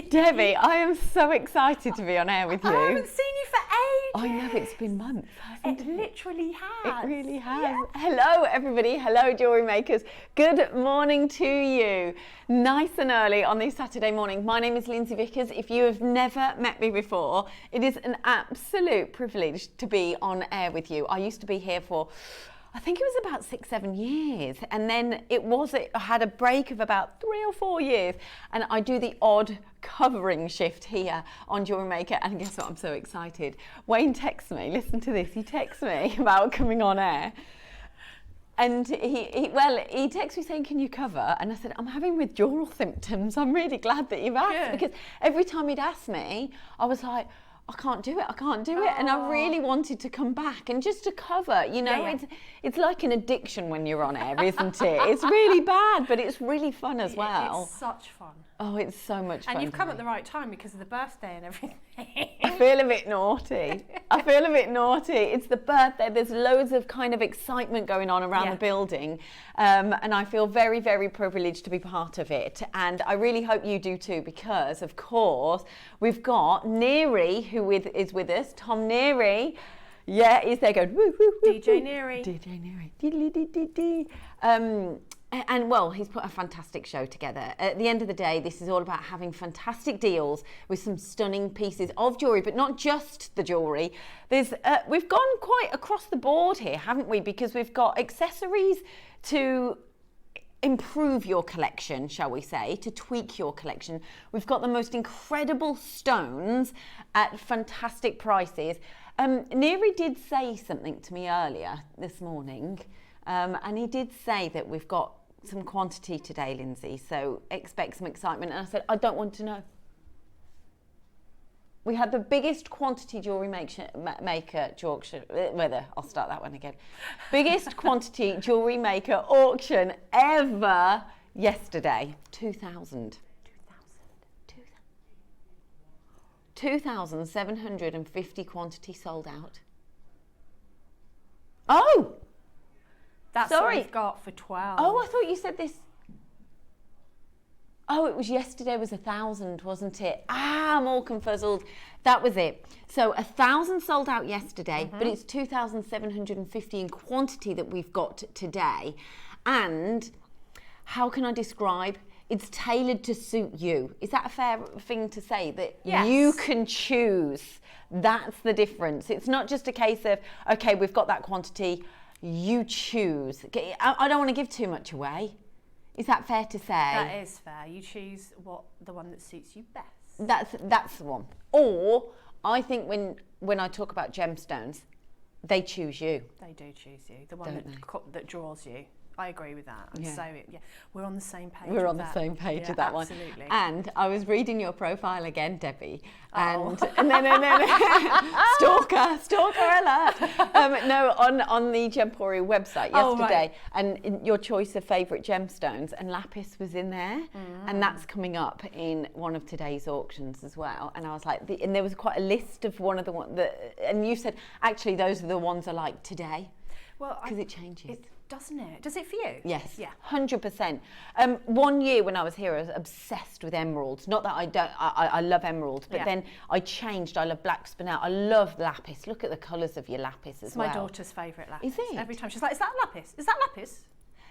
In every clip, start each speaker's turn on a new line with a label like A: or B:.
A: Debbie, I am so excited to be on air with you.
B: I haven't seen you for ages.
A: I know, it's been months, hasn't it?
B: It literally has.
A: It really has.
B: Yeah.
A: Hello, everybody. Hello, jewellery makers. Good morning to you. Nice and early on this Saturday morning. My name is Lyndsey Vickers. If you have never met me before, it is an absolute privilege to be on air with you. I used to be here for, I think it was about 6-7 years, and then I had a break of about 3 or 4 years, and I do the odd covering shift here on Jewellery Maker, and guess what, I'm so excited. Wayne texts me, listen to this, he texts me about coming on air, and he texts me saying, can you cover? And I said, I'm having withdrawal symptoms. I'm really glad that you've asked.
B: Good.
A: Because every time he'd ask me, I was like, I can't do it. And I really wanted to come back and just to cover, you know,
B: Yeah.
A: It's like an addiction when you're on air, isn't it? It's really bad, but it's really fun as well.
B: It's such fun.
A: Oh, it's so much fun.
B: And you've come at the right time because of the birthday and everything.
A: I feel a bit naughty. It's the birthday. There's loads of kind of excitement going on around the building. And I feel very, very privileged to be part of it. And I really hope you do too, because of course, we've got Neary, who is with us, Tom Neary. Yeah, he's there going, woo, woo, woo.
B: DJ Neary.
A: DJ Neary. Diddly-dee-dee-dee. And well, he's put a fantastic show together. At the end of the day, this is all about having fantastic deals with some stunning pieces of jewellery, but not just the jewellery. We've gone quite across the board here, haven't we? Because we've got accessories to improve your collection, shall we say, to tweak your collection. We've got the most incredible stones at fantastic prices. Neary did say something to me earlier this morning. And he did say that we've got some quantity today, Lyndsey, so expect some excitement. And I said, I don't want to know. We had the biggest quantity jewellery maker auction, I'll start that one again. Biggest quantity jewellery maker auction ever yesterday. 2,750 quantity sold out. Oh!
B: That's
A: Sorry.
B: what we've got for 12.
A: Oh, I thought you said this. Oh, it was yesterday was 1,000, wasn't it? I'm all confuzzled. That was it. So 1,000 sold out yesterday, but it's 2,750 in quantity that we've got today. And how can I describe? It's tailored to suit you. Is that a fair thing to say? That
B: Yes.
A: You can choose. That's the difference. It's not just a case of, okay, we've got that quantity. You choose. I don't want to give too much away. Is that fair to say?
B: That is fair. You choose the one that suits you best.
A: That's the one. Or I think when I talk about gemstones, they choose you.
B: They do choose you. The one that draws you. I agree with that. And so we're on the same page.
A: We're on the same page with that one.
B: Absolutely.
A: And I was reading your profile again, Debbie. And no. Stalker alert. No, on the Gemporia website yesterday, and your choice of favourite gemstones, and lapis was in there, and that's coming up in one of today's auctions as well. And I was like, and there was quite a list of one of the ones and you said actually those are the ones I like today.
B: Well,
A: because it changes.
B: Doesn't it? Does it for you?
A: Yes.
B: Yeah.
A: 100%. 1 year when I was here, I was obsessed with emeralds. Not that I love emeralds, but then I changed. I love black spinel. I love lapis. Look at the colours of your lapis as well.
B: It's my daughter's favourite lapis.
A: Is it?
B: Every time she's like, is that lapis? Is that lapis?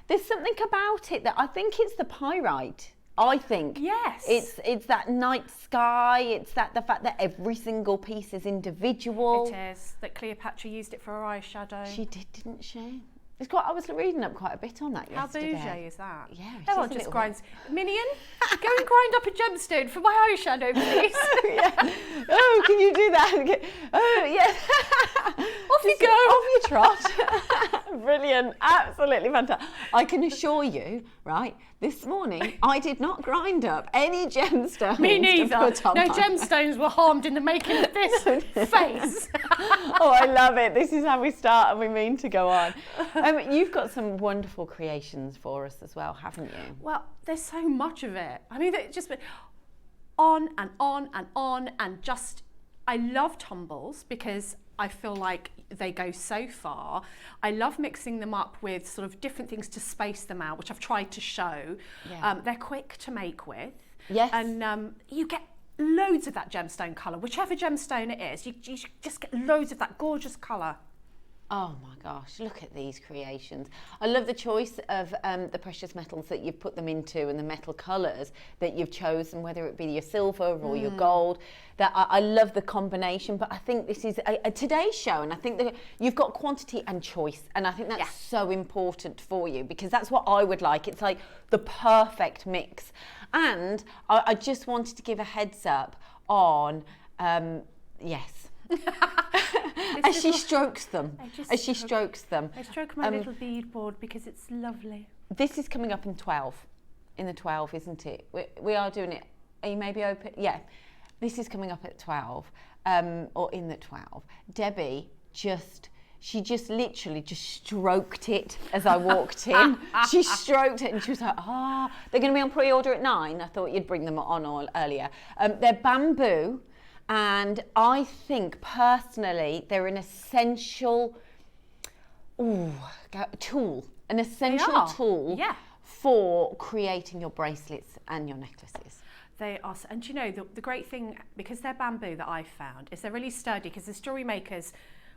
A: There's something about it that I think it's the pyrite. I think.
B: Yes.
A: It's that night sky. It's the fact that every single piece is individual.
B: It is. That Cleopatra used it for her eyeshadow.
A: She did, didn't she? I was reading up quite a bit on that yesterday.
B: How bougie is that?
A: Yeah,
B: everyone just grinds. Minion, go and grind up a gemstone for my eyeshadow, please.
A: Oh, can you do that? Oh, yeah.
B: Off you go.
A: Off you trot. Brilliant. Absolutely fantastic. I can assure you, right, this morning I did not grind up any gemstones.
B: Me neither.
A: To put on
B: no
A: my...
B: gemstones were harmed in the making of this face.
A: Oh, I love it. This is how we start and we mean to go on. You've got some wonderful creations for us as well, haven't you?
B: Well, there's so much of it. I mean, it's just been on and on and on and just, I love tumbles because I feel like they go so far. I love mixing them up with sort of different things to space them out, which I've tried to show.
A: Yeah.
B: They're quick to make with.
A: Yes.
B: And you get loads of that gemstone colour, whichever gemstone it is. You just get loads of that gorgeous colour.
A: Oh my gosh, look at these creations. I love the choice of the precious metals that you've put them into and the metal colours that you've chosen, whether it be your silver or your gold. That I love the combination, but I think this is a today's show, and I think that you've got quantity and choice, and I think that's so important for you, because that's what I would like. It's like the perfect mix. And I just wanted to give a heads up on, yes. As she strokes them. I stroke my
B: little beadboard because it's lovely.
A: This is coming up in the 12, isn't it? We are doing it. Are you maybe open? Yeah. This is coming up at 12, or in the 12. Debbie she just literally just stroked it as I walked in. She stroked it and she was like, they're going to be on pre-order at 9. I thought you'd bring them on earlier. They're bamboo. And I think personally they're an essential tool for creating your bracelets and your necklaces.
B: They are, and you know, the great thing, because they're bamboo, that I've found is they're really sturdy, because as jewellery makers,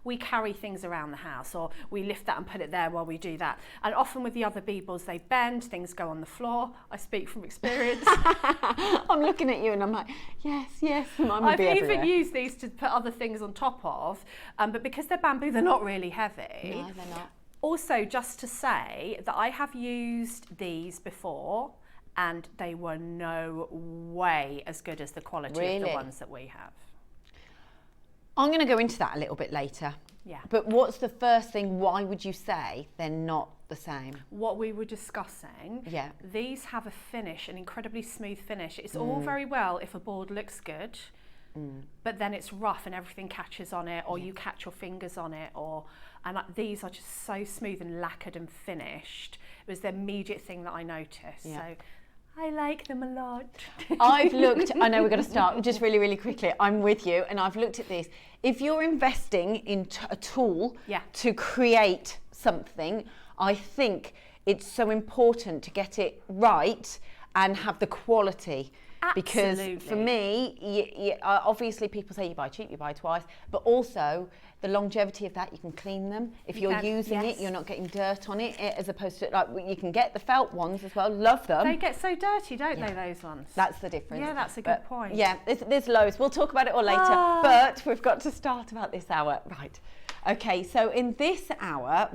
B: we carry things around the house, or we lift that and put it there while we do that. And often with the other beadboards, they bend, things go on the floor. I speak from experience.
A: I'm looking at you and I'm like, yes.
B: I've even used these to put other things on top of, but because they're bamboo, they're not really heavy.
A: No, they're not.
B: Also, just to say that I have used these before, and they were no way as good as the quality of the ones that we have.
A: I'm going to go into that a little bit later.
B: Yeah.
A: But what's the first thing? Why would you say they're not the same?
B: What we were discussing.
A: Yeah.
B: These have a finish, an incredibly smooth finish. It's all very well if a board looks good, but then it's rough and everything catches on it, or you catch your fingers on it, these are just so smooth and lacquered and finished. It was the immediate thing that I noticed. Yeah. So I like them a lot.
A: I've looked, I know we're going to start just really, really quickly. I'm with you, and I've looked at this. If you're investing in a tool to create something, I think it's so important to get it right and have the quality.
B: Absolutely.
A: Because for me, obviously people say you buy cheap, you buy twice, but also the longevity of that, you can clean them. If you're using it, you're not getting dirt on it, as opposed to, like, you can get the felt ones as well, love them.
B: They get so dirty, don't they, those ones?
A: That's the difference.
B: Yeah, that's a good point.
A: Yeah, there's loads. We'll talk about it all later, but we've got to start about this hour. Right. Okay, so in this hour,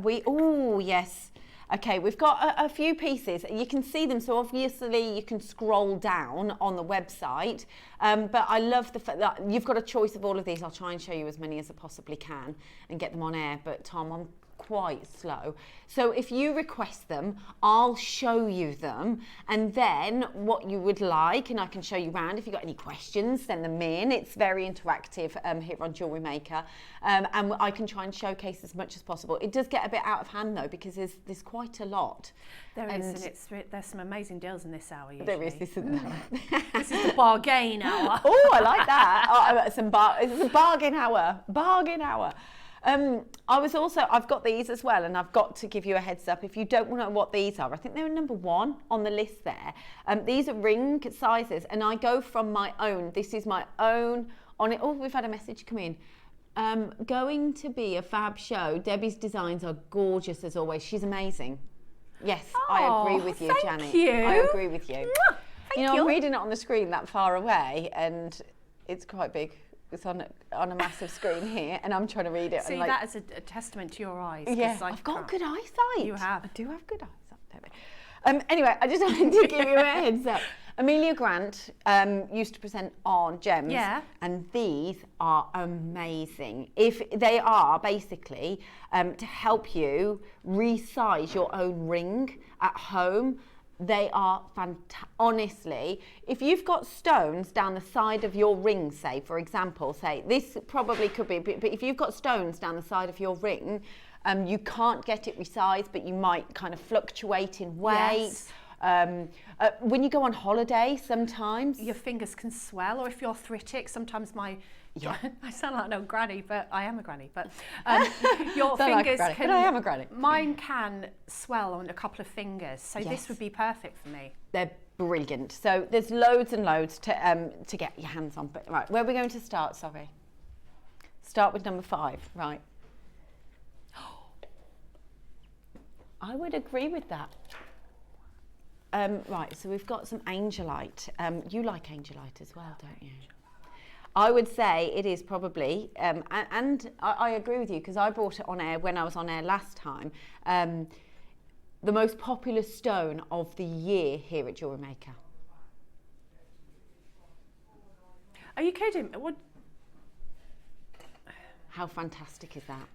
A: okay, we've got a few pieces. You can see them, so obviously you can scroll down on the website. But I love the fact that you've got a choice of all of these. I'll try and show you as many as I possibly can and get them on air. But Tom, I'm quite slow. So if you request them, I'll show you them, and then what you would like, and I can show you around. If you've got any questions, send them in. It's very interactive here on Jewellery Maker, and I can try and showcase as much as possible. It does get a bit out of hand though, because there's quite a lot.
B: There is, and there's some amazing deals in this hour usually.
A: There is, isn't there?
B: This is the bargain hour.
A: Oh, I like that. It's a bargain hour. Bargain hour. I've got these as well, and I've got to give you a heads up. If you don't know what these are, I think they're number 1 on the list there. These are ring sizes, and I go from my own. This is my own on it. Oh, we've had a message come in. Going to be a fab show. Debbie's designs are gorgeous as always. She's amazing. Yes, I agree with you, Janet.
B: Thank you.
A: I agree with you.
B: Thank you.
A: I'm reading it on the screen that far away, and it's quite big. It's on a massive screen here, and I'm trying to read it.
B: See, that is a testament to your eyes.
A: Yeah, I've got good eyesight.
B: You have.
A: I do have good eyesight, Debbie. Anyway, I just wanted to give you a heads up. Amelia Grant used to present on Gems, and these are amazing. If they are basically to help you resize your own ring at home. They are fantastic. Honestly, if you've got stones down the side of your ring, say, for example, this probably could be, but if you've got stones down the side of your ring, you can't get it resized, but you might kind of fluctuate in weight. When you go on holiday, sometimes
B: your fingers can swell, or if you're arthritic, sometimes
A: Yeah.
B: I sound like an old granny, but I am a granny. But your
A: Don't like a
B: fingers
A: granny,
B: can.
A: but I am a granny.
B: Mine can swell on a couple of fingers, so
A: Yes.
B: this would be perfect for me.
A: They're brilliant. So there's loads and loads to get your hands on. But right, where are we going to start? Sorry. Start with number 5. Right. I would agree with that. Right, so we've got some Angelite. You like Angelite as well, don't you? I would say it is probably, and I agree with you because I brought it on air when I was on air last time, the most popular stone of the year here at Jewellery Maker.
B: Are you kidding? What?
A: How fantastic is that?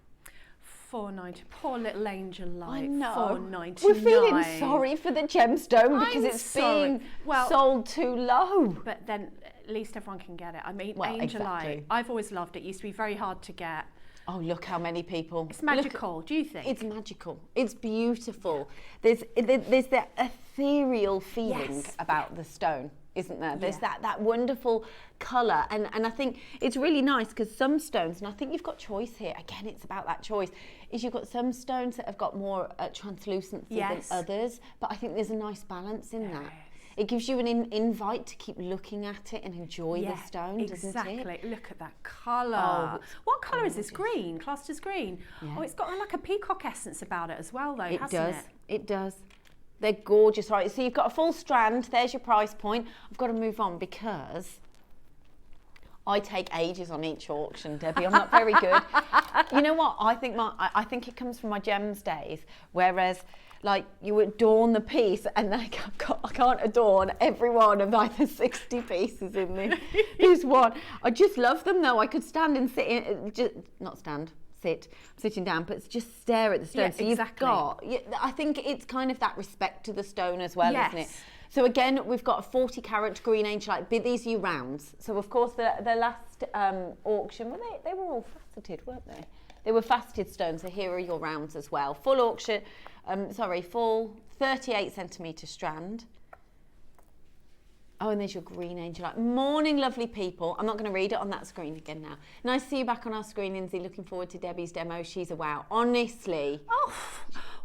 B: $4.90. Poor little Angelite.
A: I know.
B: $4.99.
A: We're feeling sorry for the gemstone because
B: I'm
A: it's
B: sorry.
A: being
B: Well,
A: sold too low.
B: But then at least everyone can get it. I mean,
A: Well,
B: Angelite,
A: exactly.
B: I've always loved it. It used to be very hard to get.
A: Oh, look how many people.
B: It's magical, do you think?
A: It's magical. It's beautiful. There's that ethereal feeling
B: Yes.
A: about the stone, isn't there? There's
B: Yeah.
A: that wonderful colour. And I think it's really nice because some stones, and I think you've got choice here. Again, it's about that choice. Is you've got some stones that have got more translucency
B: Yes.
A: than others. But I think there's a nice balance in that.
B: There is.
A: It gives you an invite to keep looking at it and enjoy the stone, doesn't it?
B: Exactly. Look at that colour.
A: Oh, it's
B: what colour is this? Green, classed as green.
A: Yeah.
B: Oh, it's got like a peacock essence about it as well, though,
A: It
B: hasn't
A: does.
B: it?
A: It does. They're gorgeous. Right, so you've got a full strand. There's your price point. I've got to move on because I take ages on each auction, Debbie. I'm not very good. You know what? I think it comes from my gems days, whereas like you adorn the piece and then I can't adorn every one of like the 60 pieces in this one. I just love them though. I could stand and sit in, sit, I'm sitting down, but just stare at the stone.
B: Yeah,
A: so
B: exactly.
A: I think it's kind of that respect to the stone as well, isn't it?
B: Yes.
A: So again, we've got a 40 carat green Angelite. These are your rounds. So of course the last auction, well, they were all faceted, weren't they? They were faceted stones, so here are your rounds as well. Full auction, full 38 centimetre strand. Oh, and there's your green Angelite. Morning, lovely people. I'm not going to read it on that screen again now. Nice to see you back on our screen, Lyndsey. Looking forward to Debbie's demo. She's a wow. Honestly.
B: Oh,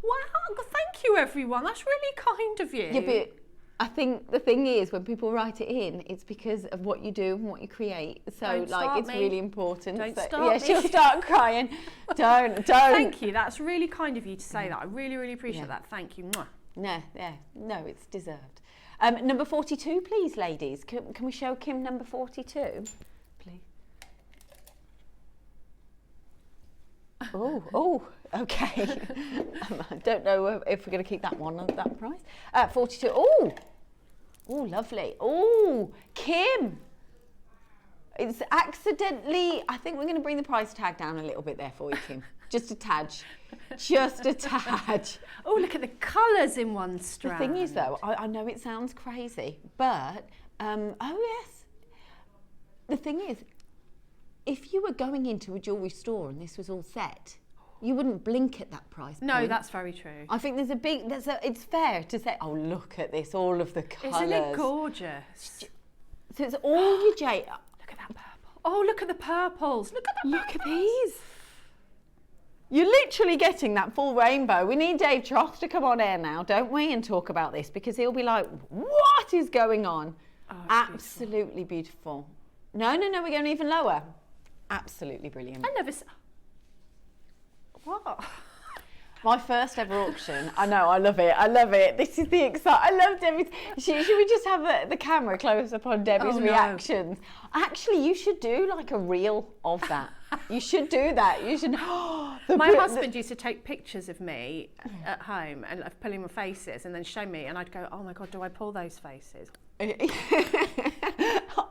B: wow. Thank you, everyone. That's really kind of you.
A: Yeah, but I think the thing is, when people write it in, it's because of what you do and what you create. So,
B: Don't start
A: it's
B: me.
A: really important.
B: Don't
A: So,
B: start
A: yeah,
B: me.
A: she'll start crying. Don't.
B: Thank you. That's really kind of you to say that. I really, really appreciate
A: Yeah.
B: that. Thank you. Mwah.
A: No, it's deserved. Number 42, please, ladies. Can we show Kim number 42, please? Oh, okay. I don't know if we're going to keep that one at that price. 42. Oh, lovely. Oh, Kim. It's accidentally, I think we're going to bring the price tag down a little bit there for you, Kim. Just a tad. Just a tad.
B: Oh, look at the colours in one strand.
A: The thing is, though, I know it sounds crazy, but, oh yes. The thing is, if you were going into a jewellery store and this was all set, you wouldn't blink at that price point.
B: No, that's very true.
A: I think it's fair to say, oh, look at this, all of the colours.
B: Isn't it gorgeous?
A: So it's all your jade.
B: Look at that purple. Oh, look at the purples. Look at the
A: Look at these. You're literally getting that full rainbow. We need Dave Troth to come on air now, don't we, and talk about this, because he'll be like, what is going on?
B: Oh,
A: Absolutely beautiful. No, we're going even lower. Absolutely brilliant.
B: I never saw... What?
A: My first ever auction. I know, I love it. This is the excitement. I love Debbie's. Should we just have the camera close up on Debbie's reactions? Actually, you should do like a reel of that. You should do that. You should.
B: My husband used to take pictures of me at home and of pulling my faces and then show me, and I'd go, oh my God, do I pull those faces?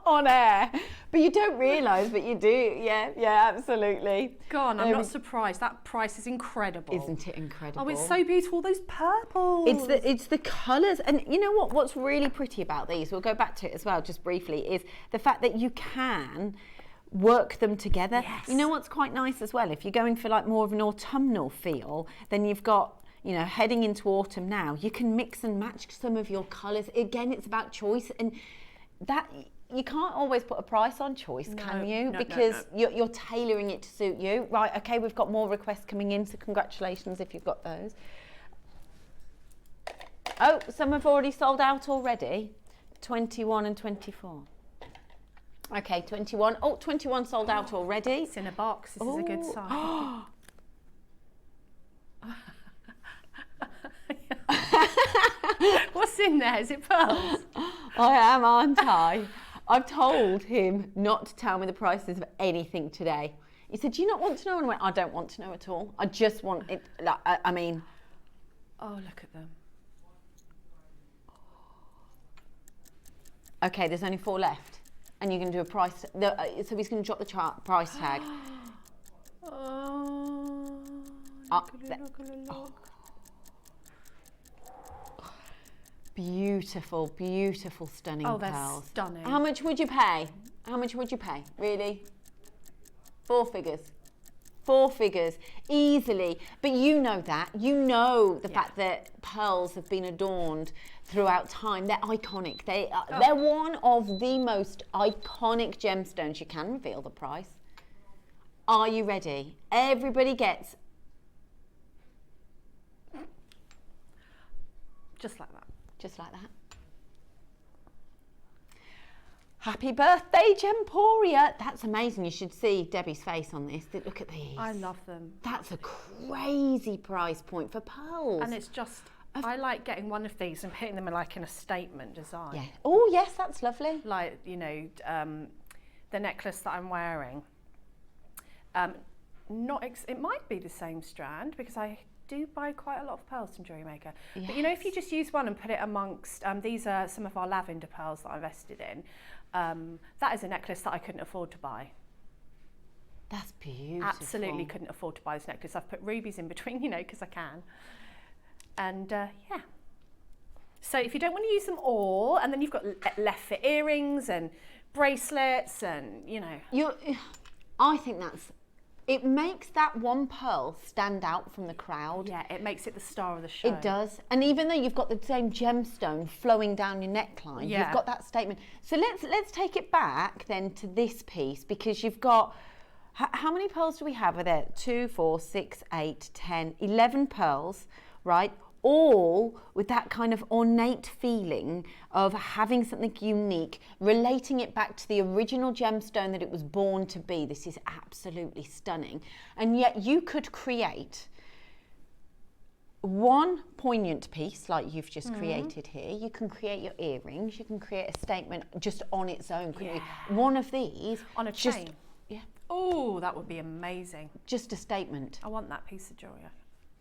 A: On air, but you don't realise, but you do. Yeah, absolutely.
B: Go on, I'm not surprised. That price is incredible.
A: Isn't it incredible?
B: Oh, it's so beautiful. Those purples.
A: It's the colours, and you know what? What's really pretty about these, we'll go back to it as well, just briefly, is the fact that you can work them together.
B: Yes.
A: You know what's quite nice as well? If you're going for like more of an autumnal feel, then you've got you know, heading into autumn now, you can mix and match some of your colours. Again, it's about choice, and that you can't always put a price on choice, can you? Because you're tailoring it to suit you. Right, okay, we've got more requests coming in, so congratulations if you've got those. Oh, some have already sold out already. 21 and 24. Okay, 21. Oh, 21 sold out already.
B: It's in a box. This is a good sign. What's in there? Is it pearls?
A: I am, aren't I? I've told him not to tell me the prices of anything today. He said, do you not want to know? And I went, I don't want to know at all. I just want it, like, I mean.
B: Oh, look at them.
A: Okay, there's only 4 left. And you're going to do a price, so he's going to drop the price tag.
B: Oh, look.
A: Beautiful, beautiful, stunning
B: pearls.
A: They're
B: Stunning.
A: How much would you pay? How much would you pay? Really? 4 figures. 4 figures, easily. But you know that. You know the fact that pearls have been adorned throughout time. They're iconic. They're one of the most iconic gemstones. You can reveal the price. Are you ready? Everybody gets...
B: Just like that.
A: Just like that. Happy birthday, Gemporia. That's amazing. You should see Debbie's face on this. Look at these.
B: I love them.
A: That's a crazy price point for pearls.
B: And it's just, I like getting one of these and putting them in like in a statement design.
A: Yeah. Oh, yes, that's lovely.
B: Like, you know, the necklace that I'm wearing. It might be the same strand because I do buy quite a lot of pearls from Jewellery Maker. Yes. But you know, if you just use one and put it amongst, these are some of our lavender pearls that I invested in. That is a necklace that I couldn't afford to buy.
A: That's beautiful.
B: Absolutely couldn't afford to buy this necklace. I've put rubies in between, you know, because I can. And yeah. So if you don't want to use them all, and then you've got left for earrings and bracelets and, you know.
A: I think it makes that one pearl stand out from the crowd.
B: Yeah, it makes it the star of the show.
A: It does. And even though you've got the same gemstone flowing down your neckline, you've got that statement. So let's take it back then to this piece, because you've got, how many pearls do we have? Are there 2, 4, 6, 8, 10, 11 pearls, right? All with that kind of ornate feeling of having something unique, relating it back to the original gemstone that it was born to be. This is absolutely stunning. And yet you could create one poignant piece like you've just created here. You can create your earrings. You can create a statement just on its own, couldn't you? One of these.
B: On a chain?
A: Yeah.
B: Oh, that would be amazing.
A: Just a statement.
B: I want that piece of jewellery.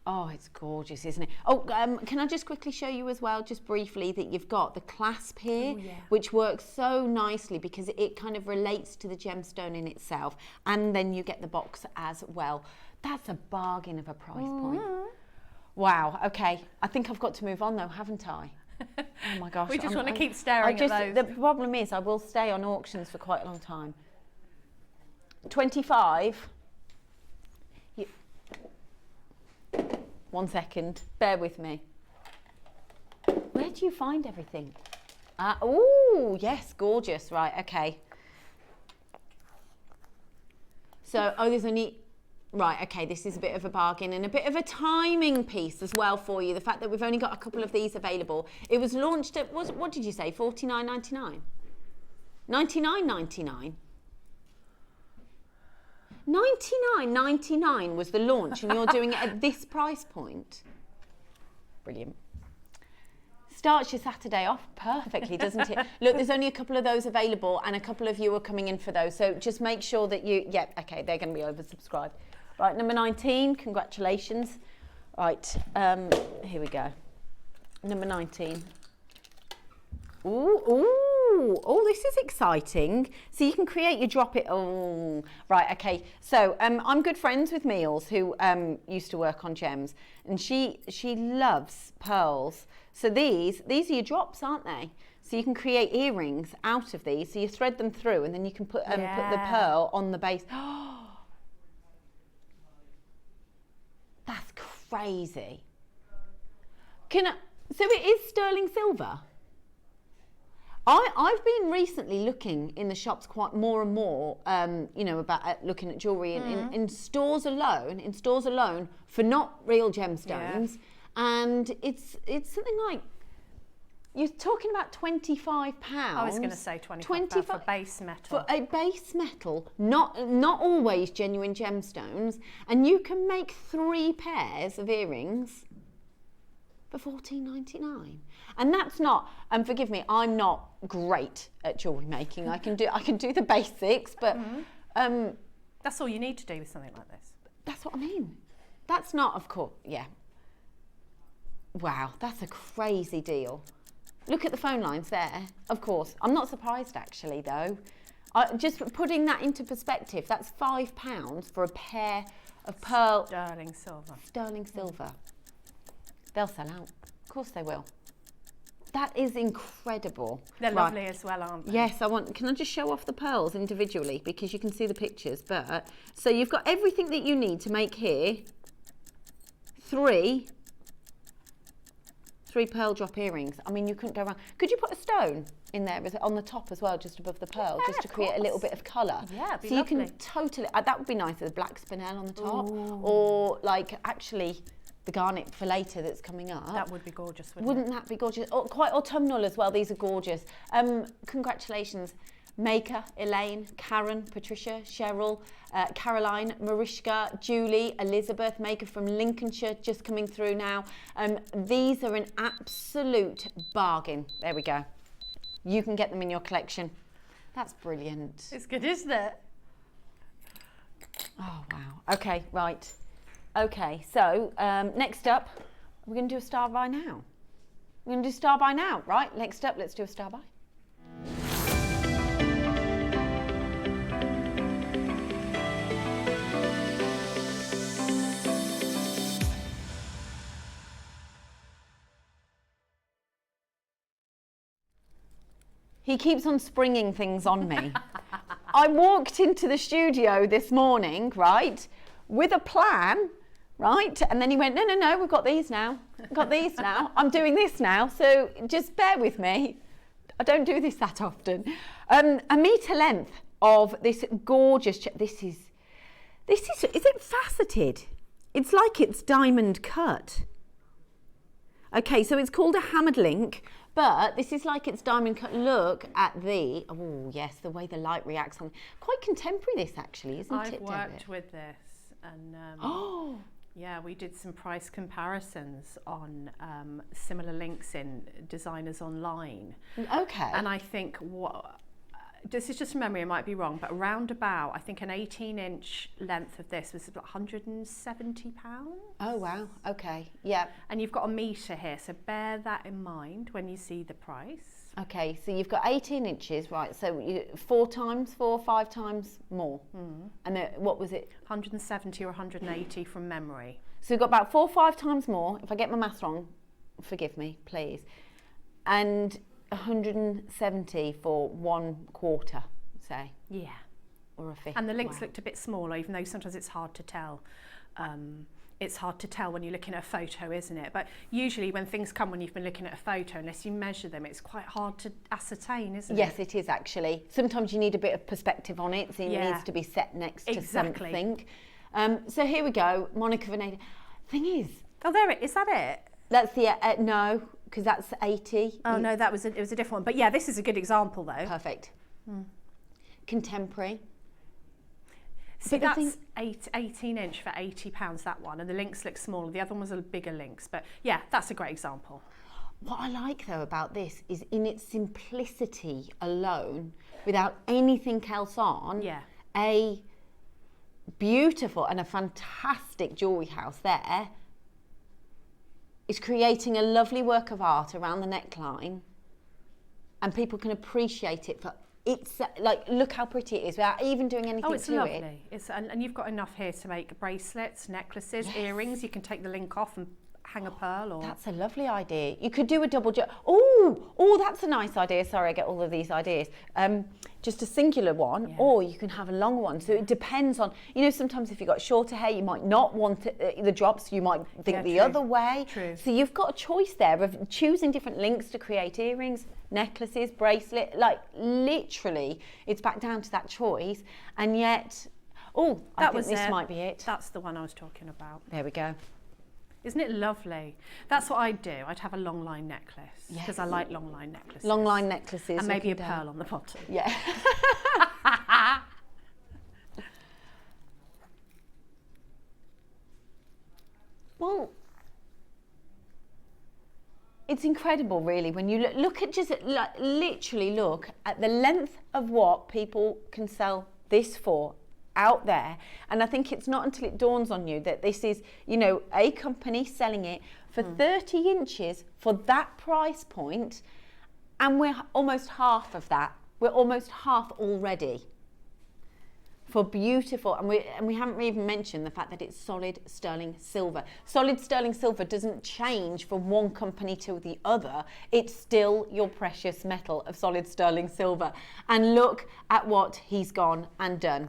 A: Oh, it's gorgeous, isn't it? Oh, can I just quickly show you as well, just briefly, that you've got the clasp here, which works so nicely because it kind of relates to the gemstone in itself, and then you get the box as well. That's a bargain of a price point. Wow, okay. I think I've got to move on though, haven't I? Oh my gosh.
B: We just want to keep staring at those.
A: The problem is I will stay on auctions for quite a long time. 25. 1 second, bear with me. Where do you find everything? Oh, yes, gorgeous. Right, okay. So, there's only, right, okay, this is a bit of a bargain and a bit of a timing piece as well for you. The fact that we've only got a couple of these available. It was launched at, what did you say, $49.99? $99.99? $99.99 was the launch, and you're doing it at this price point. Brilliant. Starts your Saturday off perfectly, doesn't it? Look, there's only a couple of those available, and a couple of you are coming in for those. So just make sure that okay, they're going to be oversubscribed. Right, number 19, congratulations. Right, here we go. Number 19. Oh, this is exciting. So you can create your drop it. Oh, right, okay. So I'm good friends with Meals, who used to work on gems, and she loves pearls. So these are your drops, aren't they? So you can create earrings out of these. So you thread them through, and then you can put the pearl on the base. That's crazy. So it is sterling silver? I've been recently looking in the shops quite more and more, about looking at jewellery in stores alone for not real gemstones, and it's something like, you're talking about £25.
B: I was going to say £25 for base metal.
A: For a base metal, not always genuine gemstones, and you can make 3 pairs of earrings for $14.99. And that's not, and forgive me, I'm not great at jewellery making. I can do the basics, but
B: that's all you need to do with something like this.
A: That's what I mean. That's not, of course, yeah. Wow, that's a crazy deal. Look at the phone lines there. Of course, I'm not surprised actually though. Just putting that into perspective, that's £5 for a pair of pearl
B: sterling silver.
A: Sterling silver. They'll sell out. Of course they will. That is incredible.
B: They're lovely as well, aren't they?
A: Yes, can I just show off the pearls individually because you can see the pictures. But so you've got everything that you need to make here 3 pearl drop earrings. I mean, you couldn't go wrong. Could you put a stone in there on the top as well, just above the pearl, just to create a little bit of colour?
B: Yeah, it'd be
A: so
B: lovely.
A: You can totally, that would be nice with a black spinel on the top. Ooh. Or like actually the garnet for later that's coming up.
B: That would be gorgeous,
A: wouldn't that be gorgeous? Oh, quite autumnal as well. These are gorgeous. Congratulations. Maker, Elaine, Karen, Patricia, Cheryl, Caroline, Mariska, Julie, Elizabeth, Maker from Lincolnshire, just coming through now. These are an absolute bargain. There we go. You can get them in your collection. That's brilliant.
B: It's good, isn't it?
A: Oh, wow. Okay, right. Okay, so next up, we're going to do a star by now. We're going to do star by now, right? Next up, let's do a star by. He keeps on springing things on me. I walked into the studio this morning, right, with a plan, right? And then he went, no, we've got these now. We've got these now. I'm doing this now, so just bear with me. I don't do this that often. A metre length of this gorgeous, is it faceted? It's like it's diamond cut. Okay, so it's called a hammered link. But this is like it's diamond cut. Look at the, oh yes, the way the light reacts on. Quite contemporary this actually, isn't it,
B: I've worked
A: David?
B: with this and yeah, we did some price comparisons on similar links in designers online.
A: Okay.
B: And I think this is just from memory, I might be wrong, but around about, I think an 18-inch length of this was about £170.
A: Oh wow, okay, yeah.
B: And you've got a metre here, so bear that in mind when you see the price.
A: Okay, so you've got 18 inches, right, so 4 times 4, 5 times more. And then, what was it?
B: 170 or 180 from memory.
A: So you've got about 4 or 5 times more. If I get my maths wrong, forgive me, please. And 170 for 1/4, say.
B: Yeah.
A: Or a fifth.
B: And the links looked a bit smaller, even though sometimes it's hard to tell. It's hard to tell when you're looking at a photo, isn't it? But usually when things come when you've been looking at a photo, unless you measure them, it's quite hard to ascertain, isn't it?
A: Yes, it is actually. Sometimes you need a bit of perspective on it, so it needs to be set next to something. So here we go, Monica Veneta. Thing is...
B: Oh, there it is. Is that it?
A: That's the... no, because that's 80.
B: Oh, no, it was a different one. But yeah, this is a good example, though.
A: Perfect. Contemporary.
B: See, that's 18 inch for £80, that one, and the links look smaller. The other one was a bigger links, but yeah, that's a great example.
A: What I like though about this is in its simplicity alone, without anything else on, a beautiful and a fantastic jewellery house there is creating a lovely work of art around the neckline, and people can appreciate it for it's like, look how pretty it is without even doing anything to it.
B: Oh, it's lovely. And you've got enough here to make bracelets, necklaces, earrings. You can take the link off and hang a pearl. Or
A: that's a lovely idea. You could do a double oh, that's a nice idea. Sorry, I get all of these ideas. Just a singular one, or you can have a long one. So it depends on, sometimes if you've got shorter hair, you might not want the drops, you might think the other way.
B: True.
A: So you've got a choice there of choosing different links to create earrings, necklaces, bracelet, like literally it's back down to that choice. And yet, I think this might be it.
B: That's the one I was talking about.
A: There we go.
B: Isn't it lovely? That's what I'd do. I'd have a long line necklace because I like long line necklaces.
A: Long line necklaces.
B: And maybe a pearl on the bottom.
A: Yeah. Well, it's incredible, really, when you look at literally look at the length of what people can sell this for out there. And I think it's not until it dawns on you that this is, a company selling it for 30 inches for that price point, and we're almost half of that. We're almost half already for beautiful, and we haven't even mentioned the fact that it's solid sterling silver. Solid sterling silver doesn't change from one company to the other. It's still your precious metal of solid sterling silver. And look at what he's gone and done.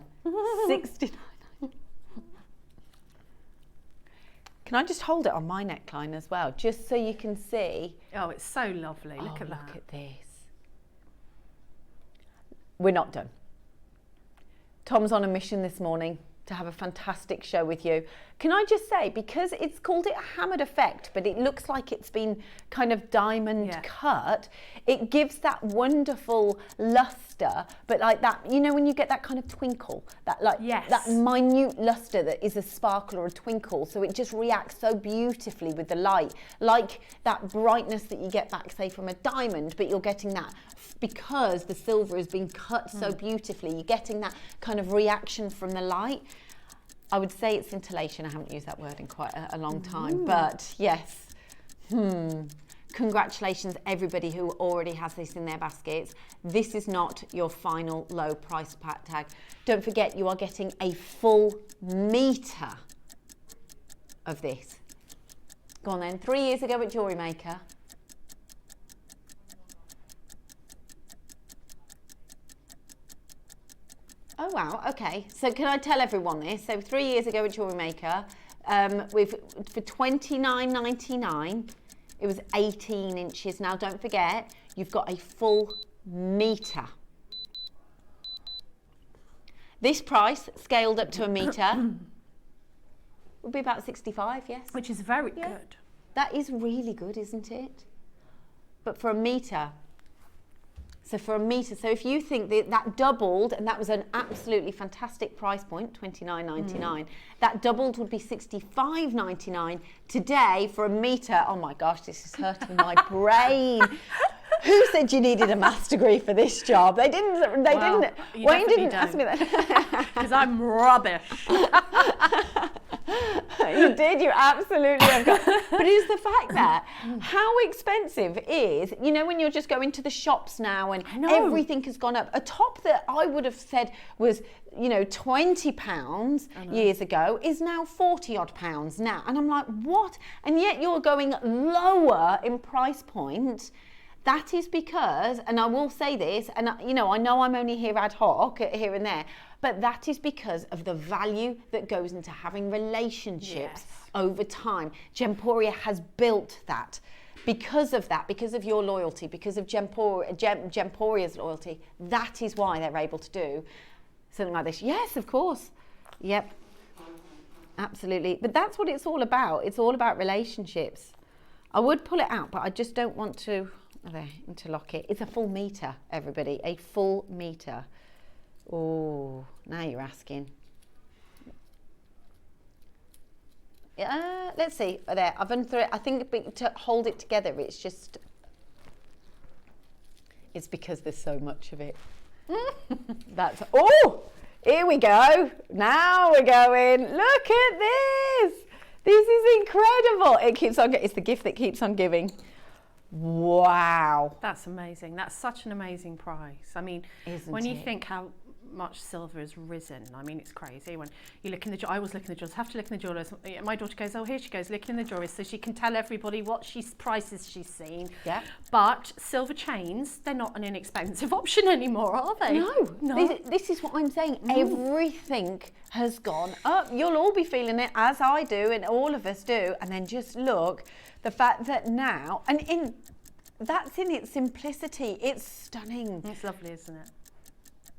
A: 69. Can I just hold it on my neckline as well, just so you can see?
B: Oh, it's so lovely. Look at that.
A: Look at this. We're not done. Tom's on a mission this morning to have a fantastic show with you. Can I just say, because it's called it a hammered effect, but it looks like it's been kind of diamond cut, it gives that wonderful luster, but like that, when you get that kind of twinkle, that that minute luster that is a sparkle or a twinkle, so it just reacts so beautifully with the light, like that brightness that you get back, say, from a diamond, but you're getting that because the silver has been cut so beautifully, you're getting that kind of reaction from the light. I would say it's scintillation. I haven't used that word in quite a long time, but yes. Congratulations, everybody who already has this in their baskets. This is not your final low price tag. Don't forget, you are getting a full meter of this. Go on then. 3 years ago at Jewellery Maker. Oh wow, okay. So can I tell everyone this? So 3 years ago at Jewellery Maker, for $29.99, it was 18 inches. Now don't forget, you've got a full meter. This price, scaled up to a meter, would be about 65, yes?
B: Which is very good.
A: That is really good, isn't it? But for a meter, so if you think that doubled, and that was an absolutely fantastic price point, $29.99, that doubled would be $65.99. Today, for a meter, oh my gosh, this is hurting my brain. Who said you needed a maths degree for this job? They didn't. Wayne didn't ask me that.
B: Because I'm rubbish.
A: You did, you absolutely have got. But it's the fact that how expensive is, when you're just going to the shops now and everything has gone up. A top that I would have said was, £20 years ago is now 40 odd pounds now. And I'm like, what? And yet you're going lower in price point. That is because, and I will say this, and I know I'm only here ad hoc, here and there, but that is because of the value that goes into having relationships over time. Gemporia has built that. Because of that, because of your loyalty, because of Gemporia's loyalty, that is why they're able to do something like this. Yes, of course. Yep. Absolutely. But that's what it's all about. It's all about relationships. I would pull it out, but I just don't want to interlock it. It's a full meter, everybody. A full meter. Oh, now you're asking. Let's see. There, I've run through it. I think to hold it together, it's because there's so much of it. Here we go. Now we're going. Look at this. This is incredible. It keeps on. It's the gift that keeps on giving. Wow.
B: That's amazing. That's such an amazing price. I mean,
A: Isn't
B: when you
A: it?
B: think how much silver has risen. I mean, it's crazy. When you look in the I always look in the jewellers, have to look in the jewellers. My daughter goes, oh, here she goes, looking in the jewellers, so she can tell everybody what prices she's seen.
A: Yeah.
B: But silver chains, they're not an inexpensive option anymore, are they?
A: No. This is what I'm saying. Everything has gone up. You'll all be feeling it, as I do, and all of us do. And then just look, the fact that now, and that's in its simplicity. It's stunning.
B: It's lovely, isn't it?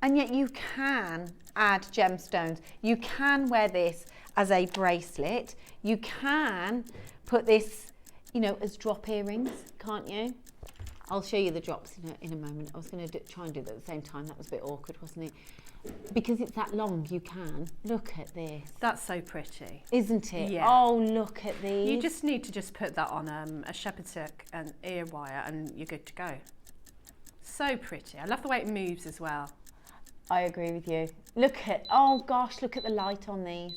A: And yet you can add gemstones. You can wear this as a bracelet. You can put this, you know, as drop earrings, can't you? I'll show you the drops in a moment. I was going to try and do that at the same time. That was a bit awkward, wasn't it? Because it's that long, you can. Look at this.
B: That's so pretty.
A: Isn't it?
B: Yeah.
A: Oh, look at these.
B: You just need to just put that on a shepherd's hook and ear wire and you're good to go. So pretty. I love the way it moves as well.
A: I agree with you. Look at, oh gosh, look at the light on these.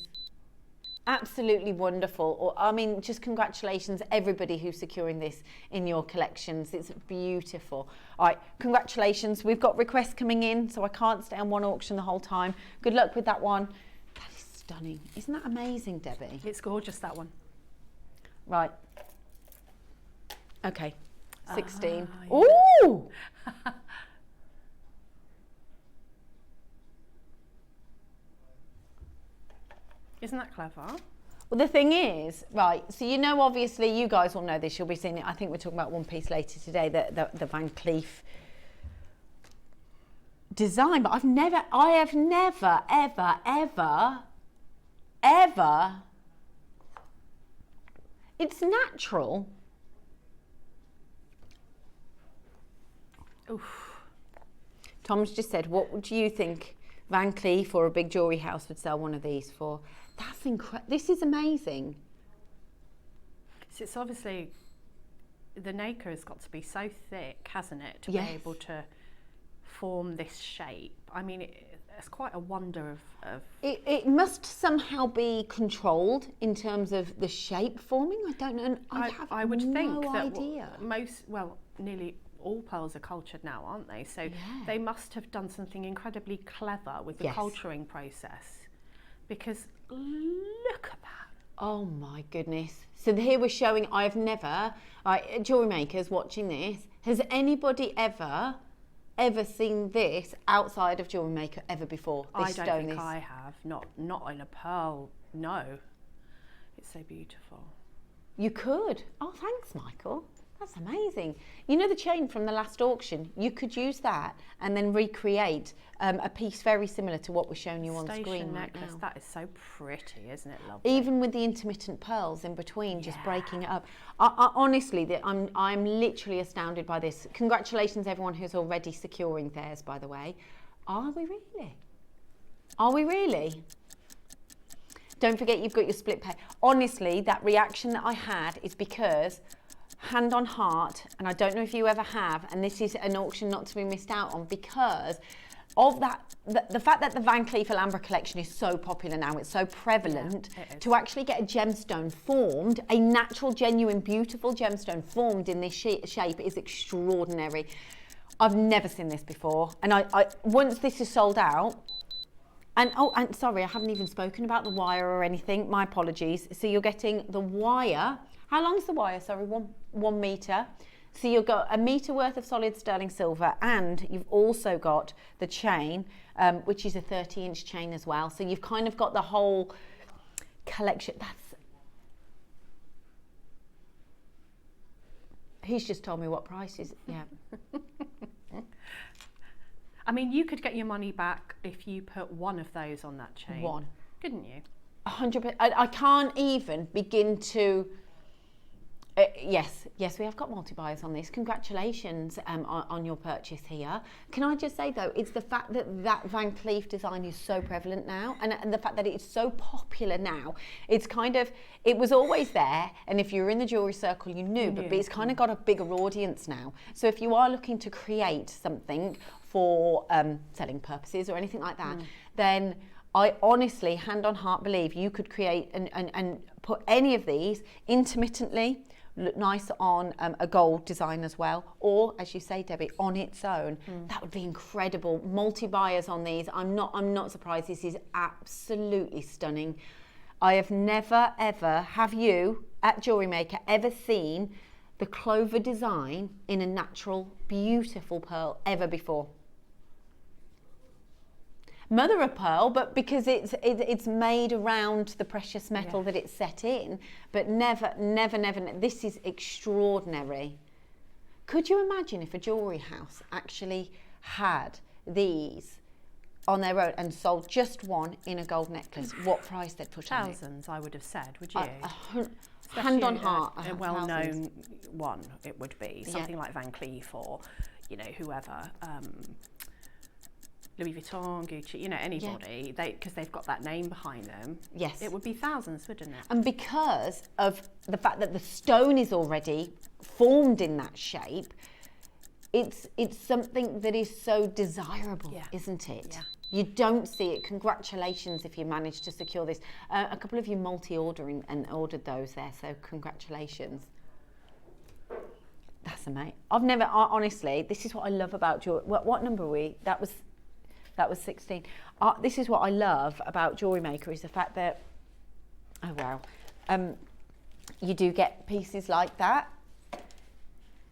A: Absolutely wonderful. I mean, just congratulations everybody who's securing this in your collections. It's beautiful. All right, congratulations. We've got requests coming in, so I can't stay on one auction the whole time. Good luck with that one. That is stunning. Isn't that amazing, Debbie?
B: It's gorgeous, that one.
A: Right. Okay. 16.
B: Yeah.
A: Ooh!
B: Isn't that clever?
A: Well, the thing is, right, so you know, obviously, you guys will know this, you'll be seeing it. I think we're talking about one piece later today, the Van Cleef design, but I have never, ever, it's natural.
B: Oof.
A: Tom's just said, what do you think Van Cleef or a big jewellery house would sell one of these for? That's incredible. This is amazing.
B: So it's obviously, the nacre has got to be so thick, hasn't it, to
A: Yes.
B: be able to form this shape. I mean, it's quite a wonder of
A: It must somehow be controlled in terms of the shape forming. I don't know.
B: I would think that
A: idea.
B: Nearly all pearls are cultured now, aren't they? So they must have done something incredibly clever with the
A: Yes.
B: culturing process, because look at that.
A: Oh my goodness. So here we're showing, Jewellery Makers watching this, has anybody ever seen this outside of Jewellery Maker ever before?
B: I don't think I have. Not in a pearl, no. It's so beautiful.
A: You could. Oh, thanks, Michael. That's amazing. You know the chain from the last auction? You could use that and then recreate a piece very similar to what we're showing you on screen right
B: necklace,
A: now.
B: that is so pretty, isn't it? Lovely.
A: Even with the intermittent pearls in between, just breaking it up. I honestly, I'm literally astounded by this. Congratulations, everyone who's already securing theirs, by the way. Are we really? Are we really? Don't forget you've got your split pay. Honestly, that reaction that I had is because, hand on heart, and I don't know if you ever have, and this is an auction not to be missed out on, because of that, the fact that the Van Cleef Alhambra collection is so popular now, it's so prevalent, to actually get a gemstone formed, a natural, genuine, beautiful gemstone formed in this shape is extraordinary. I've never seen this before, and I once this is sold out, and sorry, I haven't even spoken about the wire or anything, my apologies. So you're getting the wire. How long is the wire? Sorry, one metre. So you've got a metre worth of solid sterling silver, and you've also got the chain, which is a 30-inch chain as well. So you've kind of got the whole collection. He's just told me what price is. Yeah.
B: I mean, you could get your money back if you put one of those on that chain.
A: One.
B: Couldn't you?
A: 100%. I can't even begin to... yes, we have got multi-buyers on this. Congratulations on your purchase here. Can I just say, though, it's the fact that that Van Cleef design is so prevalent now, and the fact that it's so popular now. It's kind of, it was always there, and if you were in the jewellery circle, you knew, but it's kind of got a bigger audience now. So if you are looking to create something for selling purposes or anything like that, then I honestly, hand on heart, believe you could create and put any of these intermittently, look nice on a gold design as well, or as you say, Debbie, on its own. That would be incredible. Multi-buyers on these. I'm not surprised. This is absolutely stunning. I have never ever, have you at Jewellery Maker ever seen the clover design in a natural, beautiful pearl ever before? Mother of pearl, but because it's made around the precious metal that it's set in, but never, this is extraordinary. Could you imagine if a jewellery house actually had these on their own and sold just one in a gold necklace? What price they'd put on it?
B: Thousands, I would have said, would you?
A: Hand on heart,
B: a well-known one it would be, something like Van Cleef or, you know, whoever. Louis Vuitton, Gucci, you know, anybody, because they've got that name behind them.
A: Yes.
B: It would be thousands, wouldn't it?
A: And because of the fact that the stone is already formed in that shape, it's something that is so desirable, isn't it?
B: Yeah.
A: You don't see it. Congratulations if you managed to secure this. A couple of you multi-ordering and ordered those there, so congratulations. That's amazing. I've never, honestly, this is what I love about jewelry. What number are we? That was 16. This is what I love about Jewellery Maker, is the fact that, oh wow, you do get pieces like that.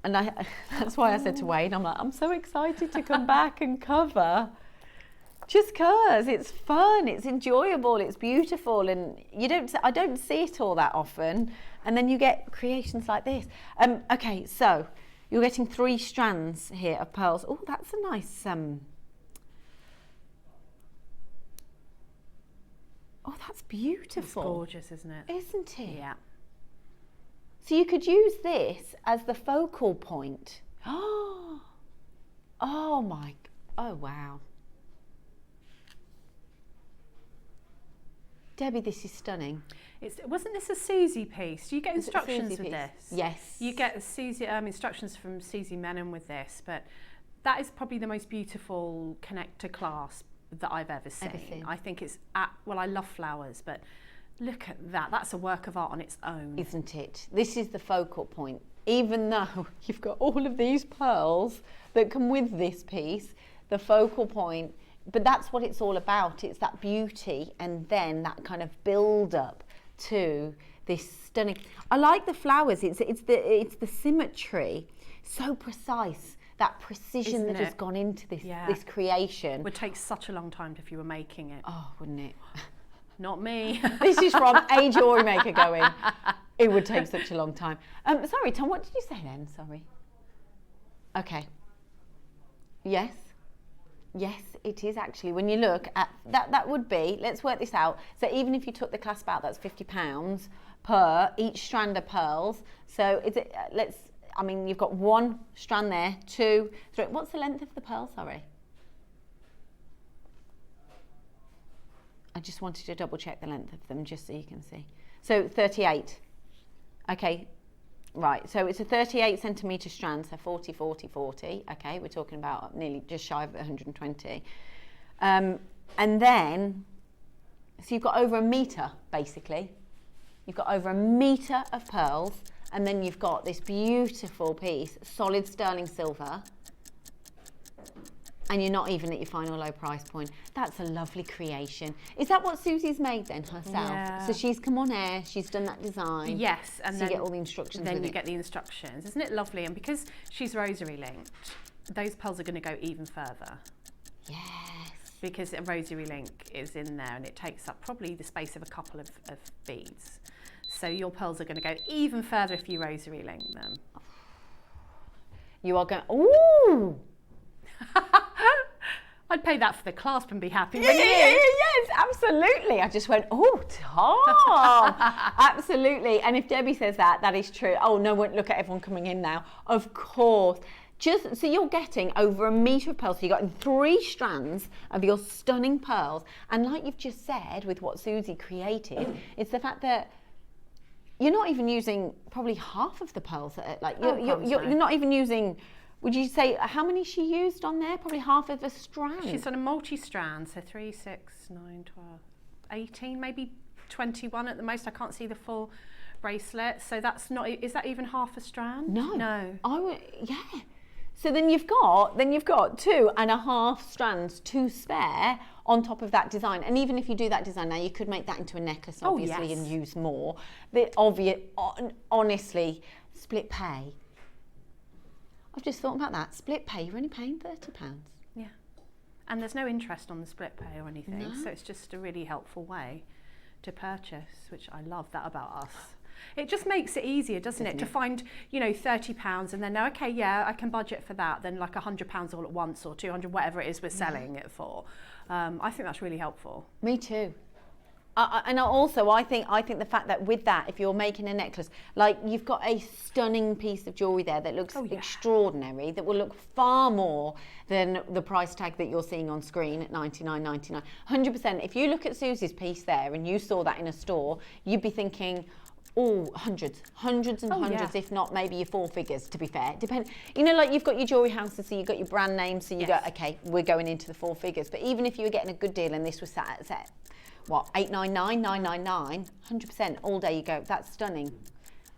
A: And that's why I said to Wayne, I'm like, I'm so excited to come back and cover, just because it's fun, it's enjoyable, it's beautiful, and I don't see it all that often. And then you get creations like this. Okay, so you're getting 3 strands here of pearls. Oh, that's a nice, oh, that's beautiful.
B: It's gorgeous, isn't it?
A: Isn't it?
B: Yeah.
A: So you could use this as the focal point. Oh wow. Debbie, this is stunning.
B: Wasn't this a Susie piece? Do you get instructions with this?
A: Yes.
B: You get Susie instructions from Susie Menon with this, but that is probably the most beautiful connector clasp that I've ever seen. I think it's well, I love flowers, but look at that. That's a work of art on its own.
A: Isn't it? This is the focal point. Even though you've got all of these pearls that come with this piece, the focal point, but that's what it's all about. It's that beauty and then that kind of build up to this stunning. I like the flowers. It's the symmetry, so precise. That precision that has gone into this creation.
B: It would take such a long time if you were making it.
A: Oh, wouldn't it?
B: Not me.
A: This is from a Jewellery Maker going, it would take such a long time. Sorry, Tom, what did you say then? Sorry. Okay. Yes. Yes, it is actually. When you look at that would be, let's work this out. So even if you took the clasp out, that's £50 per each strand of pearls. So is it, I mean, you've got 1 strand there, 2, 3. What's the length of the pearl, sorry? I just wanted to double check the length of them just so you can see. So 38. Okay, right. So it's a 38 centimetre strand, so 40, 40, 40. Okay, we're talking about nearly just shy of 120. And then, so you've got over 1 metre, basically. You've got over 1 metre of pearls, and then you've got this beautiful piece, solid sterling silver, and you're not even at your final low price point. That's a lovely creation. Is that what Susie's made then herself?
B: Yeah.
A: So she's come on air, she's done that design.
B: Yes, and
A: so
B: then
A: you get all the instructions.
B: Then you get the instructions. Isn't it lovely? And because she's rosary linked, those pearls are going to go even further.
A: Yes.
B: Because a rosary link is in there and it takes up probably the space of a couple of beads. So your pearls are going to go even further if you rosary link them.
A: You are going, ooh!
B: I'd pay that for the clasp and be happy.
A: Yes, absolutely. I just went, oh, Tom. Absolutely. And if Debbie says that, that is true. Oh, no, look at everyone coming in now. Of course. Just so you're getting over 1 metre of pearls. So you've got 3 strands of your stunning pearls. And like you've just said with what Susie created, it's the fact that you're not even using probably half of the pearls. You're not even using... Would you say, how many she used on there? Probably half of a strand.
B: She's done a multi-strand, so 3, 6, 9, 12, 18, maybe 21 at the most. I can't see the full bracelet. So that's not, is that even half a strand?
A: No. Yeah. So then you've got 2.5 strands to spare on top of that design. And even if you do that design now, you could make that into a necklace, obviously, and use more. But honestly, split pay. I've just thought about that. Split pay, you're only paying £30.
B: Yeah. And there's no interest on the split pay or anything.
A: No.
B: So it's just a really helpful way to purchase, which I love that about us. It just makes it easier, doesn't it? To find, £30 and then now, okay, yeah, I can budget for that. Then like £100 all at once or 200, whatever it is we're selling it for. I think that's really helpful.
A: Me too. And also, I think the fact that with that, if you're making a necklace, like you've got a stunning piece of jewellery there that looks extraordinary, that will look far more than the price tag that you're seeing on screen at $99.99. 100%. If you look at Susie's piece there and you saw that in a store, you'd be thinking, oh, hundreds and hundreds, if not maybe your 4 figures, to be fair. Like you've got your jewellery houses, so you've got your brand name, so you go, okay, we're going into the 4 figures. But even if you were getting a good deal and this was set at, what, $899, $999, 100% all day you go, that's stunning.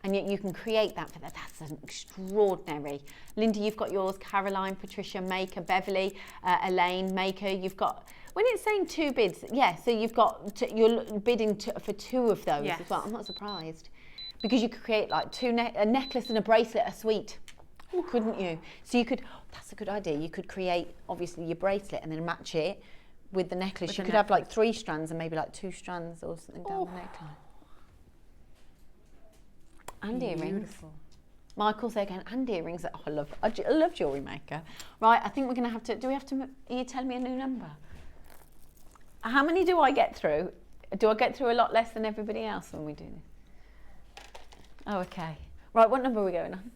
A: And yet you can create that for that. That's an extraordinary. Linda, you've got yours, Caroline, Patricia, Maker, Beverly, Elaine, Maker. You've got, when it's saying 2 bids, so you've got, you're bidding for 2 of those as well. I'm not surprised. Because you could create like a necklace and a bracelet, a suite, couldn't you? So you could, that's a good idea. You could create, obviously, your bracelet and then match it with the necklace. You could have like 3 strands and maybe like 2 strands or something down the neckline. And earrings. Michael's there going, and earrings. Oh, I love Jewellery Maker. Right, I think we're going to have to, are you telling me a new number? How many do I get through? Do I get through a lot less than everybody else when we do this? Oh, okay. Right, what number are we going on?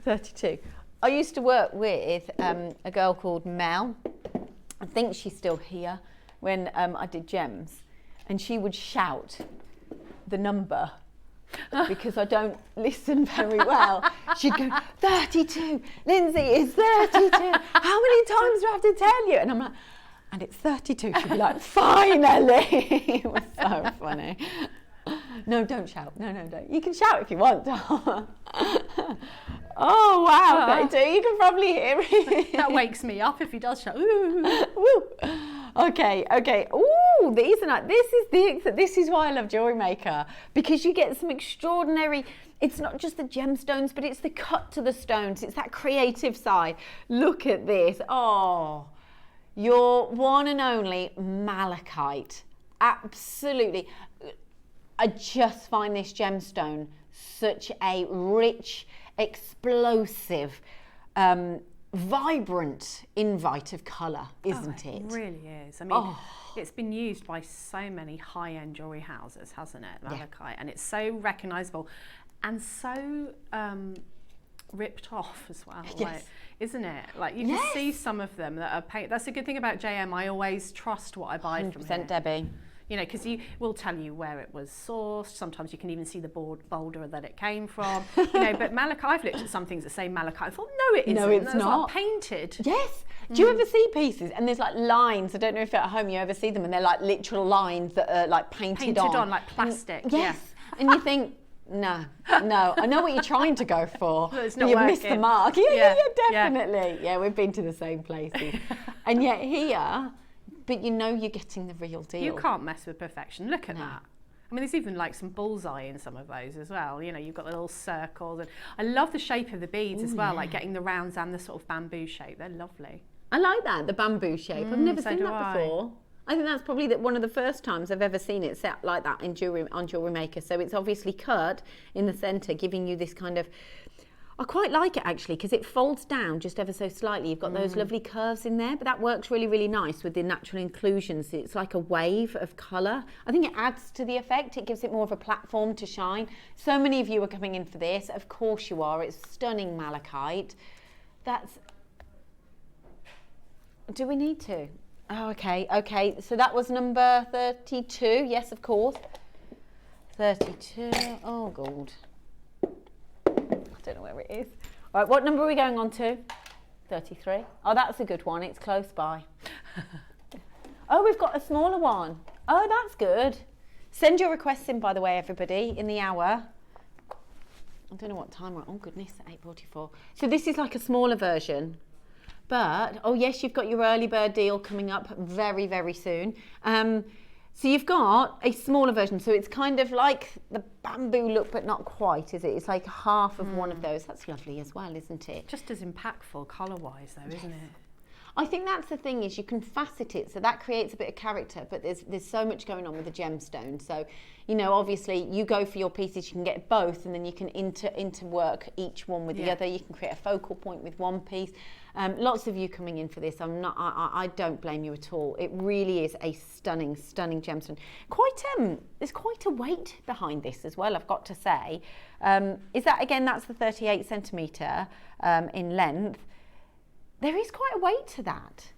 A: 32. I used to work with a girl called Mel. I think she's still here when I did gems. And she would shout the number because I don't listen very well. She'd go, 32, Lyndsey, it's 32. How many times do I have to tell you? And I'm like, and it's 32. She'd be like, finally. It was so funny. No, don't shout. No, don't. You can shout if you want. Oh, wow, 32. You can probably hear it.
B: That wakes me up if he does shout. Ooh.
A: Woo. Okay. Ooh, these are not. This is why I love Jewellery Maker, because you get some extraordinary. It's not just the gemstones, but it's the cut to the stones. It's that creative side. Look at this. Oh, your one and only malachite. Absolutely. I just find this gemstone such a rich, explosive, vibrant invite of colour, isn't it?
B: It really is. I mean, it's been used by so many high-end jewellery houses, hasn't it, malachite? And it's so recognisable and so ripped off as well, like, isn't it? Like you can see some of them that are paint. That's a good thing about JM. I always trust what I buy from here.
A: 100% Debbie.
B: You know, because you will tell you where it was sourced. Sometimes you can even see the boulder that it came from. You know, but malachite, I've looked at some things that say malachite. I thought, no, it isn't.
A: No, it's not.
B: Like painted.
A: Yes. Do you ever see pieces and there's like lines? I don't know if at home you ever see them, and they're like literal lines that are like painted on
B: like plastic.
A: Yes. And you think, no. I know what you're trying to go for.
B: But it's not
A: you've
B: working.
A: missed the mark. Yeah, definitely. Yeah, we've been to the same places. And yet here, but you know you're getting the real deal.
B: You can't mess with perfection. Look at that. I mean, there's even like some bullseye in some of those as well. You know, you've got the little circles. And I love the shape of the beads as well, like getting the rounds and the sort of bamboo shape. They're lovely.
A: I like that, the bamboo shape. I've never seen that before. I think that's probably one of the first times I've ever seen it set like that on Jewellery Maker. So it's obviously cut in the centre, giving you this kind of... I quite like it actually, because it folds down just ever so slightly. You've got those lovely curves in there, but that works really, really nice with the natural inclusions. It's like a wave of colour. I think it adds to the effect. It gives it more of a platform to shine. So many of you are coming in for this. Of course you are. It's stunning malachite. Do we need to? Oh, okay. So that was number 32. Yes, of course. 32. Oh, God. I don't know where it is. All right, what number are we going on to? 33. Oh, that's a good one. It's close by. Oh, we've got a smaller one. Oh, that's good. Send your requests in, by the way, everybody, in the hour. I don't know what time we're at. Oh, goodness, 8:44. So this is like a smaller version. But, oh, yes, you've got your early bird deal coming up very, very soon. So you've got a smaller version. So it's kind of like the bamboo look, but not quite, is it? It's like half of one of those. That's lovely as well, isn't it?
B: Just as impactful colour-wise, though, isn't it?
A: I think that's the thing, is you can facet it, so that creates a bit of character, but there's so much going on with the gemstone. So, you know, obviously you go for your pieces, you can get both, and then you can interwork each one with the other. You can create a focal point with one piece. Lots of you coming in for this. I don't blame you at all. It really is a stunning, stunning gemstone. There's quite a weight behind this as well, I've got to say. Is that, again, that's the 38 centimetre in length. There is quite a weight to that.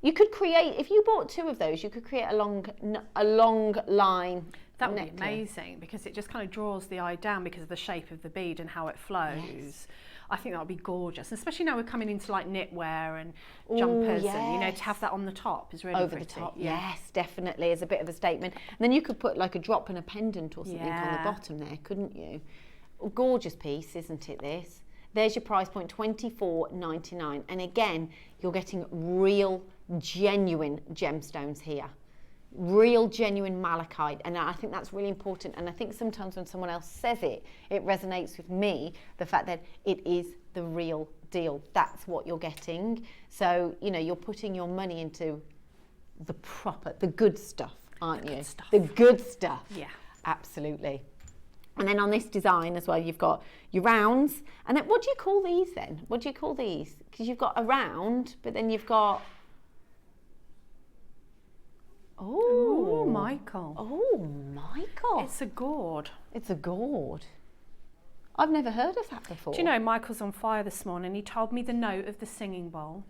A: You could create, if you bought two of those, you could create a long line.
B: That would be amazing, because it just kind of draws the eye down because of the shape of the bead and how it flows. Yes. I think that would be gorgeous, especially now we're coming into like knitwear and jumpers, and you know, to have that on the top is really
A: over
B: pretty.
A: The top. Yes, definitely, as a bit of a statement. And then you could put like a drop and a pendant or something on the bottom there, couldn't you? Gorgeous piece, isn't it, this? There's your price point, $24.99. And again, you're getting real, genuine gemstones here. Real, genuine malachite. And I think that's really important. And I think sometimes when someone else says it, it resonates with me, the fact that it is the real deal. That's what you're getting. So, you know, you're putting your money into the good stuff, aren't you? The good stuff. Yeah. Absolutely. And then on this design as well, you've got your rounds. And then what do you call these then? What do you call these? Because you've got a round, but then you've got...
B: Oh, Michael.
A: Oh, Michael.
B: It's a gourd.
A: It's a gourd. I've never heard of that before.
B: Do you know, Michael's on fire this morning. He told me the note of the singing bowl.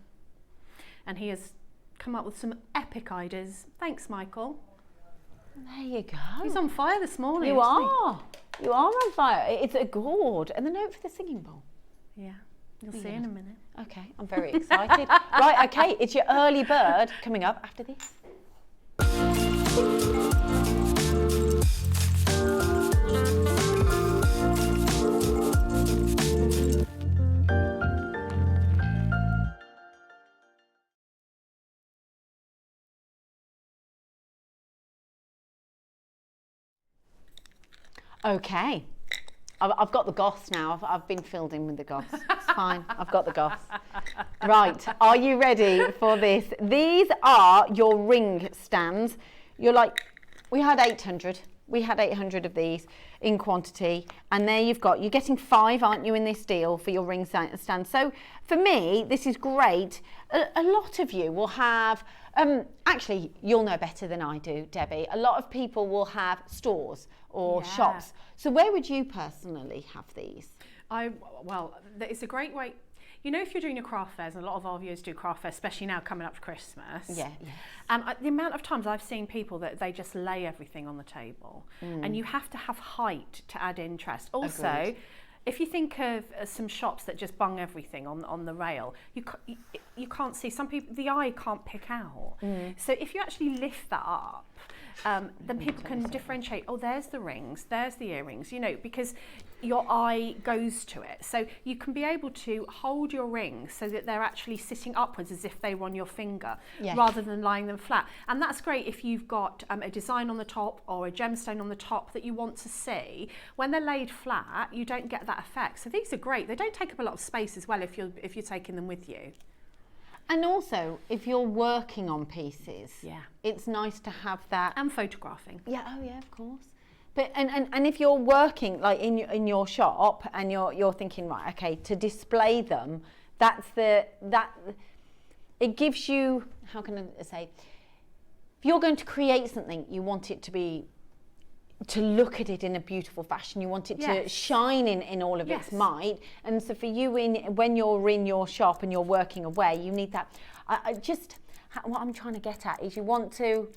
B: And he has come up with some epic ideas. Thanks, Michael.
A: There you go.
B: He's on fire this morning.
A: You are. You are on fire. It's a gourd. And the note for the singing bowl.
B: Yeah. You'll see in a minute.
A: Okay, I'm very excited. Right, okay, it's your early bird coming up after this. Okay, I've got the goss now. I've been filled in with the goss. It's fine, I've got the goss. Right, are you ready for this? These are your ring stands. You're like, we had 800. We had 800 of these in quantity, and there you're getting 5, aren't you, in this deal for your ring stand. So for me, this is great. A lot of you will have, actually, you'll know better than I do, Debbie. A lot of people will have stores or shops. So where would you personally have these?
B: Well, it's a great way. You know, if you're doing your craft fairs, and a lot of our viewers do craft fairs, especially now coming up to Christmas. Yeah. And the amount of times I've seen people that they just lay everything on the table, and you have to have height to add interest. Also, agreed. If you think of some shops that just bung everything on the rail, you can't see. Some people, the eye can't pick out. So if you actually lift that up, then people can differentiate. Oh, there's the rings, there's the earrings, you know, because your eye goes to it. So you can be able to hold your rings so that they're actually sitting upwards as if they were on your finger, rather than lying them flat. And that's great if you've got a design on the top or a gemstone on the top that you want to see. When they're laid flat, you don't get that effect. So these are great. They don't take up a lot of space as well if you're taking them with you.
A: And also, if you're working on pieces, it's nice to have that.
B: And photographing.
A: Yeah, oh yeah, of course. But and if you're working like in your shop and you're thinking, right, okay, to display them, it gives you, how can I say, if you're going to create something, you want it to look at it in a beautiful fashion. You want it to shine in all of its might. And so for you, when you're in your shop and you're working away, you need that. What I'm trying to get at is you want to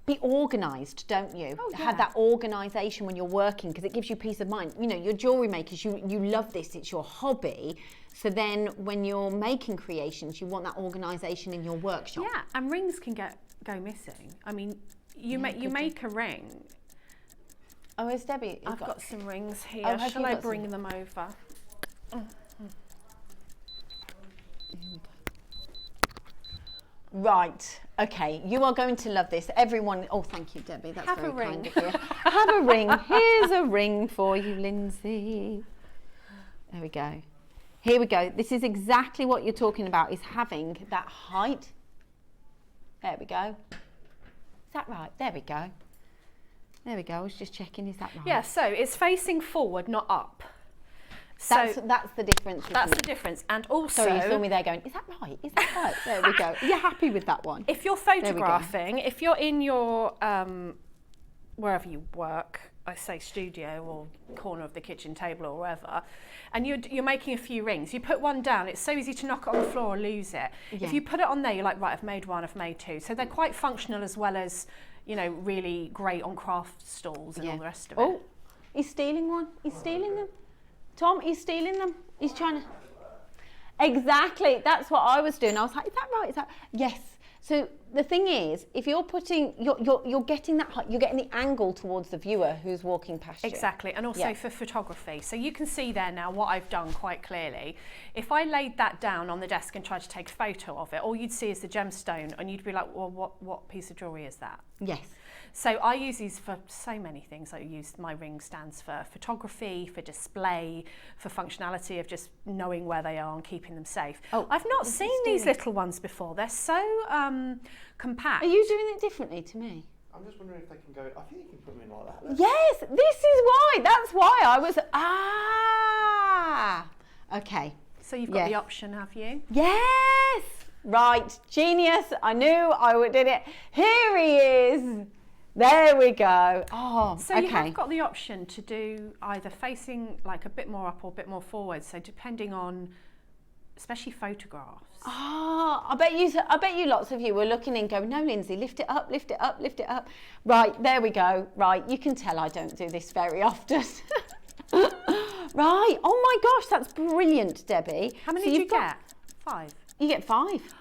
A: be organised, don't you? Oh, yeah. Have that organisation when you're working, because it gives you peace of mind. You know, you're jewellery makers, you love this, it's your hobby. So then when you're making creations, you want that organisation in your workshop.
B: Yeah, and rings can go missing. I mean, you make a ring.
A: Oh, is Debbie?
B: I've got some rings here.
A: Oh,
B: Shall I bring them over?
A: Right. Okay. You are going to love this. Everyone. Oh, thank you, Debbie. That's
B: Have
A: very
B: a ring.
A: kind of you. Have a ring. Here's a ring for you, Lyndsey. There we go. Here we go. This is exactly what you're talking about, is having that height. There we go. Is that right? There we go. There we go. I was just checking. Is that right?
B: Yeah, so it's facing forward, not up.
A: That's the difference.
B: That's the difference. And also...
A: Sorry, you saw me there going, is that right? Is that right? There we go. You're happy with that one?
B: If you're photographing, if you're in your, wherever you work, I say studio or corner of the kitchen table or wherever, and you're making a few rings, you put one down, it's so easy to knock it on the floor or lose it.
A: Yeah.
B: If you put it on there, you're like, right, I've made one, I've made two. So they're quite functional as well as, you know, really great on craft stalls and all the rest of it.
A: Oh, he's stealing one. He's stealing them. Tom, he's stealing them. He's trying to... Exactly. That's what I was doing. I was like, is that right? Is that... Yes. So the thing is, if you're putting, you're getting that, you're getting the angle towards the viewer who's walking past you.
B: Exactly, and also for photography. So you can see there now what I've done quite clearly. If I laid that down on the desk and tried to take a photo of it, all you'd see is the gemstone, and you'd be like, well, what piece of jewellery is that?
A: Yes.
B: So I use these for so many things. I use my ring stands for photography, for display, for functionality of just knowing where they are and keeping them safe. Oh, I've not seen these little ones before. They're so compact.
A: Are you doing it differently to me?
C: I'm just wondering if they can go, I think you can put them in like that. Look.
A: Yes, this is why. That's why I was, okay.
B: So you've got the option, have you?
A: Yes, right, genius. I knew I would did it. Here he is. There we go. Oh,
B: so you have got the option to do either facing like a bit more up or a bit more forward. So depending on, especially photographs.
A: Oh, I bet you lots of you were looking and going, no, Lyndsey, lift it up, lift it up, lift it up. Right, there we go. Right, you can tell I don't do this very often. Right, oh my gosh, that's brilliant, Debbie.
B: How many did you get? 5.
A: You get 5.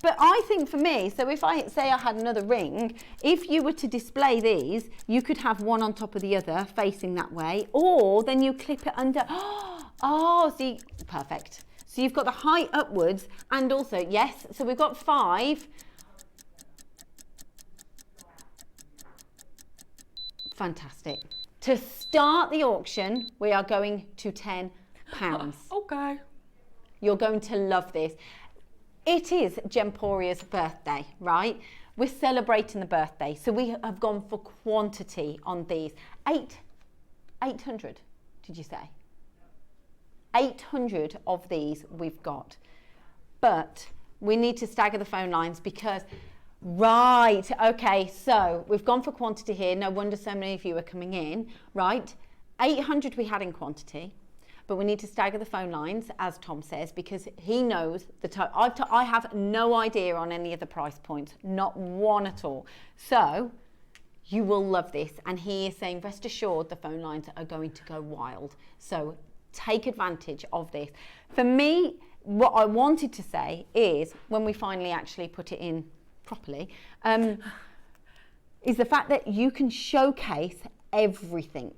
A: But I think for me, so if I say I had another ring, if you were to display these, you could have one on top of the other facing that way, or then you clip it under. Oh, see, perfect. So you've got the height upwards, and also, yes, so we've got 5. Fantastic. To start the auction, we are going to £10.
B: Okay.
A: You're going to love this. It is Gemporia's birthday, right? We're celebrating the birthday. So we have gone for quantity on these. 800, did you say? 800 of these we've got. But we need to stagger the phone lines because, right, okay, so we've gone for quantity here. No wonder so many of you are coming in, right? 800 we had in quantity. But we need to stagger the phone lines, as Tom says, because he knows the type. I have no idea on any of the price points, not one at all. So you will love this. And he is saying, rest assured, the phone lines are going to go wild. So take advantage of this. For me, what I wanted to say is, when we finally actually put it in properly, is the fact that you can showcase everything,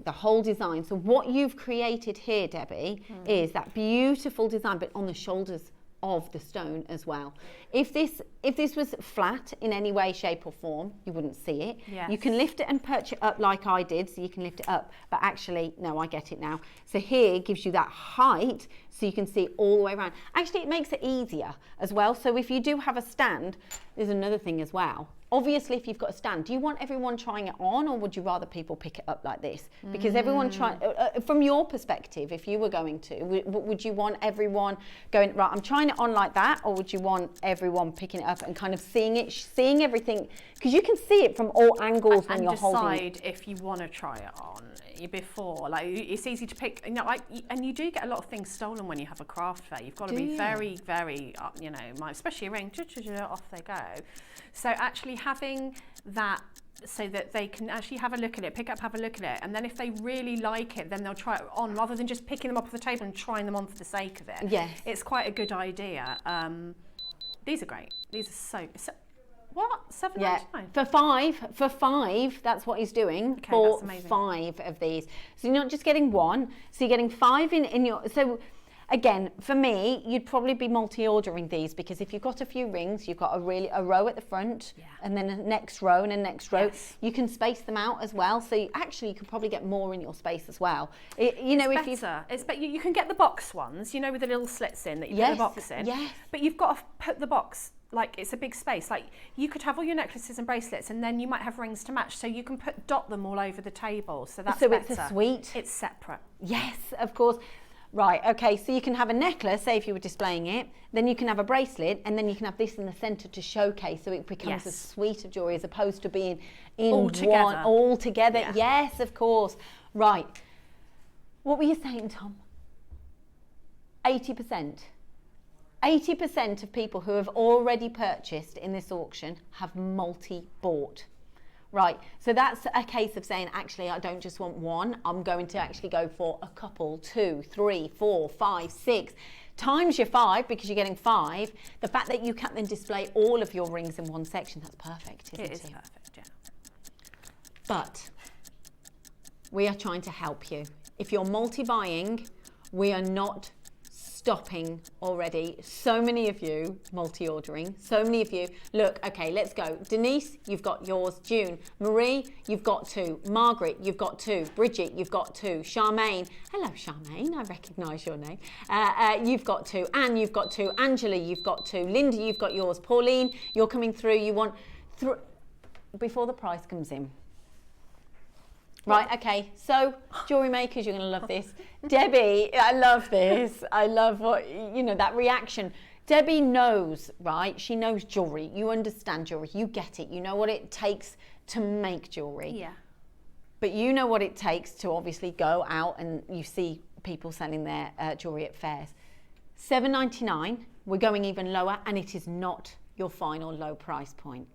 A: the whole design. So what you've created here, Debbie, is that beautiful design, but on the shoulders of the stone as well. If this was flat in any way, shape or form, you wouldn't see it.
B: Yes.
A: You can lift it and perch it up like I did, so you can lift it up, but actually, no, I get it now. So here gives you that height, so you can see all the way around. Actually, it makes it easier as well. So if you do have a stand, there's another thing as well. Obviously, if you've got a stand, do you want everyone trying it on, or would you rather people pick it up like this? Because everyone from your perspective, if you were going to, would you want everyone going, right, I'm trying it on like that, or would you want everyone picking it up and kind of seeing everything? Because you can see it from all angles when you're holding it.
B: And decide if you want to try it on before. Like, it's easy to pick, you know, and you do get a lot of things stolen when you have a craft fair. You've got to be very, very, you know, especially a ring, off they go. So actually having that, so that they can actually have a look at it, pick up, have a look at it, and then if they really like it, then they'll try it on, rather than just picking them up off the table and trying them on for the sake of it.
A: Yes.
B: It's quite a good idea. These are great. These are so What? $7.99?
A: For five, that's what he's doing.
B: Okay,
A: for
B: that's amazing.
A: 5 of these. So you're not just getting one, so you're getting 5 in your, so again, for me, you'd probably be multi-ordering these, because if you've got a few rings, you've got a row at the front, and then a next row and a next row.
B: Yes.
A: You can space them out as well, so you could probably get more in your space as well.
B: It's better. You can get the box ones, you know, with the little slits in that you put the box in.
A: Yes.
B: But you've got to put the box, like, it's a big space. Like, you could have all your necklaces and bracelets, and then you might have rings to match, so you can dot them all over the table. So that's better.
A: It's a suite.
B: It's separate.
A: Yes, of course. Right, okay, so you can have a necklace, say if you were displaying it, then you can have a bracelet, and then you can have this in the centre to showcase, so it becomes a suite of jewellery as opposed to being in all together.
B: Yeah.
A: Yes, of course. Right. What were you saying, Tom? 80%. 80% of people who have already purchased in this auction have multi-bought. Right, so that's a case of saying, actually, I don't just want one, I'm going to actually go for a couple, 2, 3, 4, 5, 6, times your 5, because you're getting 5. The fact that you can then display all of your rings in one section, that's perfect, isn't it?
B: It is perfect, yeah.
A: But we are trying to help you. If you're multi-buying, we are not stopping already. So many of you multi-ordering, so many of you. Look, okay, let's go. Denise, you've got yours. June. Marie, you've got 2. Margaret, you've got 2. Bridget, you've got 2. Charmaine, hello Charmaine, I recognise your name. You've got 2. Anne, you've got 2. Angela, you've got 2. Linda, you've got yours. Pauline, you're coming through. You want before the price comes in. Right, okay, so Jewellery Makers, you're going to love this. Debbie, I love this. I love that reaction. Debbie knows, right? She knows jewellery. You understand jewellery. You get it. You know what it takes to make jewellery.
B: Yeah.
A: But you know what it takes to obviously go out and you see people selling their jewellery at fairs. $7.99, we're going even lower, and it is not your final low price point.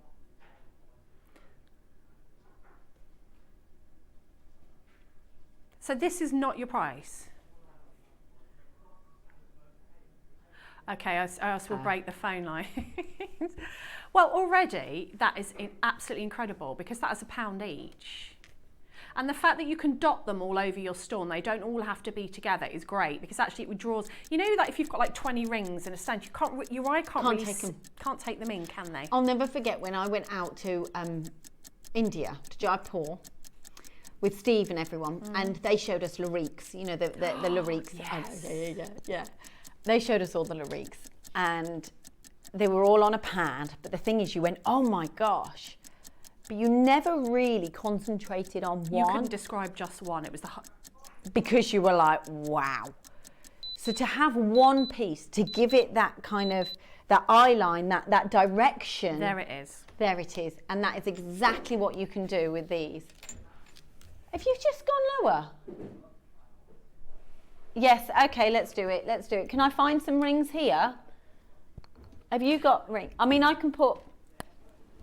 B: So this is not your price? Okay, I else will break the phone line. Well, already that is absolutely incredible, because that is £1 each. And the fact that you can dot them all over your store and they don't all have to be together is great, because actually it withdraws. You know that if you've got like 20 rings in a stand, your eye can't really take them in, can they?
A: I'll never forget when I went out to India, to Jaipur, with Steve and everyone, and they showed us lariques, you know, the lariques.
B: Yes.
A: Yeah. They showed us all the lariques, and they were all on a pad, but the thing is, you went, oh my gosh, but you never really concentrated on one.
B: You couldn't describe just one, it was
A: because you were like, wow. So to have one piece, to give it that kind of, that eye line, that direction.
B: There it is.
A: There it is, and that is exactly what you can do with these. Have you just gone lower? Yes, okay, let's do it. Can I find some rings here? Have you got ring? I mean, I can put,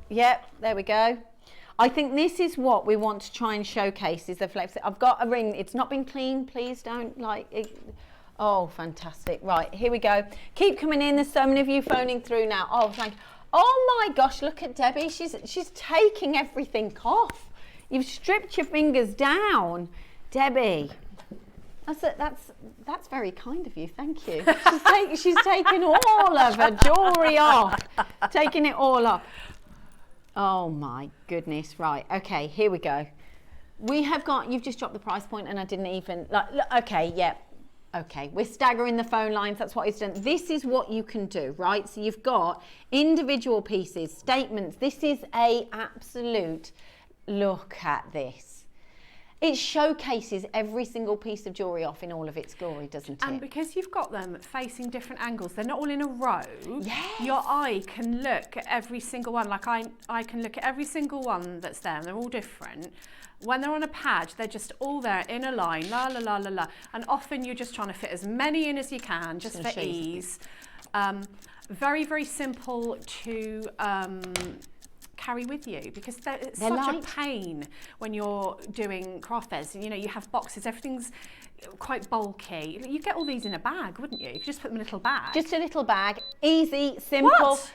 A: yep, there we go. I think this is what we want to try and showcase, is the flex. I've got a ring, it's not been cleaned, please don't like it. Oh, fantastic. Right, here we go. Keep coming in, there's so many of you phoning through now. Oh, thank you. Oh my gosh, look at Debbie, she's taking everything off. You've stripped your fingers down, Debbie. That's very kind of you. Thank you. She's taken all of her jewellery off, taking it all off. Oh my goodness! Right. Okay. Here we go. We have got. You've just dropped the price point, and I didn't even. Okay. Yeah. Okay. We're staggering the phone lines. That's what it's done. This is what you can do, right? So you've got individual pieces, statements. This is a absolute. Look at this. It showcases every single piece of jewellery off in all of its glory, doesn't it?
B: And because you've got them facing different angles, they're not all in a row.
A: Yes.
B: Your eye can look at every single one. Like I can look at every single one that's there, and they're all different. When they're on a pad, they're just all there in a line, la la la la la. And often you're just trying to fit as many in as you can, just for ease. Very, very simple to carry with you, because it's such light. A pain when you're doing craft fairs. You know, you have boxes, everything's quite bulky. You get all these in a bag, wouldn't you? You just put them in a little bag.
A: Just a little bag, easy, simple.
B: What?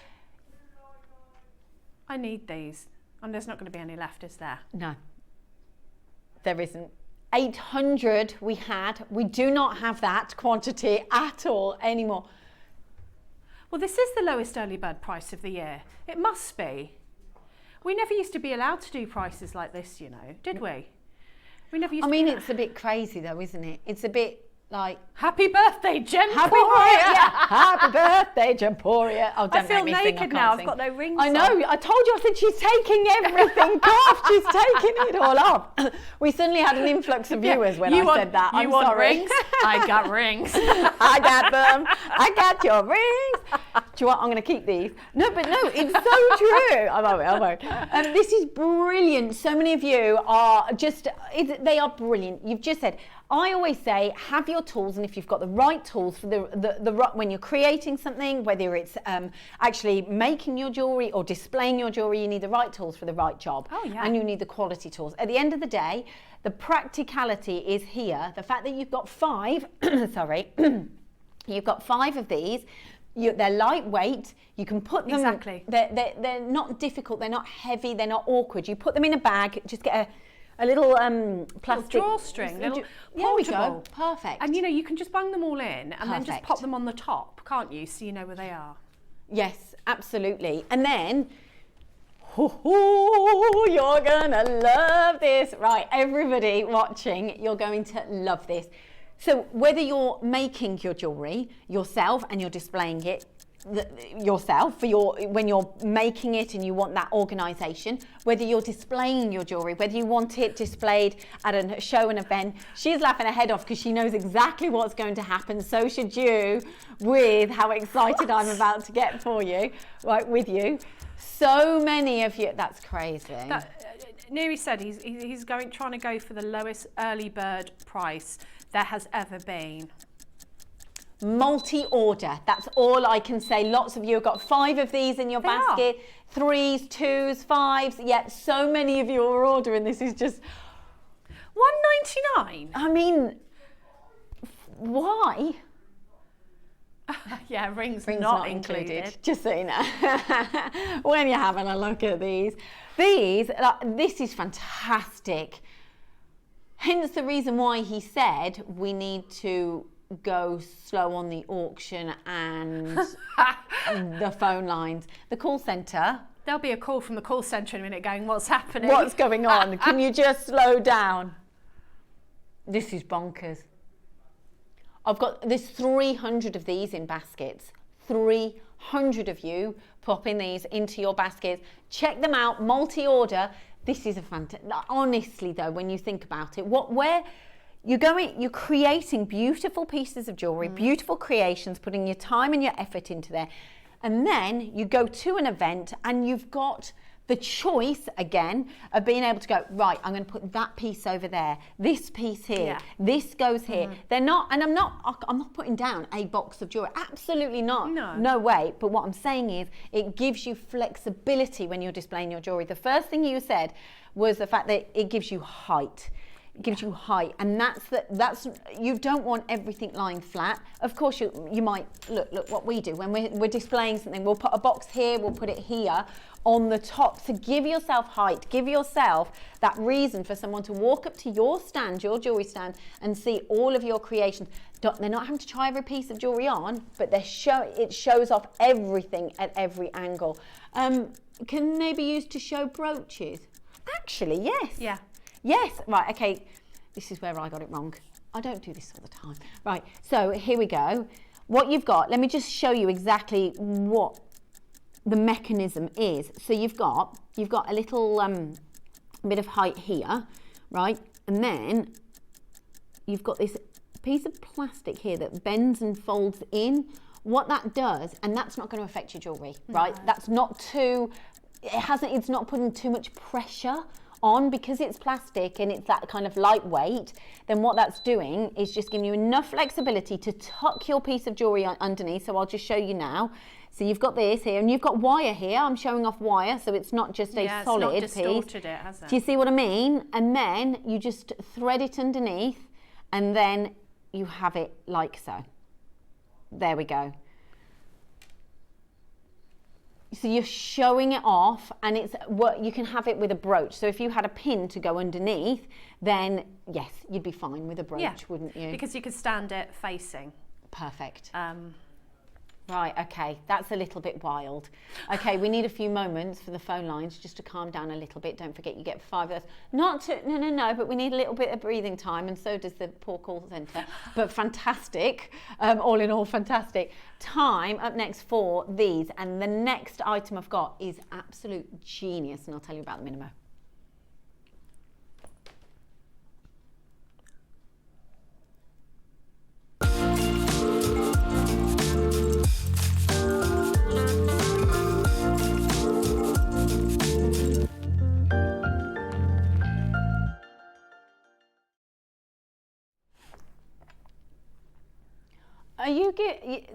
B: I need these. And there's not going to be any left, is there?
A: No, there isn't. 800 we had. We do not have that quantity at all anymore.
B: Well, this is the lowest early bird price of the year. It must be. We never used to be allowed to do prices like this, you know, did we? We never used
A: I
B: to
A: mean,
B: be
A: it's a bit crazy though, isn't it? It's a bit like...
B: Happy birthday, Gemporia!
A: Happy birthday, Gemporia. Oh, don't
B: I feel
A: make me sing,
B: naked
A: I
B: now.
A: can't
B: I've got no rings
A: I know.
B: on.
A: I told you. I said she's taking everything off. She's taking it all off. We suddenly had an influx of viewers when I said that. I'm
B: want
A: sorry.
B: rings? I got rings.
A: I got them. I got your rings. Do you want? I'm going to keep these. No, but no, it's so true. I won't. This is brilliant. So many of you are just, they are brilliant. You've just said, I always say, have your tools, and if you've got the right tools for the when you're creating something, whether it's actually making your jewellery or displaying your jewellery, you need the right tools for the right job.
B: Oh, yeah.
A: And you need the quality tools. At the end of the day, the practicality is here. The fact that you've got 5, sorry, you've got 5 of these. They're lightweight. You can put them.
B: Exactly.
A: They're not difficult. They're not heavy. They're not awkward. You put them in a bag. Just get a little plastic
B: drawstring, little
A: there we go.
B: portable.
A: Perfect.
B: And you know, you can just bang them all in and then just
A: Perfect.
B: pop them on the top, can't you? So you know where they are.
A: Yes, absolutely. And then, you're gonna love this. Right, everybody watching, you're going to love this. So whether you're making your jewellery yourself and you're displaying it yourself when you're making it and you want that organisation, whether you're displaying your jewellery, whether you want it displayed at a show and event, she's laughing her head off because she knows exactly what's going to happen. So should you, with how excited I'm about to get for you, right, with you. So many of you, that's crazy.
B: Neri said he's trying to go for the lowest early bird price there has ever been.
A: Multi-order, that's all I can say. Lots of you have got 5 of these in your basket, 3s, 2s, 5s. Yet so many of you are ordering. This is just
B: $1.99.
A: I mean, why?
B: Yeah, rings
A: not included. Just so you know, when you're having a look at these, this is fantastic. Hence the reason why he said we need to go slow on the auction and the phone lines. The call centre.
B: There'll be a call from the call centre in a minute going, what's happening?
A: What's going on? Can you just slow down? This is bonkers. There's 300 of these in baskets. 300 of you popping these into your baskets. Check them out, multi-order. This is a fantastic, honestly though, when you think about it, you're creating beautiful pieces of jewellery, beautiful creations, putting your time and your effort into there. And then you go to an event and you've got the choice again of being able to go, right, I'm going to put that piece over there, this piece here, this goes here. They're not, and I'm not putting down a box of jewellery, absolutely not. No way. But what I'm saying is it gives you flexibility when you're displaying your jewellery. The first thing you said was the fact that it gives you height. It gives you height, and that's you don't want everything lying flat. Of course, you might look what we do when we're displaying something. We'll put a box here, we'll put it here on the top. So give yourself height, give yourself that reason for someone to walk up to your stand, your jewelry stand, and see all of your creations. They're not having to try every piece of jewelry on, but it shows off everything at every angle. Can they be used to show brooches? Actually, yes.
B: Yeah.
A: Yes, right, okay, this is where I got it wrong. I don't do this all the time. Right, so here we go. What you've got, let me just show you exactly what the mechanism is. So you've got a little bit of height here, right? And then you've got this piece of plastic here that bends and folds in. What that does, and that's not going to affect your jewellery, right? That's not it's not putting too much pressure on, because it's plastic and it's that kind of lightweight. Then what that's doing is just giving you enough flexibility to tuck your piece of jewellery underneath. So I'll just show you now. So you've got this here and you've got wire here. I'm showing off wire, so it's not just a solid piece.
B: It's not distorted it, has it?
A: Do you see what I mean? And then you just thread it underneath and then you have it like so. There we go. So you're showing it off, and it's what you can have it with a brooch. So if you had a pin to go underneath, then yes, you'd be fine with a brooch, wouldn't you?
B: Because you could stand it facing.
A: Perfect. Right, okay, that's a little bit wild. Okay, we need a few moments for the phone lines just to calm down a little bit. Don't forget you get 5 of those. No, but we need a little bit of breathing time, and so does the poor call centre. But fantastic, all in all, fantastic. Time up next for these, and the next item I've got is absolute genius, and I'll tell you about them in a moment.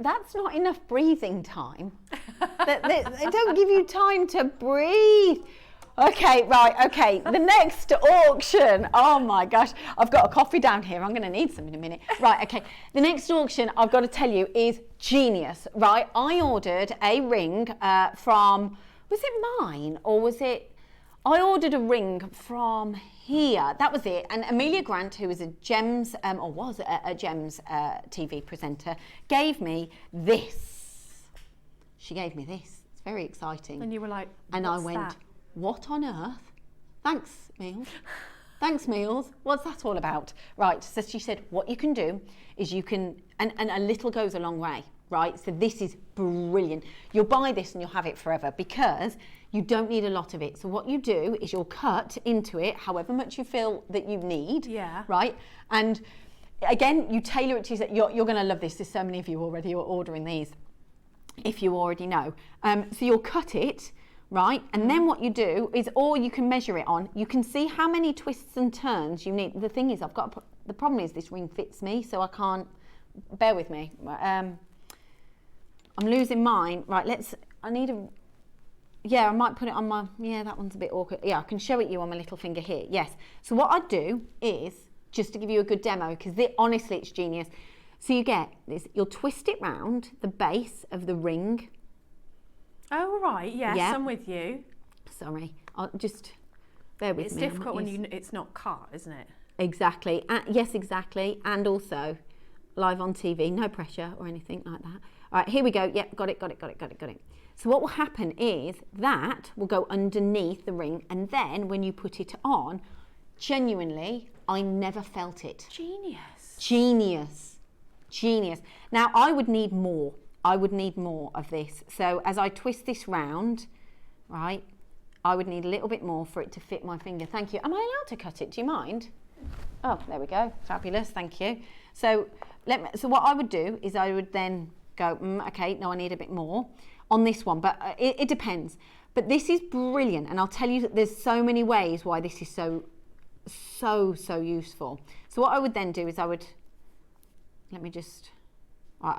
A: That's not enough breathing time. they don't give you time to breathe. Okay, right, okay. The next auction, oh my gosh, I've got a coffee down here. I'm going to need some in a minute. Right, okay. The next auction, I've got to tell you, is genius, right? I ordered a ring from, was it mine or was it, I ordered a ring from here. That was it. And Amelia Grant, who is a Gems, or was a Gems TV presenter, gave me this. She gave me this. It's very exciting.
B: And you were like,
A: and I went,
B: that?
A: What on earth? Thanks, Meals. Thanks, Meals. What's that all about? Right, so she said, what you can do is you can, and a little goes a long way, right? So this is brilliant. You'll buy this and you'll have it forever because you don't need a lot of it. So what you do is you'll cut into it however much you feel that you need, right? And again, you tailor it to you. You're going to love this. There's so many of you already who are ordering these, if you already know. So you'll cut it, right? And then what you do is, or you can measure it on, you can see how many twists and turns you need. The thing is, the problem is this ring fits me, so I can't, bear with me. I'm losing mine. Right, I need a, I might put it on my, that one's a bit awkward. Yeah, I can show it you on my little finger here. Yes. So what I do is, just to give you a good demo, because honestly, it's genius. So you get this, you'll twist it round the base of the ring.
B: Oh, right, yes, yeah. I'm with you.
A: Sorry, I'll just bear with me.
B: It's difficult when it's not cut, isn't it?
A: Exactly, yes, exactly. And also, live on TV, no pressure or anything like that. All right, here we go. Yep, got it. So what will happen is that will go underneath the ring, and then when you put it on, genuinely, I never felt it. Genius. Now, I would need more. Of this. So as I twist this round, right, I would need a little bit more for it to fit my finger. Thank you. Am I allowed to cut it? Do you mind? Oh, there we go. Fabulous. Thank you. So what I would do is I would then go, okay, no, I need a bit more on this one, but it depends. But this is brilliant, and I'll tell you that there's so many ways why this is so useful. So what I would then do is I'd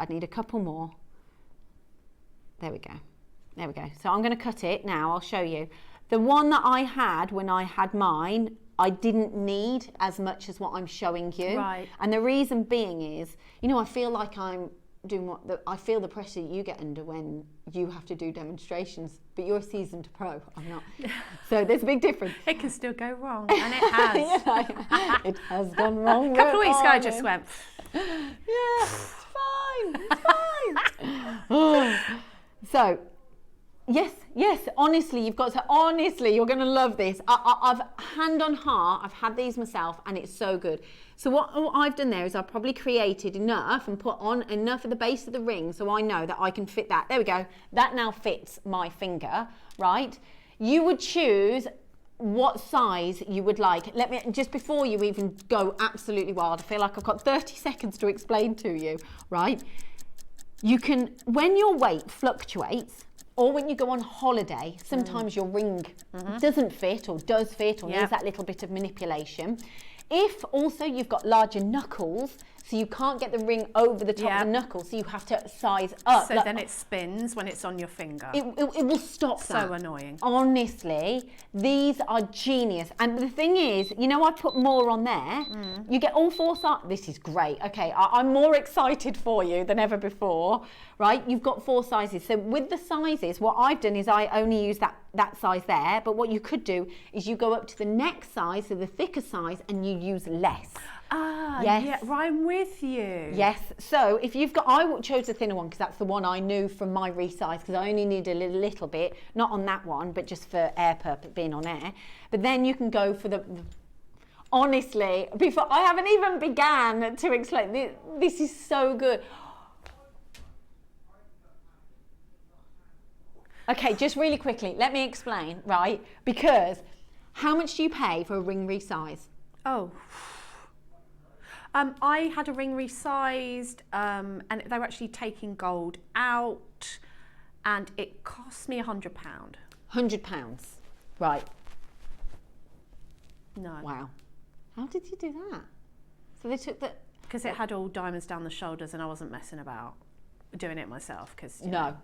A: need a couple more. There we go. So I'm going to cut it now. I'll show you. The one that I had when I had mine, I didn't need as much as what I'm showing you.
B: Right.
A: And the reason being is, I feel like I'm doing I feel the pressure you get under when you have to do demonstrations, but you're a seasoned pro. I'm not. So there's a big difference.
B: It can still go wrong, and it has.
A: It has gone wrong.
B: A couple of weeks ago, I just went.
A: Yeah, it's fine. So, yes, honestly, you're going to love this. I've, hand on heart, I've had these myself, and it's so good. So what I've done there is I've probably created enough and put on enough at the base of the ring so I know that I can fit that. There we go. That now fits my finger, right? You would choose what size you would like. Let me, just before you even go absolutely wild, I feel like I've got 30 seconds to explain to you, right? You can, when your weight fluctuates, or when you go on holiday, sometimes your ring doesn't fit or does fit or needs that little bit of manipulation. If also you've got larger knuckles, so you can't get the ring over the top of the knuckle, so you have to size up.
B: So then it spins when it's on your finger.
A: It will stop that.
B: So annoying.
A: Honestly, these are genius. And the thing is, you know, I put more on there. You get all 4 sizes. This is great. Okay, I'm more excited for you than ever before, right? You've got 4 sizes. So with the sizes, what I've done is I only use that size there. But what you could do is you go up to the next size, so the thicker size, and you use less.
B: Ah,
A: yes.
B: Yeah, right, I'm with you.
A: Yes, so if you've got, I chose the thinner one because that's the one I knew from my resize, because I only need a little bit, not on that one, but just for air purpose, being on air. But then you can go for the honestly, before I haven't even began to explain, this is so good. Okay, just really quickly, let me explain, right? Because how much do you pay for a ring resize?
B: Oh. I had a ring resized and they were actually taking gold out and it cost me £100.
A: £100, right.
B: No.
A: Wow. How did you do that? So they took the...
B: Because it had all diamonds down the shoulders and I wasn't messing about doing it myself. Cause,
A: No.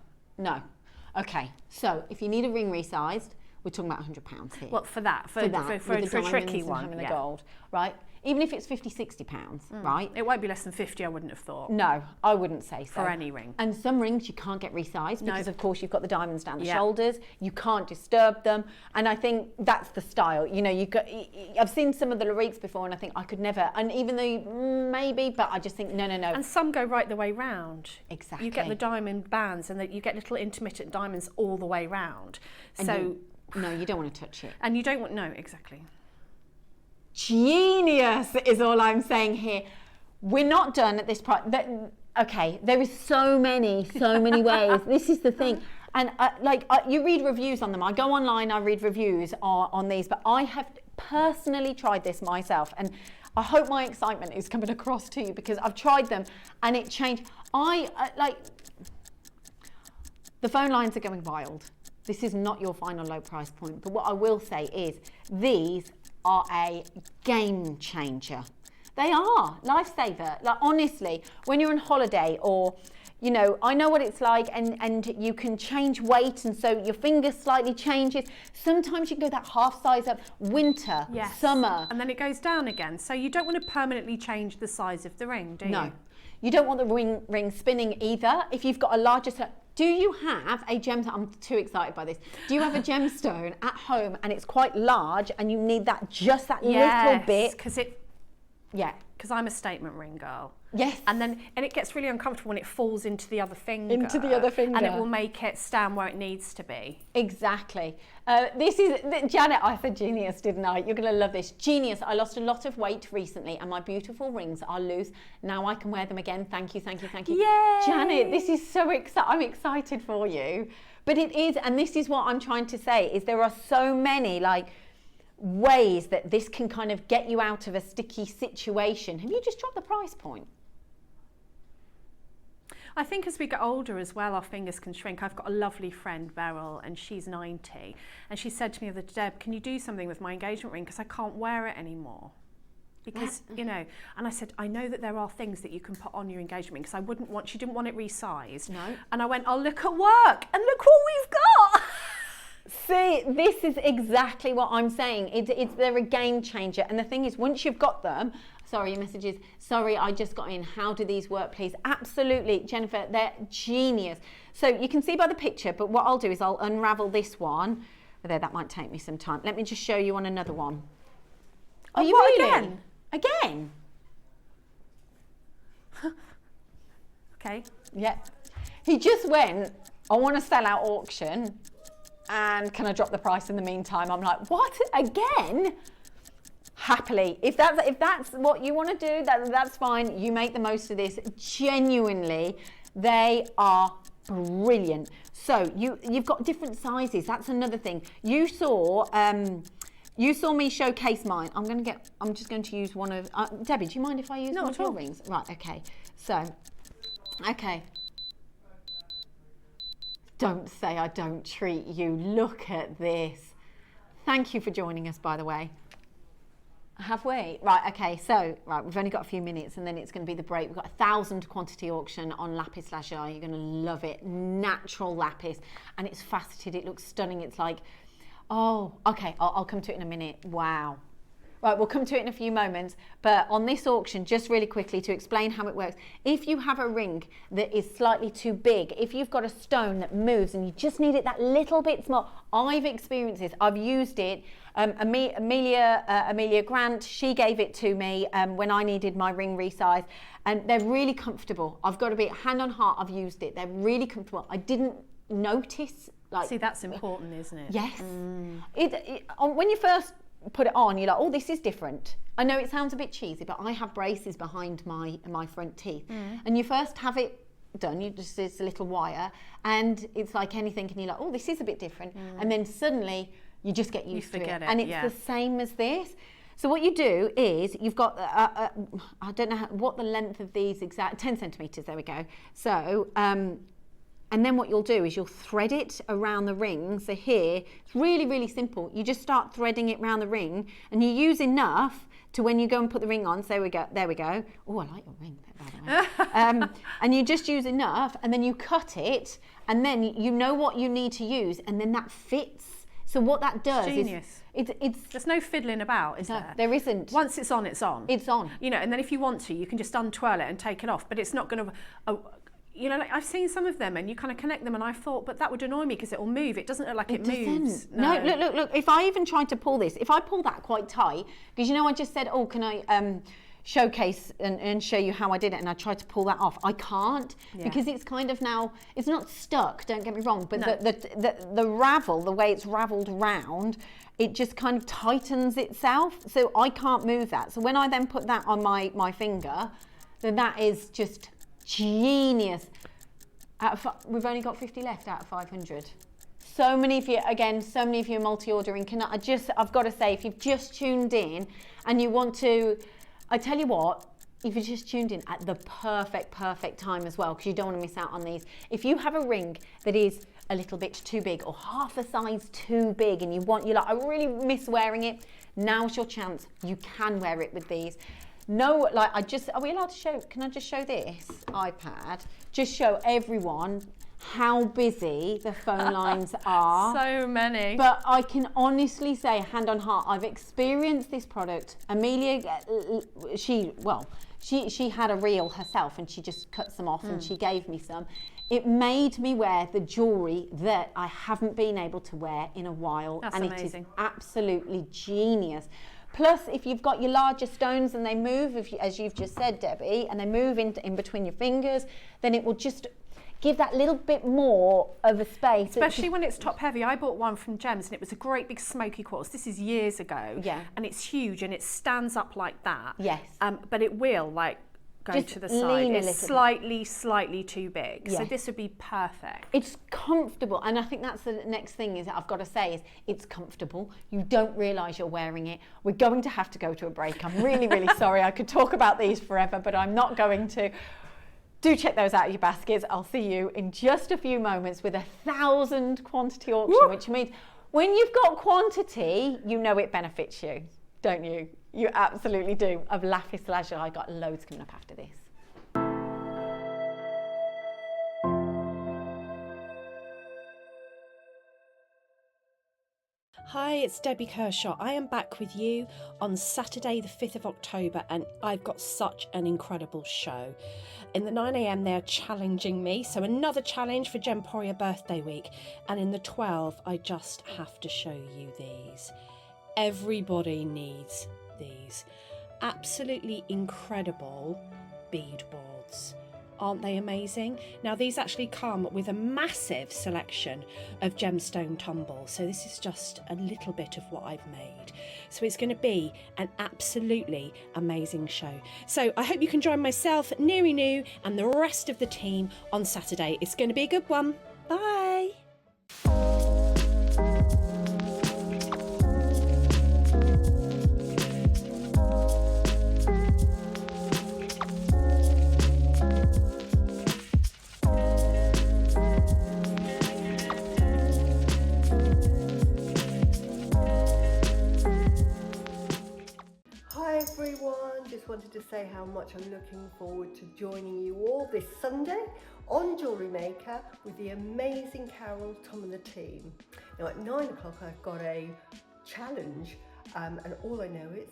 A: Okay, so if you need a ring resized, we're talking about £100 here.
B: Well, for that, for a tricky one.
A: Having the gold, right? Even if it's £50, £60, right?
B: It won't be less than 50, I wouldn't have thought.
A: No, I wouldn't say so.
B: For any ring.
A: And some rings you can't get resized because, of course, you've got the diamonds down the
B: Yeah.
A: shoulders. You can't disturb them. And I think that's the style. You know, I've seen some of the Lariques before and I think I could never. And even though maybe, but I just think, no.
B: And some go right the way round.
A: Exactly.
B: You get the diamond bands and you get little intermittent diamonds all the way round.
A: And no, you don't want to touch it.
B: And you don't want, no, exactly.
A: Genius is all I'm saying here. We're not done at this point. Okay, there is so many ways. This is the thing. And you read reviews on them. I go online, I read reviews on these, but I have personally tried this myself. And I hope my excitement is coming across to you because I've tried them and it changed. The phone lines are going wild. This is not your final low price point. But what I will say is these are a game changer. They are lifesaver. Like honestly, when you're on holiday or, you know, I know what it's like and you can change weight and so your finger slightly changes. Sometimes you can go that half size up, winter, summer.
B: And then it goes down again. So you don't want to permanently change the size of the ring, do you?
A: No. You don't want the ring spinning either. If you've got a larger set, do you have a gemstone? I'm too excited by this. Do you have a gemstone at home and it's quite large and you need that little bit? Because
B: I'm a statement ring girl.
A: Yes.
B: And it gets really uncomfortable when it falls into the other finger.
A: Into the other finger.
B: And it will make it stand where it needs to be.
A: Exactly. This is, Janet, I said genius, didn't I? You're going to love this. Genius. I lost a lot of weight recently and my beautiful rings are loose. Now I can wear them again. Thank you.
B: Yay!
A: Janet, this is so exciting. I'm excited for you. But it is, and this is what I'm trying to say, is there are so many ways that this can kind of get you out of a sticky situation. Have you just dropped the price point?
B: I think as we get older as well, our fingers can shrink. I've got a lovely friend, Beryl, and she's 90. And she said to me the other day, Deb, can you do something with my engagement ring? Because I can't wear it anymore. Because, you know, and I said, I know that there are things that you can put on your engagement ring because she didn't want it resized.
A: No.
B: And I went, oh, look at work and look what we've got.
A: See, this is exactly what I'm saying. They're a game changer. And the thing is, once you've got them, sorry, your message is, sorry, I just got in. How do these work, please? Absolutely, Jennifer, they're genius. So you can see by the picture, but what I'll do is I'll unravel this one. Although that might take me some time. Let me just show you on another one.
B: Oh,
A: you
B: what,
A: really?
B: Again? Okay.
A: Yeah. He just went, I want to sell out auction. And can I drop the price in the meantime? I'm like, what? Again? Happily. If that's what you want to do, that's fine. You make the most of this. Genuinely, they are brilliant. So you've got different sizes. That's another thing. You saw me showcase mine. I'm just going to use one of Debbie. Do you mind if I use one of your rings? Right. Okay. So, okay. Don't say I don't treat you. Look at this. Thank you for joining us, by the way. Have we? Right, okay, so, we've only got a few minutes and then it's going to be the break. We've got 1,000 quantity auction on lapis lazuli. You're going to love it. Natural lapis. And it's faceted. It looks stunning. It's like, oh, okay, I'll come to it in a minute. Wow. Right, we'll come to it in a few moments, but on this auction, just really quickly to explain how it works, if you have a ring that is slightly too big, if you've got a stone that moves and you just need it that little bit small, I've experienced this, I've used it, Amelia Grant, she gave it to me when I needed my ring resize, and they're really comfortable. I've got to be hand on heart, I've used it, they're really comfortable. I didn't notice.
B: See, that's important, isn't it?
A: Yes. When you first put it on, you're like, oh, this is different. I know it sounds a bit cheesy, but I have braces behind my front teeth, and you first have it done, it's a little wire, and it's like anything, and you're like, oh, this is a bit different, and then suddenly you just get used to it, and it's the same as this. So what you do is you've got I don't know what the length of these exact 10 centimeters, there we go. So and then what you'll do is you'll thread it around the ring. So here, it's really, really simple. You just start threading it around the ring, and you use enough to when you go and put the ring on, so there we go. Oh, I like your ring, by the way. And you just use enough, and then you cut it, and then you know what you need to use, and then that fits. So what that does
B: Genius.
A: is it's
B: there's no fiddling about, is there?
A: There isn't.
B: Once it's on, it's on.
A: It's on.
B: You know, and then if you want to, you can just untwirl it and take it off, but it's not going to... you know, like I've seen some of them and you kind of connect them, and I thought, but that would annoy me because it'll move. It doesn't look like it moves.
A: No, look. If I even tried to pull this, if I pull that quite tight, because you know I just said, oh, can I showcase and show you how I did it, and I tried to pull that off. I can't because it's kind of now, it's not stuck, don't get me wrong, but the ravel, the way it's raveled round, it just kind of tightens itself. So I can't move that. So when I then put that on my finger, then that is just genius. We've only got 50 left out of 500. So many of you are multi-ordering. I've got to say, if you've just tuned in and you want to, I tell you what, if you just tuned in at the perfect time as well, because you don't want to miss out on these. If you have a ring that is a little bit too big or half a size too big, and you're like, I really miss wearing it, now's your chance. You can wear it with these. No, like are we allowed to show, can I just show this iPad? Just show everyone how busy the phone lines are.
B: So many.
A: But I can honestly say, hand on heart, I've experienced this product. Amelia, she had a reel herself and she just cuts them off and she gave me some. It made me wear the jewellery that I haven't been able to wear in a while.
B: That's
A: and
B: amazing.
A: It is absolutely genius. Plus, if you've got your larger stones and they move, as you've just said, Debbie, and they move in between your fingers, then it will just give that little bit more of a space.
B: Especially when it's top heavy. I bought one from Gems and it was a great big smoky quartz. This is years ago.
A: Yeah.
B: And it's huge and it stands up like that.
A: Yes.
B: But it will go
A: just
B: to the side. It's slightly too big.
A: Yes.
B: So this would be perfect.
A: It's comfortable, and I think that's the next thing is that I've got to say is it's comfortable. You don't realise you're wearing it. We're going to have to go to a break. I'm really, really sorry. I could talk about these forever, but I'm not going to. Do check those out of your baskets. I'll see you in just a few moments with 1,000 quantity auction,
B: Woo!
A: Which means when you've got quantity, you know it benefits you, don't you? You absolutely do. Of lapis lazuli, I got loads coming up after this.
D: Hi, it's Debbie Kershaw. I am back with you on Saturday the 5th of October, and I've got such an incredible show. In the 9 a.m. they're challenging me, so another challenge for Gemporia birthday week, and in the 12 I just have to show you these. Everybody needs these. Absolutely incredible bead boards. Aren't they amazing? Now these actually come with a massive selection of gemstone tumbles, so this is just a little bit of what I've made. So it's going to be an absolutely amazing show. So I hope you can join myself, Neary New, and the rest of the team on Saturday. It's going to be a good one. Bye!
E: just wanted to say how much I'm looking forward to joining you all this Sunday on Jewellery Maker with the amazing Carol, Tom and the team. Now at 9 o'clock I've got a challenge and all I know is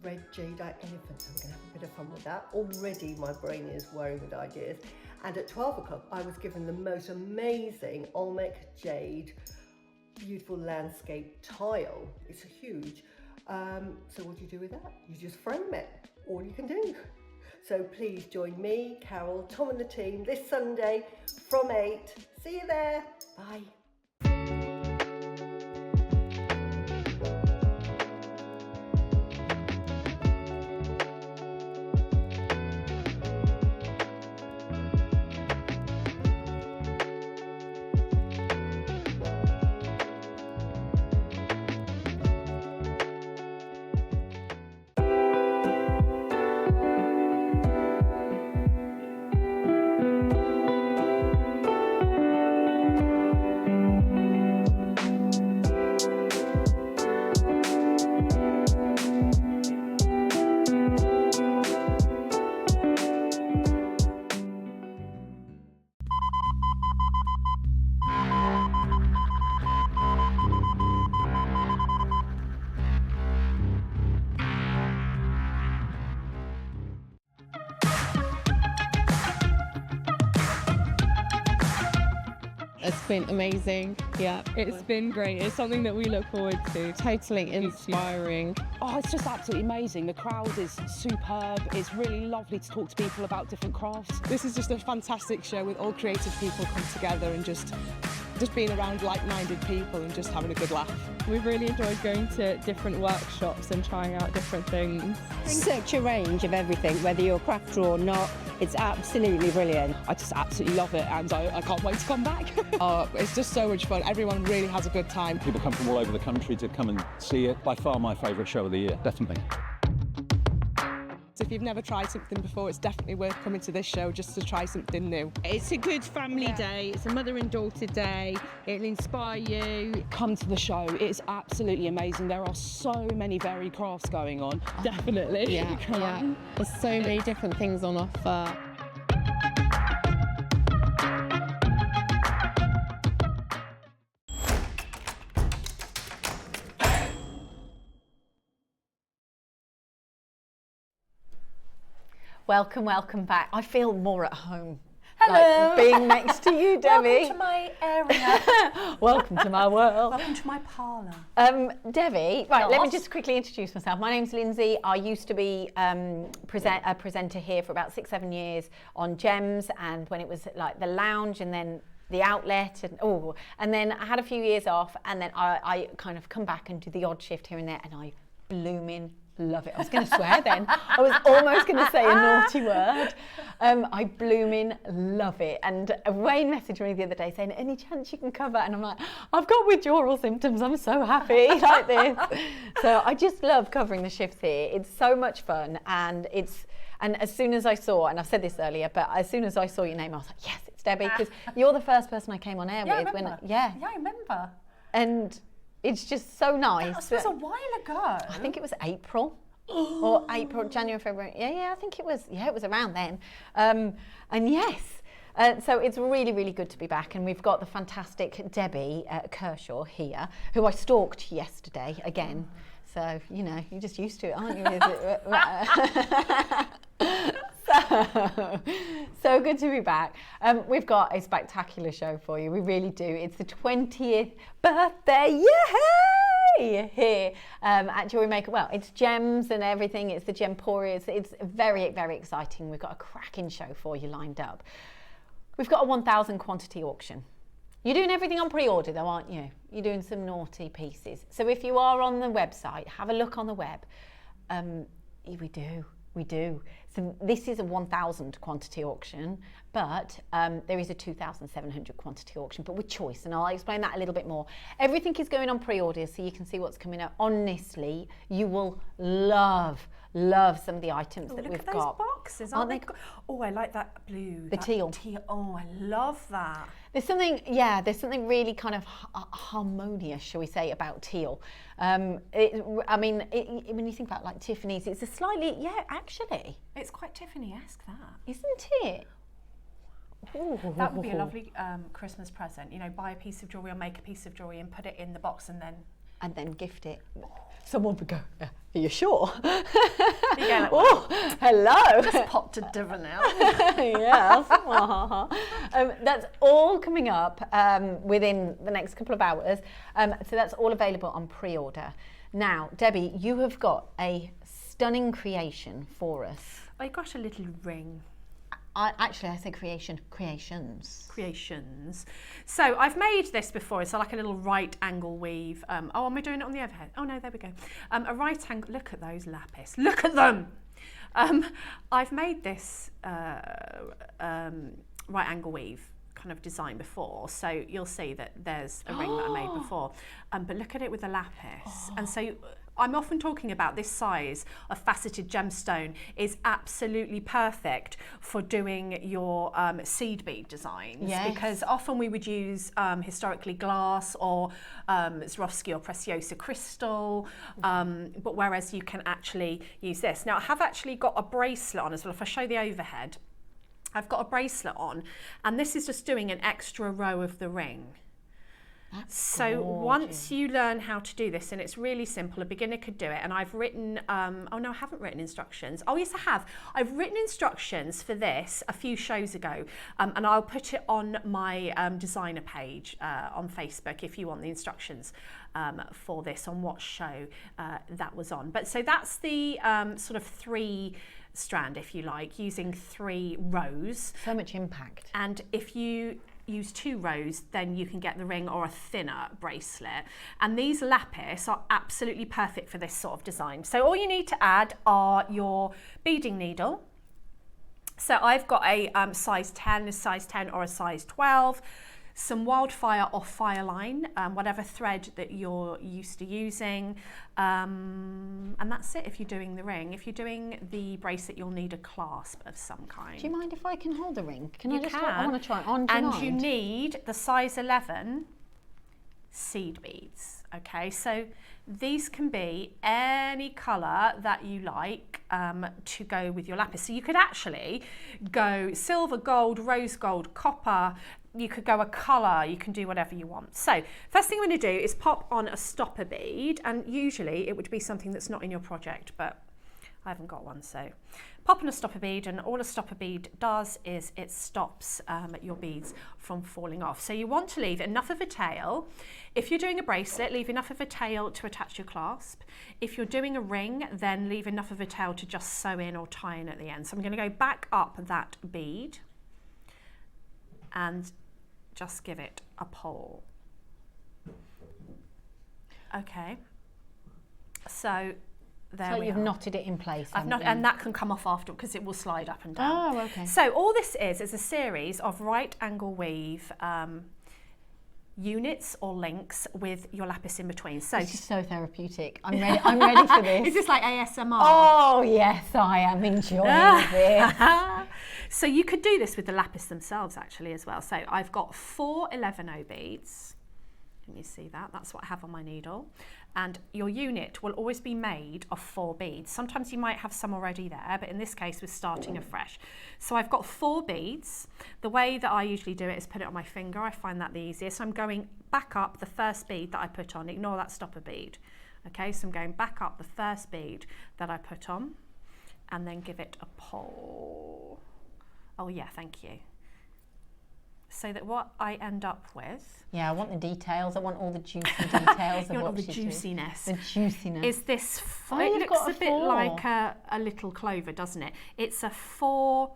E: red jadeite elephant, so we're going to have a bit of fun with that. Already my brain is whirring with ideas. And at 12 o'clock I was given the most amazing Olmec jade beautiful landscape tile. It's huge. So what do you do with that? You just frame it. All you can do. So please join me, Carol, Tom and the team this Sunday from 8. See you there. Bye.
F: It's been amazing. Yeah, it's been great. It's something that we look forward to. Totally inspiring.
G: Oh, it's just absolutely amazing. The crowd is superb. It's really lovely to talk to people about different crafts.
F: This is just a fantastic show with all creative people come together and just being around like-minded people and just having a good laugh. We've really enjoyed going to different workshops and trying out different things.
H: Such a range of everything, whether you're a crafter or not. It's absolutely brilliant.
G: I just absolutely love it and I can't wait to come back.
F: It's just so much fun. Everyone really has a good time.
I: People come from all over the country to come and see it. By far my favourite show of the year, definitely.
F: So if you've never tried something before, it's definitely worth coming to this show just to try something new.
J: It's a good family day. It's a mother and daughter day. It'll inspire you.
G: Come to the show. It's absolutely amazing. There are so many varied crafts going on.
F: Definitely.
J: Yeah.
F: There's so many different things on offer.
A: Welcome back. I feel more at home.
B: Hello.
A: Like being next to you, Debbie.
B: Welcome to my area.
A: Welcome to my world.
B: Welcome to my parlour.
A: Debbie, right, let me
B: Yes.
A: just quickly introduce myself. My name's Lyndsey. I used to be a presenter here for about 6-7 years on Gems, and when it was like the lounge and then the outlet and then I had a few years off, and then I kind of come back and do the odd shift here and there, and I blooming love it. I was going to swear then. I was almost going to say a naughty word. I blooming love it. And Wayne messaged me the other day saying, any chance you can cover? And I'm like, I've got withdrawal symptoms. I'm so happy like this. So I just love covering the shifts here. It's so much fun. And as soon as I saw, and I've said this earlier, but as soon as I saw your name, I was like, yes, it's Debbie, because you're the first person I came on air with.
B: Yeah, I remember.
A: And it's just so nice.
B: That was a while ago.
A: I think it was April or January, February. Yeah, I think it was. Yeah, it was around then. And yes, so it's really, really good to be back. And we've got the fantastic Debbie Kershaw here, who I stalked yesterday again. So, you know, you're just used to it, aren't you? So good to be back. We've got a spectacular show for you. We really do. It's the 20th birthday, yay! Here at Jewellery Maker. Well, it's gems and everything. It's the Gemporia. It's very, very exciting. We've got a cracking show for you lined up. We've got a 1,000 quantity auction. You're doing everything on pre-order though, aren't you? You're doing some naughty pieces. So if you are on the website, have a look on the web. We do. So this is a 1,000 quantity auction, but there is a 2,700 quantity auction, but with choice, and I'll explain that a little bit more. Everything is going on pre-order, so you can see what's coming up. Honestly, you will love some of the items that we've got.
B: Look at those boxes, aren't they? Oh, I like that blue.
A: The teal.
B: Oh, I love that.
A: There's something really kind of harmonious, shall we say, about teal. When you think about like Tiffany's, it's a slightly, actually.
B: It's quite Tiffany-esque, that.
A: Isn't it? Ooh.
B: That would be a lovely Christmas present. You know, buy a piece of jewellery or make a piece of jewellery and put it in the box and then gift it.
A: Someone would go, are you sure?
B: You go like,
A: oh, hello.
B: Just popped a Devon out.
A: Yes. That's all coming up within the next couple of hours. So that's all available on pre-order. Now, Debbie, you have got a stunning creation for us.
B: I got a little ring.
A: I say creations.
B: So I've made this before. It's like a little right angle weave. Am I doing it on the overhead? Oh no, there we go. A right angle. Look at those lapis. Look at them. I've made this right angle weave kind of design before, so you'll see that there's a ring that I made before. But look at it with the lapis. And so I'm often talking about this size of faceted gemstone is absolutely perfect for doing your seed bead designs.
A: Yes.
B: Because often we would use historically glass or Swarovski or Preciosa crystal, but whereas you can actually use this. Now I have actually got a bracelet on as well. If I show the overhead, I've got a bracelet on, and this is just doing an extra row of the ring. So
A: gorgeous.
B: Once you learn how to do this, and it's really simple, a beginner could do it. And I've written, oh no, I haven't written instructions. Oh yes, I have. I've written instructions for this a few shows ago, and I'll put it on my designer page on Facebook if you want the instructions for this, on what show that was on. But so that's the sort of 3 strand, if you like, using 3 rows.
A: So much impact.
B: And if you use 2 rows, then you can get the ring or a thinner bracelet. And these lapis are absolutely perfect for this sort of design. So all you need to add are your beading needle. So I've got a size 10, a size 10 or a size 12, some wildfire or fireline, whatever thread that you're used to using. And that's it if you're doing the ring. If you're doing the bracelet, you'll need a clasp of some kind.
A: Do you mind if I can hold the ring?
B: You
A: I
B: can.
A: want to try it on. Do you
B: And
A: mind?
B: you need the size 11 seed beads. Okay, so these can be any colour that you like to go with your lapis. So you could actually go silver, gold, rose gold, copper. You could go a colour, you can do whatever you want. So first thing I'm going to do is pop on a stopper bead, and usually it would be something that's not in your project, but I haven't got one. So pop on a stopper bead, and all a stopper bead does is it stops your beads from falling off. So you want to leave enough of a tail. If you're doing a bracelet, leave enough of a tail to attach your clasp. If you're doing a ring, then leave enough of a tail to just sew in or tie in at the end. So I'm going to go back up that bead and just give it a pull. Okay, so there
A: So
B: we
A: you've
B: are.
A: knotted it in place.
B: I've not, and that can come off after because it will slide up and down.
A: Oh, okay.
B: So all this is a series of right angle weave units or links with your lapis in between. So
A: This is so therapeutic. I'm ready. I'm ready for this.
B: Is this like ASMR?
A: Oh yes, I am enjoying this.
B: So you could do this with the lapis themselves actually as well. So I've got 4 11O beads. Can you see that? That's what I have on my needle. And your unit will always be made of 4 beads. Sometimes you might have some already there, but in this case we're starting afresh. So I've got 4 beads. The way that I usually do it is put it on my finger. I find that the easiest. So I'm going back up the first bead that I put on. Ignore that stopper bead. Okay, so I'm going back up the first bead that I put on and then give it a pull. Oh yeah, thank you. So that what I end up with...
A: Yeah, I want the details. I want all the juicy details.
B: You
A: of
B: want all
A: what
B: the
A: she's
B: juiciness.
A: doing. The juiciness.
B: Is this...
A: Oh,
B: it
A: you've
B: looks
A: got
B: a
A: a
B: bit
A: 4.
B: like a little clover, doesn't it? It's a 4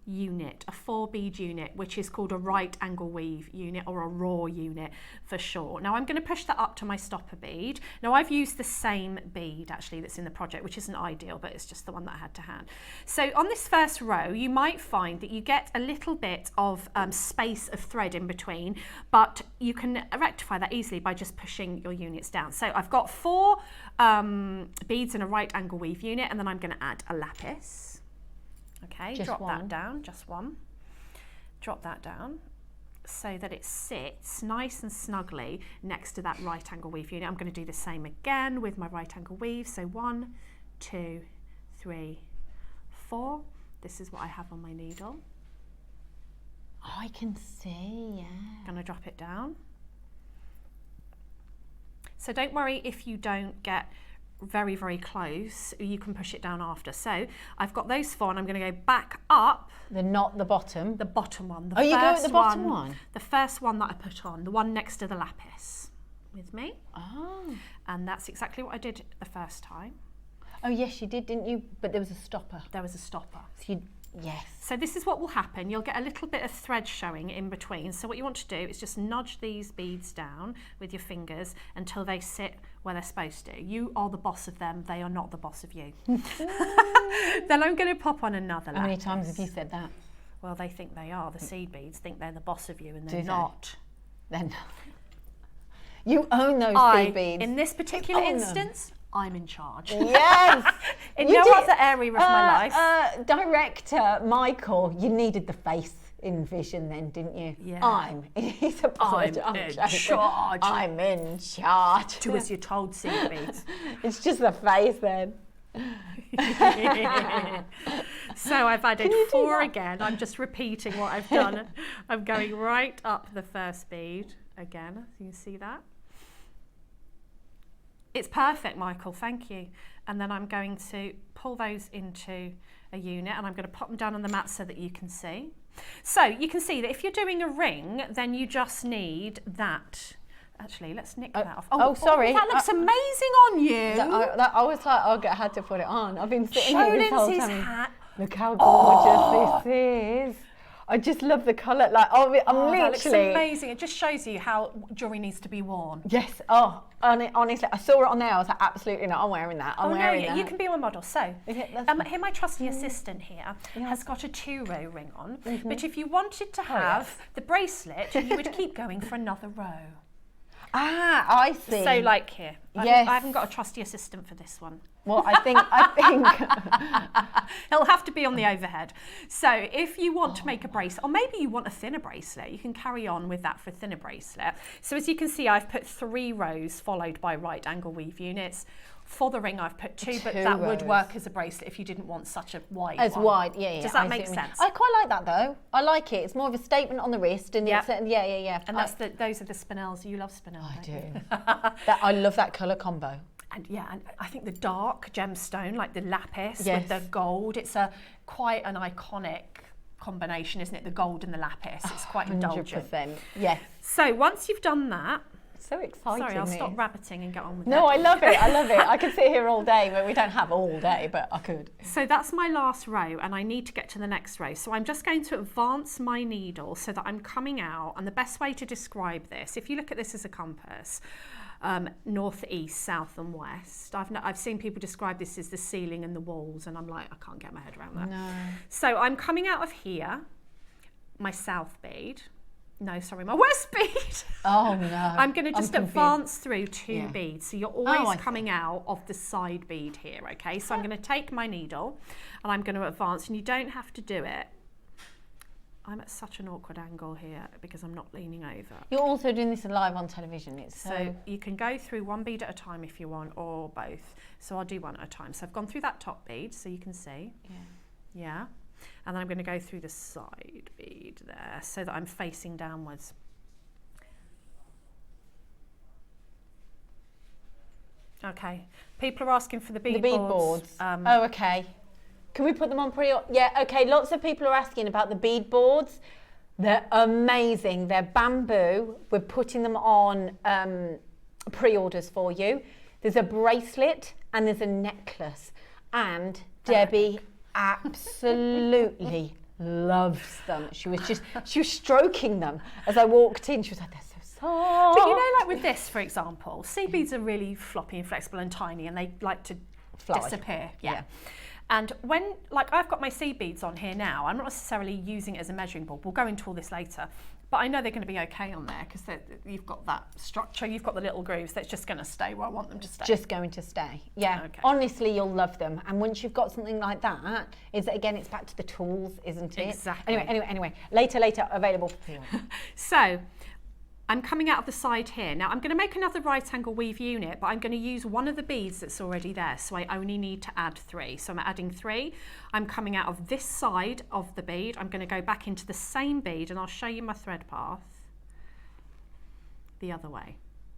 B: unit, a 4 bead unit, which is called a right angle weave unit, or a raw unit for short. Now I'm going to push that up to my stopper bead. Now I've used the same bead actually that's in the project, which isn't ideal, but it's just the one that I had to hand. So on this first row, you might find that you get a little bit of space of thread in between, but you can rectify that easily by just pushing your units down. So I've got 4 beads in a right angle weave unit, and then I'm going to add a lapis. Okay,
A: Just
B: drop
A: one.
B: that down, just one. Drop that down so that it sits nice and snugly next to that right angle weave unit. I'm going to do the same again with my right angle weave. So 1, 2, 3, 4. This is what I have on my needle.
A: Oh, I can see, yeah.
B: I'm going to drop it down. So don't worry if you don't get very, very close, you can push it down after. So I've got those 4, and I'm going to go back up.
A: Not the bottom?
B: The bottom one.
A: You go at the bottom one?
B: The first one that I put on, the one next to the lapis. With me?
A: Oh.
B: And that's exactly what I did the first time.
A: Oh yes, you did, didn't you? But there was a stopper.
B: There was a stopper.
A: So you, yes.
B: So this is what will happen. You'll get a little bit of thread showing in between. So what you want to do is just nudge these beads down with your fingers until they sit where they're supposed to. You are the boss of them. They are not the boss of you. Then I'm going to pop on another lapis.
A: How many times have you said that?
B: Well, they think they are. The seed beads think they're the boss of you, and they're
A: Do they?
B: not.
A: They're not. You own those seed beads.
B: In this particular instance, I'm in charge.
A: Yes!
B: In no other area of my life.
A: Director Michael, you needed the face in vision then, didn't you?
B: Yeah.
A: He's apologised.
B: I'm in charge.
A: I'm in charge.
B: Do as you're told, seed beads.
A: It's just the face then.
B: So I've added 4 again. I'm just repeating what I've done. I'm going right up the first bead again. You can see that. It's perfect, Michael, thank you. And then I'm going to pull those into a unit, and I'm going to pop them down on the mat so that you can see. So you can see that if you're doing a ring, then you just need that. Actually, let's nick that off.
A: Oh, sorry.
B: That looks amazing on you.
A: I was like, I had to put it on. I've been sitting
B: Show
A: here this whole
B: Lyndsey's
A: time.
B: hat.
A: Look how gorgeous this is. I just love the colour. Like, I'm literally.
B: That looks amazing. It just shows you how jewellery needs to be worn.
A: Yes. Oh, honestly, I saw it on there. I was like, absolutely not. I'm wearing that. I'm wearing that.
B: You can be my model. So,
A: that's
B: here, my trusty assistant here has got a 2-row ring on. But if you wanted to have the bracelet, you would keep going for another row.
A: Ah, I see.
B: So, like here.
A: Yes.
B: I haven't got a trusty assistant for this one.
A: Well, I think
B: it'll have to be on the overhead. So if you want to make a bracelet, or maybe you want a thinner bracelet, you can carry on with that for a thinner bracelet. So as you can see, I've put 3 rows followed by right angle weave units. For the ring, I've put 2, but that would work as a bracelet if you didn't want such a wide one.
A: Wide, yeah.
B: Does that make sense?
A: I quite like that though. I like it. It's more of a statement on the wrist, and it's yeah.
B: And those are the spinels. You love spinels.
A: I do. I love that colour combo.
B: And and I think the dark gemstone, like the lapis with the gold, it's quite an iconic combination, isn't it? The gold and the lapis. It's quite indulgent.
A: 100%. Yes.
B: So once you've done that,
A: so exciting.
B: Sorry, I'll stop rabbiting and get on with it.
A: No, I love it. I love it. I could sit here all day, but we don't have all day, but I could.
B: So that's my last row, and I need to get to the next row. So I'm just going to advance my needle so that I'm coming out. And the best way to describe this, if you look at this as a compass, north, east, south and west. I've seen people describe this as the ceiling and the walls, and I'm like, I can't get my head around that.
A: No.
B: So I'm coming out of here, my south bead. No, sorry, my west bead.
A: Oh no.
B: I'm going to just advance through 2 beads. So you're always coming out of the side bead here, okay? So I'm going to take my needle and I'm going to advance, and you don't have to do it. I'm at such an awkward angle here because I'm not leaning over.
A: You're also doing this live on television.
B: So you can go through 1 bead at a time if you want, or both. So I'll do 1 at a time. So I've gone through that top bead so you can see. Yeah. And then I'm going to go through the side bead there so that I'm facing downwards. Okay. People are asking for the bead boards.
A: Oh, okay. Can we put them on pre-order? Yeah, okay. Lots of people are asking about the bead boards. They're amazing. They're bamboo. We're putting them on pre-orders for you. There's a bracelet and there's a necklace. And Debbie absolutely loves them. She was stroking them as I walked in. She was like, they're so soft.
B: But you know, like with this, for example, seed beads are really floppy and flexible and tiny, and they like to disappear. Yeah. And when, like, I've got my seed beads on here now, I'm not necessarily using it as a measuring board. We'll go into all this later. But I know they're going to be okay on there because you've got that structure, you've got the little grooves that's just going to stay where I want them to stay.
A: Just going to stay, yeah. Okay. Honestly, you'll love them. And once you've got something like that, again, it's back to the tools, isn't it?
B: Exactly.
A: Anyway, later, available.
B: So, I'm coming out of the side here. Now I'm going to make another right angle weave unit, but I'm going to use one of the beads that's already there. So I only need to add 3. So I'm adding 3. I'm coming out of this side of the bead. I'm going to go back into the same bead, and I'll show you my thread path the other way,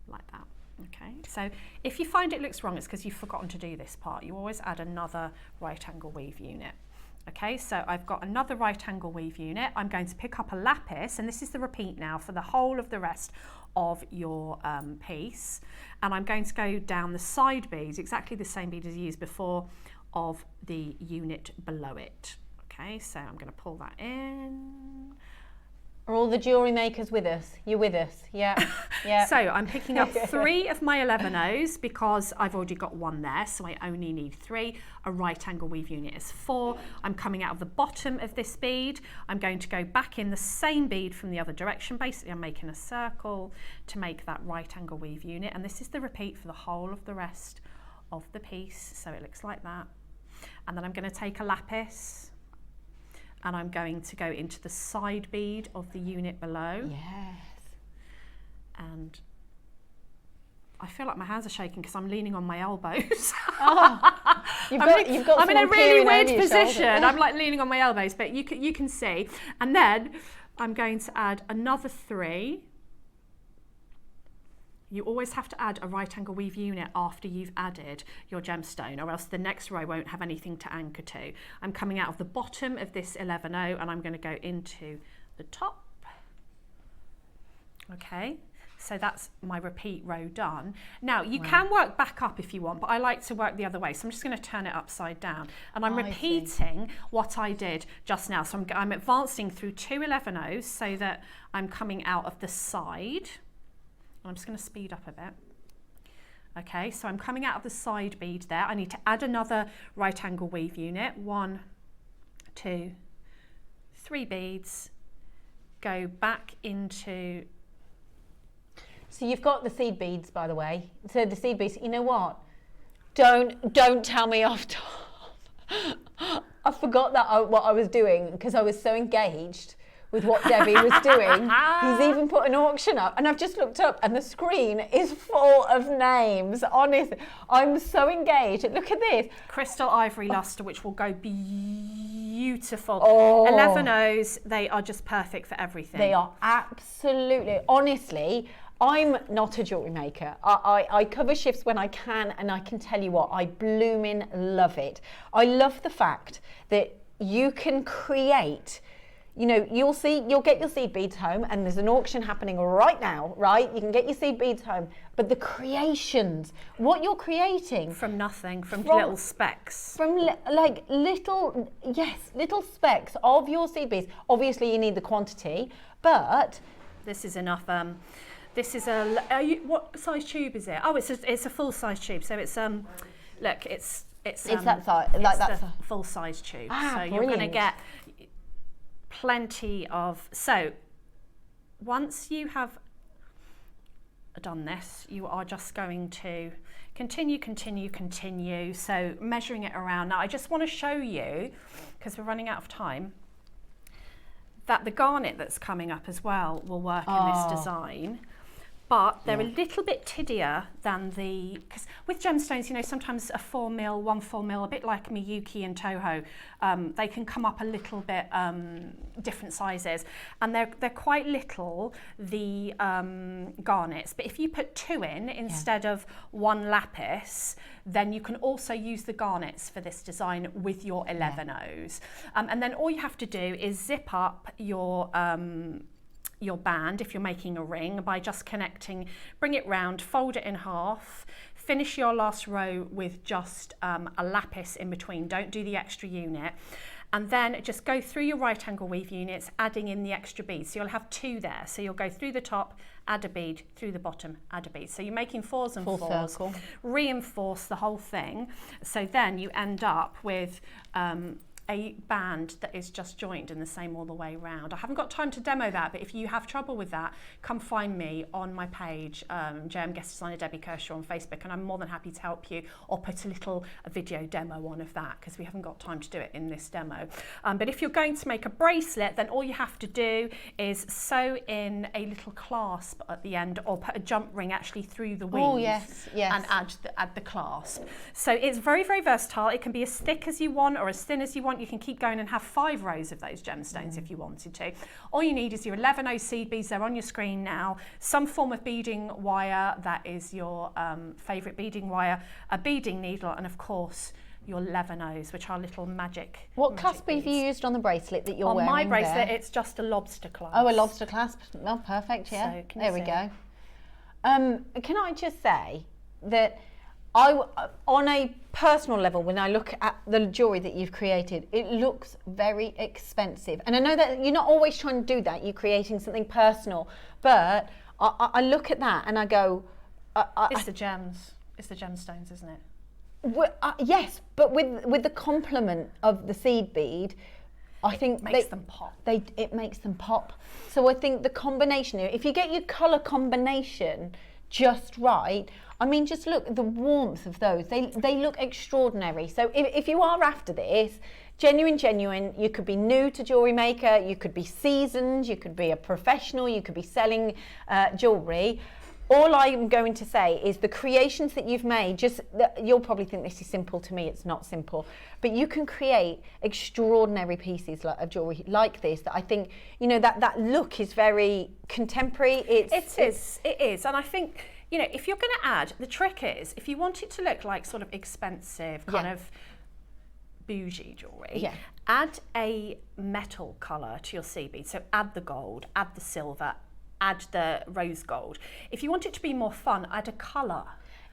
B: like that. Okay, so if you find it looks wrong, it's because you've forgotten to do this part. You always add another right angle weave unit. Okay, so I've got another right angle weave unit. I'm going to pick up a lapis, and this is the repeat now for the whole of the rest of your piece. And I'm going to go down the side beads, exactly the same bead as you used before, of the unit below it. Okay, so I'm going to pull that in.
A: Are all the jewellery makers with us? You're with us, yeah.
B: So I'm picking up 3 of my 11 because I've already got 1 there, so I only need 3. A right angle weave unit is 4. I'm coming out of the bottom of this bead. I'm going to go back in the same bead from the other direction. Basically, I'm making a circle to make that right angle weave unit, and this is the repeat for the whole of the rest of the piece. So it looks like that. And then I'm going to take a lapis, and I'm going to go into the side bead of the unit below.
A: Yes.
B: And I feel like my hands are shaking because I'm leaning on my elbows.
A: You've got
B: I'm in a really weird position. I'm like leaning on my elbows, but you can see. And then I'm going to add another 3. You always have to add a right angle weave unit after you've added your gemstone, or else the next row won't have anything to anchor to. I'm coming out of the bottom of this 11 and I'm going to go into the top. Okay, so that's my repeat row done. Now you can work back up if you want, but I like to work the other way. So I'm just going to turn it upside down, and I'm repeating what I did just now. So I'm advancing through 2 11 so that I'm coming out of the side. I'm just going to speed up a bit. Okay, so I'm coming out of the side bead there. I need to add another right angle weave unit. 1, 2, 3 beads. Go back into...
A: So you've got the seed beads, by the way. So the seed beads, you know what? Don't tell me off top. I forgot what I was doing because I was so engaged with what Debbie was doing. He's even put an auction up, and I've just looked up and the screen is full of names. Honestly, I'm so engaged. Look at this.
B: Crystal ivory luster, which will go beautiful. 11 they are just perfect for everything.
A: They are absolutely, honestly, I'm not a jewellery maker. I cover shifts when I can, and I can tell you what, I blooming love it. I love the fact that you can create, you know, you'll get your seed beads home, and there's an auction happening right now, right? You can get your seed beads home, but the creations, what you're creating.
B: From nothing, from little specks.
A: From like little specks of your seed beads. Obviously you need the quantity, but.
B: This is enough. This is what size tube is it? Oh, it's a full size tube. So it's, look, it's
A: that size, like that's
B: a full size tube. So
A: brilliant.
B: You're going to get plenty of, so once you have done this, you are just going to continue. So measuring it around. Now I just want to show you, because we're running out of time, that the garnet that's coming up as well will work in this design. But they're a little bit tiddier than because with gemstones, you know, sometimes a 4mm, 1/4mm, a bit like Miyuki and Toho, they can come up a little bit different sizes, and they're quite little, the garnets. But if you put 2 in instead of 1 lapis, then you can also use the garnets for this design with your 11 and then all you have to do is zip up your band if you're making a ring by just connecting, bring it round, fold it in half, finish your last row with just a lapis in between, don't do the extra unit, and then just go through your right angle weave units, adding in the extra beads. So you'll have 2 there. So you'll go through the top, add a bead, through the bottom, add a bead. So you're making 4s and 4s,
A: circle.
B: reinforce the whole thing. So then you end up with a band that is just joined and the same all the way around. I haven't got time to demo that, but if you have trouble with that, come find me on my page, JM Guest Designer Debbie Kershaw on Facebook, and I'm more than happy to help you, or put a video demo on of that, because we haven't got time to do it in this demo. But if you're going to make a bracelet, then all you have to do is sew in a little clasp at the end, or put a jump ring actually through the weave.
A: Oh, yes, yes.
B: And add the clasp. So it's very, very versatile. It can be as thick as you want or as thin as you want. You can keep going and have 5 rows of those gemstones if you wanted to. All you need is your 11O seed beads. They're on your screen now. Some form of beading wire, that is your favourite beading wire, a beading needle, and of course your 11Os, which are little magic.
A: What clasp have you used on the bracelet that you're wearing?
B: On my bracelet,
A: there?
B: it's just a lobster clasp.
A: Oh, a lobster clasp. Oh, perfect. Yeah.
B: So,
A: there we go. Can I just say that on a personal level, when I look at the jewellery that you've created, it looks very expensive. And I know that you're not always trying to do that, you're creating something personal, but I look at that and I go...
B: it's the gems, it's the gemstones, isn't it?
A: Yes, but with the complement of the seed bead, I think
B: it makes them pop.
A: It makes them pop. So I think the combination, if you get your colour combination just right, I mean, just look at the warmth of those. They look extraordinary. So if you are after this, genuine, you could be new to Jewellery Maker, you could be seasoned, you could be a professional, you could be selling jewellery. All I'm going to say is the creations that you've made, you'll probably think this is simple. To me, it's not simple. But you can create extraordinary pieces of jewellery like this that I think, you know, that look is very contemporary. It is.
B: And I think, you know, if you're going to add, the trick is, if you want it to look like sort of expensive, kind of bougie jewellery, add a metal colour to your seed bead. So add the gold, add the silver, add the rose gold. If you want it to be more fun, add a colour.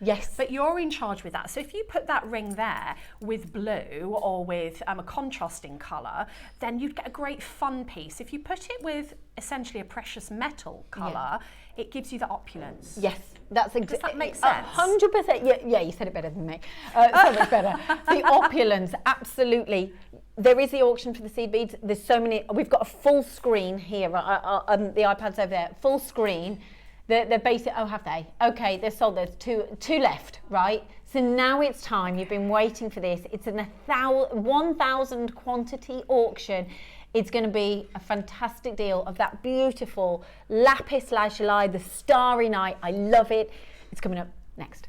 A: Yes.
B: But you're in charge with that. So if you put that ring there with blue or with a contrasting colour, then you'd get a great fun piece. If you put it with essentially a precious metal colour, it gives you the opulence.
A: Yes, that's exactly.
B: Does that make sense?
A: 100%. Yeah, you said it better than me. So much better. The opulence, absolutely. There is the auction for the seed beads. There's so many. We've got a full screen here. The iPad's over there. Full screen. They're basic. Oh, have they? Okay, they're sold. There's two left, right? So now it's time. You've been waiting for this. It's an 1,000 quantity auction. It's going to be a fantastic deal of that beautiful lapis lazuli, the starry night. I love it. It's coming up next.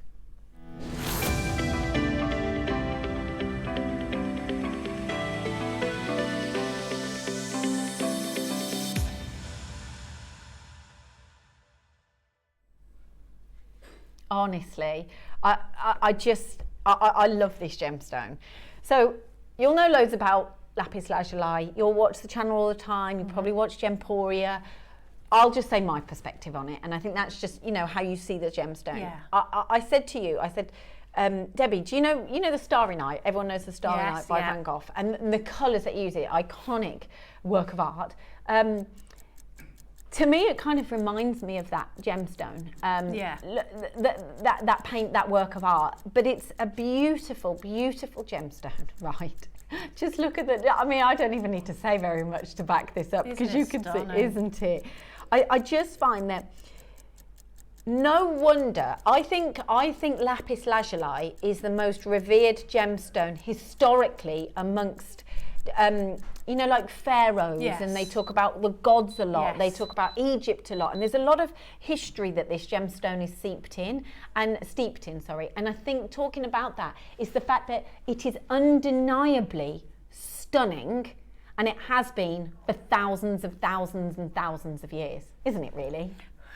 A: Honestly, I love this gemstone. So you'll know loads about lapis lazuli. You'll watch the channel all the time. You probably watch Gemporia. I'll just say my perspective on it, and I think that's just, you know, how you see the gemstone.
B: Yeah.
A: I said to you, Debbie, do you know the Starry Night? Everyone knows the Starry Night by Van Gogh, and the colours that use it, iconic work of art. To me, it kind of reminds me of that gemstone. That paint, that work of art. But it's a beautiful, beautiful gemstone, right? Just look at I mean, I don't even need to say very much to back this up, because you can see, isn't it? I just find that no wonder. I think lapis lazuli is the most revered gemstone historically amongst you know, like pharaohs, and they talk about the gods a lot. They talk about Egypt a lot, and there's a lot of history that this gemstone is steeped in. And I think talking about that is the fact that it is undeniably stunning, and it has been for thousands and thousands of years, isn't it? Really.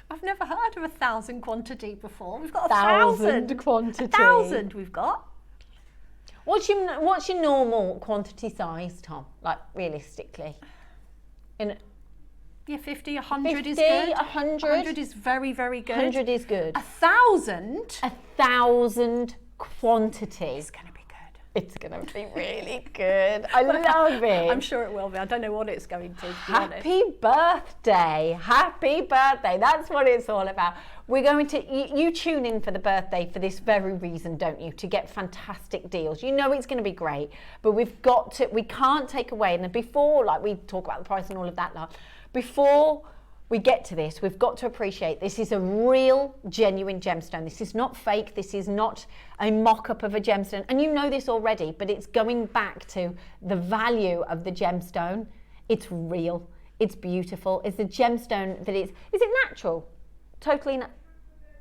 B: I've never heard of 1,000 quantity before. We've got
A: 1,000 quantity.
B: 1,000 we've got.
A: What's your normal quantity size, Tom? Like, realistically?
B: 50, 100 is
A: 50,
B: good.
A: 100?
B: 100 is very, very good.
A: 100 is good.
B: 1,000?
A: 1,000 quantity.
B: It's going to be good.
A: It's going to be really good. I love it.
B: I'm sure it will be. I don't know what it's going to be honest.
A: Happy birthday. Happy birthday. That's what it's all about. We're going to, you tune in for the birthday for this very reason, don't you? To get fantastic deals. You know it's going to be great, but we can't take away, and before, like we talk about the price and all of that, before we get to this, we've got to appreciate this is a real, genuine gemstone. This is not fake. This is not a mock-up of a gemstone. And you know this already, but it's going back to the value of the gemstone. It's real. It's beautiful. It's a gemstone that is it natural? Totally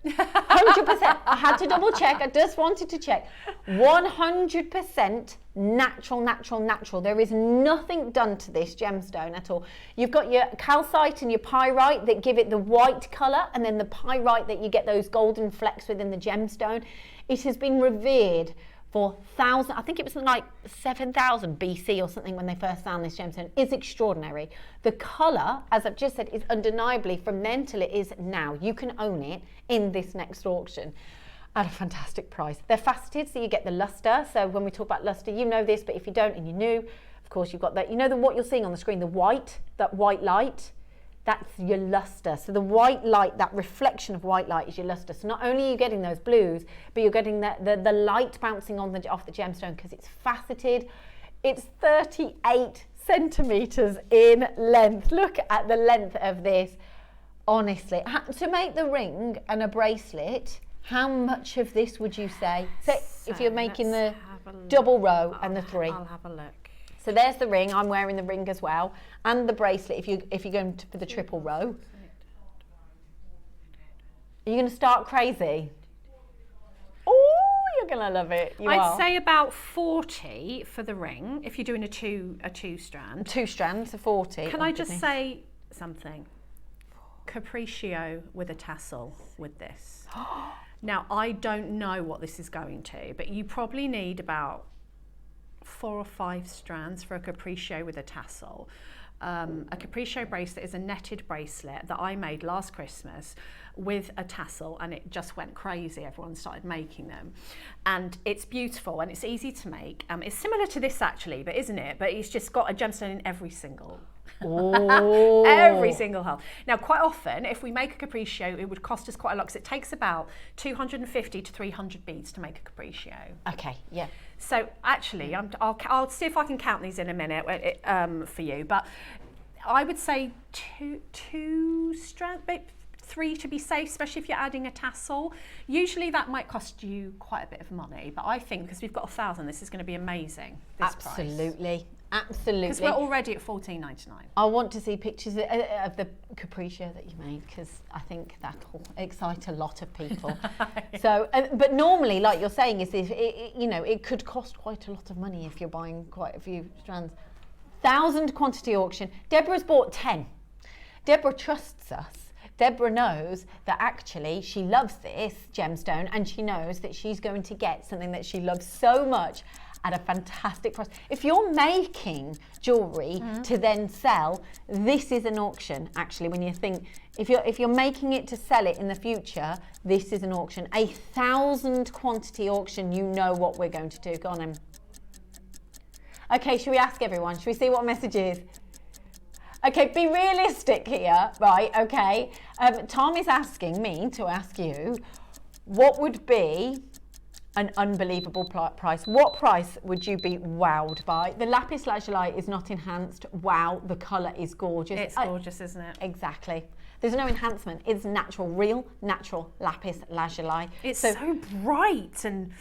A: 100%. I had to double check. I just wanted to check. 100% natural. There is nothing done to this gemstone at all. You've got your calcite and your pyrite that give it the white colour, and then the pyrite that you get those golden flecks within the gemstone. It has been revered for thousands, I think it was like 7,000 BC or something when they first found this gemstone. It's extraordinary. The colour, as I've just said, is undeniably from then till it is now. You can own it in this next auction at a fantastic price. They're faceted, so you get the lustre. So when we talk about lustre, you know this, but if you don't and you're new, of course you've got that. You know what you're seeing on the screen, the white, that white light? That's your lustre. So the white light, that reflection of white light is your lustre. So not only are you getting those blues, but you're getting the light bouncing off the gemstone because it's faceted. It's 38 centimetres in length. Look at the length of this. Honestly, to make the ring and a bracelet, how much of this would you say? So if you're making the double row and the three.
B: I'll have a look.
A: So there's the ring. I'm wearing the ring as well, and the bracelet. If you're going for the triple row, are you going to start crazy? Oh, you're going to love it.
B: I'd say about 40 for the ring if you're doing a two strand.
A: 2 strands, so 40.
B: Can I just say something? Capriccio with a tassel with this. Now I don't know what this is going to, but you probably need about 4 or 5 strands for a capriccio with a tassel. A capriccio bracelet is a netted bracelet that I made last Christmas with a tassel, and it just went crazy. Everyone started making them, and it's beautiful and it's easy to make. It's similar to this actually, but isn't it? But it's just got a gemstone in every single every single hole. Now quite often if we make a capriccio, it would cost us quite a lot because it takes about 250 to 300 beads to make a capriccio.
A: Okay, yeah.
B: So actually, I'll see if I can count these in a minute for you, but I would say two strands, 3 to be safe, especially if you're adding a tassel. Usually that might cost you quite a bit of money, but I think because we've got 1,000, this is going to be amazing.
A: Absolutely. Absolutely.
B: Because we're already at $14.99.
A: I want to see pictures of the capriccio that you made because I think that'll excite a lot of people. So, but normally, like you're saying, is it could cost quite a lot of money if you're buying quite a few strands. 1,000 quantity auction. Deborah's bought 10. Deborah trusts us. Deborah knows that actually she loves this gemstone, and she knows that she's going to get something that she loves so much at a fantastic price. If you're making jewellery to then sell, this is an auction. Actually, when you think, if you're making it to sell it in the future, this is an auction. 1,000 quantity auction. You know what we're going to do. Go on, Em. Okay, should we ask everyone? Should we see what message is? Okay, be realistic here, right? Okay. Tom is asking me to ask you, what would be an unbelievable price? What price would you be wowed by? The lapis lazuli is not enhanced. Wow, the colour is gorgeous.
B: It's gorgeous, isn't it?
A: Exactly. There's no enhancement. It's natural, real natural lapis lazuli.
B: It's so bright and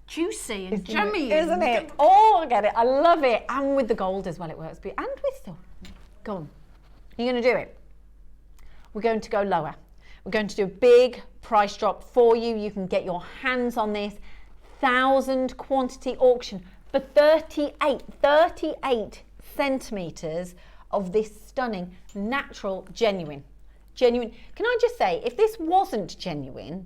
B: juicy and jammy,
A: isn't it? Oh, I get it. I love it. And with the gold as well, it works. And with silver. Go on. You're going to do it. We're going to go lower. We're going to do a big price drop for you. You can get your hands on this. 1,000 quantity auction for 38 centimetres of this stunning, natural, genuine. Can I just say, if this wasn't genuine,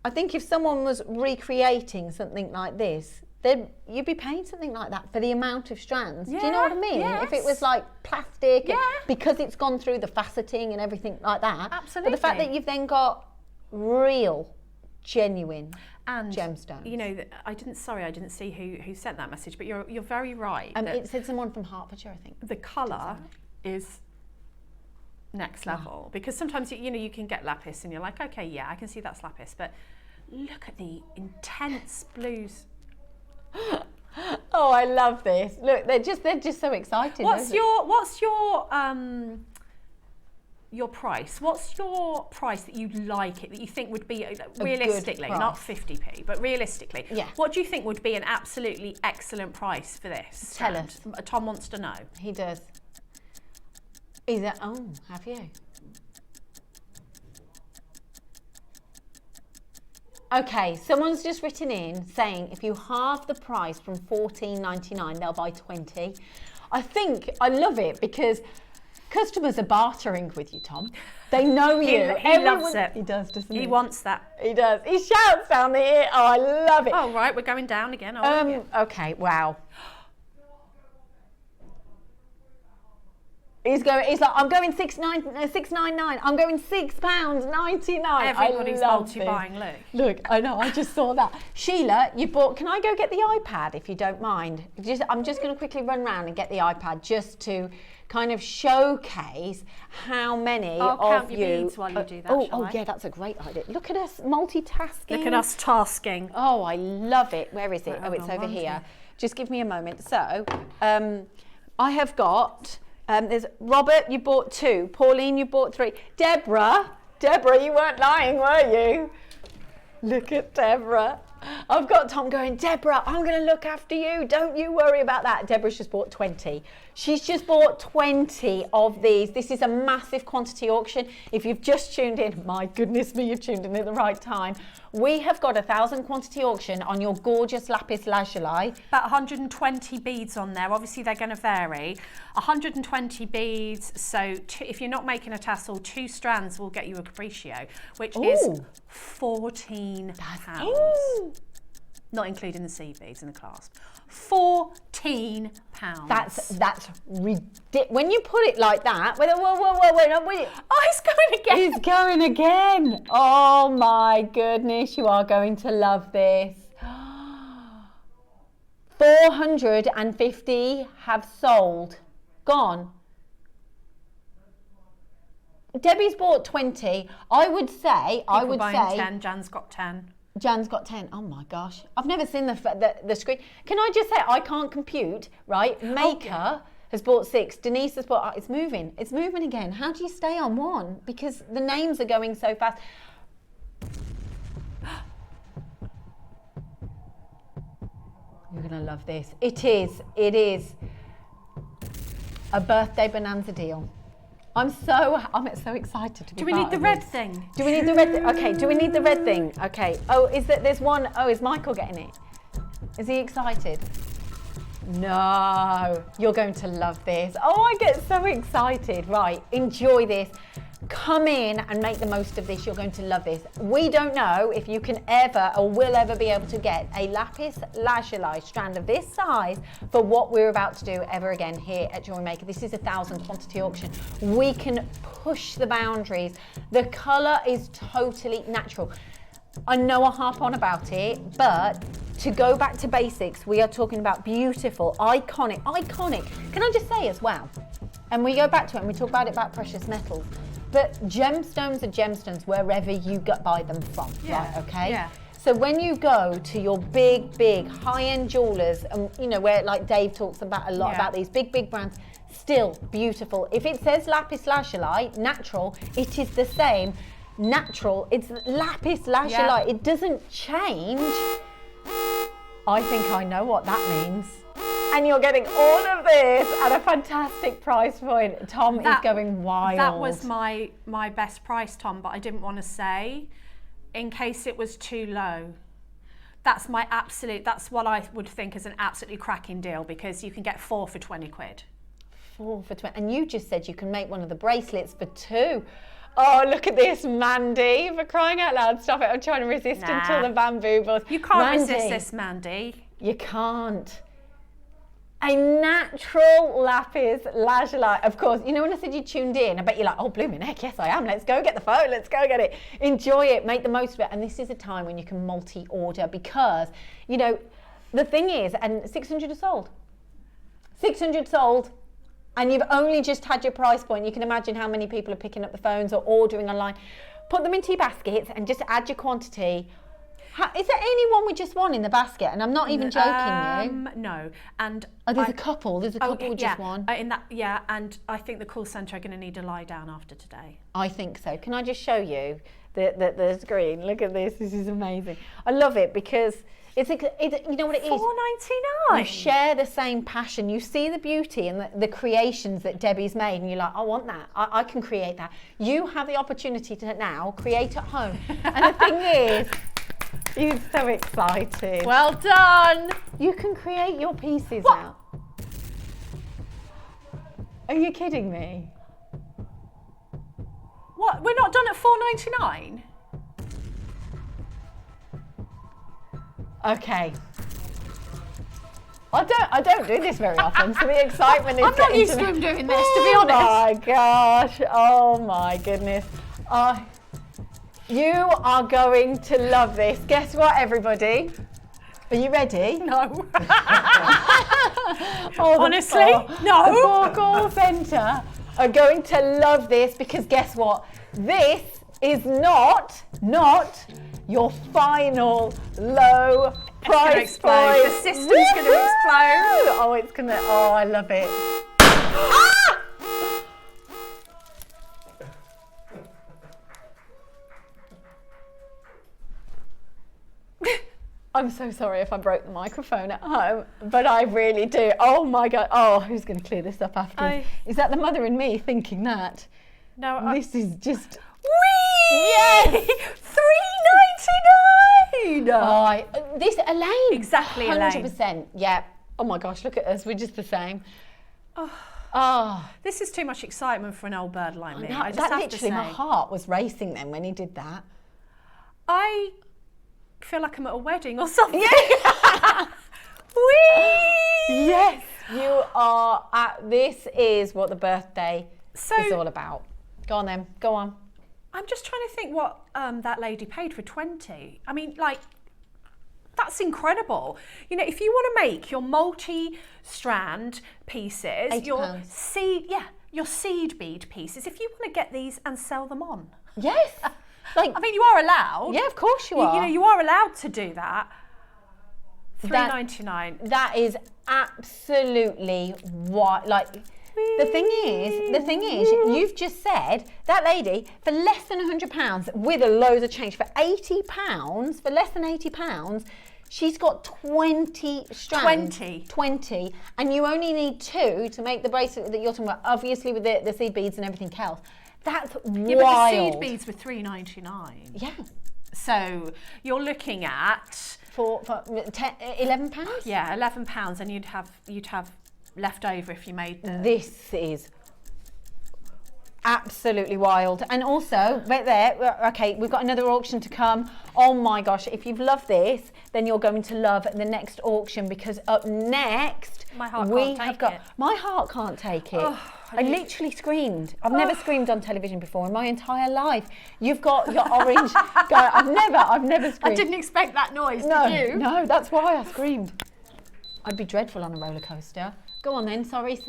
A: I think if someone was recreating something like this, then you'd be paying something like that for the amount of strands.
B: Yeah,
A: do you know what I mean?
B: yes.
A: If it was like plastic, because it's gone through the faceting and everything like that.
B: Absolutely.
A: But the fact that you've then got real, genuine.
B: And
A: gemstones.
B: You know, I didn't see who sent that message, but you're very right.
A: It said someone from Hertfordshire, I think.
B: The colour is next level, because sometimes you can get lapis and you're like, okay, yeah, I can see that's lapis, but look at the intense blues.
A: Oh, I love this. Look, they're just so excited.
B: What's your price? What's your price that you'd like it, that you think would be realistically, not 50p, but realistically?
A: Yeah.
B: What do you think would be an absolutely excellent price for this?
A: Tell us.
B: Tom wants to know.
A: He does. Is that? Oh, have you? Okay, someone's just written in saying if you halve the price from $14.99, they'll buy 20. I love it because customers are bartering with you, Tom. They know you.
B: He loves it.
A: He does, doesn't he?
B: He wants that.
A: He does. He shouts down the ear. Oh, I love it.
B: Oh, right, we're going down again.
A: Okay, wow. He's like, I'm going $6.99. I'm going £6.99.
B: Everybody's multi-buying,
A: Look, I know, I just saw that. Sheila, can I go get the iPad if you don't mind? I'm just going to quickly run around and get the iPad just to kind of showcase how many
B: I'll
A: of
B: count
A: you...
B: your beads while you do that,
A: yeah, that's a great idea. Look at us multitasking.
B: Look at us tasking.
A: Oh, I love it. Where is it?
B: Right,
A: it's over here. Just give me a moment. So, I have got... there's Robert, you bought 2. Pauline, you bought 3. Deborah, you weren't lying, were you? Look at Deborah. I've got Tom going, Deborah, I'm going to look after you. Don't you worry about that. Deborah's just bought 20. She's just bought 20 of these. This is a massive quantity auction. If you've just tuned in, my goodness me, you've tuned in at the right time. We have got 1,000 quantity auction on your gorgeous lapis lazuli.
B: About 120 beads on there. Obviously, they're going to vary. 120 beads. So if you're not making a tassel, 2 strands will get you a capriccio, which is £14. Not including the seed beads and the clasp. £14.
A: That's ridiculous. When you put it like that, whoa,
B: oh, he's going again.
A: He's going again. Oh my goodness, you are going to love this. 450 have sold. Gone. Debbie's bought 20. I would say.
B: Buying 10. Jan's got 10.
A: Jan's got 10. Oh my gosh. I've never seen the screen. Can I just say, I can't compute, right? Maker has bought 6. Denise has bought, it's moving. It's moving again. How do you stay on one? Because the names are going so fast. You're going to love this. It is a birthday bonanza deal. I'm so excited to be
B: Do we need the red thing?
A: Do we need the red thing? Okay, do we need the red thing? Okay. Oh, there's one? Oh, is Michael getting it? Is he excited? No. You're going to love this. Oh, I get so excited. Right, enjoy this. Come in and make the most of this. You're going to love this. We don't know if you can ever or will ever be able to get a lapis lazuli strand of this size for what we're about to do ever again here at Jewellery Maker. This is 1,000 quantity auction. We can push the boundaries. The colour is totally natural. I know I harp on about it, but to go back to basics, we are talking about beautiful, iconic. Can I just say as well, and we go back to it and we talk about precious metals, but gemstones are gemstones wherever you buy them from, right, okay?
B: Yeah.
A: So when you go to your big, high-end jewellers, and you know, where like Dave talks about a lot about these big brands, still beautiful. If it says lapis lazuli, natural, it is the same. Natural, it's lapis lazuli.
B: Yeah.
A: It doesn't change. I think I know what that means. And you're getting all of this at a fantastic price point. Tom is going wild.
B: That was my best price, Tom, but I didn't want to say in case it was too low. That's what I would think is an absolutely cracking deal, because you can get 4 for 20 quid.
A: 4 for 20. And you just said you can make one of the bracelets for 2. Oh, look at this, Mandy. For crying out loud, stop it. I'm trying to resist until the bamboo balls.
B: You can't resist this, Mandy.
A: You can't. a natural lapis lazuli. Of course, you know when I said you tuned in, I bet you're like, oh, blooming heck, yes I am. Let's go get the phone, let's go get it. Enjoy it, make the most of it. And this is a time when you can multi-order because, you know, the thing is, and 600 are sold. 600 sold. And you've only just had your price point. You can imagine how many people are picking up the phones or ordering online. Put them into your baskets and just add your quantity. Is there anyone with just one in the basket? And I'm not even joking you.
B: No. And
A: there's a couple. There's a couple with just one.
B: And I think the call centre are going to need to lie down after today.
A: I think so. Can I just show you the screen? Look at this. This is amazing. I love it because it's you know what it is?
B: $4.99.
A: You share the same passion. You see the beauty and the creations that Debbie's made, and you're like, I want that. I can create that. You have the opportunity to now create at home. And the thing is, it's so exciting.
B: Well done.
A: You can create your pieces now. Are you kidding me?
B: What? We're not done at $4.99?
A: Okay. I don't do this very often, so the excitement is
B: I'm not used to him doing this, to be honest.
A: Oh my gosh. Oh my goodness. You are going to love this. Guess what, everybody? Are you ready?
B: No.
A: Honestly,
B: no.
A: The four call centre are going to love this because guess what? This is not your final low price point.
B: The system's going to explode.
A: Oh, it's going to. Oh, I love it. Ah! I'm so sorry if I broke the microphone at home, but I really do. Oh my God. Oh, who's going to clear this up after? Is that the mother in me thinking that?
B: No.
A: This is just.
B: Whee!
A: Yes!
B: $3.99!
A: Oh, this, Elaine.
B: Exactly,
A: 100%.
B: Elaine.
A: Yeah. Oh my gosh, look at us. We're just the same. Oh.
B: This is too much excitement for an old bird like me.
A: That,
B: I just have
A: literally,
B: to say.
A: my heart was racing then when he did that.
B: I feel like I'm at a wedding or something.
A: Yeah.
B: Whee!
A: Yes, you are this is what the birthday is all about. Go on then, go on.
B: I'm just trying to think what that lady paid for 20. I mean, like, that's incredible. You know, if you want to make your multi-strand pieces,
A: £80.
B: your seed bead pieces, if you want to get these and sell them on.
A: Yes. Like,
B: I mean, you are allowed.
A: Yeah, of course you are.
B: You know, you are allowed to do that. $3.99.
A: That is absolutely what, like, the thing is, you've just said that lady for less than £100 with a load of change for £80, for less than £80, she's got 20 strands. 20, and you only need 2 to make the bracelet that you're talking about. Obviously, with the seed beads and everything else. That's wild.
B: Yeah, but the seed beads were $3.99.
A: Yeah.
B: So you're looking at
A: for £11.
B: Yeah, £11, and you'd have left over if you made the.
A: This is absolutely wild. And also, right there, okay, we've got another auction to come. Oh my gosh, if you've loved this, then you're going to love the next auction, because up next,
B: my heart
A: can't take it. I literally screamed. I've never screamed on television before in my entire life. You've got your orange. I've never screamed.
B: I didn't expect that noise, did you?
A: No, that's why I screamed. I'd be dreadful on a roller coaster. Go on then, sorry.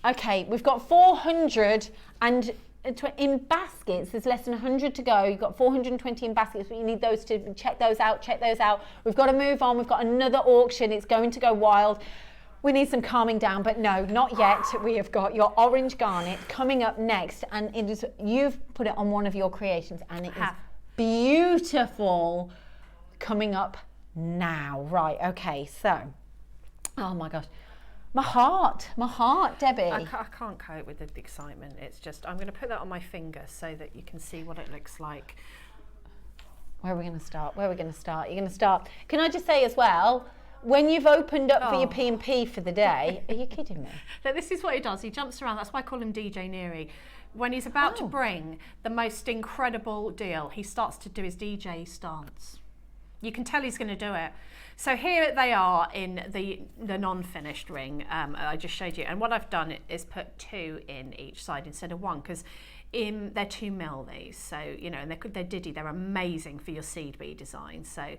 A: Okay, we've got 400 and in baskets, there's less than 100 to go. You've got 420 in baskets, but you need those to check those out. We've got to move on. We've got another auction. It's going to go wild. We need some calming down, but no, not yet. We have got your orange garnet coming up next, and it is, you've put it on one of your creations, and it is beautiful coming up now. Right, okay, so, oh my gosh. My heart, Debbie.
B: I can't cope with the excitement. It's just, I'm going to put that on my finger so that you can see what it looks like.
A: Where are we going to start? You're going to start. Can I just say as well, when you've opened up for your P&P for the day, are you kidding me?
B: Look, this is what he does. He jumps around. That's why I call him DJ Neary. When he's about to bring the most incredible deal, he starts to do his DJ stance. You can tell he's going to do it. So here they are in the non-finished ring I just showed you, and what I've done is put 2 in each side instead of 1, because they're 2mm these, so you know, and they're diddy, they're amazing for your seed bead design. So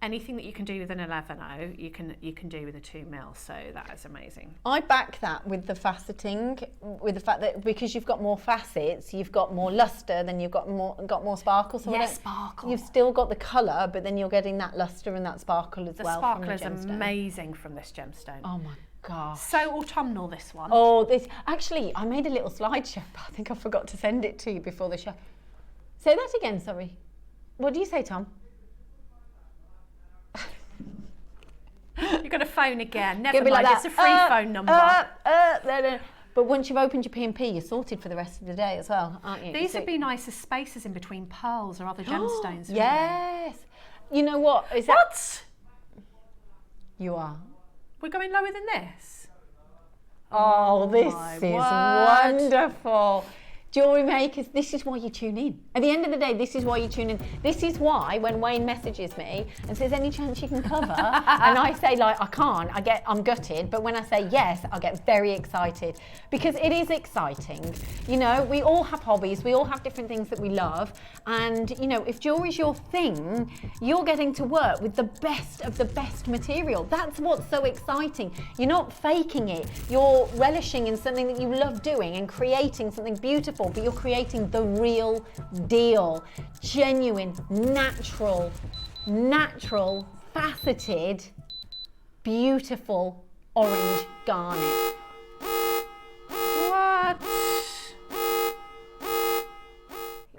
B: anything that you can do with an 11/0, you can do with a 2mm, so that is amazing.
A: I back that with the faceting, with the fact that because you've got more facets, you've got more luster, then you've got more sparkle. So
B: yes, sparkle.
A: You've still got the colour, but then you're getting that luster and that sparkle as well.
B: The sparkle is amazing from this gemstone.
A: Oh my gosh.
B: So autumnal, this one.
A: Oh, this actually, I made a little slideshow, but I think I forgot to send it to you before the show. Say that again, sorry. What do you say, Tom?
B: You're going to phone again. Never mind,
A: like
B: it's a free phone number.
A: But once you've opened your P&P, you're sorted for the rest of the day as well, aren't you?
B: These would be nice as spaces in between pearls or other gemstones.
A: Yes. You know what?
B: What?
A: You are.
B: We're going lower than this?
A: Oh, this is wonderful. Jewellery makers, this is why you tune in. At the end of the day, this is why you tune in. This is why when Wayne messages me and says, any chance you can cover? And I say, like, I can't, I'm gutted. But when I say yes, I get very excited because it is exciting. You know, we all have hobbies. We all have different things that we love. And, you know, if jewellery's your thing, you're getting to work with the best of the best material. That's what's so exciting. You're not faking it. You're relishing in something that you love doing and creating something beautiful, but you're creating the real deal, genuine, natural, faceted, beautiful orange garnet.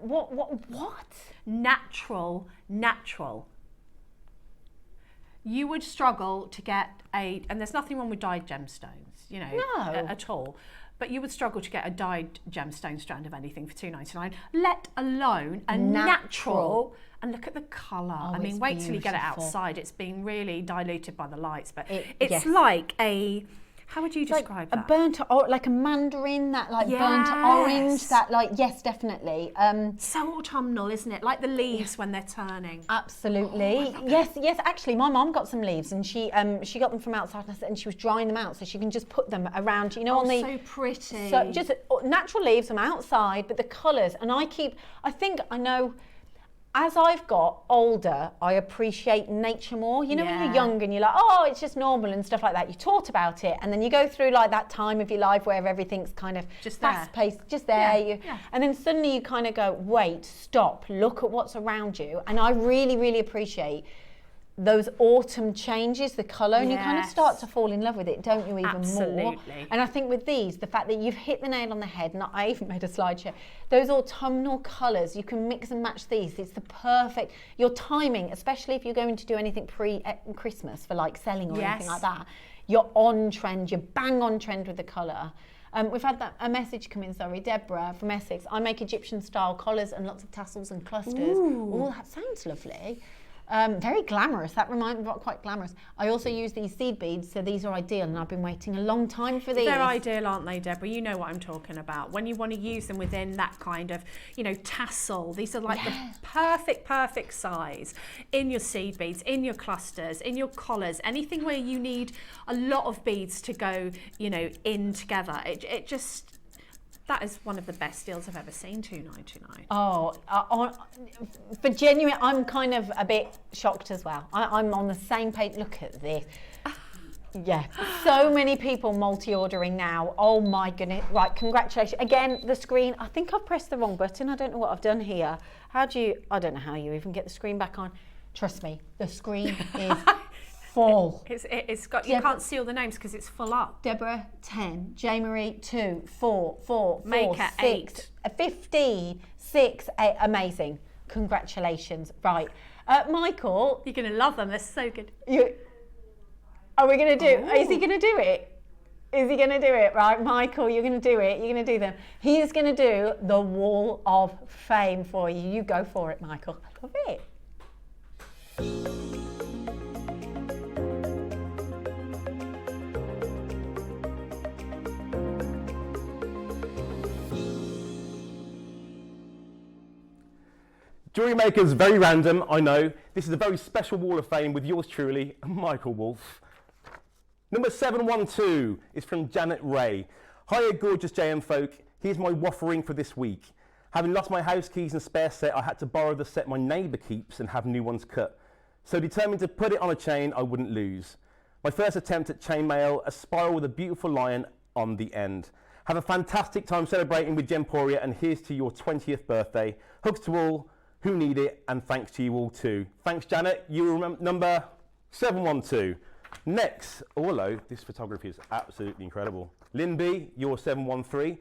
A: What?
B: Natural. You would struggle to get and there's nothing wrong with dyed gemstones, you know, at all. But you would struggle to get a dyed gemstone strand of anything for $2.99, let alone a natural. And look at the colour.
A: Oh,
B: I mean, wait till you get it
A: beautiful.
B: outside. It's being really diluted by the lights, but it's like a, how would you describe that?
A: A burnt, like a mandarin, that like burnt orange, that like, yes, definitely.
B: So autumnal, isn't it? Like the leaves when they're turning.
A: Absolutely.
B: Oh,
A: yes, actually, my mum got some leaves and she got them from outside and she was drying them out so she can just put them around, you know, on the...
B: so pretty.
A: So just natural leaves from outside, but the colours, and I think I know... As I've got older, I appreciate nature more. You know, when you're young and you're like, oh, it's just normal and stuff like that. You taught about it, and then you go through like that time of your life where everything's kind of
B: just
A: fast-paced, just there. And then suddenly you kind of go, wait, stop, look at what's around you. And I really, really appreciate those autumn changes, the colour, and you kind of start to fall in love with it, don't you, even more? And I think with these, the fact that you've hit the nail on the head, and I even made a slideshow, those autumnal colours, you can mix and match these. It's the perfect, your timing, especially if you're going to do anything pre-Christmas for like selling or anything like that, you're on trend, you're bang on trend with the colour. We've had a message come in, Deborah from Essex. I make Egyptian style collars and lots of tassels and clusters. Oh, that sounds lovely. Very glamorous. That reminds me of quite glamorous. I also use these seed beads, so these are ideal, and I've been waiting a long time for these.
B: They're ideal, aren't they, Deborah? You know what I'm talking about. When you want to use them within that kind of, you know, tassel, these are like the perfect size in your seed beads, in your clusters, in your collars, anything where you need a lot of beads to go, you know, in together. It just... That is one of the best deals I've ever seen, $2.99.
A: Oh, for genuine, I'm kind of a bit shocked as well. I'm on the same page. Look at this. Yeah, so many people multi-ordering now. Oh my goodness. Right, congratulations. Again, the screen, I think I've pressed the wrong button. I don't know what I've done here. I don't know how you even get the screen back on. Trust me, the screen is full.
B: It's got, you can't see all the names because it's full up.
A: Deborah, 10. J-Marie, 2, 4,
B: Maker,
A: 6, 15, 6, 8. Amazing. Congratulations. Right. Michael.
B: You're going to love them. They're so good.
A: Are we going to do, is he going to do it? Is he going to do it? Right, Michael, you're going to do it. You're going to do them. He is going to do the Wall of Fame for you. You go for it, Michael. I love it.
K: Jewellery Maker's very random, I know. This is a very special Wall of Fame with yours truly, Michael Wolf. Number 712 is from Janet Ray. Hiya, gorgeous JM folk. Here's my waffering for this week. Having lost my house keys and spare set, I had to borrow the set my neighbour keeps and have new ones cut. So determined to put it on a chain I wouldn't lose. My first attempt at chainmail, a spiral with a beautiful lion on the end. Have a fantastic time celebrating with Gemporia, and here's to your 20th birthday. Hugs to all who need it, and thanks to you all too. Thanks, Janet. You were number 712. Next, although this photography is absolutely incredible. Lynn, you're 713.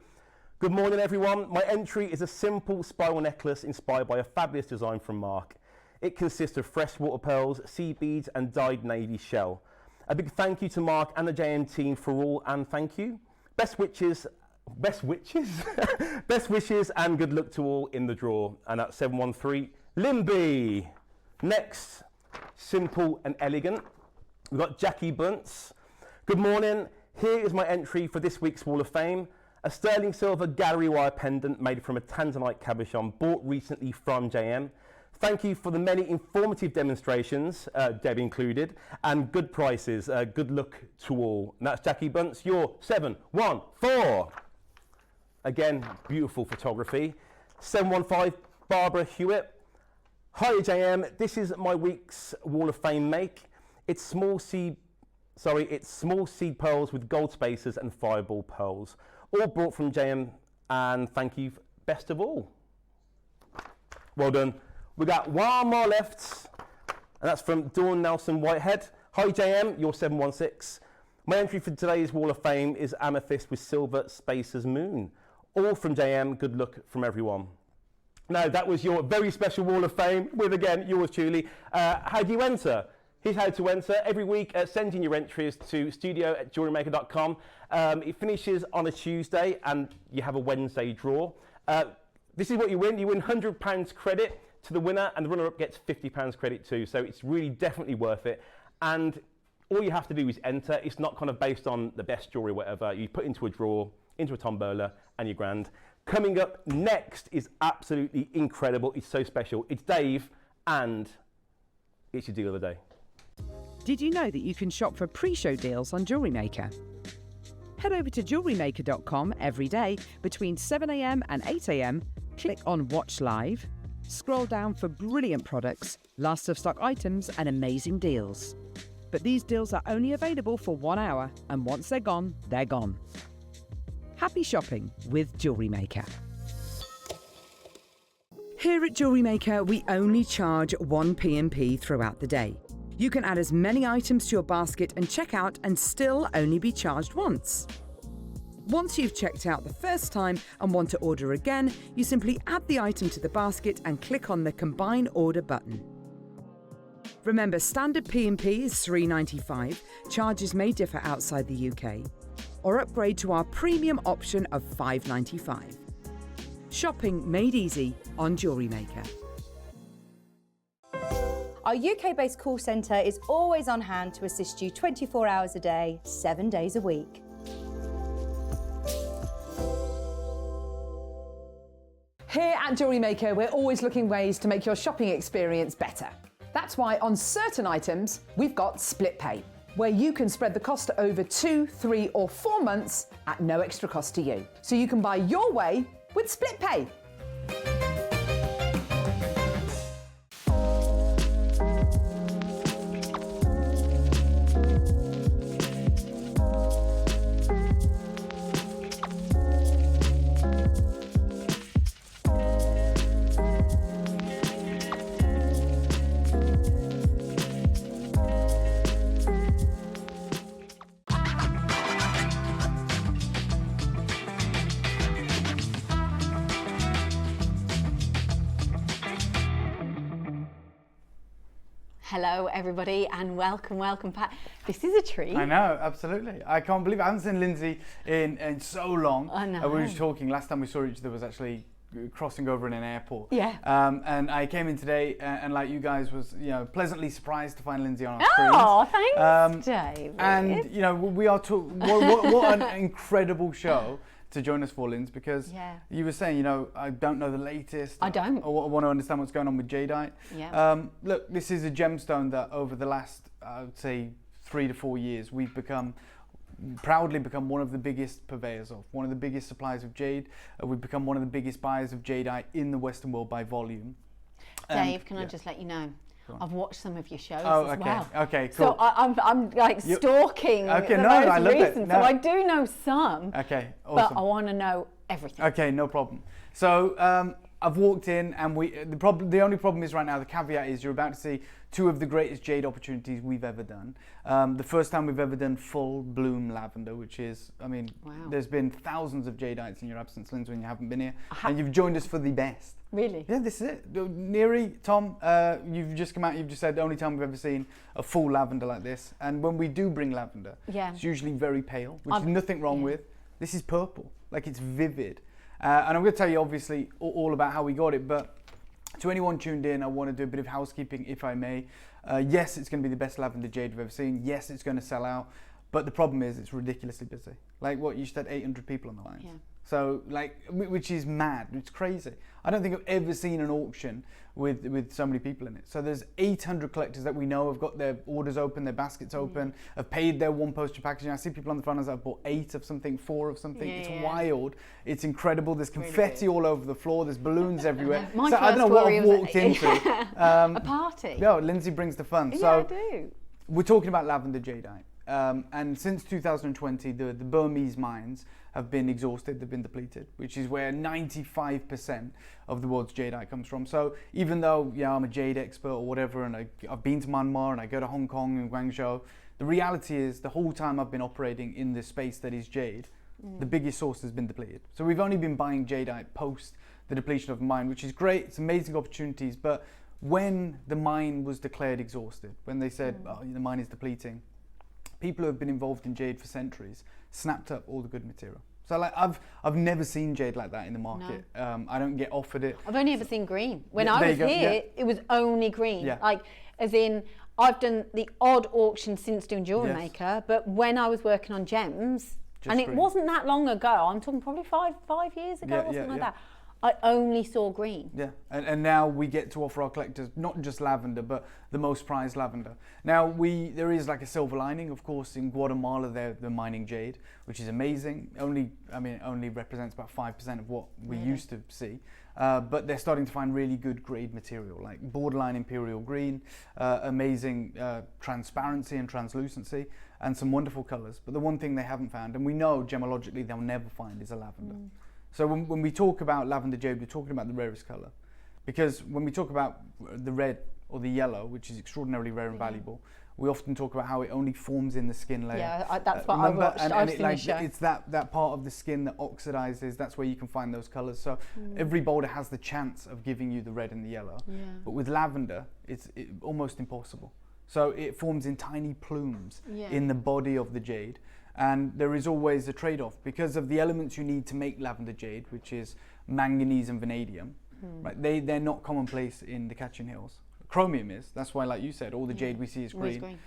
K: Good morning, everyone. My entry is a simple spiral necklace inspired by a fabulous design from Mark. It consists of freshwater pearls, sea beads, and dyed navy shell. A big thank you to Mark and the JM team for all, and thank you. Best wishes, best wishes, and good luck to all in the draw. And that's 713. Lynn. Next, simple and elegant. We've got Jackie Bunce. Good morning. Here is my entry for this week's Wall of Fame. A sterling silver gallery wire pendant made from a tanzanite cabochon, bought recently from JM. Thank you for the many informative demonstrations, Debbie included, and good prices. Good luck to all. And that's Jackie Bunce. You're 714. Again, beautiful photography. 715, Barbara Hewitt. Hi JM, this is my week's Wall of Fame make. It's small seed pearls with gold spacers and fireball pearls. All brought from JM, and thank you, best of all. Well done. We got one more left, and that's from Dawn Nelson Whitehead. Hi JM, you're 716. My entry for today's Wall of Fame is amethyst with silver spacers moon. All from JM, good luck from everyone. Now, that was your very special Wall of Fame with, again, yours truly. How do you enter? Here's how to enter. Every week, send in your entries to studio@jewellerymaker.com. It finishes on a Tuesday, and you have a Wednesday draw. This is what you win. You win £100 credit to the winner, and the runner-up gets £50 credit too. So it's really definitely worth it. And all you have to do is enter. It's not kind of based on the best jewellery or whatever. You put into a draw, into a tombola, and you're grand. Coming up next is absolutely incredible. It's so special. It's Dave, and it's your deal of the day.
G: Did you know that you can shop for pre-show deals on Jewellery Maker? Head over to JewelleryMaker.com every day between 7 a.m. and 8 a.m. Click on Watch Live, scroll down for brilliant products, last of stock items, and amazing deals. But these deals are only available for 1 hour, and once they're gone, they're gone. Happy shopping with Jewellery Maker. Here at Jewellery Maker, we only charge one P&P throughout the day. You can add as many items to your basket and check out and still only be charged once. Once you've checked out the first time and want to order again, you simply add the item to the basket and click on the Combine Order button. Remember, standard P&P is $3.95, charges may differ outside the UK, or upgrade to our premium option of $5.95. Shopping made easy on Jewellery Maker.
L: Our UK-based call centre is always on hand to assist you 24 hours a day, 7 days a week.
M: Here at Jewellery Maker, we're always looking ways to make your shopping experience better. That's why on certain items, we've got split pay, where you can spread the cost over 2, 3 or 4 months at no extra cost to you. So you can buy your way with split pay.
A: Hello everybody and welcome back. This is a treat.
C: I know, absolutely. I can't believe it. I haven't seen Lyndsey in so long.
A: I know.
C: We were just talking, last time we saw each other was actually crossing over in an airport.
A: Yeah.
C: And I came in today and like you guys was, pleasantly surprised to find Lyndsey on our screens.
A: Oh, thanks, David.
C: And, we are what an incredible show to join us for, Lindsey, because
A: Yeah.
C: you were saying, you know, I don't know the latest.
A: I don't.
C: I want to understand what's going on with Jadeite.
A: Yeah.
C: Look, this is a gemstone that over the last, I would say, 3 to 4 years, we've proudly become one of the biggest purveyors of, one of the biggest suppliers of jade. We've become one of the biggest buyers of jadeite in the Western world by volume.
A: Dave, can I just let you know? I've watched some of your shows as
C: okay.
A: well.
C: Okay, cool.
A: So I'm like stalking
C: Okay,
A: the
C: no,
A: most
C: I love it.
A: recent.
C: No.
A: So I do know some.
C: Okay, awesome.
A: But I want to know everything.
C: Okay, no problem. So I've walked in, and the only problem is right now, the caveat is you're about to see 2 of the greatest jade opportunities we've ever done. The first time we've ever done full bloom lavender, which is, I mean, there's been thousands of jadeites in your absence, Lindsey, when you haven't been here, and you've joined us for the best.
A: Really?
C: Yeah, this is it. Neri, Tom, you've just come out, you've just said the only time we've ever seen a full lavender like this. And when we do bring lavender, it's usually very pale, which is nothing wrong with. This is purple, like it's vivid. And I'm going to tell you, obviously, all about how we got it, but to anyone tuned in, I want to do a bit of housekeeping, if I may. Yes, it's going to be the best lavender jade we've ever seen. Yes, it's going to sell out. But the problem is it's ridiculously busy. Like what, you just had 800 people on the lines.
A: Yeah.
C: So, like, which is mad. It's crazy. I don't think I've ever seen an auction with so many people in it. So there's 800 collectors that we know have got their orders open, their baskets open, have paid their one postage packaging. I see people on the front that have bought 8 of something, 4 of something. It's wild. It's incredible. There's confetti all over the floor. There's balloons everywhere.
A: My
C: so I don't know what I've walked into.
A: A party.
C: No, Lindsey brings the fun.
A: Yeah,
C: So
A: I do.
C: we're talking about lavender jadeite. And since 2020, the Burmese mines have been exhausted, they've been depleted, which is where 95% of the world's jadeite comes from. So even though I'm a jade expert or whatever, and I've been to Myanmar and I go to Hong Kong and Guangzhou, the reality is the whole time I've been operating in this space that is jade, the biggest source has been depleted. So we've only been buying jadeite post the depletion of the mine, which is great, it's amazing opportunities, but when the mine was declared exhausted, when they said, the mine is depleting, people who have been involved in jade for centuries snapped up all the good material. So like I've never seen jade like that in the market. No. I don't get offered it.
A: I've only ever seen green. When I was here, it was only green.
C: Yeah.
A: Like, as in, I've done the odd auction since doing Jewellery Maker, but when I was working on gems, and it wasn't that long ago, I'm talking probably five years ago or something like that, I only saw green.
C: Yeah, and now we get to offer our collectors not just lavender, but the most prized lavender. Now there is like a silver lining, of course. In Guatemala, they're mining jade, which is amazing. Only represents about 5% of what we used to see. But they're starting to find really good grade material, like borderline imperial green, amazing transparency and translucency, and some wonderful colors. But the one thing they haven't found, and we know gemologically they'll never find, is a lavender. So when we talk about lavender jade, we're talking about the rarest color. Because when we talk about the red or the yellow, which is extraordinarily rare and valuable, we often talk about how it only forms in the skin layer.
A: Yeah, that's what I watched.
C: It's that part of the skin that oxidizes, that's where you can find those colors. So every boulder has the chance of giving you the red and the yellow. Yeah. But with lavender, it's almost impossible. So it forms in tiny plumes in the body of the jade. And there is always a trade-off because of the elements you need to make lavender jade, which is manganese and vanadium. Right? They're not commonplace in the Kachin Hills. Chromium is. That's why, like you said, all the jade we see is green.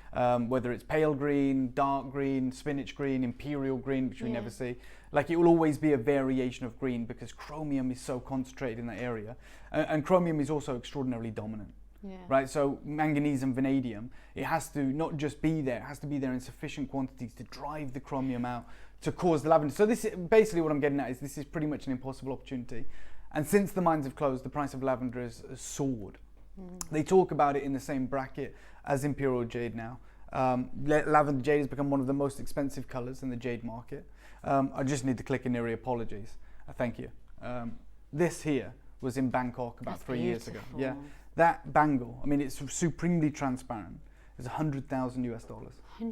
C: Whether it's pale green, dark green, spinach green, imperial green, which we never see. Like, it will always be a variation of green because chromium is so concentrated in that area. And chromium is also extraordinarily dominant. Yeah. Right, so manganese and vanadium, it has to not just be there, it has to be there in sufficient quantities to drive the chromium out to cause the lavender. So this is basically what I'm getting at, is this is pretty much an impossible opportunity. And since the mines have closed, the price of lavender has soared. They talk about it in the same bracket as imperial jade now. Lavender jade has become one of the most expensive colors in the jade market. I just need to click in Neri, apologies. Thank you. This here was in Bangkok about 3 years ago. Yeah. That bangle, I mean, it's supremely transparent. It's $100,000 US.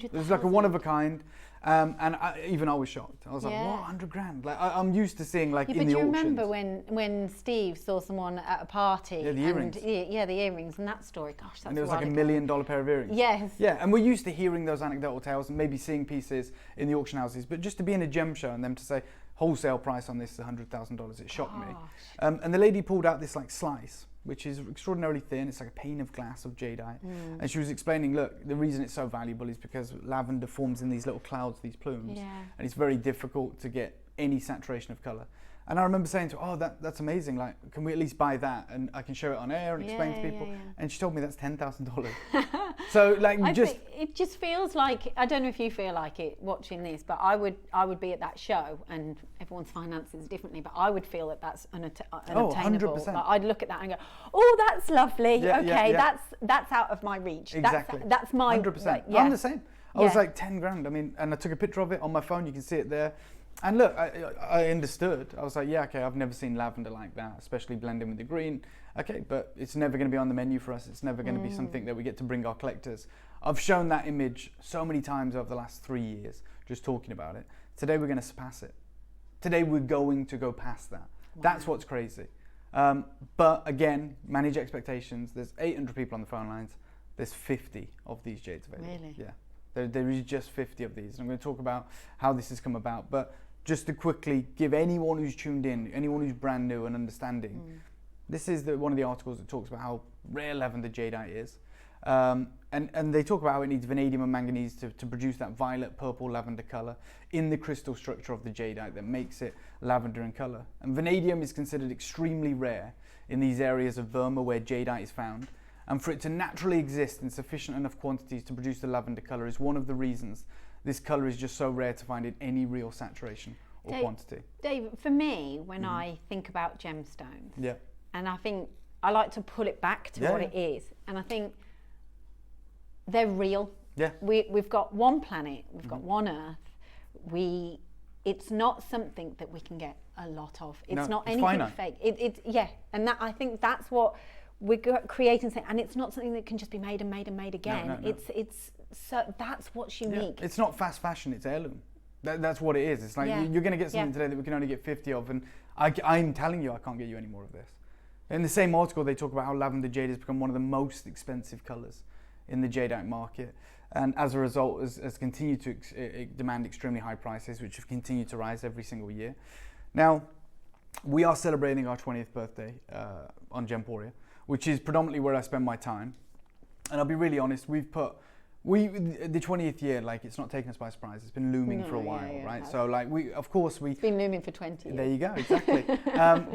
C: It was like a one of a kind, and I was shocked. I was like, what, 100 grand? Like I'm used to seeing like in the auctions.
A: But do you remember when Steve saw someone at a party?
C: Yeah, the earrings.
A: The earrings and that story. Gosh, that's
C: and it was like $1 million pair of earrings.
A: Yes.
C: Yeah, and we're used to hearing those anecdotal tales and maybe seeing pieces in the auction houses, but just to be in a gem show and them to say wholesale price on this is $100,000, it shocked me. And the lady pulled out this like slice, which is extraordinarily thin. It's like a pane of glass of jadeite. And she was explaining, look, the reason it's so valuable is because lavender forms in these little clouds, these plumes. Yeah. And it's very difficult to get any saturation of colour. And I remember saying to her, oh, that's amazing, like, can we at least buy that? And I can show it on air and explain to people. And she told me that's $10,000. So, like,
A: it just feels like, I don't know if you feel like it watching this, but I would be at that show, and everyone's finances differently, but I would feel that that's unattainable.
C: 100%.
A: Like, I'd look at that and go, oh, that's lovely.
C: Yeah,
A: okay,
C: yeah.
A: that's out of my reach.
C: Exactly.
A: That's my
C: 100%.
A: Like,
C: I'm the same. I was like 10 grand. I mean, and I took a picture of it on my phone. You can see it there. And look, I understood. I was like, yeah, okay, I've never seen lavender like that, especially blending with the green. Okay, but it's never going to be on the menu for us. It's never going to be something that we get to bring our collectors. I've shown that image so many times over the last 3 years, just talking about it. Today we're going to surpass it. Today we're going to go past that. Wow. That's what's crazy. But again, manage expectations. There's 800 people on the phone lines. There's 50 of these jades available.
A: Really?
C: Yeah. There is just 50 of these. And I'm going to talk about how this has come about. But just to quickly give anyone who's tuned in, anyone who's brand new, an understanding, this is one of the articles that talks about how rare lavender jadeite is. And they talk about how it needs vanadium and manganese to produce that violet purple lavender colour in the crystal structure of the jadeite that makes it lavender in colour. And vanadium is considered extremely rare in these areas of Burma where jadeite is found. And for it to naturally exist in sufficient enough quantities to produce the lavender colour is one of the reasons this colour is just so rare to find in any real saturation or quantity.
A: Dave, for me, when I think about gemstones,
C: yeah,
A: and I think I like to pull it back to what it is, and I think they're real.
C: Yeah.
A: We've got one planet, we've got one Earth. It's not something that we can get a lot of. It's not anything finite. Fake. And that, I think that's what we're creating, and it's not something that can just be made and made and made again.
C: No.
A: It's so that's what's unique.
C: It's not fast fashion, it's heirloom. That's what it is. It's like you're going to get something today that we can only get 50 of, and I'm telling you I can't get you any more of this. In the same article they talk about how lavender jade has become one of the most expensive colours in the jadeite market, and as a result has continued to demand extremely high prices, which have continued to rise every single year. Now, we are celebrating our 20th birthday on Gemporia, which is predominantly where I spend my time. And I'll be really honest, the 20th year, like, it's not taken us by surprise. It's been looming for a while, right? So, like, it's
A: been looming for 20 years.
C: There you go, exactly.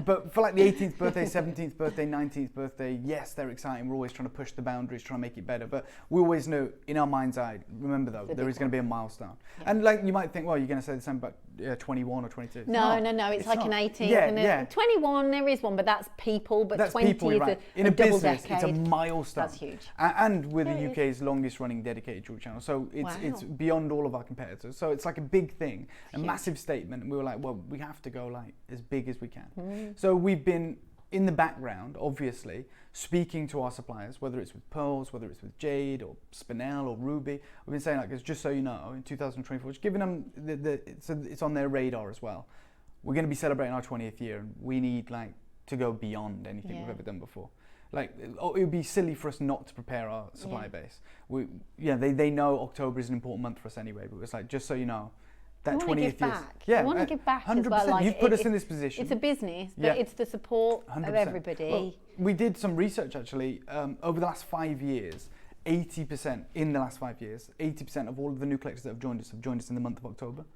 C: But for like the 18th birthday, 17th birthday, 19th birthday, yes, they're exciting. We're always trying to push the boundaries, trying to make it better. But we always know in our mind's eye, remember though, there is going to be a milestone. Yeah. And like, you might think, well, you're going to say the same about 21 or 22.
A: No, it's like an 18th. 21, there is one, but that's people. But that's 20 people, is right.
C: In a
A: double
C: business,
A: decade.
C: It's a milestone.
A: That's huge.
C: And we're the UK's longest running dedicated jewelry channel. So it's beyond all of our competitors. So it's like a big thing, a massive statement. And we were like, well, we have to go like as big as we can. So we've been in the background, obviously, speaking to our suppliers, whether it's with pearls, whether it's with jade or spinel or ruby. We've been saying, like, just so you know, in 2024, just giving them it's on their radar as well. We're going to be celebrating our 20th year, and we need like to go beyond anything we've ever done before. Like, it would be silly for us not to prepare our supply base. They know October is an important month for us anyway, but it's like, just so you know, that 20th year.
A: I want to give back 100%. As well. Like,
C: you've put us in this position.
A: It's a business, but it's the support
C: 100%.
A: Of everybody.
C: Well, we did some research actually over the last 5 years. 80% in the last 5 years, 80% of all of the new collectors that have joined us in the month of October.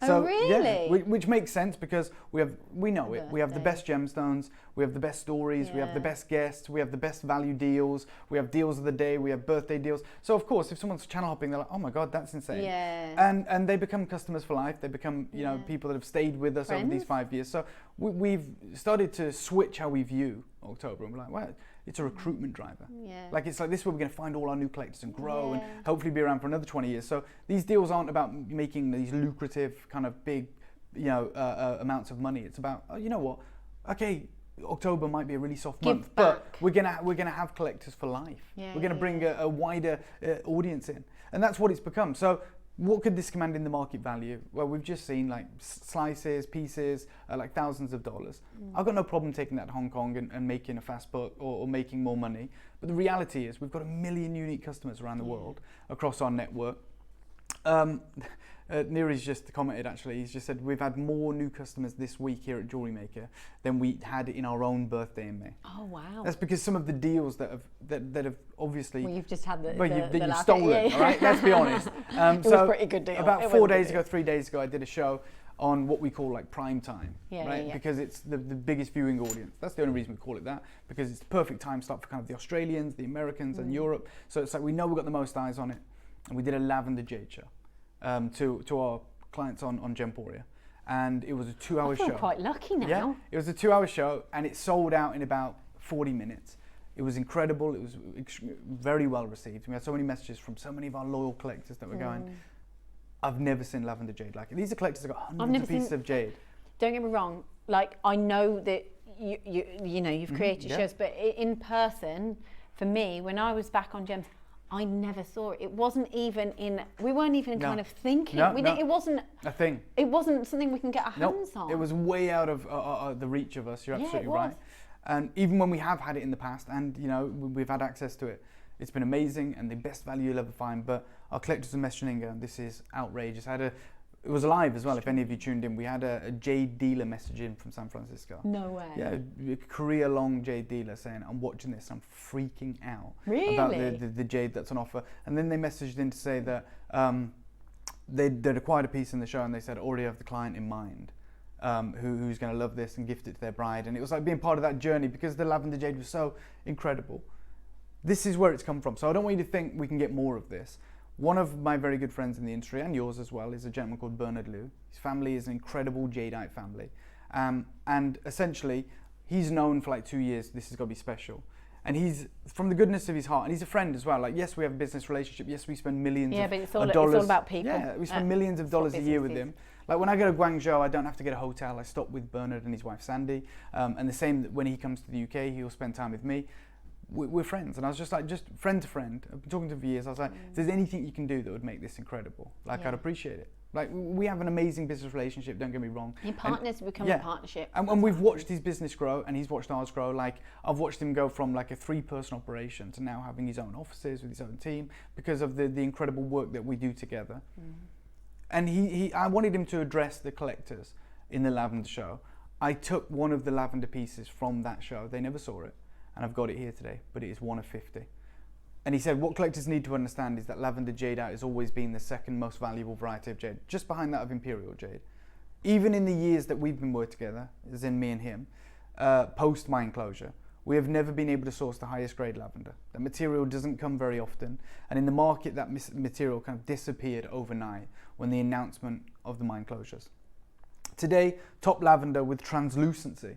C: So,
A: really?
C: Yeah, which makes sense because we know it. We have the best gemstones, we have the best stories, we have the best guests, we have the best value deals, we have deals of the day, we have birthday deals. So of course, if someone's channel hopping, they're like, oh my God, that's insane.
A: Yeah.
C: And they become customers for life. They become, people that have stayed with us over these 5 years. So we've started to switch how we view October, and we're like, well, it's a recruitment driver. Yeah. Like, it's like, this is where we're going to find all our new collectors and grow and hopefully be around for another 20 years. So these deals aren't about making these lucrative kind of big, amounts of money. It's about, you know what? Okay, October might be a really soft month, but we're gonna have collectors for life. Yeah, we're gonna bring a wider audience in, and that's what it's become. So what could this command in the market value? Well, we've just seen like slices, pieces, like thousands of dollars. I've got no problem taking that to Hong Kong and making a fast buck or making more money. But the reality is we've got 1 million unique customers around the world across our network. Neri's just commented actually, he's just said we've had more new customers this week here at Jewellery Maker than we had in our own birthday in May.
A: Oh wow.
C: That's because some of the deals that have obviously...
A: Well, you've just had
C: you've stolen, all right? Let's be honest.
A: It was a pretty good deal.
C: About 3 days ago, I did a show. on what we call like prime time, right?
A: Yeah.
C: Because it's the biggest viewing audience. That's the only reason we call it that, because it's the perfect time slot for kind of the Australians, the Americans, and Europe. So it's like we know we've got the most eyes on it. And we did a lavender jade show to our clients on Gemporia. And it was a 2-hour show.
A: I feel quite lucky now.
C: Yeah, it was a 2-hour show, and it sold out in about 40 minutes. It was incredible. It was very well received. We had so many messages from so many of our loyal collectors that were going, I've never seen lavender jade like it. These are collectors that got hundreds of pieces of jade.
A: Don't get me wrong, like I know that you know, you've created shows, but in person, for me, when I was back on Gems, I never saw it. It wasn't even we weren't even kind of thinking. It wasn't
C: a thing.
A: It wasn't something we can get our hands on.
C: It was way out of the reach of us. You're absolutely right. And even when we have had it in the past, and you know, we've had access to it, it's been amazing and the best value you'll ever find. But our collectors are messaging going, this is outrageous. It was live as well, if any of you tuned in. We had a jade dealer message in from San Francisco.
A: No way.
C: Yeah, a career-long jade dealer saying, I'm watching this, I'm freaking out about the jade that's on offer. And then they messaged in to say that they'd acquired a piece in the show, and they said, already have the client in mind, who's going to love this and gift it to their bride. And it was like being part of that journey, because the lavender jade was so incredible. This is where it's come from. So I don't want you to think we can get more of this. One of my very good friends in the industry, and yours as well, is a gentleman called Bernard Liu. His family is an incredible Jadeite family. And essentially, he's known for like 2 years, this has got to be special. And he's, from the goodness of his heart, and he's a friend as well. Like, yes, we have a business relationship. Yes, we spend millions of dollars.
A: It's all about people.
C: Yeah, we spend millions of dollars a year with him. Like when I go to Guangzhou, I don't have to get a hotel. I stop with Bernard and his wife, Sandy. And the same when he comes to the UK, he'll spend time with me. We're friends, and I was just like, just friend to friend. I've been talking to him for years. I was like, if there's anything you can do that would make this incredible, like I'd appreciate it. Like we have an amazing business relationship, don't get me wrong.
A: Your partners become a partnership.
C: And we've watched his business grow, and he's watched ours grow. Like I've watched him go from like a 3-person operation to now having his own offices with his own team, because of the incredible work that we do together. And I wanted him to address the collectors in the lavender show. I took one of the lavender pieces from that show. They never saw it. And I've got it here today, but it is 1 of 50. And he said, what collectors need to understand is that lavender jadeite has always been the second most valuable variety of jade, just behind that of imperial jade. Even in the years that we've been working together, as in me and him, post mine closure, we have never been able to source the highest grade lavender. That material doesn't come very often. And in the market, that material kind of disappeared overnight when the announcement of the mine closures. Today, top lavender with translucency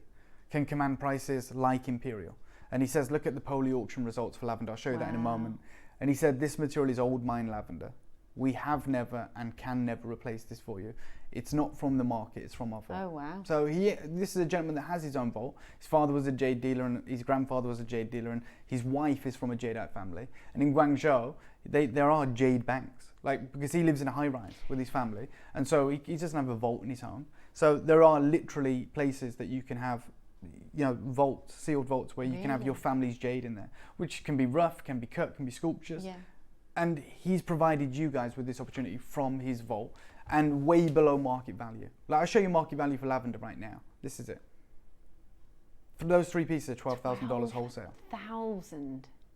C: can command prices like imperial. And he says, look at the Poly auction results for lavender. I'll show you that in a moment. And he said, this material is old mine lavender. We have never and can never replace this for you. It's not from the market, it's from our vault.
A: Oh, wow.
C: So this is a gentleman that has his own vault. His father was a jade dealer, and his grandfather was a jade dealer, and his wife is from a jadeite family. And in Guangzhou, there are jade banks, like, because he lives in a high-rise with his family. And so he doesn't have a vault in his home. So there are literally places that you can have, you know, vaults, sealed vaults, where you can have your family's jade in there, which can be rough, can be cut, can be sculptures. Yeah. And he's provided you guys with this opportunity from his vault, and way below market value. Like, I'll show you market value for lavender right now. This is it. For those 3 pieces, $12,000 wholesale.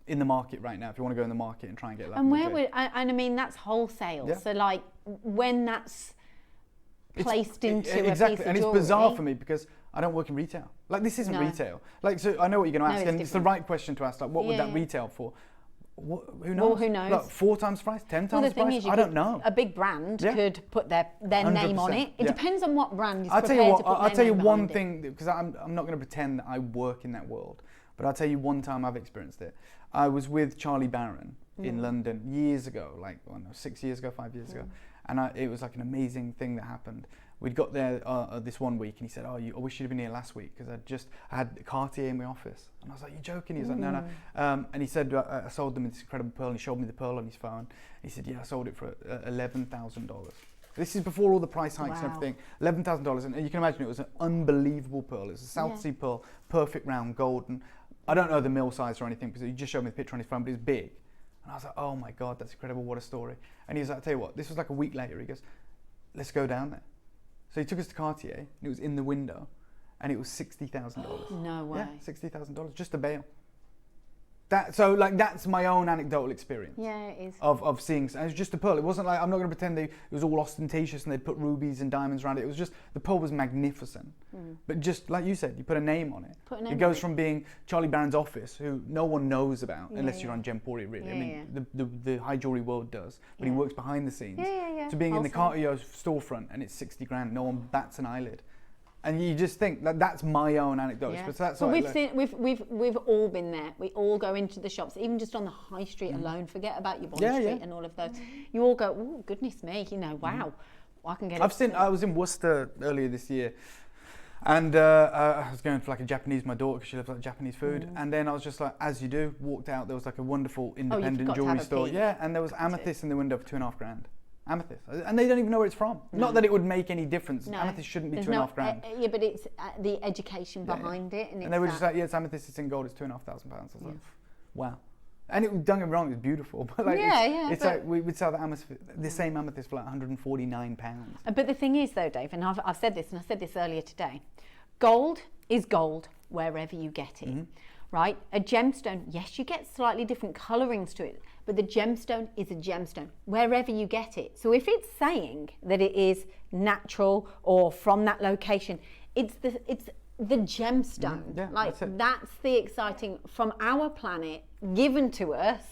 C: In the market right now, if you want to go in the market and try and get lavender.
A: And I mean, that's wholesale. Yeah. So like, when that's placed into a piece of jewellery.
C: And it's bizarre for me, because I don't work in retail. Like, this isn't retail. Like, so I know what you're going to ask, and it's the right question to ask. Like, what would that retail for? Who knows?
A: Well, who knows?
C: Like 4 times price, 10 times price? I don't know.
A: A big brand could put their name on it. It depends on what brand is
C: prepared
A: to put their name behind it.
C: I'll tell you one thing, because I'm not going to pretend that I work in that world, but I'll tell you one time I've experienced it. I was with Charlie Barron in London years ago, like 6 years ago, 5 years ago, and it was like an amazing thing that happened. We'd got there this one week, and he said, I wish you'd have been here last week, because I had Cartier in my office. And I was like, you're joking? He was like, no. And he said, I sold them this incredible pearl, and he showed me the pearl on his phone. He said, yeah, I sold it for $11,000. This is before all the price hikes and everything. $11,000, and you can imagine it was an unbelievable pearl. It was a South Sea pearl, perfect round, golden. I don't know the mill size or anything, because he just showed me the picture on his phone, but it's big. And I was like, oh my God, that's incredible, what a story. And he was like, I'll tell you what, this was like a week later. He goes, let's go down there. So he took us to Cartier, and it was in the window, and it was $60,000.
A: No way.
C: Yeah, $60,000, just a bail. So like that's my own anecdotal experience.
A: Yeah, it is.
C: Of seeing, and it was just a pearl. It wasn't like, I'm not going to pretend it was all ostentatious and they'd put rubies and diamonds around it. It was just, the pearl was magnificent. But just like you said, you put a name on it. It goes from being Charlie Barron's office, who no one knows about unless you're on Gemporia, really. I mean, the high jewellery world does, but he works behind the scenes. To being in the Cartier storefront and it's 60 grand, no one bats an eyelid. And you just think that that's my own anecdote.
A: Yeah.
C: But that's
A: but
C: like,
A: we've all been there. We all go into the shops, even just on the high street alone. Forget about your Bond Street and all of those. You all go, oh goodness me, you know, wow, I can get it.
C: I was in Worcester earlier this year, and I was going for like a Japanese, my daughter, because she loves like Japanese food. And then I was just like, as you do, walked out. There was like a wonderful independent jewelry store. Yeah, and there was amethyst in the window for $2.5 grand. Amethyst, and they don't even know where it's from. Not that it would make any difference. No. Amethyst shouldn't be $2.5 grand.
A: Yeah, but it's the education behind it,
C: and they were just like, yeah, it's amethyst, it's in gold, it's £2,500. I was like, wow. And don't get me wrong, it's beautiful, but like, it's like we would sell the same amethyst for like £149.
A: But the thing is, though, Dave, and I've said this, and I said this earlier today, gold is gold wherever you get it. Right? A gemstone, yes, you get slightly different colourings to it, but the gemstone is a gemstone wherever you get it. So if it's saying that it is natural or from that location, it's the gemstone. That's the exciting from our planet given to us,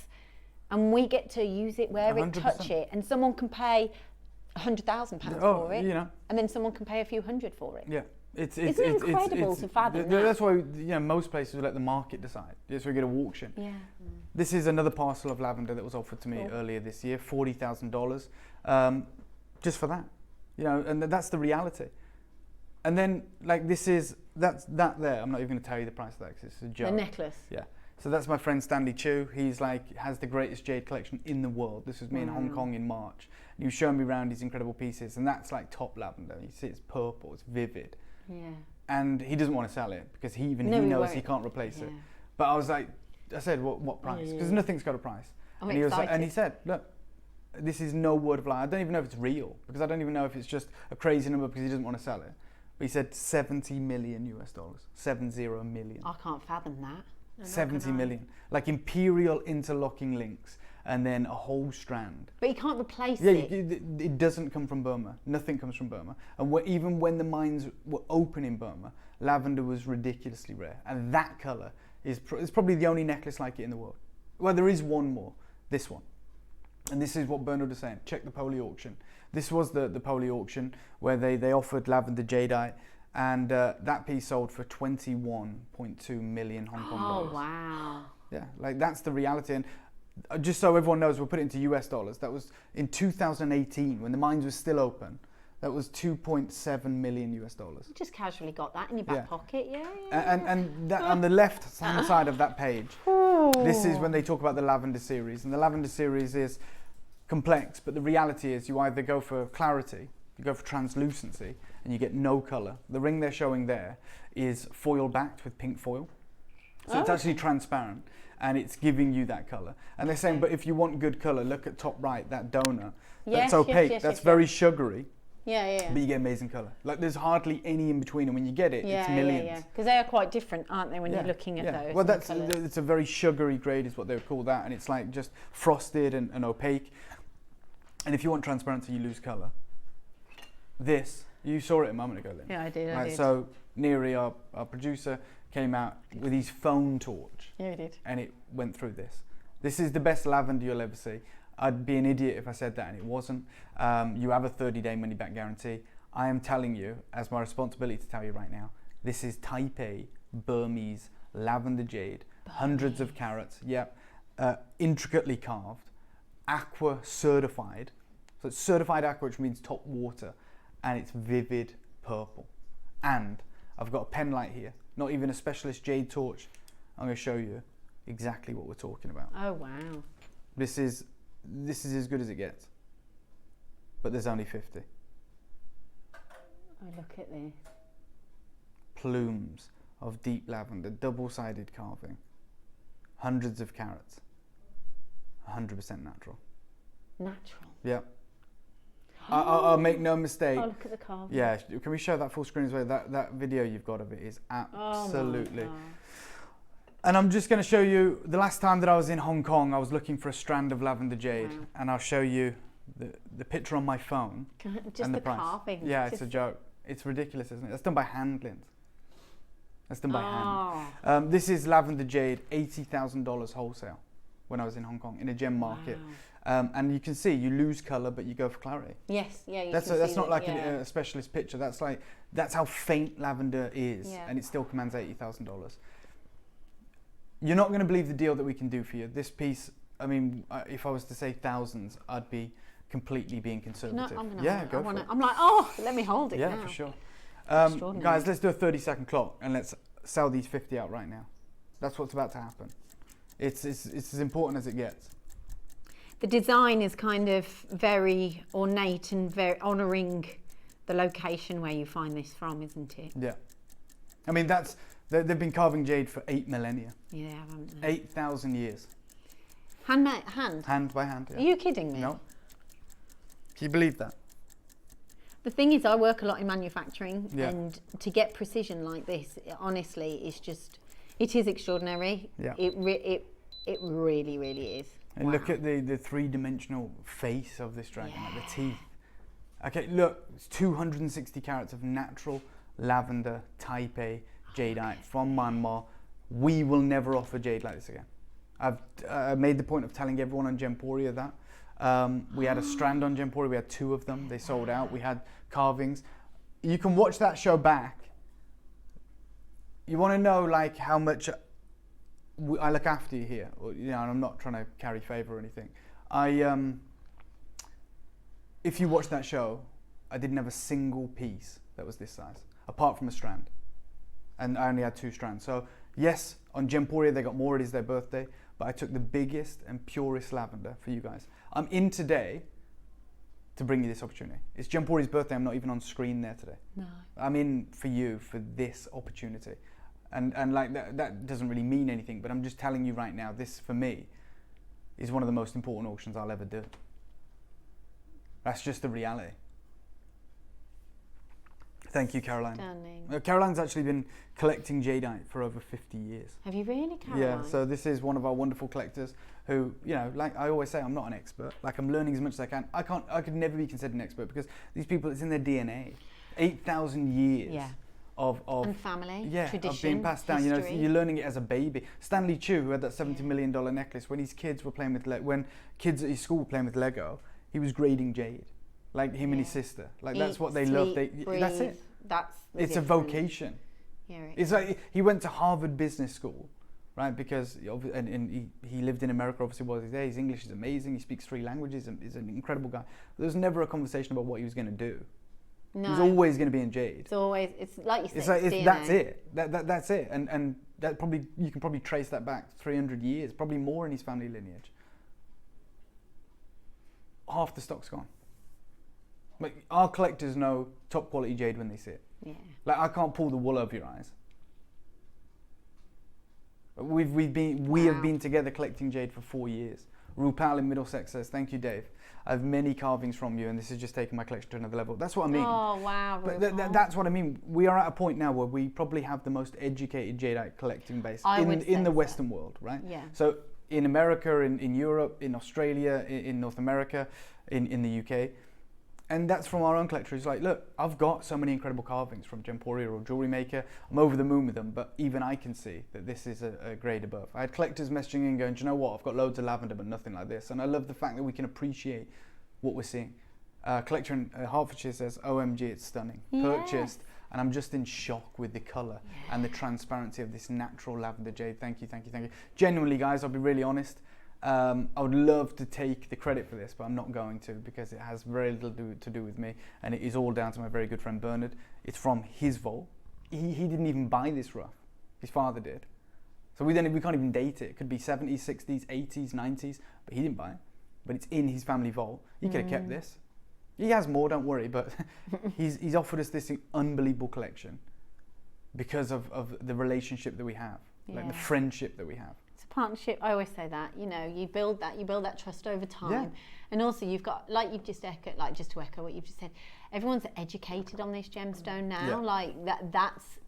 A: and we get to use it where 100%. It touch it, and someone can pay £100,000 for it, and then someone can pay a few hundred for it.
C: Yeah. It's
A: incredible to fathom that.
C: That's why most places will let the market decide. That's why we get an auction.
A: Yeah.
C: This is another parcel of lavender that was offered to me earlier this year, $40,000, just for that. And that's the reality. And then like that's that there. I'm not even going to tell you the price of that because it's a joke.
A: The necklace.
C: Yeah. So that's my friend Stanley Chu. He's like has the greatest jade collection in the world. This was me in Hong Kong in March. And he was showing me around these incredible pieces, and that's like top lavender. You see, it's purple, it's vivid.
A: Yeah.
C: And he doesn't want to sell it because he knows he can't replace it. But I was like, I said, what price? Because nothing's got a price. And he said, look, this is no word of lie. I don't even know if it's real because I don't even know if it's just a crazy number because he doesn't want to sell it. But he said $70 million US. 70 million.
A: I can't fathom that.
C: 70 million. Like imperial interlocking links. And then a whole strand.
A: But you can't replace it.
C: It doesn't come from Burma. Nothing comes from Burma. And even when the mines were open in Burma, lavender was ridiculously rare. And that colour is probably the only necklace like it in the world. Well, there is one more. This one. And this is what Bernard was saying. Check the Poli auction. This was the Poli auction where they offered lavender jadeite. And that piece sold for 21.2 million Hong Kong dollars.
A: Oh, wow.
C: Yeah, like that's the reality. And just so everyone knows, we'll put it into US dollars. That was in 2018 when the mines were still open. That was 2.7 million US dollars.
A: You just casually got that in your back pocket,
C: And that on the left hand side of that page, this is when they talk about the lavender series. And the lavender series is complex, but the reality is you either go for clarity, you go for translucency, and you get no colour. The ring they're showing there is foil backed with pink foil. So it's actually transparent. And it's giving you that colour. And they're saying, but if you want good colour, look at top right, that donut. That's opaque, that's very sugary.
A: Yeah.
C: But you get amazing colour. Like there's hardly any in between, and when you get it, it's millions.
A: Yeah. Because they are quite different, aren't they, when you're looking at those?
C: Well, it's a very sugary grade is what they would call that, and it's like just frosted and opaque. And if you want transparency, you lose colour. This, you saw it a moment ago, Lynn.
A: Yeah, I did.
C: So Neri, our producer, came out with his phone torch.
A: Yeah, he did.
C: And it went through this. This is the best lavender you'll ever see. I'd be an idiot if I said that and it wasn't. You have a 30-day money-back guarantee. I am telling you, as my responsibility to tell you right now, this is Type A Burmese lavender jade, hundreds of carats, intricately carved, aqua certified. So it's certified aqua, which means top water, and it's vivid purple. And I've got a pen light here. Not even a specialist jade torch. I'm going to show you exactly what we're talking about.
A: Oh, wow.
C: This is as good as it gets. But there's only 50.
A: Oh, look at this.
C: Plumes of deep lavender, double-sided carving. Hundreds of carats. 100% natural.
A: Natural?
C: Yep. I'll make no mistake.
A: Oh, look at the carving.
C: Yeah, can we show that full screen as well? That video you've got of it is absolutely... And I'm just going to show you, the last time that I was in Hong Kong, I was looking for a strand of lavender jade.
A: Wow.
C: And I'll show you the picture on my phone.
A: Just
C: and
A: the
C: price.
A: carving.
C: Yeah,
A: just...
C: it's a joke. It's ridiculous, isn't it? That's done by hand, Linz. That's done by
A: Oh.
C: hand. This is lavender jade, $80,000 wholesale when I was in Hong Kong in a gem market. And you can see you lose colour, but you go for clarity.
A: Yes, yeah. You
C: That's
A: can see
C: not
A: that,
C: like
A: yeah.
C: a specialist picture. That's how faint lavender is,
A: Yeah.
C: and it still commands $80,000. You're not going to believe the deal that we can do for you. This piece, I mean, if I was to say thousands, I'd be completely being conservative.
A: I'm gonna
C: yeah, go for it.
A: I'm like, oh, let me hold it
C: Yeah,
A: now.
C: for sure.
A: Extraordinary.
C: Guys, let's do a 30-second clock and let's sell these 50 out right now. That's what's about to happen. It's as important as it gets.
A: The design is kind of very ornate and very honouring the location where you find this from, isn't it?
C: Yeah. I mean, they've been carving jade for 8 millennia.
A: Yeah, haven't they?
C: 8,000 years.
A: Hand?
C: Hand by hand, yeah.
A: Are you kidding me?
C: No. Can you believe that?
A: The thing is, I work a lot in manufacturing,
C: Yeah.
A: and to get precision like this, honestly, it is extraordinary.
C: Yeah.
A: It really, really is.
C: And
A: Wow.
C: look at the three-dimensional face of this dragon, like the teeth. Okay, look, it's 260 carats of natural lavender type A jadeite from Myanmar. We will never offer jade like this again. I've made the point of telling everyone on Gemporia that. We had a strand on Gemporia, we had 2 of them, they sold out. We had carvings. You can watch that show back. You want to know like how much I look after you here. You know, and I'm not trying to carry favour or anything. If you watch that show, I didn't have a single piece that was this size, apart from a strand. And I only had 2 strands. So yes, on Gemporia they got more, it is their birthday, but I took the biggest and purest lavender for you guys. I'm in today to bring you this opportunity. It's Gemporia's birthday, I'm not even on screen there today.
A: No.
C: I'm in for you for this opportunity. And like that doesn't really mean anything, but I'm just telling you right now, this for me is one of the most important auctions I'll ever do. That's just the reality. Thank you, Caroline.
A: Stunning.
C: Caroline's actually been collecting jadeite for over 50 years.
A: Have you really, Caroline?
C: Yeah, so this is one of our wonderful collectors who, you know, like I always say, I'm not an expert. Like I'm learning as much as I can. I could never be considered an expert because these people, it's in their DNA. 8,000 years.
A: Yeah.
C: Of
A: and family,
C: yeah,
A: tradition,
C: of being passed down.
A: history.
C: You know, you're learning it as a baby. Stanley Chu, who had that $70 million necklace, when his kids were playing with when kids at his school were playing with Lego, he was grading jade, like him and his sister. Like that's what they love. That's it. It's a vocation.
A: Yeah,
C: it's like he went to Harvard Business School, right? Because and he lived in America. Obviously, while he's there, his English is amazing. He speaks 3 languages and is an incredible guy. There was never a conversation about what he was going to do.
A: No.
C: He's always going to be in jade.
A: It's always, it's like you said,
C: it's like
A: DNA.
C: That's it. That's it. And that probably, you can probably trace that back 300 years, probably more in his family lineage. Half the stock's gone. Like our collectors know top quality jade when they see it.
A: Yeah.
C: Like I can't pull the wool over your eyes. We have been together collecting jade for 4 years. Rupal in Middlesex says, "Thank you, Dave. I have many carvings from you, and this has just taken my collection to another level." That's what I mean.
A: Oh wow!
C: But that's what I mean. We are at a point now where we probably have the most educated jadeite collecting base in the Western world, right?
A: Yeah.
C: So in America, in Europe, in Australia, in North America, in the UK. And that's from our own collector. It's like, look, I've got so many incredible carvings from Gemporia or Jewellery Maker. I'm over the moon with them, but even I can see that this is a grade above. I had collectors messaging in going, do you know what? I've got loads of lavender, but nothing like this. And I love the fact that we can appreciate what we're seeing. Collector in Hertfordshire says, OMG, it's stunning.
A: Yes.
C: Purchased. And I'm just in shock with the colour and the transparency of this natural lavender jade. Thank you, thank you, thank you. Genuinely, guys, I'll be really honest. I would love to take the credit for this, but I'm not going to because it has very little to do with me, and it is all down to my very good friend Bernard. It's from his vault. He didn't even buy this rough. His father did. So we can't even date it. It could be 70s, 60s, 80s, 90s, but he didn't buy it. But it's in his family vault. He could have kept this. He has more, don't worry, but he's offered us this unbelievable collection because of the relationship that we have, like the friendship that we have.
A: Partnership, I always say that, you know, you build that trust over time. And also you've got, like you've just echoed, like just to echo what you've just said, everyone's educated on this gemstone now. Like that's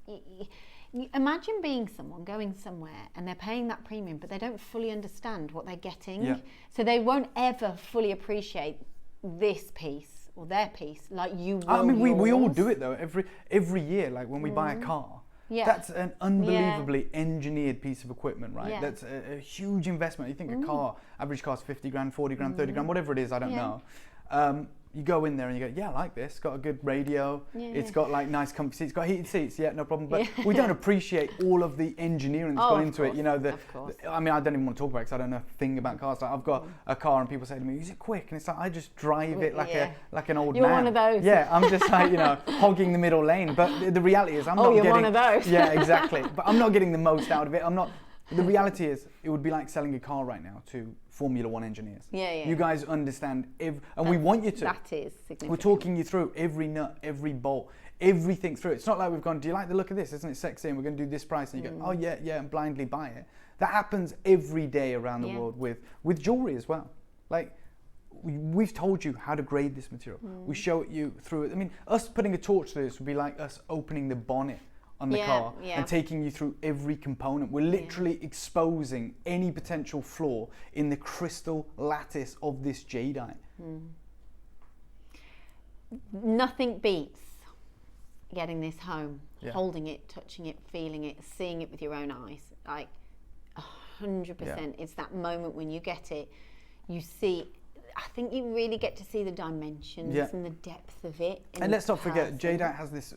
A: Imagine being someone going somewhere and they're paying that premium, but they don't fully understand what they're getting.
C: Yeah.
A: So they won't ever fully appreciate this piece or their piece like you will.
C: I mean, we all
A: yours.
C: do it though. Every year, like when we buy a car, that's an unbelievably engineered piece of equipment, right?
A: Yeah.
C: That's a huge investment. You think a car, average car's 50 grand, 40 grand, 30 grand, whatever it is, I don't know. You go in there and you go, yeah, I like this. It's got a good radio. It's got like nice comfy seats. It's got heated seats. Yeah, no problem. But we don't appreciate all of the engineering that's gone into it. You know, I mean, I don't even want to talk about it because I don't know a thing about cars. Like I've got a car and people say to me, is it quick? And it's like, I just drive it like an old man.
A: You're one of those.
C: Yeah, I'm just like, you know, hogging the middle lane. But the reality is I'm not
A: you're
C: getting...
A: one of those.
C: Yeah, exactly. But I'm not getting the most out of it. The reality is, it would be like selling a car right now to Formula One engineers. You guys understand, and we want you to.
A: That is significant.
C: We're talking you through every nut, every bolt, everything through. It's not like we've gone, do you like the look of this? Isn't it sexy? And we're going to do this price. And you go, oh yeah, and blindly buy it. That happens every day around the world with jewelry as well. Like, we've told you how to grade this material. We show it you through it. I mean, us putting a torch through this would be like us opening the bonnet on the car and taking you through every component. We're literally exposing any potential flaw in the crystal lattice of this jadeite.
A: Nothing beats getting this home, holding it, touching it, feeling it, seeing it with your own eyes. Like 100%. It's that moment when you get it, you see. I think you really get to see the dimensions and the depth of it.
C: And let's not forget, jadeite has this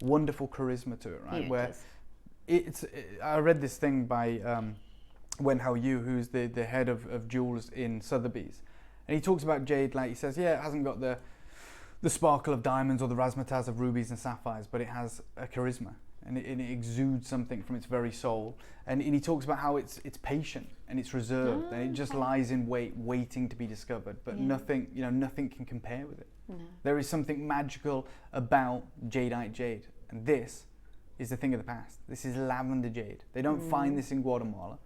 C: wonderful charisma to it, right? Where I read this thing by Wen Hao Yu, who's the head of jewels in Sotheby's, and he talks about jade like he says, it hasn't got the sparkle of diamonds or the razzmatazz of rubies and sapphires, but it has a charisma. And it exudes something from its very soul. And he talks about how it's patient and it's reserved and it just lies in wait, waiting to be discovered. But nothing can compare with it. No. There is something magical about jadeite jade, and this is the thing of the past. This is lavender jade. They don't find this in Guatemala.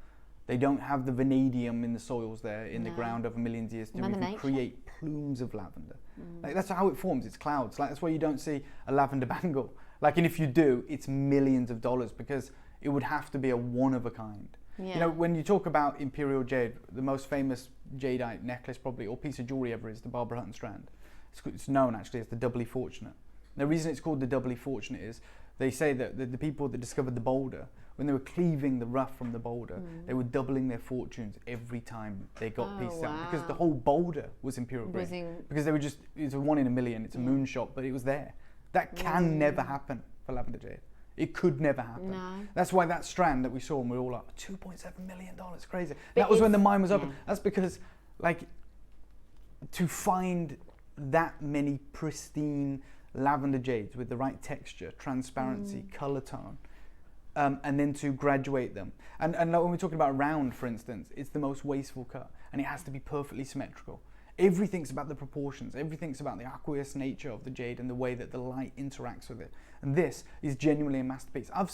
C: They don't have the vanadium in the soils there in the ground over millions of years to even create plumes of lavender. Like, that's how it forms. It's clouds. Like, that's why you don't see a lavender bangle. Like, and if you do, it's millions of dollars because it would have to be a one of a kind. You know, when you talk about imperial jade, the most famous jadeite necklace probably, or piece of jewelry ever, is the Barbara Hutton strand. It's known actually as the doubly fortunate. The reason it's called the doubly fortunate is they say that the people that discovered the boulder, when they were cleaving the rough from the boulder, they were doubling their fortunes every time they got pieces out, because the whole boulder was imperial grade. Because they were just, it's a 1 in a million, it's a moonshot, but it was there. That can never happen for lavender jade. It could never happen. No. That's why that strand that we saw, and we were all like, $2.7 million, it's crazy. But that was when the mine was open. That's because, like, to find that many pristine lavender jades with the right texture, transparency, color tone, and then to graduate them. And like when we're talking about round, for instance, it's the most wasteful cut, and it has to be perfectly symmetrical. Everything's about the proportions. Everything's about the aqueous nature of the jade and the way that the light interacts with it. And this is genuinely a masterpiece. I'm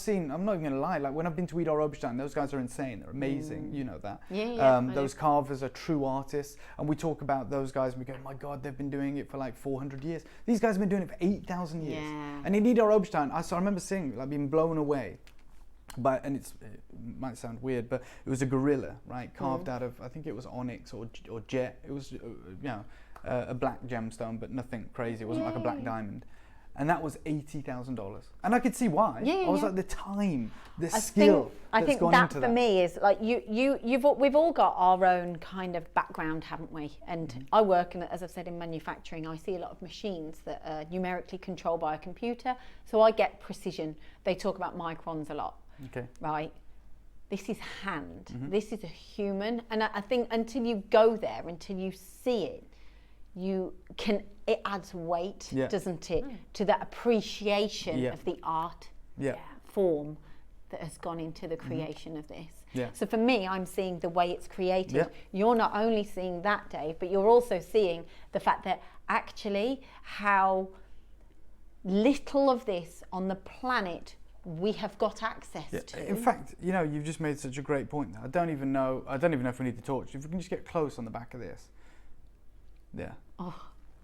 C: not even gonna lie, like when I've been to Idar Oberstein, those guys are insane. They're amazing, you know that. Those carvers are true artists. And we talk about those guys and we go, my God, they've been doing it for like 400 years. These guys have been doing it for 8,000 years. And in Idar Oberstein, I remember seeing, like, being blown away. And it might sound weird, but it was a gorilla, right, carved out of, I think it was onyx or jet. It was, a black gemstone, but nothing crazy. It wasn't like a black diamond. And that was $80,000. And I could see why. I was like, the time, the skill that's gone into that.
A: For me is like we've all got our own kind of background, haven't we? And I work, as I've said, in manufacturing. I see a lot of machines that are numerically controlled by a computer, so I get precision. They talk about microns a lot.
C: Okay.
A: Right. This is hand. This is a human, and I think until you go there, until you see it, it adds weight, doesn't it, to that appreciation of the art form that has gone into the creation of this. So for me, I'm seeing the way it's created. You're not only seeing that, Dave, but you're also seeing the fact that actually how little of this on the planet we have got access to.
C: In fact, you know, you've just made such a great point there. I don't even know if we need the torch. If we can just get close on the back of this. Yeah.
A: Oh,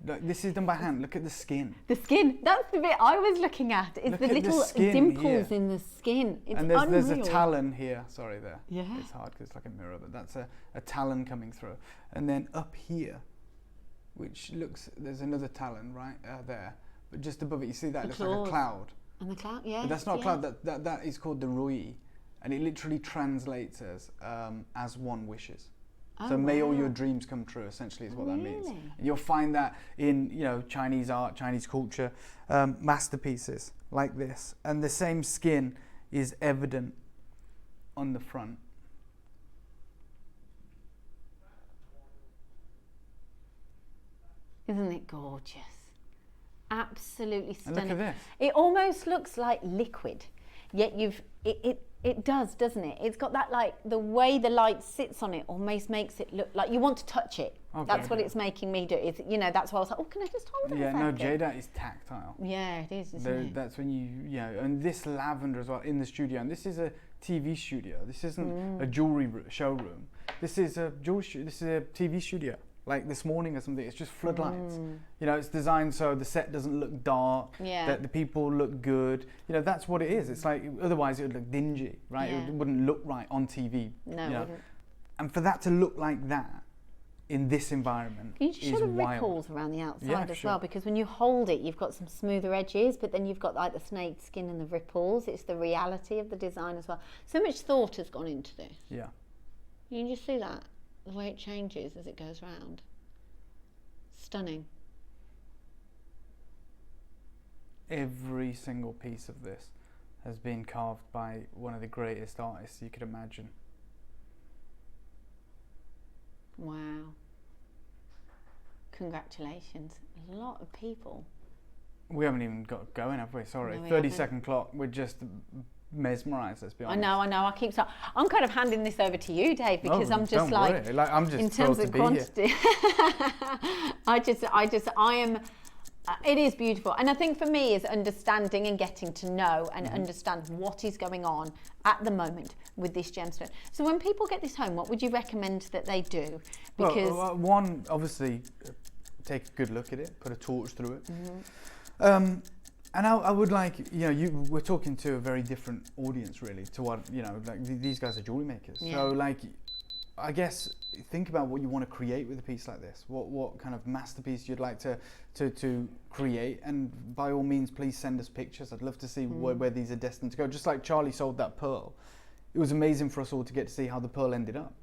C: Like, this is done by hand. Look at the skin.
A: The skin, that's the bit I was looking at. It's
C: Look
A: the
C: at the
A: little
C: skin
A: dimples
C: here.
A: in the skin. It's
C: And
A: unreal.
C: there's a talon here. Sorry, there.
A: Yeah.
C: It's hard because it's like a mirror, but that's a talon coming through. And then up here, which looks, there's another talon right there. But just above it, you see that? It looks like a cloud.
A: And the cloud, yes.
C: But that's not a cloud. That is called the Rui. And it literally translates as one wishes. So may all your dreams come true, essentially, is what that means. And you'll find that in, you know, Chinese art, Chinese culture, masterpieces like this. And the same skin is evident on the front.
A: Isn't it gorgeous? Absolutely stunning.
C: And look at this.
A: It almost looks like liquid, yet it does, doesn't it? It's got that, like, the way the light sits on it almost makes it look like you want to touch it.
C: Okay.
A: That's what it's making me do. It's, you know, that's why I was like, oh, can I just hold it?
C: Yeah, no, Jadeite is tactile.
A: Yeah, it is, isn't it?
C: That's when you know, and this lavender as well in the studio. And this is a TV studio. This isn't a jewelry showroom. This is a This is a TV studio. Like this morning or something, it's just floodlights. You know, it's designed so the set doesn't look dark, that the people look good. You know, that's what it is. It's like, otherwise it would look dingy, right? It wouldn't look right on TV.
A: No,
C: you know?
A: it wouldn't.
C: And for that to look like that in this environment
A: Can you just
C: is
A: show the
C: wild.
A: ripples around the outside
C: Yeah,
A: as
C: sure.
A: well? Because when you hold it, you've got some smoother edges, but then you've got like the snake skin and the ripples. It's the reality of the design as well. So much thought has gone into this.
C: Yeah.
A: You can just see that, the way it changes as it goes round. Stunning.
C: Every single piece of this has been carved by one of the greatest artists you could imagine.
A: Wow. Congratulations. A lot of people.
C: We haven't even got going, have we? Sorry.
A: No, we
C: 30-second clock. We're just mesmerised, let's be honest.
A: I know. I'm kind of handing this over to you, Dave, because I'm just
C: don't
A: like,
C: worry. I'm just
A: in terms of quantity. I am. It is beautiful, and I think for me is understanding and getting to know and understand what is going on at the moment with this gemstone. So when people get this home, what would you recommend that they do? Because
C: well, one, obviously, take a good look at it, put a torch through it. And I would like, you know, we're talking to a very different audience, really, to what, you know, like these guys are jewelry makers.
A: Yeah.
C: So, like, I guess think about what you want to create with a piece like this. What kind of masterpiece you'd like to create, and by all means, please send us pictures. I'd love to see where these are destined to go. Just like Charlie sold that pearl, it was amazing for us all to get to see how the pearl ended up.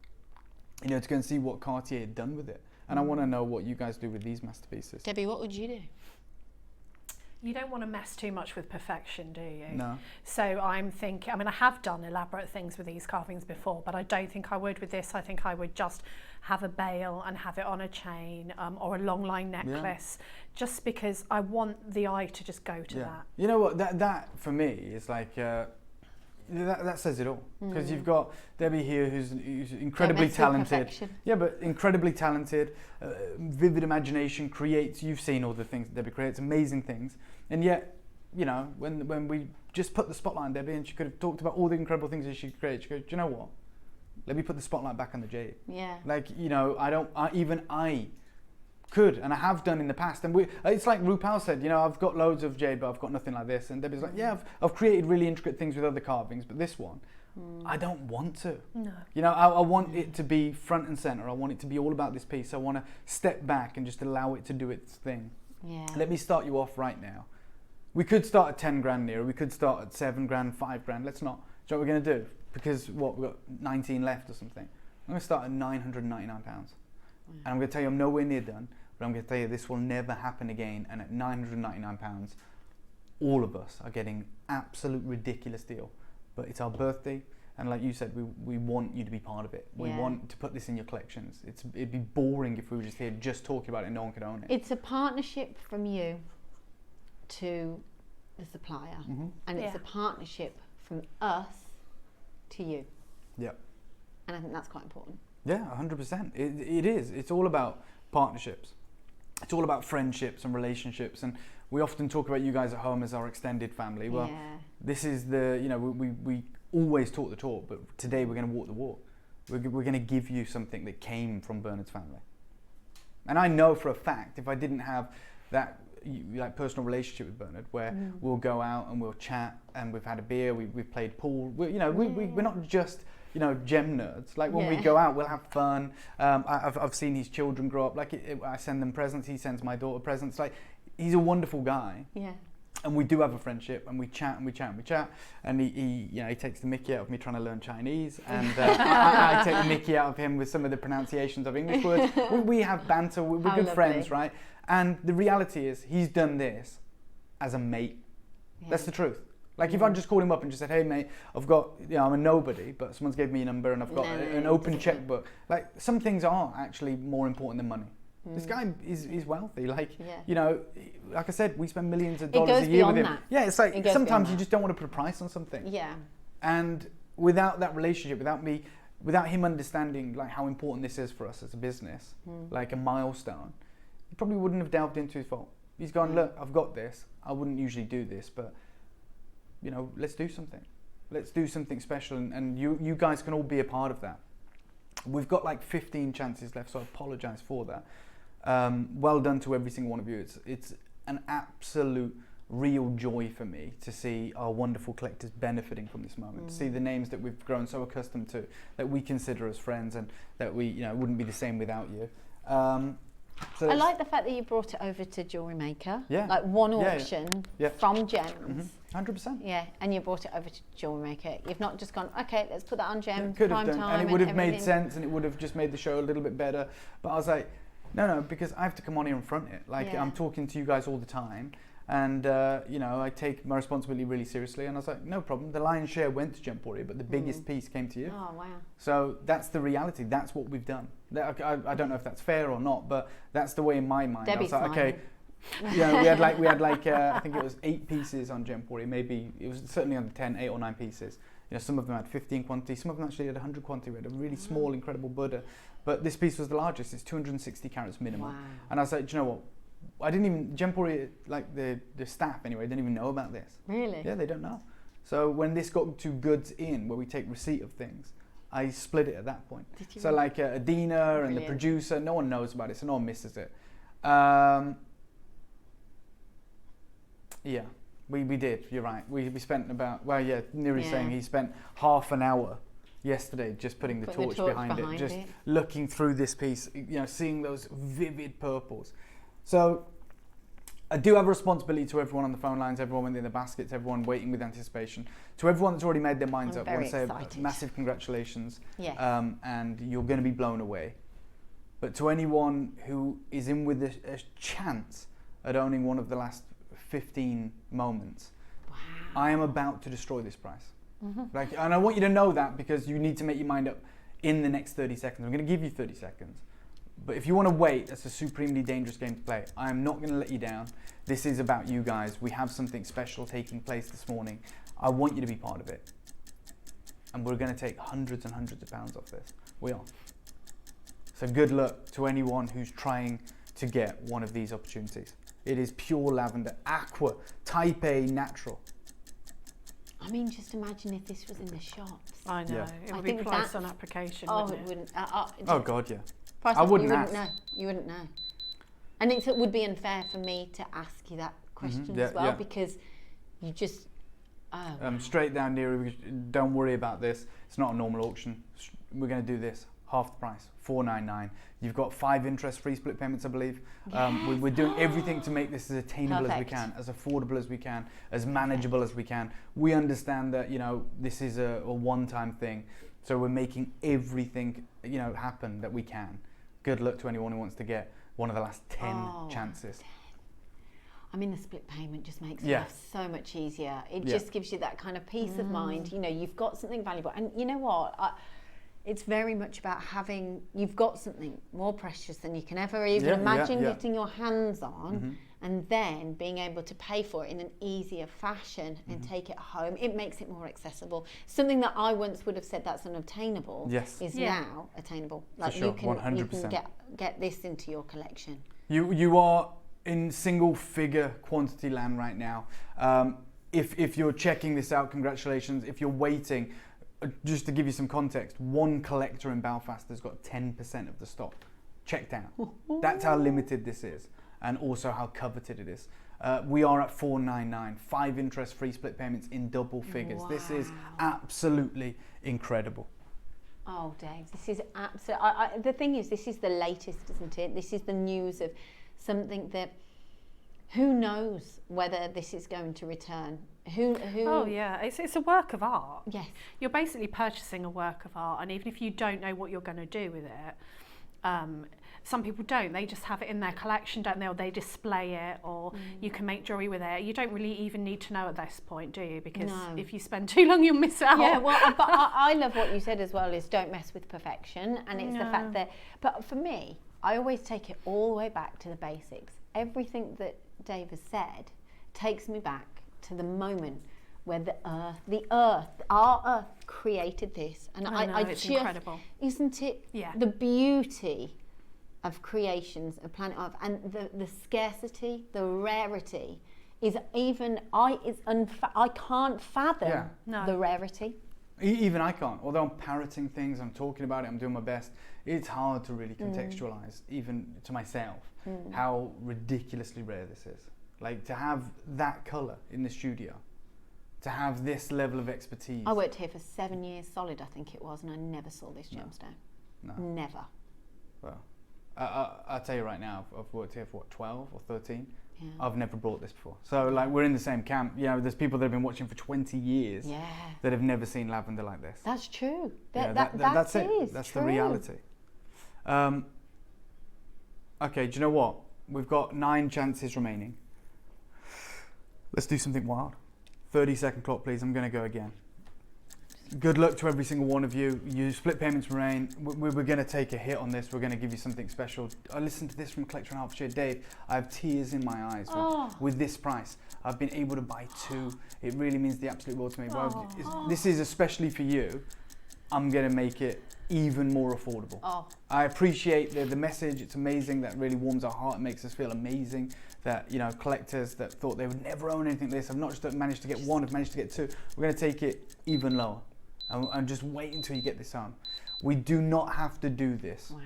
C: You know, to go and see what Cartier had done with it. And I want to know what you guys do with these masterpieces.
A: Debbie, what would you do?
B: You don't want to mess too much with perfection, do you?
C: No.
B: So I'm thinking, I mean, I have done elaborate things with these carvings before, but I don't think I would with this. I think I would just have a bail and have it on a chain or a long line necklace, just because I want the eye to just go to that.
C: You know what, that for me is like, that says it all. Because you've got Debbie here who's incredibly talented. Yeah, but incredibly talented, vivid imagination, creates, you've seen all the things that Debbie creates, amazing things. And yet, you know, when we just put the spotlight on Debbie and she could have talked about all the incredible things that she could create, she goes, do you know what? Let me put the spotlight back on the jade.
A: Yeah.
C: Like, you know, I could, and I have done in the past. And it's like RuPaul said, you know, I've got loads of jade, but I've got nothing like this. And Debbie's like, yeah, I've created really intricate things with other carvings, but this one, I don't want to.
B: No.
C: You know, I want it to be front and center. I want it to be all about this piece. I want to step back and just allow it to do its thing.
A: Yeah.
C: Let me start you off right now. We could start at 10 grand here. We could start at 7 grand, 5 grand. Let's not. Do you know what we're going to do? Because we've got 19 left or something. I'm going to start at £999. And I'm going to tell you I'm nowhere near done. But I'm going to tell you this will never happen again. And at £999, all of us are getting absolute ridiculous deal. But it's our birthday. And like you said, we want you to be part of it. We want to put this in your collections. It'd be boring if we were just here just talking about it and no one could own it.
A: It's a partnership from you to the supplier. And it's a partnership from us to you.
C: Yeah.
A: And I think that's quite important.
C: Yeah, 100%. It is. It's all about partnerships. It's all about friendships and relationships. And we often talk about you guys at home as our extended family. Well, this is the, you know, we always talk the talk, but today we're going to walk the walk. We're going to give you something that came from Bernard's family. And I know for a fact, if I didn't have that like personal relationship with Bernard, where we'll go out and we'll chat, and we've had a beer, we've played pool, we're not just gem nerds. Like when we go out, we'll have fun. I've seen his children grow up. Like I send them presents, he sends my daughter presents. Like he's a wonderful guy.
A: Yeah.
C: And we do have a friendship, and we chat and we chat and we chat. And he takes the mickey out of me trying to learn Chinese, and I take the mickey out of him with some of the pronunciations of English words. We have banter. We're good
A: lovely.
C: friends, right? And the reality is, he's done this as a mate. Yeah. That's the truth. Like if I just called him up and just said, "Hey mate, I've got, I'm a nobody, but someone's gave me a number and I've got an open checkbook." Like some things are actually more important than money. This guy is wealthy. Like like I said, we spend millions of dollars a year with him.
A: That.
C: Yeah, it's like sometimes you just don't want to put a price on something.
A: Yeah.
C: And without that relationship, without him understanding like how important this is for us as a business, like a milestone, he probably wouldn't have delved into his fault. He's gone, look, I've got this. I wouldn't usually do this, but let's do something. Let's do something special, and you guys can all be a part of that. We've got like 15 chances left, so I apologise for that. Well done to every single one of you. It's an absolute real joy for me to see our wonderful collectors benefiting from this moment, to see the names that we've grown so accustomed to, that we consider as friends, and that we wouldn't be the same without you.
A: So I like the fact that you brought it over to Jewellery Maker, like one auction from gems.
C: 100%.
A: Yeah, and you brought it over to Jewellery Maker. You've not just gone, okay, let's put that on gems,
C: could
A: prime
C: have done,
A: time,
C: and it would have made sense, and it would have just made the show a little bit better. But I was like, no, because I have to come on here and front it. Like I'm talking to you guys all the time, and I take my responsibility really seriously. And I was like, no problem. The lion's share went to Gemporia, but the biggest piece came to you.
A: Oh wow!
C: So that's the reality. That's what we've done. I don't know if that's fair or not, but that's the way in my mind.
A: Debbie's
C: I was like, okay. we had like I think it was 8 pieces on Gemporia. Maybe it was certainly under 10, 8 or 9 pieces. Some of them had 15 quantity. Some of them actually had 100 quantity. We had a really small, incredible Buddha. But this piece was the largest. It's 260 carats minimum. Wow. And I was like, do you know what? Gemporia, like the staff anyway, didn't even know about this.
A: Really?
C: Yeah, they don't know. So when this got to goods in, where we take receipt of things, I split it at that point. So like Adina and the producer, no one knows about it, so no one misses it. Yeah, we did, you're right. We spent about, Neri's saying he spent half an hour yesterday just putting the torch behind it, just looking through this piece, seeing those vivid purples. So I do have a responsibility to everyone on the phone lines, everyone in the baskets, everyone waiting with anticipation. To everyone that's already made their minds up, I want to say massive congratulations. Yes. And you're going to be blown away. But to anyone who is in with a chance at owning one of the last 15 moments, I am about to destroy this price. And I want you to know that, because you need to make your mind up in the next 30 seconds. I'm going to give you 30 seconds. But if you want to wait, that's a supremely dangerous game to play. I am not going to let you down. This is about you guys. We have something special taking place this morning. I want you to be part of it. And we're going to take hundreds and hundreds of pounds off this. We are. So good luck to anyone who's trying to get one of these opportunities. It is pure lavender, aqua, type A, natural.
A: I mean, just imagine if this was in the shops.
B: I know.
C: Yeah.
B: It would be priced on application,
A: wouldn't
B: it
A: wouldn't.
C: Oh God, yeah.
A: I wouldn't know. You wouldn't know. And it would be unfair for me to ask you that question as well, because you just...
C: straight down, Neri, don't worry about this. It's not a normal auction. We're going to do this. Half the price, $499. You've got 5 interest-free split payments, I believe.
A: Yes.
C: We're doing everything to make this as attainable as we can, as affordable as we can, as manageable as we can. We understand that this is a one-time thing, so we're making everything happen that we can. Good luck to anyone who wants to get one of the last 10 chances.
A: I mean, the split payment just makes life so much easier. It just gives you that kind of peace of mind. You've got something valuable, and you know what? It's very much about you've got something more precious than you can ever even imagine getting your hands on, and then being able to pay for it in an easier fashion and take it home. It makes it more accessible. Something that I once would have said that's unobtainable is now attainable. Like
C: For sure,
A: you can get this into your collection.
C: You are in single figure quantity land right now. If you're checking this out, congratulations. If you're waiting, just to give you some context, one collector in Belfast has got 10% of the stock. checked out. That's how limited this is, and also how coveted it is. We are at $499, 5 interest-free split payments in double figures. Wow. This is absolutely incredible.
A: Oh, Dave, this is absolutely... the thing is, this is the latest, isn't it? This is the news of something that... Who knows whether this is going to return? Who?
B: Oh yeah, it's a work of art.
A: Yes.
B: You're basically purchasing a work of art, and even if you don't know what you're going to do with it, some people don't. They just have it in their collection, don't they? Or they display it, or you can make jewellery with it. You don't really even need to know at this point, do you? Because if you spend too long, you'll miss out.
A: Yeah, well, but I love what you said as well, is don't mess with perfection. And it's the fact that, but for me, I always take it all the way back to the basics. Everything that Dave has said takes me back to the moment where our earth created this. And I
B: it's
A: just,
B: incredible.
A: Isn't it?
B: Yeah.
A: The beauty of creations of planet Earth, and the scarcity, the rarity is even, I can't fathom the rarity.
C: Even I can't. Although I'm parroting things, I'm talking about it, I'm doing my best, it's hard to really contextualize, even to myself, how ridiculously rare this is. Like, to have that colour in the studio, to have this level of expertise.
A: I worked here for 7 years solid, I think it was, and I never saw this gemstone.
C: No.
A: Never.
C: Well, I'll tell you right now, I've worked here for 12 or 13. Yeah. I've never brought this before. So like, we're in the same camp. You know, there's people that have been watching for 20 years that have never seen lavender like this.
A: That's true.
C: That's it. That's
A: true.
C: The reality. Okay, do you know what? We've got 9 chances remaining. Let's do something wild. 30-second clock, please. I'm going to go again. Good luck to every single one of you. You split payments remain. We're going to take a hit on this. We're going to give you something special. I listened to this from Collector in Hertfordshire. Dave, I have tears in my eyes with this price. I've been able to buy 2. It really means the absolute world to me. This is especially for you. I'm going to make it even more affordable. I appreciate the message. It's amazing. That really warms our heart and makes us feel amazing. That, you know, collectors that thought they would never own anything like this have not just managed to get 1, have managed to get 2. We're going to take it even lower. And just wait until you get this home. We do not have to do this. Wow.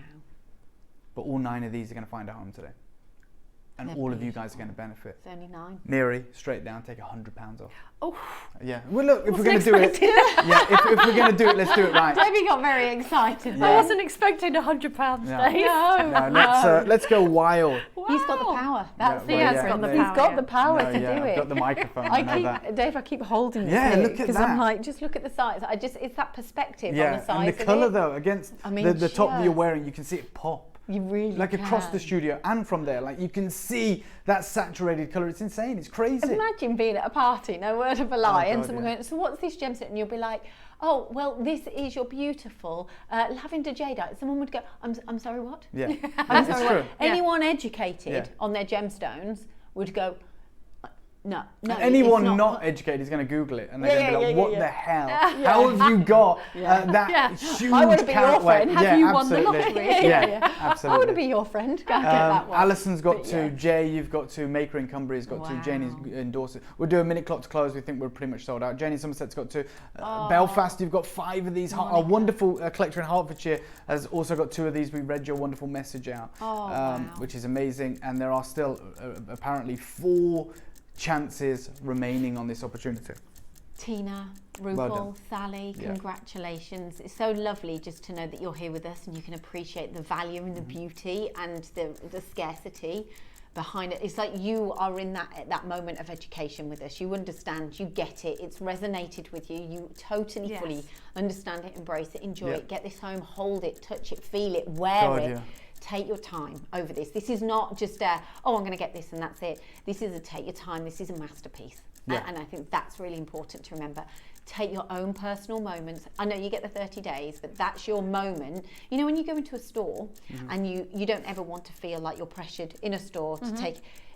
C: But all 9 of these are going to find a home today. And all of you guys are going to benefit.
A: It's only 9.
C: Miri, straight down, take £100 off.
B: Oh.
C: Yeah. Well, look, if we're going to do it, if we're going to do it, let's do it right.
A: Debbie got very excited.
B: I wasn't expecting £100, Dave.
C: No, let's go wild.
A: Wow. He's got the power. That's
B: He has got the power.
A: He's got the power to do it.
C: I've got the microphone.
A: Dave, I keep holding it.
C: Yeah, look at that.
A: Because I'm like, just look at the size. It's that perspective on the size.
C: And the colour though, against the top that you're wearing, you can see it pop.
A: You really
C: like across the studio and from there, like you can see that saturated colour. It's insane. It's crazy.
A: Imagine being at a party, no word of a lie, and someone going, "So what's this gemstone?" And you'll be like, "Oh, well, this is your beautiful lavender jadeite." Someone would go, "I'm sorry, what?"
C: Yeah,
A: I'm sorry,
C: it's true.
A: what? Anyone educated on their gemstones would go, No,
C: anyone not educated is going to Google it and they're going to be like, what the hell? How have you got that huge
A: I want to be your friend.
B: Have you won the lottery?
C: Absolutely.
A: I want to be your friend. Go get that one.
C: Alison's got 2, Jay, you've got 2, Maker in Cumbria's got 2, Janie's endorsed it. We'll do a minute clock to close. We think we're pretty much sold out. Janie Somerset's got 2. Belfast, you've got 5 of these. Our wonderful collector in Hertfordshire has also got 2 of these. We read your wonderful message out, which is amazing. And there are still apparently 4 chances remaining on this opportunity.
A: Tina, Rupal, Sally, congratulations. It's so lovely just to know that you're here with us and you can appreciate the value and the beauty and the scarcity behind it. It's like you are in that moment of education with us. You understand, you get it, it's resonated with you, you totally fully understand it, embrace it, enjoy it, get this home, hold it, touch it, feel it, wear it. Take your time over this. This is not just I'm going to get this and that's it. This is a take your time. This is a masterpiece. And I think that's really important to remember. Take your own personal moments. I know you get the 30 days, but that's your moment. You know, when you go into a store and you don't ever want to feel like you're pressured in a store to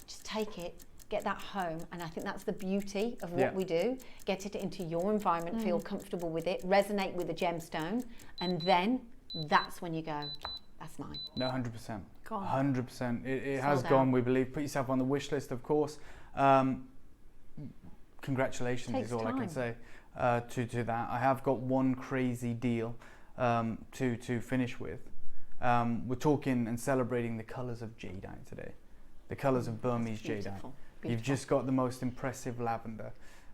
A: just take it, get that home. And I think that's the beauty of what we do. Get it into your environment, feel comfortable with it, resonate with the gemstone, and then that's when you go, that's mine.
C: No, 100%. 100%. It has gone, we believe. Put yourself on the wish list, of course. Congratulations is all I can say to that. I have got one crazy deal to finish with. We're talking and celebrating the colours of Jadeite today, the colours of Burmese Jadeite. You've just got the most impressive lavender.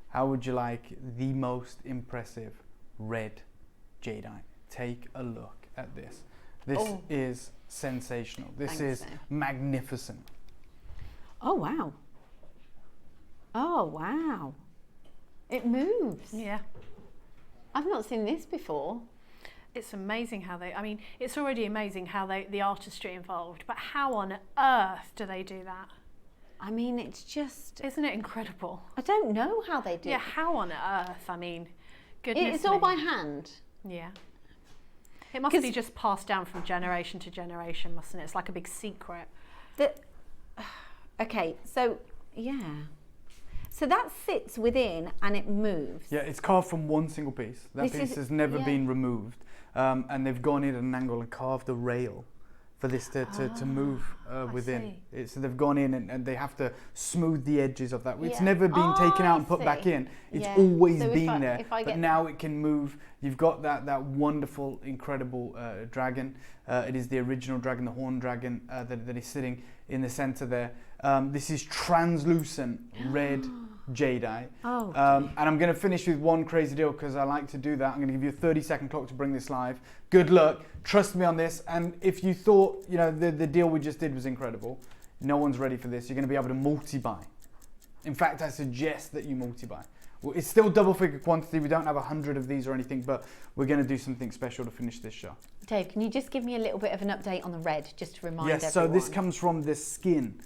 C: How would you like the most impressive red Jadeite? Take a look at this. This is sensational. This is magnificent.
A: Oh, wow. Oh, wow. It moves.
B: Yeah.
A: I've not seen this before.
B: It's amazing how they, I mean, it's already amazing how the artistry involved, but how on earth do they do that?
A: I mean, it's just...
B: Isn't it incredible?
A: I don't know how they do it.
B: Yeah, how on earth? I mean, goodness
A: It's all
B: me.
A: by hand.
B: Yeah. It must be just passed down from generation to generation, mustn't it? It's like a big secret.
A: Okay, so, yeah. So that sits within and it moves.
C: Yeah, it's carved from one single piece. That piece has never been removed. And they've gone in at an angle and carved a rail for this to move within. So they've gone in and they have to smooth the edges of that. It's never been taken out and put back in. It's always been there. But now it can move. You've got that wonderful, incredible dragon. It is the original dragon, the horned dragon that is sitting in the center there. This is translucent red Jadeite. And I'm going to finish with one crazy deal because I like to do that. I'm going to give you a 30-second clock to bring this live. Good luck. Trust me on this. And if you thought, you know, the deal we just did was incredible, no one's ready for this. You're going to be able to multi-buy. In fact, I suggest that you multi-buy. Well, it's still double-figure quantity. We don't have 100 of these or anything, but we're going to do something special to finish this show.
A: Dave, can you just give me a little bit of an update on the red, just to remind everyone?
C: Yes, so this comes from the skin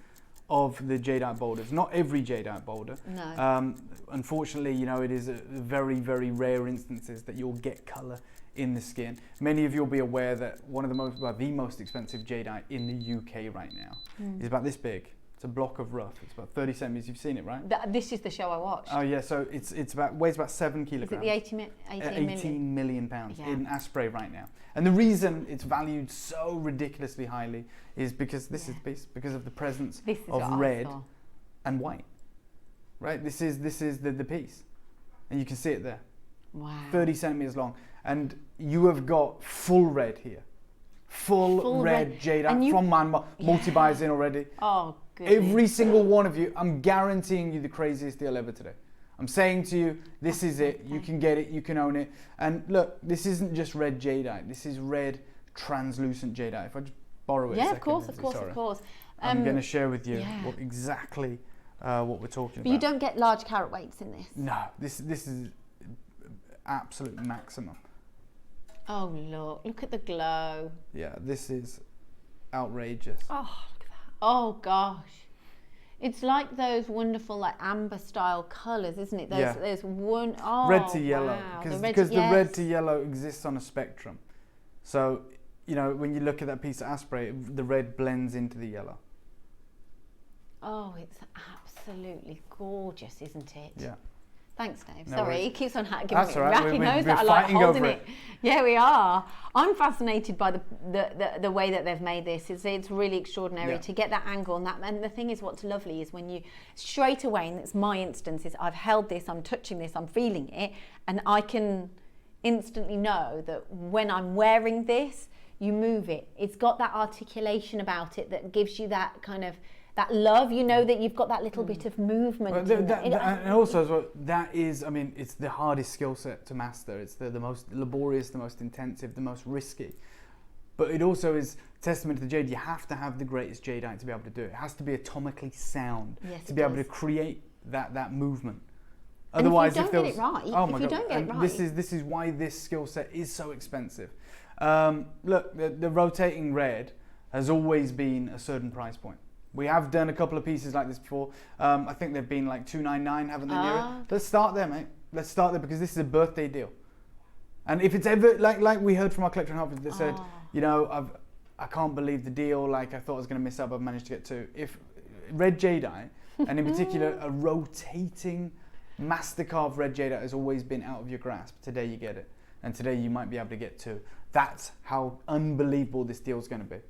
C: of the Jadeite boulders. Not every Jadeite boulder.
A: No.
C: Unfortunately, you know, it is a very, very rare instances that you'll get colour in the skin. Many of you will be aware that one of the most expensive Jadeite in the UK right now is about this big. It's a block of rough. It's about 30 centimeters. You've seen it, right?
A: This is the show I watched.
C: Oh yeah, so weighs about 7 kilograms.
A: Is it the
C: 18 million pounds in Asprey right now. And the reason it's valued so ridiculously highly is because this is the piece, because of the presence of red and white. Right? This is the piece. And you can see it there.
A: Wow.
C: 30 centimeters long. And you have got full red here. Full red Jadeite from my multi-buys in already.
A: Oh, goodness.
C: Every single one of you, I'm guaranteeing you the craziest deal ever today. I'm saying to you, this is it. You can get it. You can own it. And look, this isn't just red Jadeite. This is red translucent Jadeite. If I just borrow it a second.
A: Of course.
C: I'm going to share with you exactly what we're talking about.
A: But you don't get large carat weights in this?
C: No, this is absolute maximum.
A: Oh, look at the glow.
C: Yeah, this is outrageous.
B: Oh, look at that.
A: Oh, gosh. It's like those wonderful, like amber style colours, isn't it? There's one. Oh,
C: red to yellow,
A: wow.
C: because the red to yellow exists on a spectrum. So, you know, when you look at that piece of Asprey, the red blends into the yellow.
A: Oh, it's absolutely gorgeous, isn't it?
C: Yeah.
A: Thanks, Dave.
C: No
A: Sorry,
C: worries.
A: he keeps on giving
C: That's
A: me
C: all right.
A: He knows that I like holding it. Yeah, we are. I'm fascinated by the way that they've made this. It's really extraordinary to get that angle and the thing is, what's lovely is when you straight away, and it's my instance, is I've held this, I'm touching this, I'm feeling it, and I can instantly know that when I'm wearing this, you move it. It's got that articulation about it that gives you that kind of that love, you know, that you've got that little bit of movement.
C: And also as well, that is, I mean, it's the hardest skill set to master. It's the most laborious, the most intensive, the most risky. But it also is testament to the jade. You have to have the greatest jadeite to be able to do it. It has to be atomically sound to be able to create that movement.
A: And
C: otherwise,
A: if you don't get it right,
C: oh my God, this is why this skill set is so expensive. Look, the rotating red has always been a certain price point. We have done a couple of pieces like this before. I think they've been like $299, haven't they, Mira? Let's start there, mate. Let's start there because this is a birthday deal. And if it's ever, like we heard from our collector in Hartford that said, you know, I can't believe the deal, like I thought I was going to miss out, but I've managed to get two. If red jadeite, and in particular a rotating master carved red jadeite has always been out of your grasp, today you get it. And today you might be able to get two. That's how unbelievable this deal is going to be.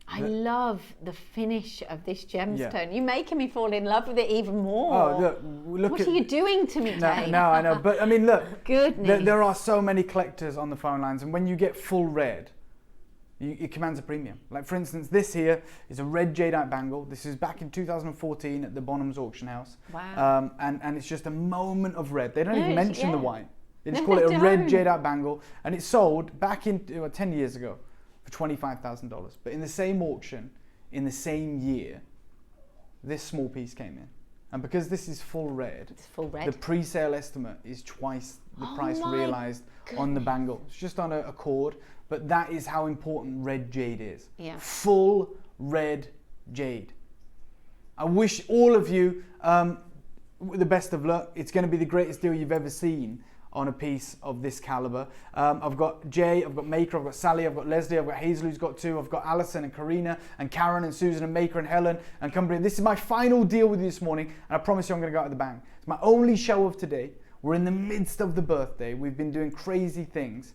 A: I love the finish of this gemstone. Yeah. You're making me fall in love with it even more.
C: Oh, look
A: what are you doing to me, Dave?
C: No, I know. But I mean, look.
A: Goodness.
C: There are so many collectors on the phone lines. And when you get full red, it commands a premium. Like for instance, this here is a red jadeite bangle. This is back in 2014 at the Bonham's auction house.
A: Wow.
C: And it's just a moment of red. They don't even mention the white. They just call it a red jadeite bangle. And it sold back in 10 years ago for $25,000. But in the same auction, in the same year, this small piece came in. And because this is full red, the pre-sale estimate is twice the price realised on the bangle. It's just on a cord, but that is how important red jade is.
A: Yeah.
C: Full red jade. I wish all of you the best of luck. It's going to be the greatest deal you've ever seen on a piece of this caliber. I've got Jay, I've got Maker, I've got Sally, I've got Leslie, I've got Hazel who's got 2, I've got Alison and Karina and Karen and Susan and Maker and Helen and Cumbria. This is my final deal with you this morning, and I promise you I'm going to go out with a bang. It's my only show of today. We're in the midst of the birthday. We've been doing crazy things,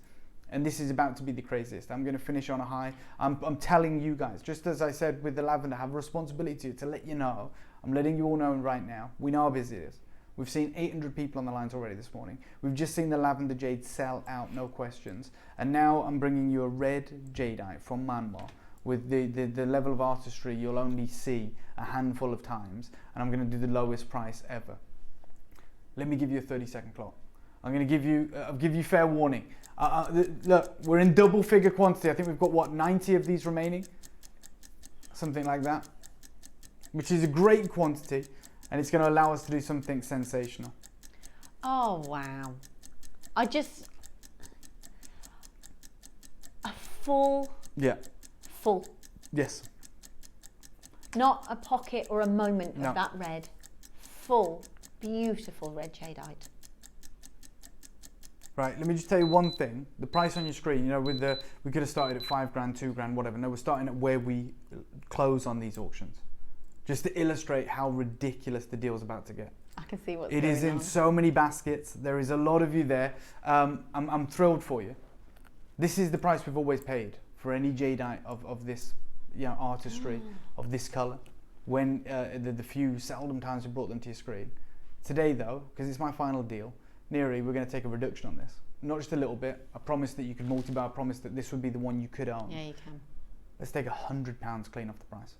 C: and this is about to be the craziest. I'm going to finish on a high. I'm telling you guys, just as I said with the lavender, I have a responsibility to let you know. I'm letting you all know right now. We know how busy it is. We've seen 800 people on the lines already this morning. We've just seen the lavender jade sell out, no questions. And now I'm bringing you a red jadeite from Myanmar with the level of artistry you'll only see a handful of times. And I'm going to do the lowest price ever. Let me give you a 30-second clock. I'm going to I'll give you fair warning. Look, we're in double figure quantity. I think we've got, what, 90 of these remaining? Something like that. Which is a great quantity. And it's going to allow us to do something sensational.
A: Oh, wow. A full.
C: Yeah.
A: Full.
C: Yes.
A: Not a pocket or a moment
C: No.
A: of that red. Full, beautiful red jadeite.
C: Right, let me just tell you one thing. The price on your screen, you know, we could have started at $5 grand, $2 grand, whatever. No, we're starting at where we close on these auctions. Just to illustrate how ridiculous the deal's about to get.
A: I can see what's
C: It
A: going
C: is in
A: on.
C: so many baskets. There is a lot of you there. I'm thrilled for you. This is the price we've always paid for any jadeite of this, you know, artistry, of this colour. When the few seldom times we brought them to your screen. Today though, because it's my final deal, Neri, we're going to take a reduction on this. Not just a little bit. I promised that you could multi-buy. I promised that this would be the one you could own.
A: Yeah, you can.
C: Let's take £100 clean off the price.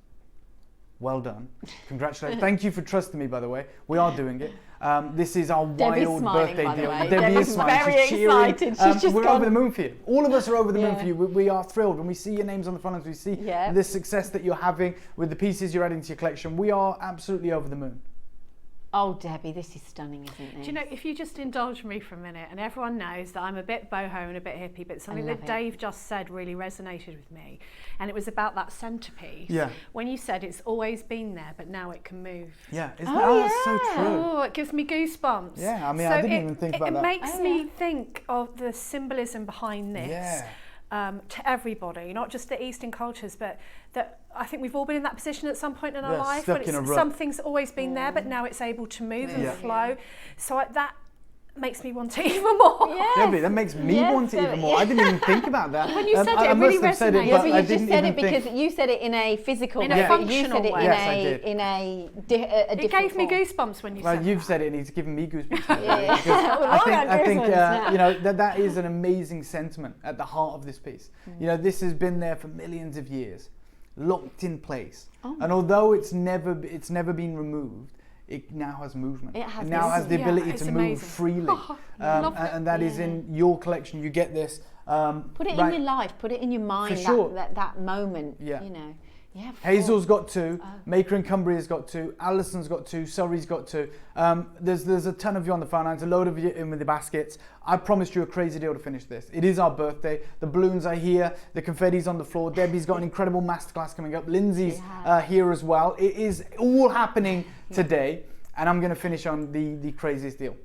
C: Well done. Congratulations. Thank you for trusting me, by the way. We are doing it. This is our
A: Debbie's
C: wild
A: smiling,
C: birthday
A: by the
C: deal.
A: way.
C: Debbie
A: Debbie's
C: is smiling.
A: very
C: She's cheering.
A: excited. She's just
C: we're
A: gone.
C: over the moon for you. All of us are over the moon
A: Yeah.
C: for you. We are thrilled. When we see your names on the front, as we see the success that you're having with the pieces you're adding to your collection, we are absolutely over the moon.
A: Oh, Debbie, this is stunning, isn't it?
B: Do you know, if you just indulge me for a minute, and everyone knows that I'm a bit boho and a bit hippie, but something that Dave just said really resonated with me, and it was about that centrepiece.
C: Yeah.
B: When you said it's always been there, but now it can move.
C: Yeah, isn't that so true?
B: Oh, it gives me goosebumps.
C: Yeah, I mean, I didn't even think about that.
B: It makes me think of the symbolism behind this.
C: Yeah.
B: To everybody, not just the Eastern cultures, but that I think we've all been in that position at some point in our life when something's always been there, but now it's able to move and flow. So that makes me want it even more.
A: Yes.
C: Debbie, that makes me want it even more. I didn't even think about that.
B: When you said it,
C: I
B: it really
C: must have said it,
B: resonated.
C: but
A: But
C: I
A: you just
C: didn't
A: said
C: even
A: it because
C: think.
A: you said it in a physical
B: In a
A: way.
B: functional
A: You said it
B: way.
C: Yes, I did.
A: in a
B: It
A: different
B: gave me
A: form.
B: goosebumps when you
C: Well,
B: said
C: you've
B: that.
C: said it, and it's given me goosebumps.
A: Yeah.
C: Because I think
A: now.
C: you know that is an amazing sentiment at the heart of this piece. You know, this has been there for millions of years, locked in place, and although it's never been removed, it now has movement.
A: It has
C: now has the
A: movement.
C: ability
B: it's
C: to
B: amazing.
C: move freely,
B: Love it.
C: and that is in your collection. You get this.
A: Put it in your life. Put it in your mind.
C: For sure.
A: That moment.
C: Yeah.
A: You know. Yeah.
C: Hazel's got 2, Maker and Cumbria's got 2, Alison's got 2, Surrey's got 2. There's a ton of you on the phone lines, a load of you in with the baskets. I promised you a crazy deal to finish this. It is our birthday. The balloons are here, the confetti's on the floor. Debbie's got an incredible masterclass coming up. Lindsay's here as well. It is all happening today, and I'm going to finish on the craziest deal.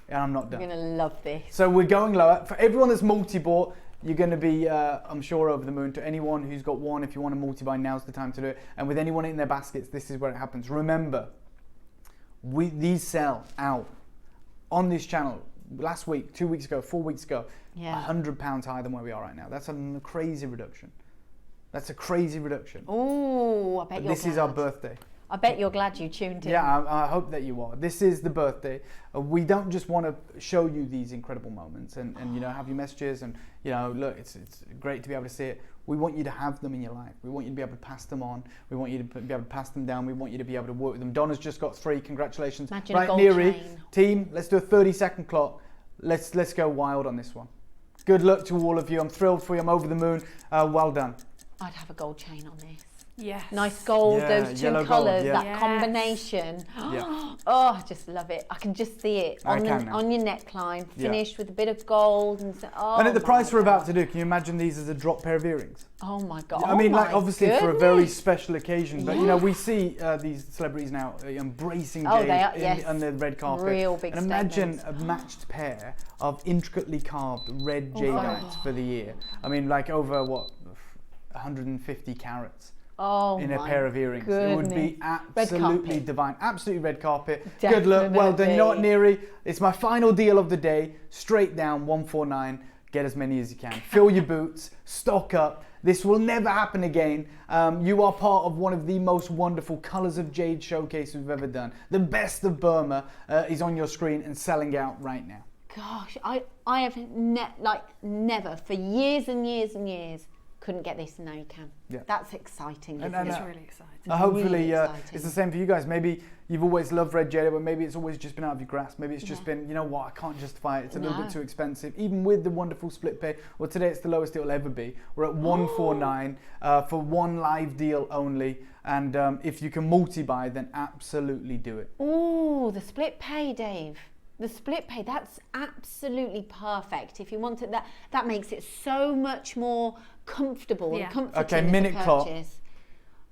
C: And I'm not done.
A: You're gonna love this.
C: So we're going lower. For everyone that's multi-bought, you're going to be, I'm sure, over the moon. To anyone who's got one, if you want to multi-buy, now's the time to do it. And with anyone in their baskets, this is where it happens. Remember, these sell out on this channel last week, 2 weeks ago, 4 weeks ago, £100 higher than where we are right now. That's a crazy reduction. That's a crazy reduction.
A: Oh, I bet you're
C: This is our birthday.
A: I bet you're glad you tuned in.
C: Yeah, I hope that you are. This is the birthday. We don't just want to show you these incredible moments and you know, have your messages and, you know, look, it's great to be able to see it. We want you to have them in your life. We want you to be able to pass them on. We want you to be able to pass them down. We want you to be able to work with them. Donna's just got 3. Congratulations.
A: Imagine
C: right,
A: a gold
C: Neri,
A: chain.
C: team, let's do a 30-second clock. Let's go wild on this one. Good luck to all of you. I'm thrilled for you. I'm over the moon. Well done.
A: I'd have a gold chain on this.
B: Yes.
A: Nice gold,
C: Yeah,
A: those two
C: yellow gold,
A: colours,
C: yeah.
A: that
B: Yes.
A: combination.
C: Yeah.
A: Oh, I just love it. I can just see it
C: I
A: on
C: can now.
A: on your neckline,
C: Yeah.
A: finished with a bit of gold. And so, oh
C: And at the
A: my
C: price we're about
A: God.
C: to do, can you imagine these as a drop pair of earrings?
A: Oh my God.
C: I mean,
A: oh
C: like
A: my
C: obviously for a very
A: goodness.
C: special occasion, but you know, we see these celebrities now embracing
A: Oh,
C: jade
A: they are, yes.
C: on the red carpet.
A: Real big
C: and imagine
A: statements.
C: a matched pair of intricately carved red
A: Oh.
C: jadeite for the year. I mean, like over what, 150 carats.
A: Oh
C: In a
A: my
C: pair of earrings. It would be
A: goodness.
C: absolutely
A: carpet.
C: divine. Absolutely red carpet. Good luck. Well done. You know what,
A: Definitely.
C: Neri? It's my final deal of the day. Straight down, 149. Get as many as you can. Fill your boots. Stock up. This will never happen again. You are part of one of the most wonderful Colours of Jade showcase we've ever done. The best of Burma is on your screen and selling out right now.
A: Gosh, I have never for years and years and years couldn't get this, and now you can.
C: Yeah.
A: That's exciting.
C: And-
A: isn't
C: and,
A: it?
B: It's really exciting.
C: Hopefully
A: Really
C: it's
A: exciting.
C: the same for you guys. Maybe you've always loved red jade, but maybe it's always just been out of your grasp. Maybe it's just been, you know what, I can't justify it. It's a little bit
A: No.
C: too expensive. Even with the wonderful split pay, well, today it's the lowest it'll ever be. We're at 149 for one live deal only. And if you can multi-buy, then absolutely do it.
A: Ooh, the split pay, Dave. The split pay, that's absolutely perfect. If you want it, that makes it so much more comfortable
B: Yeah.
A: and comforting.
C: Okay,
A: as a
C: minute clock.
A: purchase.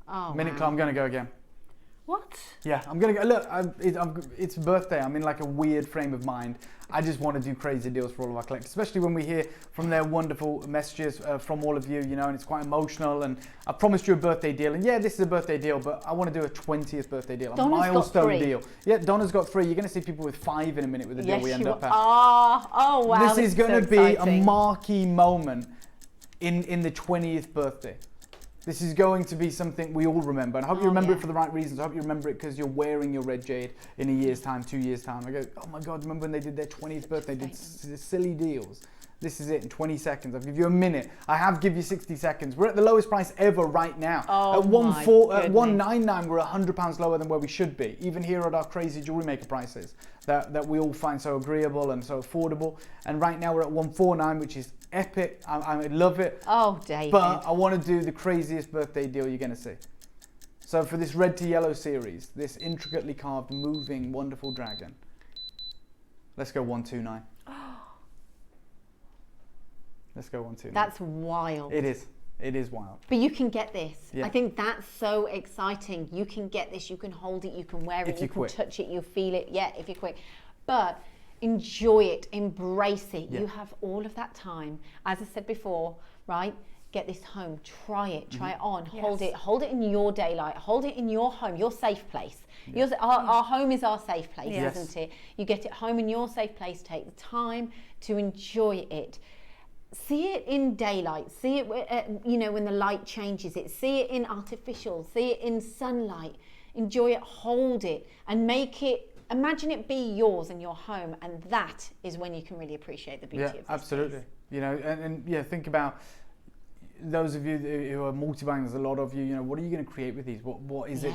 A: Oh,
C: Minute
A: wow.
C: clock, I'm going to go again.
B: What?
C: Yeah, I'm going to go. Look, it's birthday. I'm in like a weird frame of mind. I just want to do crazy deals for all of our collectors, especially when we hear from their wonderful messages from all of you, you know, and it's quite emotional. And I promised you a birthday deal. And yeah, this is a birthday deal, but I want to do a 20th birthday deal,
A: Donna's
C: a
A: got
C: milestone
A: 3.
C: deal. Yeah, Donna's got 3. You're going to see people with 5 in a minute with the deal
A: Yes,
C: we end
A: you
C: up at.
A: are. Oh, wow.
C: This is
A: so
C: going to be
A: exciting.
C: a marquee moment in the 20th birthday. This is going to be something we all remember. And I hope you remember it for the right reasons. I hope you remember it because you're wearing your red jade in a year's time, 2 years' time. I go, oh my God, remember when they did their 20th birthday? They did silly deals. This is it in 20 seconds. I'll give you a minute. I have give you 60 seconds. We're at the lowest price ever right now.
A: Oh
C: at
A: my goodness.
C: 199, we're £100 lower than where we should be. Even here at our crazy jewellery maker prices that we all find so agreeable and so affordable. And right now we're at 149, which is epic. I love it.
A: Oh, David.
C: But I want to do the craziest birthday deal you're going to see. So for this red to yellow series, this intricately carved, moving, wonderful dragon, let's go 129. Let's go 129.
A: That's wild.
C: It is. It is wild.
A: But you can get this.
C: Yeah.
A: I think that's so exciting. You can get this, you can hold it, you can wear it,
C: If
A: you
C: you're
A: can
C: quick.
A: touch it, you feel it, yeah, if you're quick. But enjoy it, embrace it.
C: Yeah.
A: You have all of that time. As I said before, right? Get this home, try it on, hold it in your daylight, hold it in your home, your safe place. Our home is our safe place,
C: Yes.
A: isn't it? You get it home in your safe place, take the time to enjoy it. See it in daylight, see it when the light changes it, see it in artificial, see it in sunlight, enjoy it, hold it, and imagine it be yours in your home, and that is when you can really appreciate the beauty of this
C: absolutely.
A: piece.
C: You know, and think about those of you who are multi-buying. There's a lot of you. You know, what are you going to create with these? What is it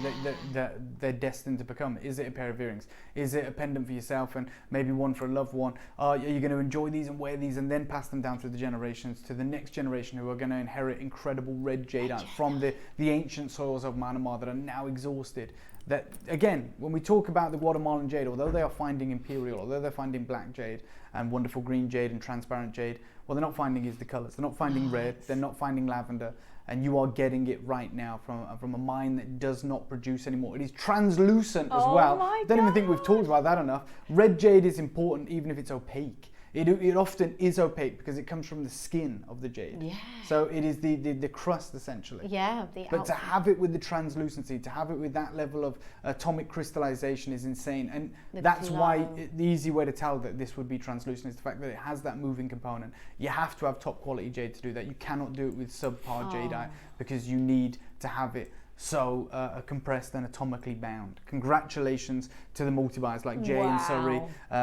C: that they're destined to become? Is it a pair of earrings? Is it a pendant for yourself and maybe one for a loved one? Are you going to enjoy these and wear these and then pass them down through the generations to the next generation who are going to inherit incredible red jadeite from the ancient soils of Myanmar that are now exhausted? That again, when we talk about the Guatemalan jade, although they are finding imperial, although they're finding black jade and wonderful green jade and transparent jade, what they're not finding is the colours. They're not finding red, they're not finding lavender, and you are getting it right now from a mine that does not produce anymore. It is translucent as well. I don't even think we've talked about that enough. Red jade is important even if it's opaque. It often is opaque because it comes from the skin of the jade.
A: Yeah.
C: So it is the crust essentially.
A: Yeah,
C: But to have it with the translucency, to have it with that level of atomic crystallization is insane. And that's why the easy way to tell that this would be translucent is the fact that it has that moving component. You have to have top quality jade to do that. You cannot do it with subpar jadeite because you need to have it so compressed and atomically bound. Congratulations to the multi-buyers like Jay in Surrey,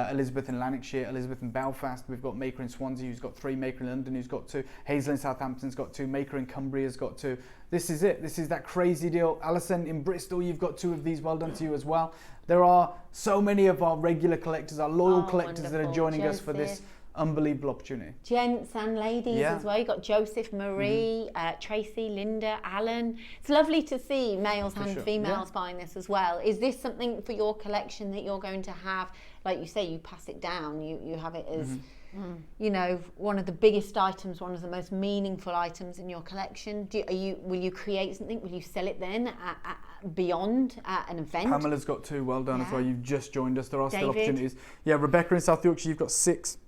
C: Elizabeth in Lanarkshire, Elizabeth in Belfast. We've got Maker in Swansea who's got 3, Maker in London who's got 2, Hazel in Southampton's got 2, Maker in Cumbria's got 2. This is it. This is that crazy deal. Alison in Bristol, you've got 2 of these. Well done to you as well. There are so many of our regular collectors, our loyal collectors that are joining us for this unbelievable opportunity.
A: Gents and ladies as well. You've got Joseph, Marie, Tracy, Linda, Alan. It's lovely to see males and females buying this as well. Is this something for your collection that you're going to have? Like you say, you pass it down, you have it as, you know, one of the biggest items, one of the most meaningful items in your collection. Will you create something? Will you sell it then beyond an event?
C: Pamela's got 2. Well done as well. You've just joined us. There are still opportunities. Yeah, Rebecca in South Yorkshire, you've got 6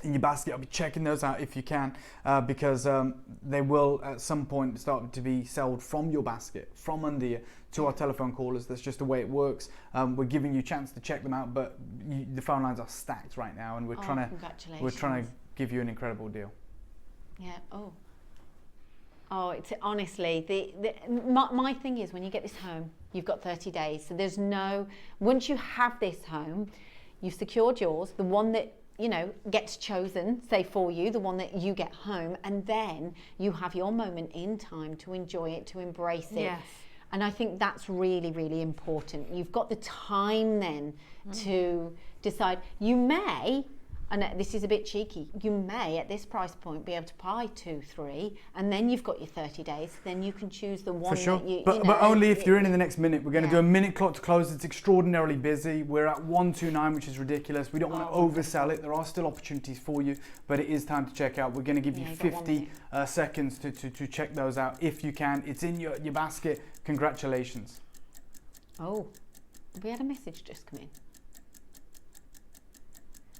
C: in your basket. I'll be checking those out if you can, because they will at some point start to be sold from your basket, from under you, to our telephone callers. That's just the way it works. We're giving you a chance to check them out, but the phone lines are stacked right now, and we're trying to give you an incredible deal.
A: Yeah. Oh, it's honestly my thing is, when you get this home, you've got 30 days. So there's no, once you have this home, you've secured yours, the one that, you know, gets chosen, say for you, the one that you get home, and then you have your moment in time to enjoy it, to embrace it. Yes. And I think that's really, really important. You've got the time then to decide. You may, and this is a bit cheeky, you may at this price point be able to buy 2, 3, and then you've got your 30 days, then you can choose the one that you,
C: but only if you're in the next minute. We're going to do a minute clock to close. It's extraordinarily busy. We're at 129, which is ridiculous. We don't want to oversell it. There are still opportunities for you, but it is time to check out. We're going to give you 50 seconds to check those out if you can. It's in your basket. Congratulations.
A: Oh, we had a message just come in.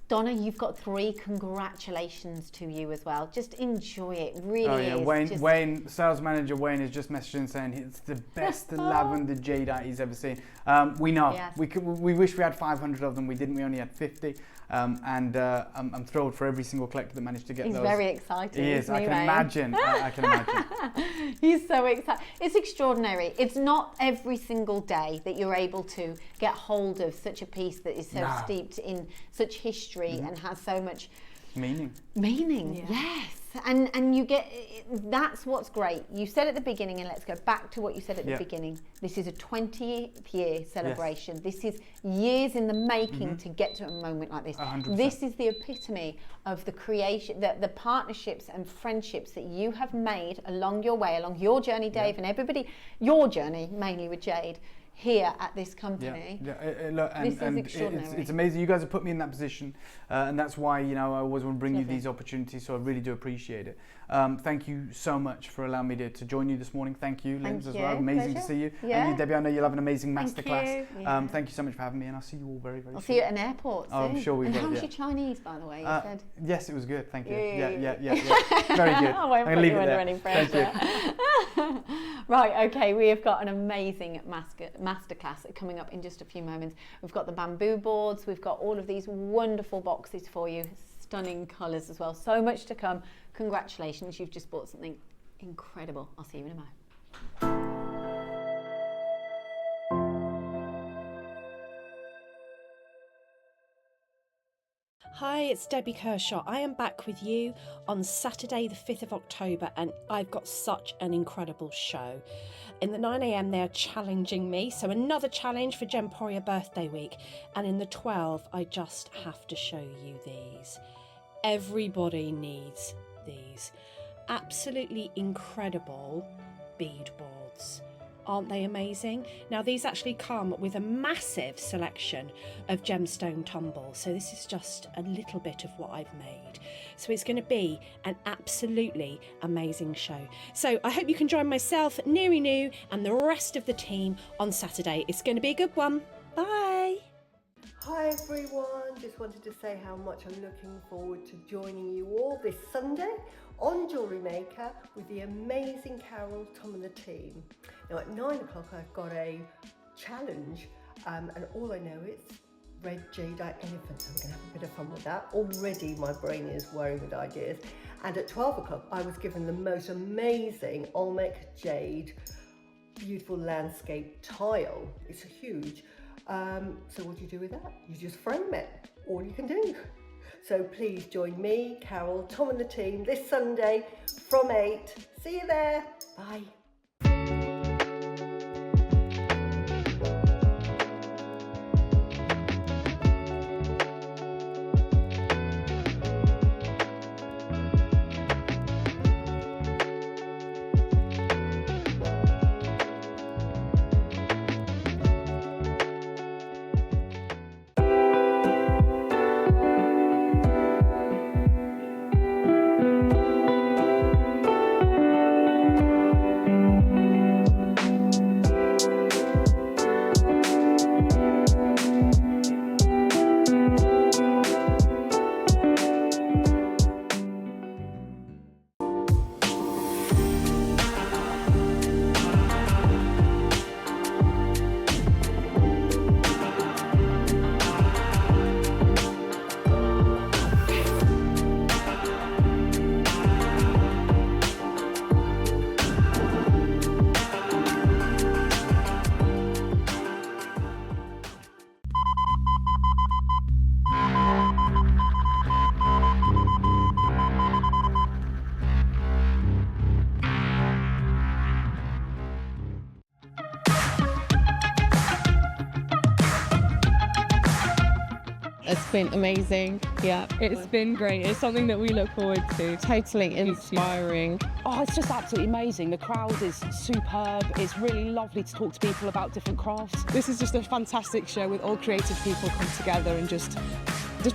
A: Donna, you've got 3 congratulations to you as well. Just enjoy it, really is.
C: Wayne, sales manager Wayne is just messaging saying it's the best lavender Jadeite he's ever seen. We know. Yes. We wish we had 500 of them. We didn't. We only had 50. And I'm thrilled for every single collector that managed to get those.
A: He's very excited.
C: He is. I can imagine. I can imagine.
A: He's so excited. It's extraordinary. It's not every single day that you're able to get hold of such a piece that is so steeped in such history and has so much
C: meaning.
A: Yes. And you get, that's what's great. You said at the beginning, and let's go back to what you said at the beginning. This is a 20th year celebration. Yes. This is years in the making to get to a moment like this.
C: 100%.
A: This is the epitome of the creation, the partnerships and friendships that you have made along your way, along your journey, Dave, and everybody, your journey, mainly with Jade, here at this company.
C: This is extraordinary. It's amazing. You guys have put me in that position, and that's why, you know, I always want to bring you these opportunities, so I really do appreciate it. Thank you so much for allowing me to join you this morning. Thank you, Lindsey, as well. Amazing to see you. And you, Debbie, I know you'll have an amazing masterclass. Thank you so much for having me, and I'll see you all very, very soon.
A: I'll see you at an airport soon.
C: I'm sure we will.
A: And how was your Chinese, by the way, you said?
C: Yes, it was good. Thank you. Yeah. Very good.
A: I won't put you under any pressure. Right, okay, we have got an amazing masterclass coming up in just a few moments. We've got the bamboo boards, we've got all of these wonderful boxes for you, stunning colours as well, so much to come. Congratulations, you've just bought something incredible. I'll see you in a moment.
D: Hi, it's Debbie Kershaw. I am back with you on Saturday the 5th of October, and I've got such an incredible show. In the 9 a.m. they are challenging me, so another challenge for Gemporia birthday week, and in the 12 I just have to show you these. Everybody needs these. Absolutely incredible bead boards. Aren't they amazing? Now, these actually come with a massive selection of gemstone tumbles, so this is just a little bit of what I've made. So it's going to be an absolutely amazing show. So I hope you can join myself, Neary New, and the rest of the team on Saturday. It's going to be a good one. Bye.
E: Hi everyone, just wanted to say how much I'm looking forward to joining you all this Sunday on Jewellery Maker with the amazing Carol, Tom and the team. Now at 9 o'clock I've got a challenge and all I know is red jadeite elephants, so I'm going to have a bit of fun with that. Already my brain is whirring with ideas. And at 12 o'clock I was given the most amazing Olmec jade beautiful landscape tile. It's huge. So what do you do with that? You just frame it. All you can do. So please join me, Carol, Tom and the team this Sunday from 8. See you there. Bye.
J: It's been amazing. Yeah, it's been great. It's something that we look forward to. Totally inspiring.
N: Oh, it's just absolutely amazing. The crowd is superb. It's really lovely to talk to people about different crafts.
F: This is just a fantastic show with all creative people come together and just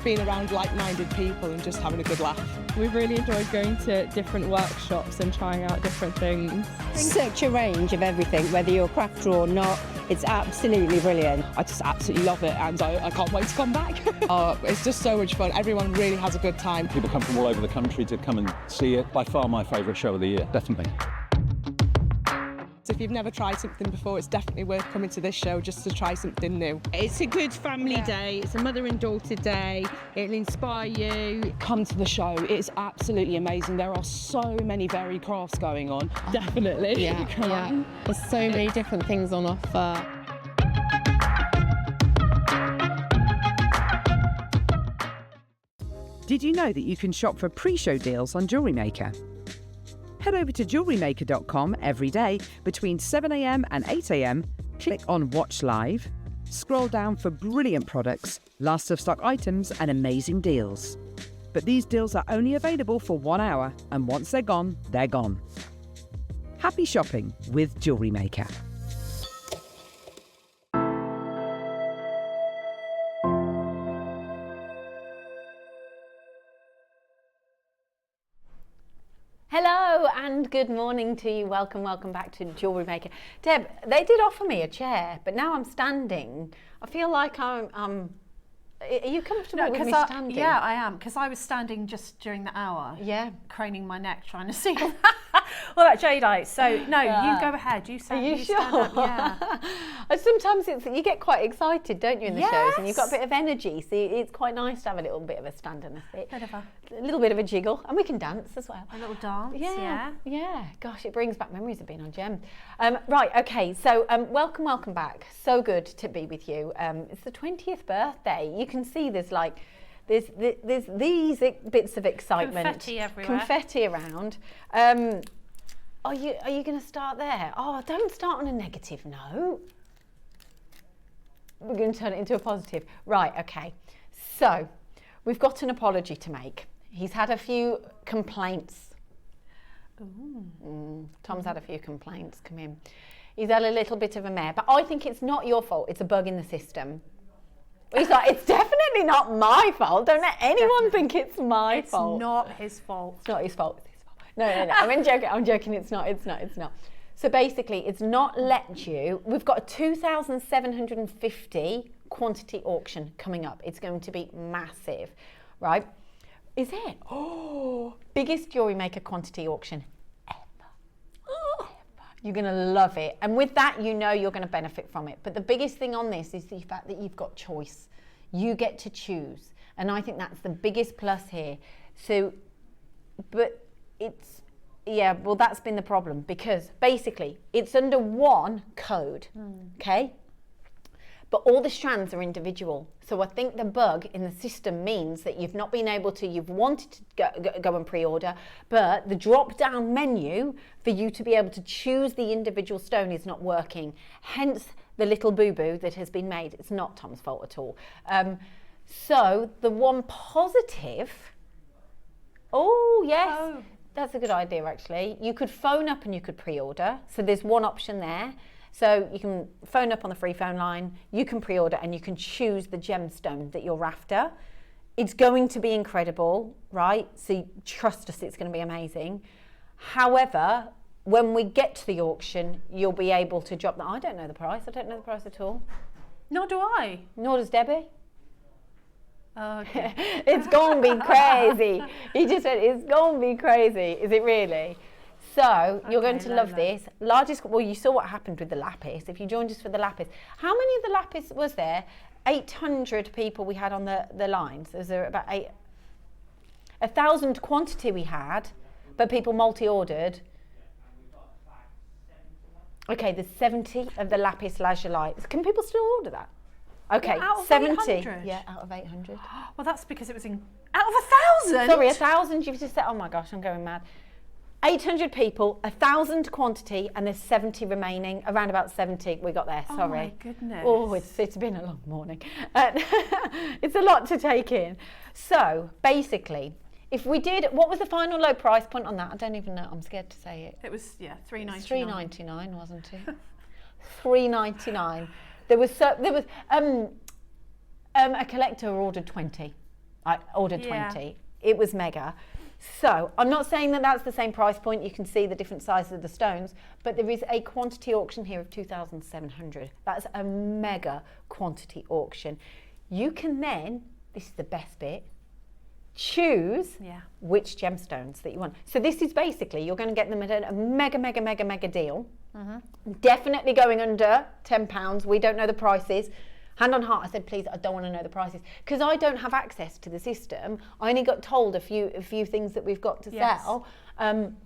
F: being around like-minded people and just having a good laugh. We've really enjoyed going to different workshops and trying out different things.
H: Such a range of everything, whether you're a crafter or not. It's absolutely brilliant.
N: I just absolutely love it, and I can't wait to come back.
F: It's just so much fun. Everyone really has a good time.
I: People come from all over the country to come and see it. By far my favourite show of the year, definitely.
F: So if you've never tried something before, it's definitely worth coming to this show just to try something new.
J: It's a good family day. It's a mother and daughter day. It'll inspire you.
N: Come to the show. It's absolutely amazing. There are so many varied crafts going on.
J: Definitely.
N: Yeah,
J: Come on. There's so many different things on offer.
G: Did you know that you can shop for pre-show deals on Jewellery Maker? Head over to JewelleryMaker.com every day between 7 a.m. and 8 a.m, click on Watch Live, scroll down for brilliant products, last of stock items and amazing deals. But these deals are only available for 1 hour, and once they're gone, they're gone. Happy shopping with Jewellery Maker.
A: Hello and good morning to you. Welcome back to Jewellery Maker. Deb, they did offer me a chair, but now I'm standing. I feel like I'm are you comfortable with me standing?
B: Yeah, I am, because I was standing just during the hour.
A: Yeah.
B: Craning my neck trying to see all that jadeite. So no, you go ahead. You stand.
A: Are you sure?
B: Stand up, yeah.
A: Sometimes you get quite excited, don't you, in the shows,
B: Yes.
A: and you've got a bit of energy. So it's quite nice to have a little bit of a stand and a sit. A little bit of a jiggle, and we can dance as well.
B: A little dance.
A: Yeah. Gosh, it brings back memories of being on Gem. Right, okay. So welcome back. So good to be with you. It's the 20th birthday. You can see there's these bits of excitement.
B: Confetti everywhere.
A: Confetti around. Are you going to start there? Oh, don't start on a negative note. We're going to turn it into a positive. Right, okay. So, we've got an apology to make. He's had a few complaints. Tom's had a few complaints come in. He's had a little bit of a mare, but I think it's not your fault. It's a bug in the system. He's like, it's definitely not my fault. Don't let anyone think it's my fault.
B: It's not his fault.
A: It's not his fault. It's his fault. No. I'm joking. It's not. So basically, it's not let you. We've got a 2,750 quantity auction coming up. It's going to be massive, right? Is it? Oh, biggest Jewellery Maker quantity auction ever. You're going to love it. And with that, you know you're going to benefit from it. But the biggest thing on this is the fact that you've got choice. You get to choose. And I think that's the biggest plus here. So, but it's Yeah, well, that's been the problem, because basically it's under one code, okay? But all the strands are individual. So I think the bug in the system means that you've not been able to, you've wanted to go and pre-order, but the drop-down menu for you to be able to choose the individual stone is not working. Hence the little boo-boo that has been made. It's not Tom's fault at all. So the one positive, that's a good idea actually. You could phone up and you could pre-order. So there's one option there. So you can phone up on the free phone line, you can pre-order and you can choose the gemstone that you're after. It's going to be incredible, right? So trust us, it's going to be amazing. However, when we get to the auction, you'll be able to drop that. I don't know the price. I don't know the price at all.
B: Nor do I.
A: Nor does Debbie.
B: Okay.
A: It's going to be crazy. He just said, it's going to be crazy. Is it really? So you're going to love this. Largest, well, you saw what happened with the lapis. If you joined us for the lapis, how many of the lapis was there? 800 people we had on the lines. Was there about 1,000 quantity we had, but people multi-ordered. Okay, there's 70 of the lapis lazuli. Can people still order that? Okay,
B: out of
A: 70.
B: 800?
A: Yeah, out of 800.
B: Well, that's because it was out of 1,000.
A: Sorry, 1,000. You've just said, oh my gosh, I'm going mad. 800 people, 1,000 quantity, and there's 70 remaining. Around about 70 we got there. Sorry.
B: Oh my goodness.
A: Oh, it's been a long morning. It's a lot to take in. So basically, if we did, what was the final low price point on that? I don't even know. I'm scared to say it.
B: It was $3.99.
A: $3.99, wasn't it? $3.99. There was a collector ordered 20. I ordered 20. It was mega. So I'm not saying that that's the same price point. You can see the different sizes of the stones, but there is a quantity auction here of 2,700. That's a mega quantity auction. You can then, this is the best bit, choose which gemstones that you want. So this is basically, you're going to get them at a mega deal. Definitely going under £10. We don't know the prices. Hand on heart, I said, please, I don't want to know the prices, because I don't have access to the system. I only got told a few things that we've got to sell,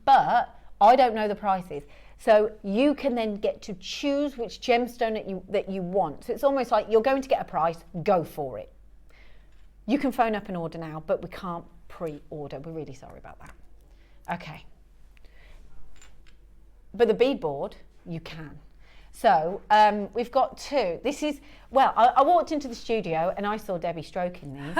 A: but I don't know the prices. So you can then get to choose which gemstone that you want. So it's almost like you're going to get a price, go for it. You can phone up and order now, but we can't pre-order. We're really sorry about that. Okay. But the beadboard, you can. So we've got two. This is, well, I walked into the studio and I saw Debbie stroking these.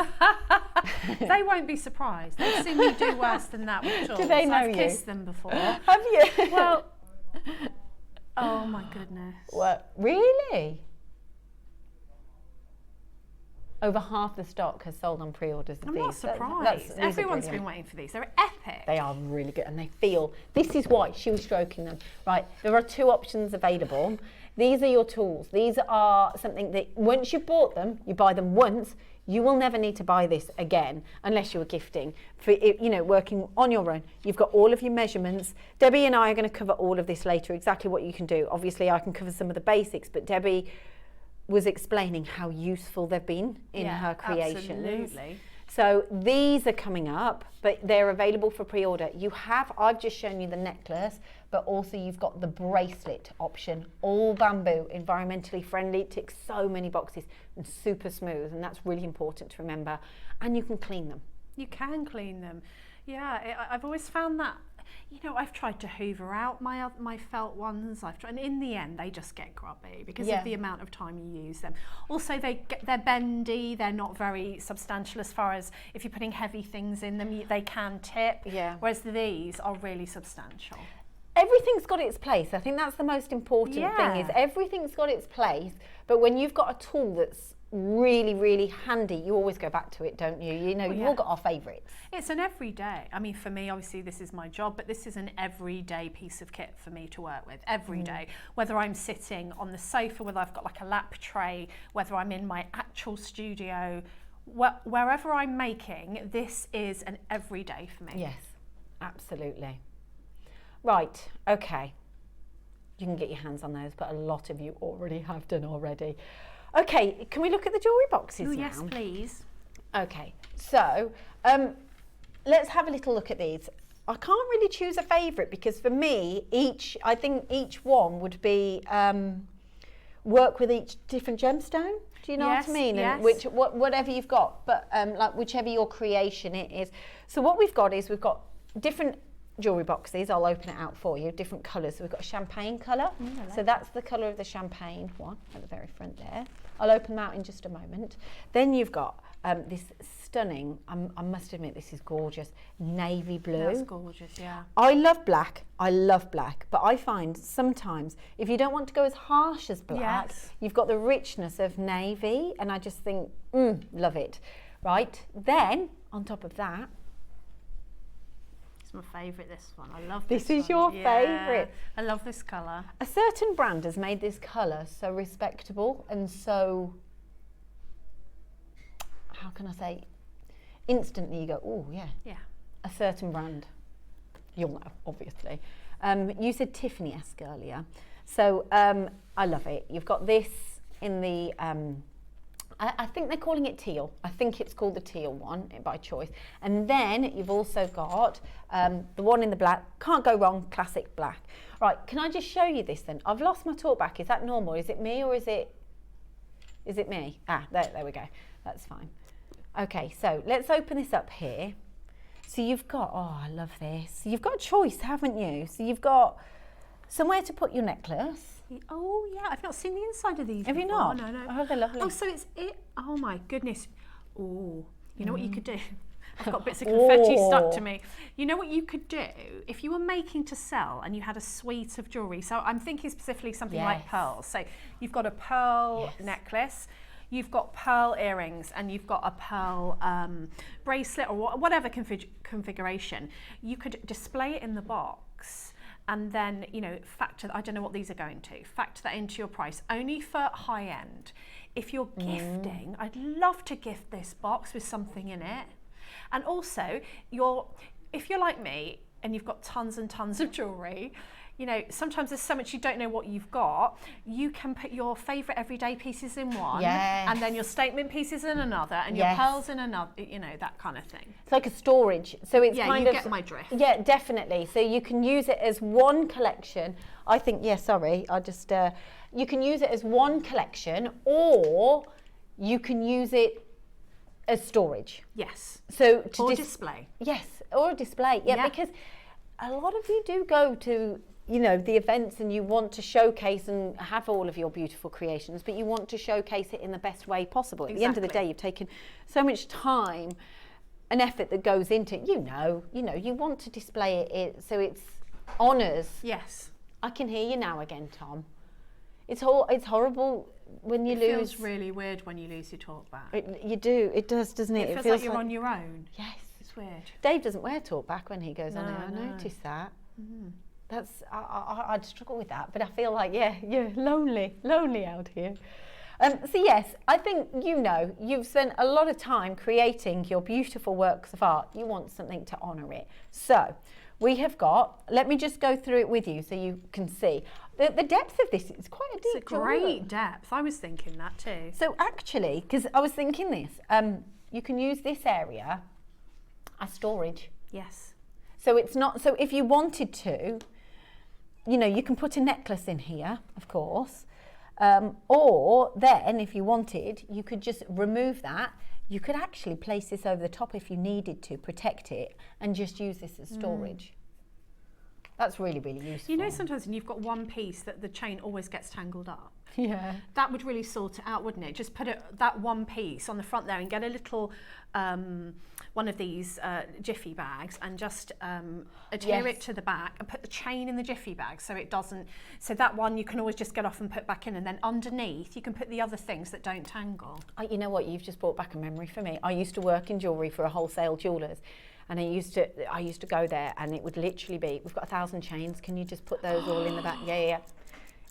B: They won't be surprised. They've seen me do worse than that with jewels.
A: Do they know
B: I've
A: you?
B: kissed them before.
A: Have you?
B: Well, oh my goodness.
A: What? Really? Over half the stock has sold on pre-orders of
B: I'm
A: these.
B: not surprised. Everyone's been waiting for these. They're epic.
A: They are really good and they feel, this is why she was stroking them. Right, there are two options available. These are your tools. These are something that once you've bought them, you buy them once, you will never need to buy this again unless you were gifting. For, you know, working on your own. You've got all of your measurements. Debbie and I are going to cover all of this later, exactly what you can do. Obviously I can cover some of the basics, but Debbie was explaining how useful they've been in her creations.
B: Absolutely.
A: So these are coming up, but they're available for pre-order. You have, I've just shown you the necklace, but also you've got the bracelet option, all bamboo, environmentally friendly, ticks so many boxes and super smooth, and that's really important to remember. And you can clean them.
B: You can clean them. Yeah, I've always found that, you know, I've tried to hoover out my felt ones. And in the end, they just get grubby because of the amount of time you use them. Also, they're bendy. They're not very substantial as far as if you're putting heavy things in them, they can tip. Yeah. Whereas these are really substantial.
A: Everything's got its place. I think that's the most important thing is everything's got its place. But when you've got a tool that's really handy, you always go back to it, don't you? You know, you've all got our favourites.
B: It's an everyday. I mean, for me, obviously this is my job, but this is an everyday piece of kit for me to work with every day. Whether I'm sitting on the sofa, whether I've got like a lap tray, whether I'm in my actual studio, wherever I'm making, this is an everyday for me.
A: Yes, absolutely. Right, okay. You can get your hands on those, but a lot of you already have done already. Okay, can we look at the jewellery boxes now?
B: Yes, please.
A: Okay, so let's have a little look at these. I can't really choose a favourite because for me, I think each one would be work with each different gemstone. Do you know what I mean?
B: Yes.
A: And whatever you've got, but like whichever your creation it is. So what we've got is we've got different jewellery boxes. I'll open it out for you, different colours. So we've got a champagne colour. So that's the colour of the champagne one at the very front there. I'll open them out in just a moment. Then you've got this stunning, I must admit this is gorgeous, navy blue.
B: That's gorgeous, yeah.
A: I love black, but I find sometimes if you don't want to go as harsh as black, you've got the richness of navy, and I just think, love it. Right, then on top of that,
B: it's my favourite, this one. I love
A: this.
B: This
A: is your favourite.
B: I love this colour.
A: A certain brand has made this colour so respectable and so, how can I say, instantly you go, oh yeah.
B: Yeah.
A: A certain brand. You'll know, obviously. You said Tiffany-esque earlier. So I love it. You've got this in the, I think they're calling it teal. I think it's called the teal one by choice. And then you've also got the one in the black. Can't go wrong, classic black. Right, can I just show you this then? I've lost my talk back. Is that normal? Is it me or is it me? Ah, there we go. That's fine. Okay, so let's open this up here. So you've got, oh, I love this. You've got a choice, haven't you? So you've got somewhere to put your necklace.
B: Oh yeah, I've not seen the inside of these.
A: Have
B: before.
A: you not?
B: No.
A: Oh, they're lovely.
B: Oh, so it's it. Oh my goodness. Oh, you know what you could do? I've got bits of confetti stuck to me. You know what you could do if you were making to sell and you had a suite of jewellery. So I'm thinking specifically something like pearls. So you've got a pearl necklace. You've got pearl earrings and you've got a pearl bracelet or whatever configuration. You could display it in the box and then, you know, factor, I don't know what these are going to, factor that into your price, only for high end. If you're gifting, I'd love to gift this box with something in it. And also, if you're like me and you've got tons and tons of jewellery, you know, sometimes there's so much you don't know what you've got. You can put your favourite everyday pieces in one, and then your statement pieces in another, and your pearls in another, you know, that kind of thing.
A: It's like a storage. So it's kind
B: you
A: of,
B: get my drift.
A: Yeah, definitely. So you can use it as one collection. I think, you can use it as one collection, or you can use it as storage.
B: Yes.
A: So
B: or display.
A: Yes, or a display. Yeah, because a lot of you do go to, you know, the events and you want to showcase and have all of your beautiful creations, but you want to showcase it in the best way possible. At the end of the day, you've taken so much time and effort that goes into it. You know, you want to display it so it's honours.
B: Yes.
A: I can hear you now again, Tom. It's horrible when you lose.
B: It feels really weird when you lose your talk back.
A: It does, doesn't it?
B: It feels like you're on your own.
A: Yes.
B: It's weird.
A: Dave doesn't wear talk back when he goes on there. I
B: No.
A: noticed that. That's I'd struggle with that, but I feel like you're lonely out here. So yes, I think you've spent a lot of time creating your beautiful works of art. You want something to honour it. So we have got. Let me just go through it with you so you can see the depth of this. It's quite a deep.
B: It's a great depth. I was thinking that too.
A: So actually, because I was thinking this, you can use this area as storage.
B: Yes.
A: So it's not. So if you wanted to. You know, you can put a necklace in here, of course, or then if you wanted, you could just remove that. You could actually place this over the top if you needed to protect it and just use this as storage. That's really, really useful.
B: You know, sometimes when you've got one piece that the chain always gets tangled up.
A: Yeah.
B: That would really sort it out, wouldn't it? Just put that one piece on the front there and get a little one of these jiffy bags and just adhere it to the back and put the chain in the jiffy bag so it doesn't. So that one you can always just get off and put back in, and then underneath you can put the other things that don't tangle.
A: You know what? You've just brought back a memory for me. I used to work in jewellery for a wholesale jewellers. And I used to go there, and it would literally be, we've got 1,000 chains. Can you just put those all in the back?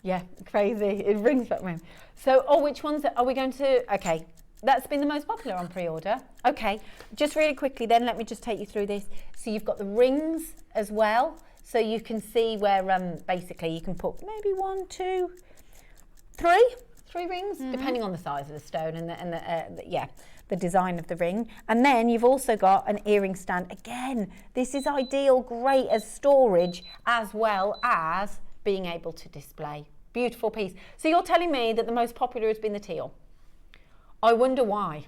A: Yeah, crazy. It brings back memories. So, which ones are we going to? Okay, that's been the most popular on pre-order. Okay, just really quickly then, let me just take you through this. So you've got the rings as well. So you can see where basically you can put maybe 1, 2, 3 rings, depending on the size of the stone and the
O: the design of the ring. And then you've also got an earring stand. Again, this is ideal, great as storage as well as being able to display. Beautiful piece. So you're telling me that the most popular has been the teal. I wonder why.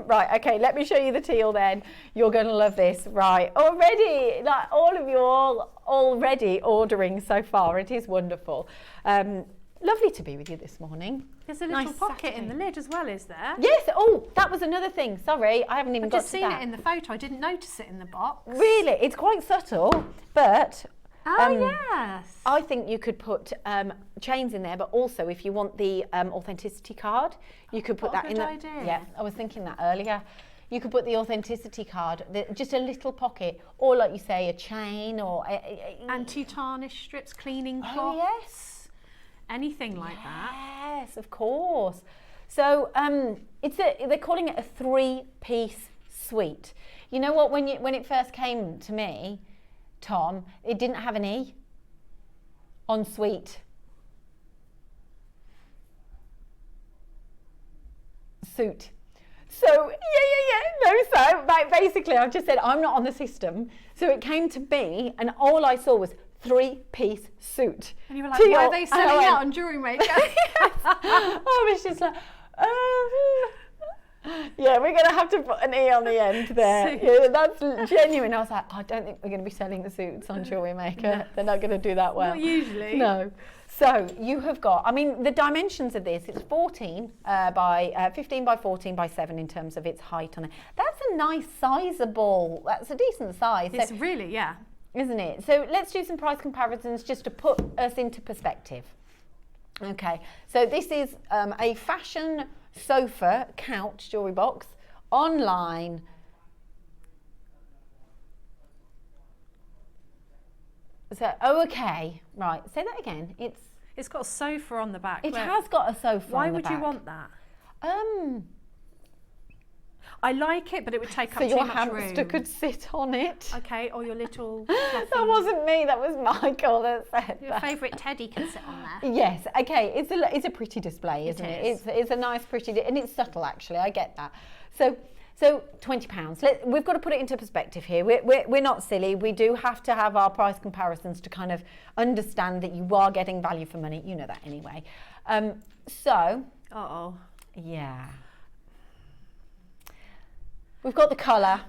O: Right, okay, let me show you the teal then. You're going to love this. Right, already, like all of you already ordering so far. It is wonderful. Lovely to be with you this morning.
B: There's a little pocket in the lid as well, is there?
O: Yes, oh, that was another thing. Sorry, I haven't even got to that.
B: I've just seen it in the photo. I didn't notice it in the box.
O: Really, it's quite subtle, but
B: yes.
O: I think you could put chains in there, but also if you want the authenticity card, you could put that in there. Yeah, I was thinking that earlier. You could put the authenticity card, just a little pocket, or like you say, a chain or
B: anti-tarnish strips, cleaning cloth.
O: Oh yes,
B: anything like that.
O: Yes, of course. So they're calling it a 3-piece suite. You know what? When it first came to me, Tom, it didn't have an E on suite. Suit. So, no, so basically I just said, I'm not on the system. So it came to me and all I saw was 3-piece suit.
B: And you were like, why are they selling out on Jewellery Maker?
O: I was just like, yeah, we're going to have to put an E on the end there. Yeah, that's genuine. I was like, I don't think we're going to be selling the suits on Jewellery Maker. No. They're not going to do that well.
B: Not usually.
O: No. So you have got, I mean, the dimensions of this, it's 15 by 14 by 7 in terms of its height on it. That's a nice sizable, that's a decent size.
B: It's really, yeah.
O: Isn't it? So let's do some price comparisons just to put us into perspective. Okay, so this is a fashion sofa couch jewellery box online. So, oh, okay, right, say that again.
B: It's got a sofa on the back.
O: It has got a sofa
B: Why
O: on the back.
B: Why would you want that? I like it, but it would take up too much room.
O: So your hamster could sit on it.
B: Okay, or your little...
O: That wasn't me, that was Michael that said
B: Your favourite teddy can sit on there.
O: Yes, okay, it's a pretty display, isn't it? It's a nice, pretty, and it's subtle actually, I get that. So £20. We've got to put it into perspective here. We're not silly. We do have to have our price comparisons to kind of understand that you are getting value for money. You know that anyway. Yeah. We've got the colour.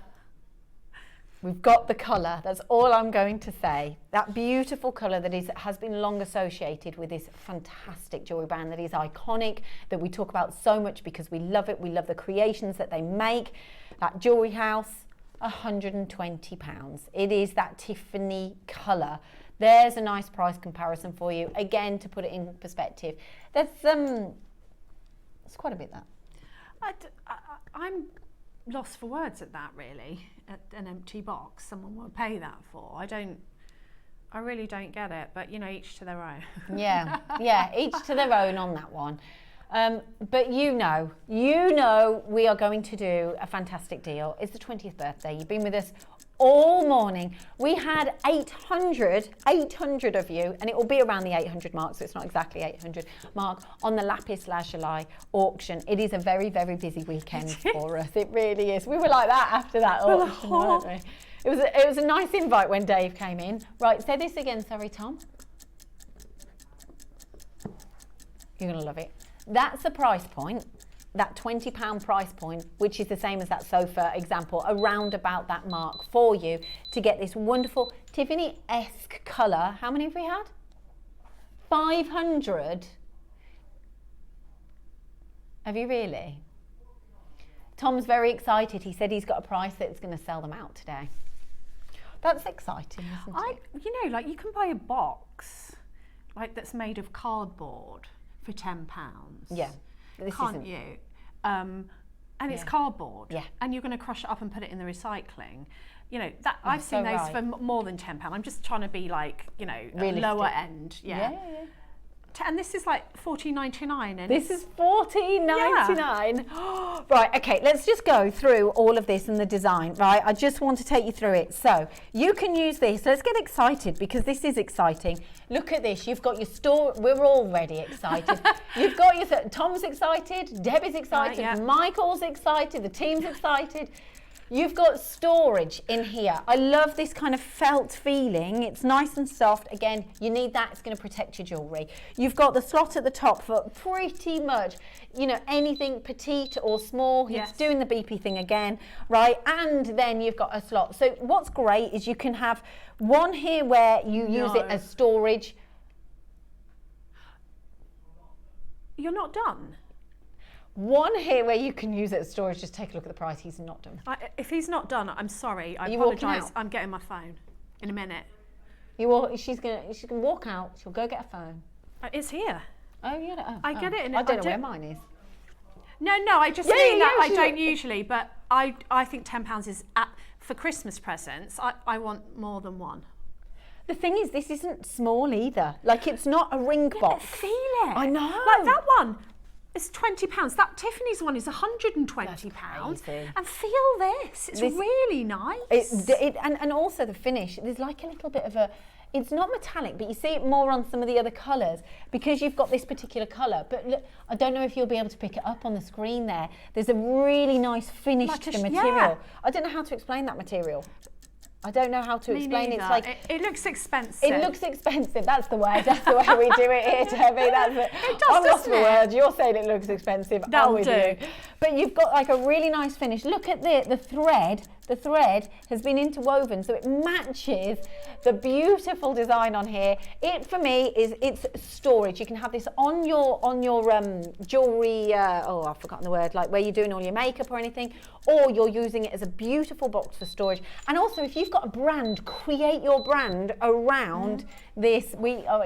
O: We've got the colour. That's all I'm going to say. That beautiful colour that has been long associated with this fantastic jewellery brand that is iconic, that we talk about so much because we love it. We love the creations that they make. That jewellery house, £120. It is that Tiffany colour. There's a nice price comparison for you. Again, to put it in perspective, that's it's quite a bit that.
B: I'm lost for words at that, really. At an empty box someone will pay that for. I really don't get it, but each to their own. yeah, each to their own on that one. But you know we are going to do a fantastic deal. It's the 20th birthday. You've been with us all morning. We had 800 of you, and it will be around the 800 mark, so it's not exactly 800 mark, on the Lapis Lazuli auction. It is a very, very busy weekend for us. It really is. We were like that after that auction, weren't we? It was a nice invite when Dave came in. Right, say this again, sorry, Tom. You're going to love it. That's the price point. That £20 price point, which is the same as that sofa example, around about that mark for you to get this wonderful Tiffany-esque colour. How many have we had? 500. Have you really? Tom's very excited. He said he's got a price that's going to sell them out today. That's exciting, isn't it? You can buy a box that's made of cardboard for £10.
O: Yeah.
B: Can't you? And it's cardboard. Yeah. And you're going to crush it up and put it in the recycling. I've seen those for more than £10. I'm just trying to be really lower end. Yeah. And this is like $14.99. And
O: this is $14.99. Yeah. Right, okay, let's just go through all of this and the design, right? I just want to take you through it. So you can use this. Let's get excited because this is exciting. Look at this. You've got your store. We're already excited. You've got your, Tom's excited, Debbie's excited, yeah. Michael's excited, the team's excited. You've got storage in here. I love this kind of felt feeling. It's nice and soft. Again, you need that. It's going to protect your jewellery. You've got the slot at the top for pretty much, you know, anything petite or small. Yes. It's doing the beepy thing again, right? And then you've got a slot. So what's great is you can have one here where you use it as storage.
B: You're not done.
O: One here where you can use it as storage. Just take a look at the price. He's not done.
B: If he's not done, I'm sorry. I apologise. I'm getting my phone in a minute.
O: She's gonna walk out. She'll go get a phone.
B: It's here.
O: Oh, yeah.
B: I get it.
O: I don't know where mine is.
B: No. I just mean that I don't usually, but I think £10 is for Christmas presents. I want more than one.
O: The thing is, this isn't small either. Like, it's not a ring box.
B: Feel it.
O: I know.
B: Like that one. It's £20. That Tiffany's one is £120. And feel this. It's really nice.
O: And also the finish. There's like a little bit of a. It's not metallic, but you see it more on some of the other colours because you've got this particular colour. But look, I don't know if you'll be able to pick it up on the screen there. There's a really nice finish to the material. Yeah. I don't know how to explain that material. I don't know how to explain it. It's like
B: it looks expensive.
O: It looks expensive. That's the word. That's the way we do it here, Debbie. That's it.
B: It does,
O: I'm lost for words. You're saying it looks expensive.
B: That'll
O: I'm with you. But you've got like a really nice finish. Look at the thread. The thread has been interwoven, so it matches the beautiful design on here. It for me it's storage. You can have this on your jewelry. I've forgotten the word. Like where you're doing all your makeup or anything, or you're using it as a beautiful box for storage. And also, if you've got a brand, create your brand around this.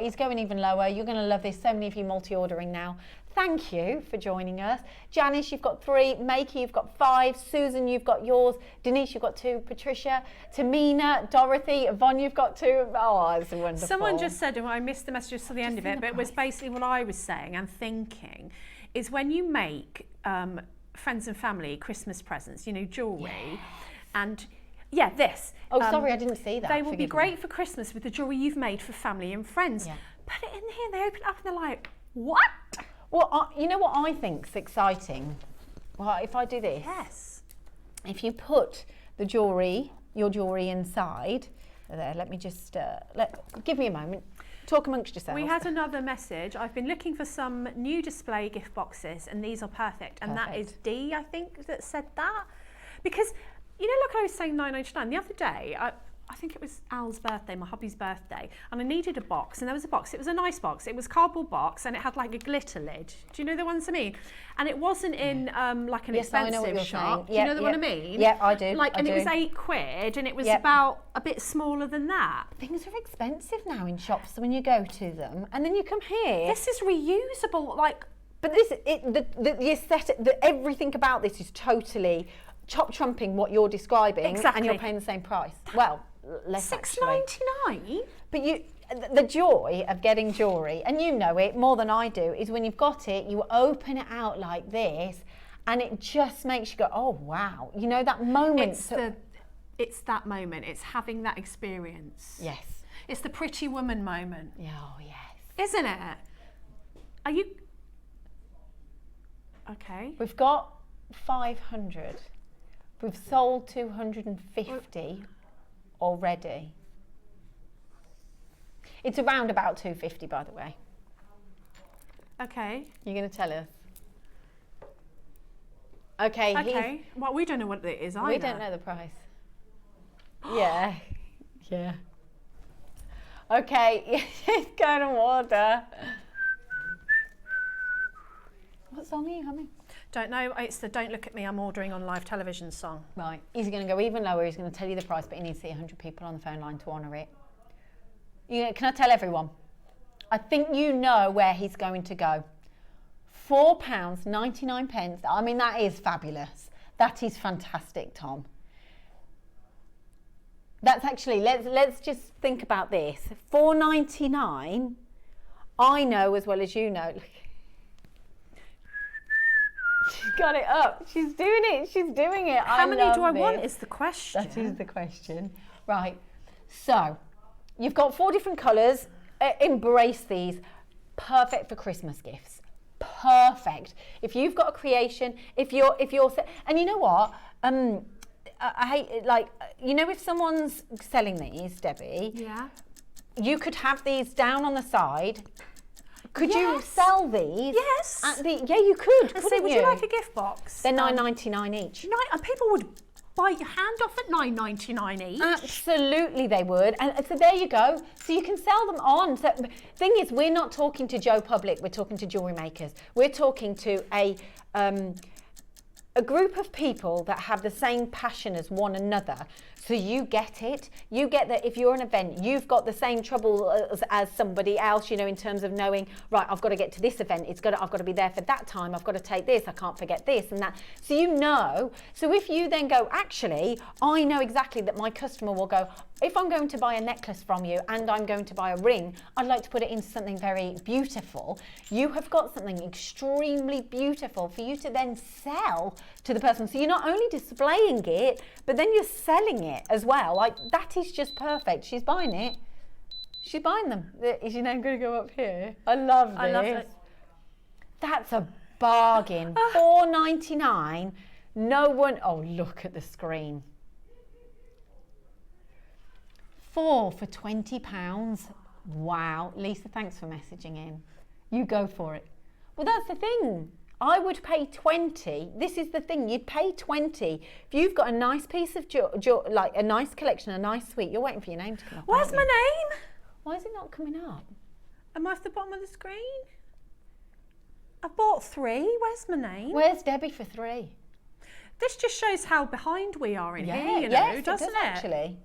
O: He's going even lower. You're going to love this. So many of you multi-ordering now. Thank you for joining us. Janice, you've got 3. Makey, you've got 5. Susan, you've got yours. Denise, you've got 2. Patricia, Tamina, Dorothy, Yvonne, you've got 2. Oh, it's wonderful.
B: Someone just said, and I missed the message to the end of it, but it was basically what I was saying and thinking, is when you make friends and family Christmas presents, you know, jewellery, and this.
O: Oh, sorry, I didn't see that.
B: They will be great for Christmas with the jewellery you've made for family and friends. Yeah. Put it in here, they open it up and they're like, what?
O: Well, you know what I think's exciting? Well, if I do this.
B: Yes.
O: If you put the jewellery, your jewellery inside, there, let me just, give me a moment. Talk amongst yourselves.
B: We had another message. I've been looking for some new display gift boxes and these are perfect. And that is D, I think, that said that. Because, you know, look, I was saying $9.99. The other day, I think it was Al's birthday, my hubby's birthday, and I needed a box, and there was a box. It was a nice box. It was a cardboard box, and it had like a glitter lid. Do you know the ones I mean? And it wasn't in like an expensive shop. Do you know the one I mean?
O: Yeah, I do.
B: And it was £8, and it was about a bit smaller than that.
O: Things are expensive now in shops when you go to them, and then you come here.
B: This is reusable, like.
O: But the aesthetic, everything about this is totally chop-trumping what you're describing, and you're paying the same price. Well, less
B: $6.99.
O: But the joy of getting jewellery, and you know it more than I do, is when you've got it, you open it out like this, and it just makes you go, oh wow, you know that moment.
B: It's that moment. It's having that experience.
O: Yes.
B: It's the pretty woman moment.
O: Oh yes.
B: Isn't it? Are you? Okay.
O: We've got 500. We've sold 250 already. It's around about 250, by the way.
B: Okay.
O: You're going to tell us? Okay.
B: Okay. Well, we don't know what it is either.
O: We don't know the price. Yeah. Yeah. Okay. It's going to water. What song are you humming?
B: Don't know. It's the Don't Look at Me, I'm Ordering on Live Television song.
O: Right. He's going to go even lower. He's going to tell you the price, but he needs to see 100 people on the phone line to honour it. Can I tell everyone? I think you know where he's going to go. £4.99. I mean, that is fabulous. That is fantastic, Tom. That's actually, let's just think about this. $4.99. I know as well as you know. She's got it up. She's doing it. She's doing it.
B: How many do I want is the question.
O: That is the question. Right. So, you've got 4 different colours. Embrace these. Perfect for Christmas gifts. Perfect. If you've got a creation, if you're, and you know what? I hate, like, you know, if someone's selling these, Debbie.
B: Yeah.
O: You could have these down on the side. Could you sell these?
B: Yes.
O: Yeah, you could.
B: And say, would you like a gift box?
O: They're $9.99 each.
B: And people would bite your hand off at $9.99 each.
O: Absolutely, they would. And so there you go. So you can sell them on. So thing is, we're not talking to Joe Public. We're talking to jewellery makers. We're talking to a group of people that have the same passion as one another. So you get it. You get that if you're an event, you've got the same trouble as somebody else, you know, in terms of knowing, right, I've got to get to this event. I've got to be there for that time. I've got to take this. I can't forget this and that. So you know. So if you then go, actually, I know exactly that my customer will go, if I'm going to buy a necklace from you and I'm going to buy a ring, I'd like to put it into something very beautiful. You have got something extremely beautiful for you to then sell to the person. So you're not only displaying it, but then you're selling it as well. Like, that is just perfect. She's buying it. She's buying them. Is your name going to go up here? I love this.
B: I love it.
O: That's a bargain. $4.99. No one. Oh, look at the screen. 4 for £20. Wow. Lisa, thanks for messaging in. You go for it. Well, that's the thing. I would pay 20. This is the thing. You'd pay 20 if you've got a nice piece of like a nice collection, a nice suite. You're waiting for your name to come up.
B: Where's my name?
O: Why is it not coming up?
B: Am I off the bottom of the screen? I bought 3. Where's my name?
O: Where's Debbie for 3?
B: This just shows how behind we are in here, you know,
O: yes,
B: doesn't
O: it? Actually,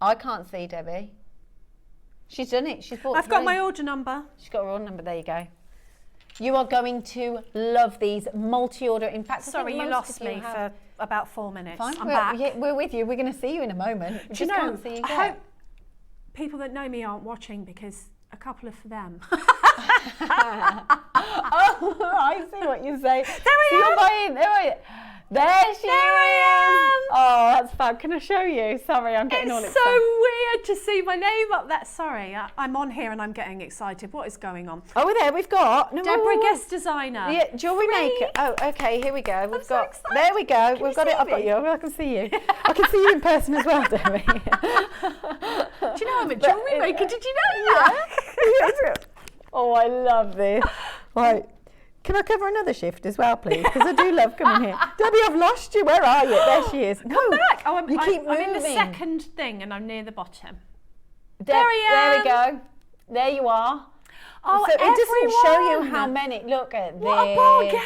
O: I can't see Debbie. She's done it. She's bought 3.
B: I've got my order number.
O: She's got her order number. There you go. You are going to love these multi-order. In fact,
B: sorry, you lost me for about 4 minutes.
O: Fine,
B: I'm back.
O: Yeah, we're with you. We're going to see you in a moment. We just can't see you
B: I
O: yet.
B: hope people that know me aren't watching because a couple are for them.
O: Oh, I see what you say.
B: There I am.
O: There she is.
B: I am.
O: Oh, that's fab. Can I show you? Sorry, I'm getting all
B: It's
O: excited.
B: so weird to see my name up there. Sorry, I'm on here and I'm getting excited. What is going on?
O: Oh, there we've got
B: Deborah, guest designer.
O: Yeah, Jewellery Maker. Oh, okay. Here we go. We've got.
B: so excited.
O: There we go.
B: Can
O: We've
B: you
O: got it.
B: see
O: I've got
B: me?
O: you. I can see you. I can see you in person as well, Debbie.
B: Do you know I'm a Jewellery Maker? Did you know that?
O: Oh, I love this. Right. Can I cover another shift as well, please? Because I do love coming here. Debbie, I've lost you. Where are you? There she is. No,
B: Come back. Oh,
O: you keep
B: I'm in the
O: moving.
B: second thing and I'm near the bottom.
O: There we go. There you are.
B: Oh,
O: so it doesn't show you
B: everyone.
O: how many. Look at this.
B: What a bargain.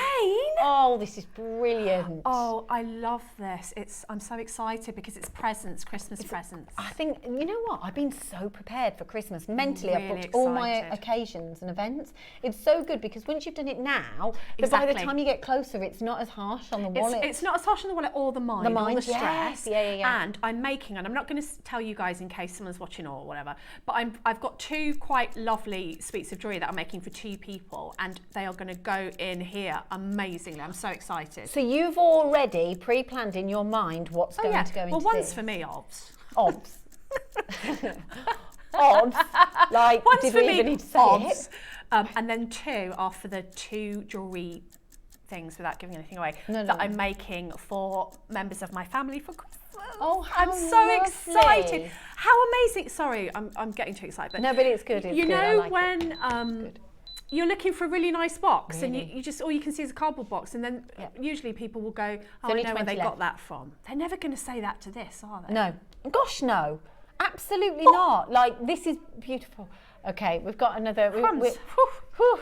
O: Oh, this is brilliant.
B: Oh, I love this. I'm so excited because it's presents, Christmas presents.
O: I think, you know what? I've been so prepared for Christmas. Mentally, I've
B: Really
O: booked all my
B: excited.
O: occasions and events. It's so good because once you've done it now, by
B: Exactly.
O: the time you get closer, it's not as harsh on the wallet.
B: It's not as harsh on the wallet or the mind,
O: The mind,
B: or the stress.
O: yes. Yeah.
B: And I'm making, and I'm not going to tell you guys in case someone's watching or whatever, but I've got 2 quite lovely suites of jewellery that I'm making for 2 people, and they are going to go in here amazingly. I'm so excited.
O: So you've already pre-planned in your mind what's going to go into
B: well, one's
O: this.
B: for me, obs.
O: Obs. Obs. Like,
B: One's
O: did
B: for
O: we
B: me,
O: even need to say
B: obs.
O: it?
B: And then 2 are for the 2 jewellery things, without giving anything away,
O: No.
B: that I'm making for members of my family for Christmas.
O: Oh, how
B: I'm so
O: lovely.
B: excited. How amazing. Sorry, I'm getting too excited. But
O: No, but it's good. It's
B: you
O: good. I
B: know
O: like
B: when you're looking for a really nice box and
O: Really?
B: you just, all you can see is a cardboard box, and then usually people will go, oh, I
O: only
B: know where
O: 20
B: they got
O: left.
B: that from. They're never going to say that to this, are they?
O: No. Gosh, no. Absolutely not. Like, this is beautiful. Okay, we've got another.
B: Crumbs.
O: Whew.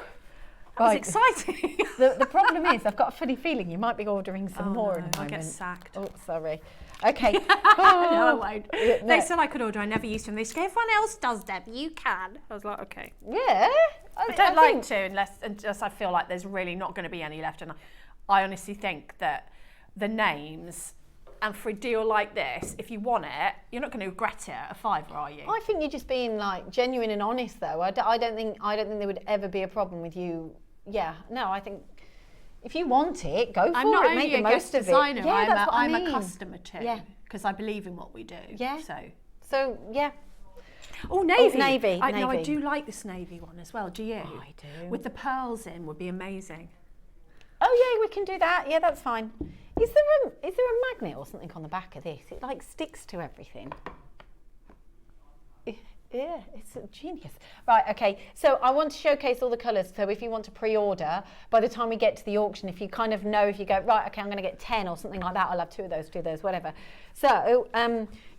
B: That was
O: Right.
B: exciting.
O: The problem is, I've got a funny feeling you might be ordering some more in a
B: I'll
O: moment.
B: get sacked.
O: Oh, sorry. Okay.
B: No, I won't.
O: Yeah, no.
B: They said I could order. I never used to. And they said, everyone else does, Deb. You can. I was like, okay.
O: Yeah.
B: I don't like to unless I feel like there's really not going to be any left. And I honestly think that the names and for a deal like this, if you want it, you're not going to regret it at a £5, are you?
O: I think you're just being like genuine and honest, though. I don't think there would ever be a problem with you. Yeah, no, I think if you want it, go for
B: I'm not
O: it.
B: only
O: Make the
B: a
O: most
B: guest
O: of
B: designer,
O: it. Yeah,
B: I'm
O: I mean.
B: a customer too.
O: Yeah,
B: because I believe in what we do.
O: Yeah.
B: So
O: yeah.
B: Oh, navy.
O: Navy.
B: I do like this navy one as well. Do you?
O: Oh, I do.
B: With the pearls in would be amazing.
O: Oh yeah, we can do that. Yeah, that's fine. Is there a magnet or something on the back of this? It like sticks to everything. Yeah, it's a genius. Right, okay, so I want to showcase all the colours. So if you want to pre-order, by the time we get to the auction, if you kind of know, if you go, right, okay, I'm going to get 10 or something like that, I'll have two of those, whatever. So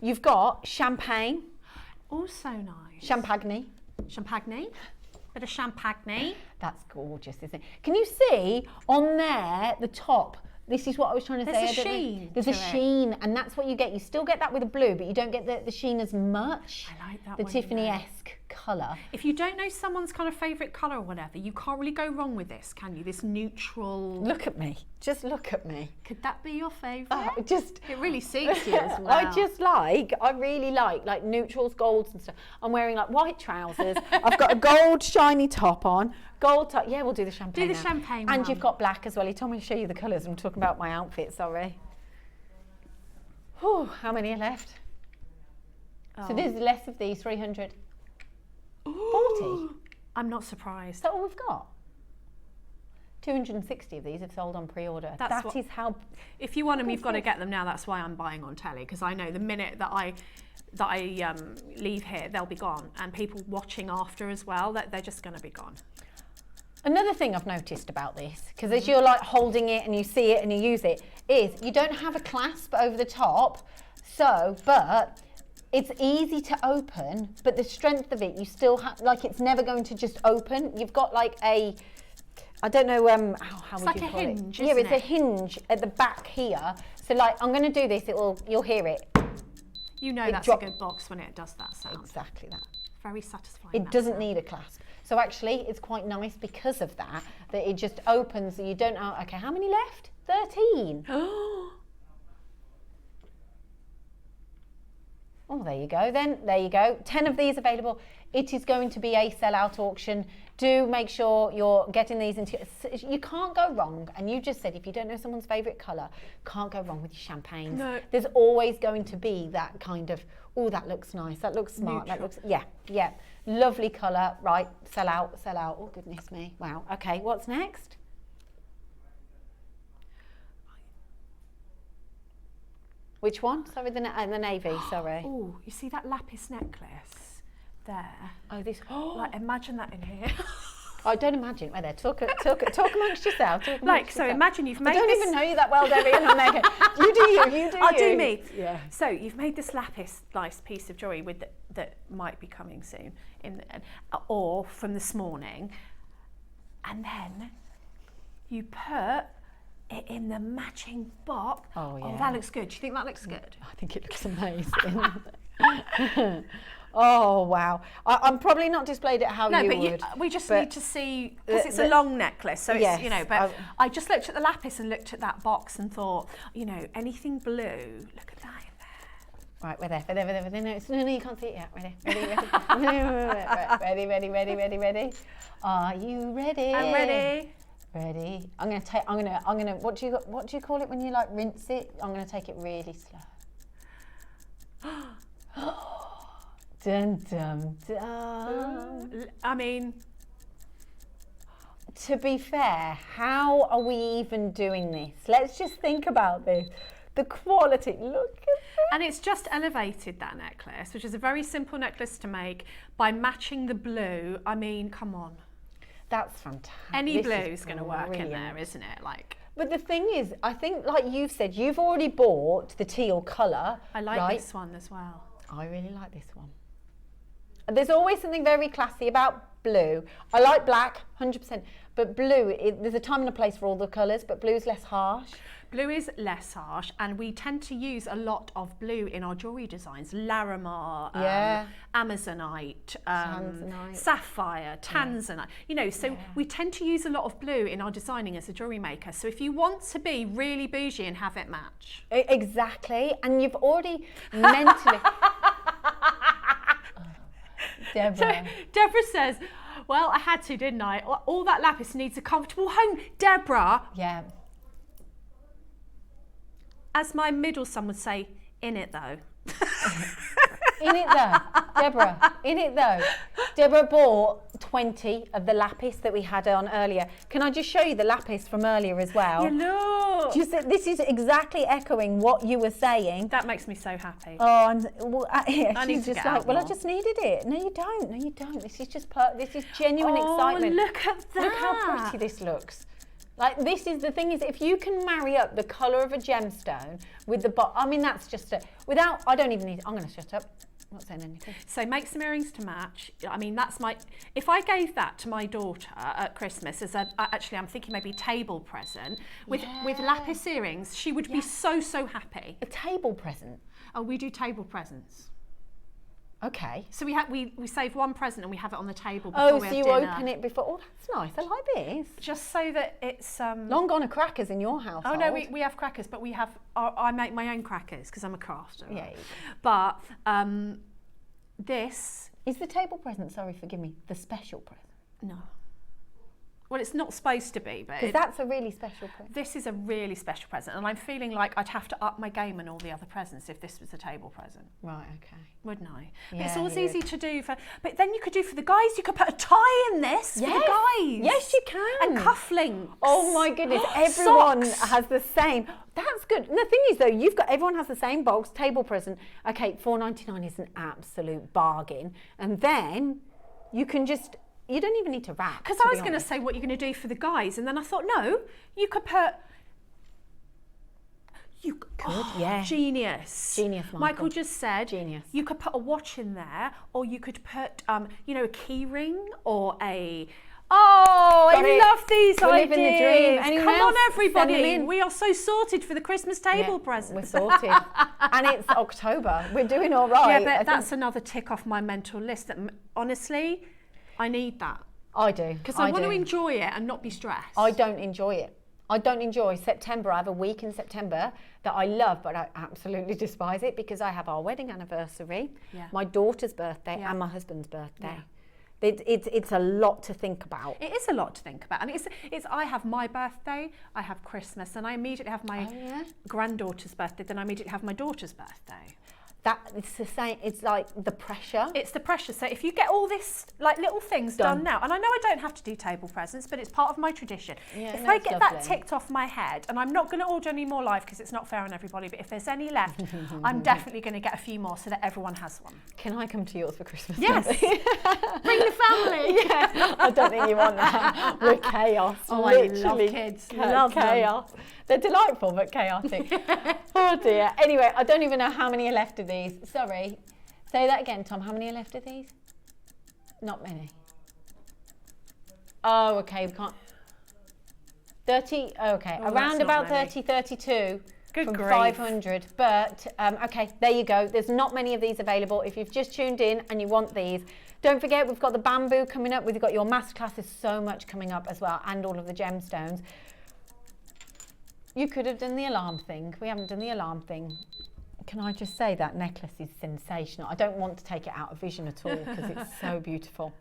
O: you've got champagne.
B: Also nice.
O: Champagne.
B: Bit of champagne.
O: That's gorgeous, isn't it? Can you see on there, the top? This is what I was trying to say.
B: There's a sheen.
O: There's a sheen, and that's what you get. You still get that with the blue, but you don't get the sheen as much.
B: I like that
O: the
B: one.
O: Tiffany-esque colour.
B: If you don't know someone's kind of favourite colour or whatever, you can't really go wrong with this, can you? This neutral.
O: Look at me. Just look at me.
B: Could that be your favourite?
O: It
B: really suits you as well.
O: I really like neutrals, golds and stuff. I'm wearing like white trousers. I've got a gold shiny top on. Gold top. Yeah, we'll do the champagne.
B: Do the champagne
O: And
B: one.
O: you've got black as well. He told me to show you the colours. I'm talking about my outfit, sorry. Whew, how many are left?
B: Oh.
O: So there's less of these, 300. 40?
B: I'm not surprised.
O: Is that all we've got? 260 of these have sold on pre-order. That is how.
B: If you want them, you've got to get them now. That's why I'm buying on telly, because I know the minute that I leave here, they'll be gone, and people watching after as well, that they're just going to be gone.
O: Another thing I've noticed about this, because as you're like holding it and you see it and you use it, is you don't have a clasp over the top. So, but it's easy to open, but the strength of it, you still have, like, it's never going to just open. You've got like a, I don't know, how would you call it?
B: Hinge,
O: Yeah, it's
B: isn't
O: a hinge at the back here. So like, I'm going to do this, you'll hear it.
B: You know that's a good box when it does that sound.
O: Exactly that.
B: Very satisfying.
O: It doesn't need a clasp. So actually, it's quite nice because of that it just opens, so you don't know, okay, how many left? 13. Oh, there you go then. There you go. 10 of these available. It is going to be a sellout auction. Do make sure you're getting these into. You can't go wrong. And you just said if you don't know someone's favourite colour, can't go wrong with your champagnes. No. There's always going to be that kind of, oh, that looks nice. That looks smart.
B: Neutral.
O: That looks, yeah. Lovely colour. Right, sell out. Oh, goodness me. Wow. Okay, what's next? Which one? Sorry, the navy, sorry.
B: Oh, you see that lapis necklace there?
O: Oh, this.
B: Like, imagine that in here.
O: I don't imagine. Wait there. Talk amongst yourself.
B: Imagine you've made.
O: I don't
B: this...
O: even know you that well, Debbie. And I'm there. You do you.
B: I'll do me.
O: Yeah.
B: So you've made this lapis nice piece of jewellery with that might be coming soon, or from this morning, and then you put it in the matching box.
O: Oh yeah.
B: Oh, that looks good. Do you think that looks good?
O: I think it looks amazing. Oh wow! I'm probably not displayed it how you would.
B: We just need to see, because it's a long necklace, so
O: yes,
B: it's But I just looked at the lapis and looked at that box and thought, anything blue. Look at that in there.
O: Right, we're there. No, you can't see it yet. Ready. Are you ready?
B: I'm ready.
O: Ready. I'm gonna. What do you call it when you like rinse it? I'm gonna take it really slow. Dun dun dun.
B: I mean,
O: to be fair, how are we even doing this? Let's just think about this. The quality, look at that.
B: And it's just elevated that necklace, which is a very simple necklace to make, by matching the blue. I mean, come on.
O: That's fantastic.
B: Any blue is going to work in there, isn't it?
O: But the thing is, I think, like you've said, you've already bought the teal colour.
B: I like this one as well.
O: I really like this one. There's always something very classy about blue. I like black, 100%, but blue, there's a time and a place for all the colours, but blue's less harsh.
B: Blue is less harsh, and we tend to use a lot of blue in our jewellery designs. Larimar, Amazonite, sapphire, tanzanite. You know, so we tend to use a lot of blue in our designing as a jewellery maker. So if you want to be really bougie and have it match.
O: Exactly, and you've already mentally... Deborah.
B: So Deborah says, well, I had to, didn't I? All that lapis needs a comfortable home. Deborah.
O: Yeah.
B: As my middle son would say, in it though.
O: In it though, Deborah, in it though. Deborah bought 20 of the lapis that we had on earlier. Can I just show you the lapis from earlier as well?
B: Yeah, look.
O: This is exactly echoing what you were saying.
B: That makes me so happy.
O: Oh,
B: she's
O: just like, well, I just needed it. No, you don't. No, you don't. This is just this is genuine excitement.
B: Look at that.
O: Look how pretty this looks. Like, this is the thing, is if you can marry up the colour of a gemstone with the I mean, that's just I don't even need, I'm going to shut up. I'm not saying anything.
B: So make some earrings to match. I mean, that's if I gave that to my daughter at Christmas as actually I'm thinking maybe table present with lapis earrings, she would be so happy.
O: A table present?
B: Oh, we do table presents.
O: Okay.
B: So we save one present and we have it on the table before we have
O: you
B: dinner.
O: open it before. Oh, that's nice. I like this.
B: Just so that it's
O: long gone are crackers in your house.
B: Oh no, we have crackers, but we have I make my own crackers because I'm a crafter.
O: Yeah.
B: But this
O: is the table present. Sorry, forgive me. The special present.
B: No. Well, it's not supposed to be, but...
O: Because that's a really special present.
B: This is a really special present, and I'm feeling like I'd have to up my game and all the other presents if this was a table present.
O: Right, okay.
B: Wouldn't I?
O: Yeah,
B: but it's always easy to do for... But then you could do for the guys, you could put a tie in this for the guys.
O: Yes, you can.
B: And cufflinks.
O: Oh my goodness, everyone has the same. That's good. And the thing is though, everyone has the same box, table present. Okay, $4.99 is an absolute bargain. And then you can just... You don't even need to wrap.
B: Because I was going to say what you're going to do for the guys, and then I thought, no, you could put... You could,
O: yeah.
B: Genius.
O: Genius,
B: Michael just said,
O: genius.
B: You could put a watch in there, or you could put, you know, a key ring, or a... Oh, I love these ideas.
O: Living the dream. Anyone
B: Come on,
O: else?
B: everybody. We are so sorted for the Christmas table present.
O: We're sorted. And it's October. We're doing all right.
B: Yeah, but that's another tick off my mental list that, honestly... I need that.
O: I do.
B: Because I want to enjoy it and not be stressed.
O: I don't enjoy it. I don't enjoy September. I have a week in September that I love, but I absolutely despise it because I have our wedding anniversary, my daughter's birthday, and my husband's birthday. Yeah. It's a lot to think about.
B: It is a lot to think about. And it's I have my birthday, I have Christmas, and I immediately have my granddaughter's birthday, then I immediately have my daughter's birthday.
O: It's the same. It's like the pressure.
B: It's the pressure. So if you get all this like little things done now, and I know I don't have to do table presents, but it's part of my tradition.
O: Yeah,
B: if I get that ticked off my head, and I'm not going to order any more live because it's not fair on everybody, but if there's any left, I'm definitely going to get a few more so that everyone has one.
O: Can I come to yours for Christmas?
B: Yes. Bring the family.
O: Yeah. I don't think you want that. We're chaos.
B: Oh,
O: literally.
B: I love kids. Love
O: chaos. They're delightful, but chaotic. Oh dear. Anyway, I don't even know how many are left of these. Sorry. Say that again, Tom. How many are left of these? Not many. Oh, okay. We can't. 30. Okay.
B: Oh,
O: around about 30, 32.
B: Good
O: from
B: grief.
O: 500. But okay, there you go. There's not many of these available. If you've just tuned in and you want these, don't forget we've got the bamboo coming up. We've got your masterclass. There's so much coming up as well, and all of the gemstones. You could have done the alarm thing. We haven't done the alarm thing. Can I just say that necklace is sensational. I don't want to take it out of vision at all because it's so beautiful.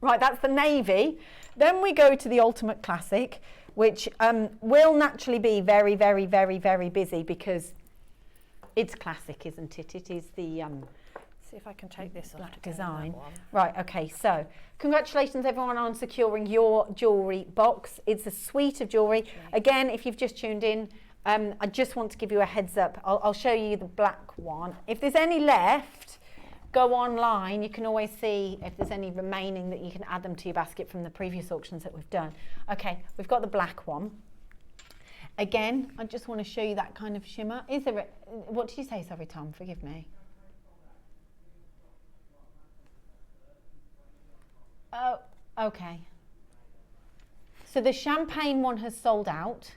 O: Right, that's the navy. Then we go to the ultimate classic, which will naturally be very, very, very, very busy because it's classic, isn't it? It is the
B: see if I can take this off
O: black design. Right, okay, so congratulations everyone on securing your jewellery box. It's a suite of jewellery. Again, if you've just tuned in, I just want to give you a heads up. I'll show you the black one. If there's any left, go online. You can always see if there's any remaining that you can add them to your basket from the previous auctions that we've done. Okay, we've got the black one. Again, I just want to show you that kind of shimmer. Is there what did you say? Sorry, Tom, forgive me. Okay. So the champagne one has sold out.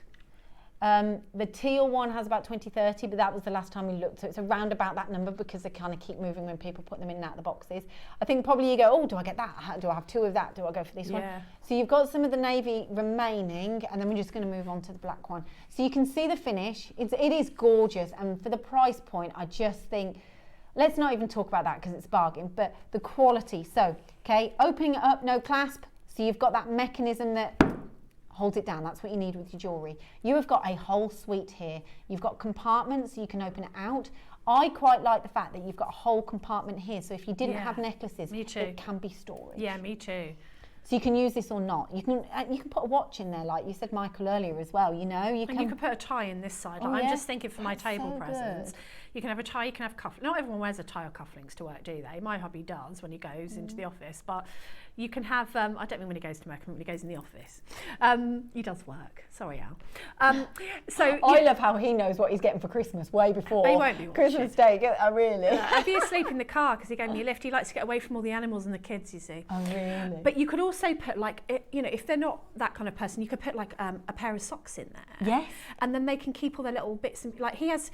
O: The teal one has about 20, 30, but that was the last time we looked. So it's around about that number because they kind of keep moving when people put them in and out of the boxes. I think probably you go, oh, do I get that? Do I have 2 of that? Do I go for this one? So you've got some of the navy remaining, and then we're just going to move on to the black one. So you can see the finish. It is gorgeous, and for the price point, I just think, let's not even talk about that because it's a bargain, but the quality. So, okay, opening it up, no clasp. So you've got that mechanism that holds it down. That's what you need with your jewellery. You have got a whole suite here. You've got compartments so you can open it out. I quite like the fact that you've got a whole compartment here. So if you didn't have necklaces, it can be storage.
B: Yeah, me too.
O: So you can use this or not. You can put a watch in there, like you said, Michael, earlier as well. You know, you can
B: put a tie in this side. I'm just thinking for my table presents. You can have a tie, you can have cufflinks. Not everyone wears a tie or cufflinks to work, do they? My hubby does when he goes into the office, but you can have, I don't mean when he goes to work, I mean when he goes in the office. He does work. Sorry, Al. So
O: I love how he knows what he's getting for Christmas way before
B: he won't be
O: Christmas Day. Really?
B: I'd be asleep in the car because he gave me a lift. He likes to get away from all the animals and the kids, you see.
O: Oh, really?
B: But you could also put if they're not that kind of person, you could put like a pair of socks in there.
O: Yes.
B: And then they can keep all their little bits, and like he has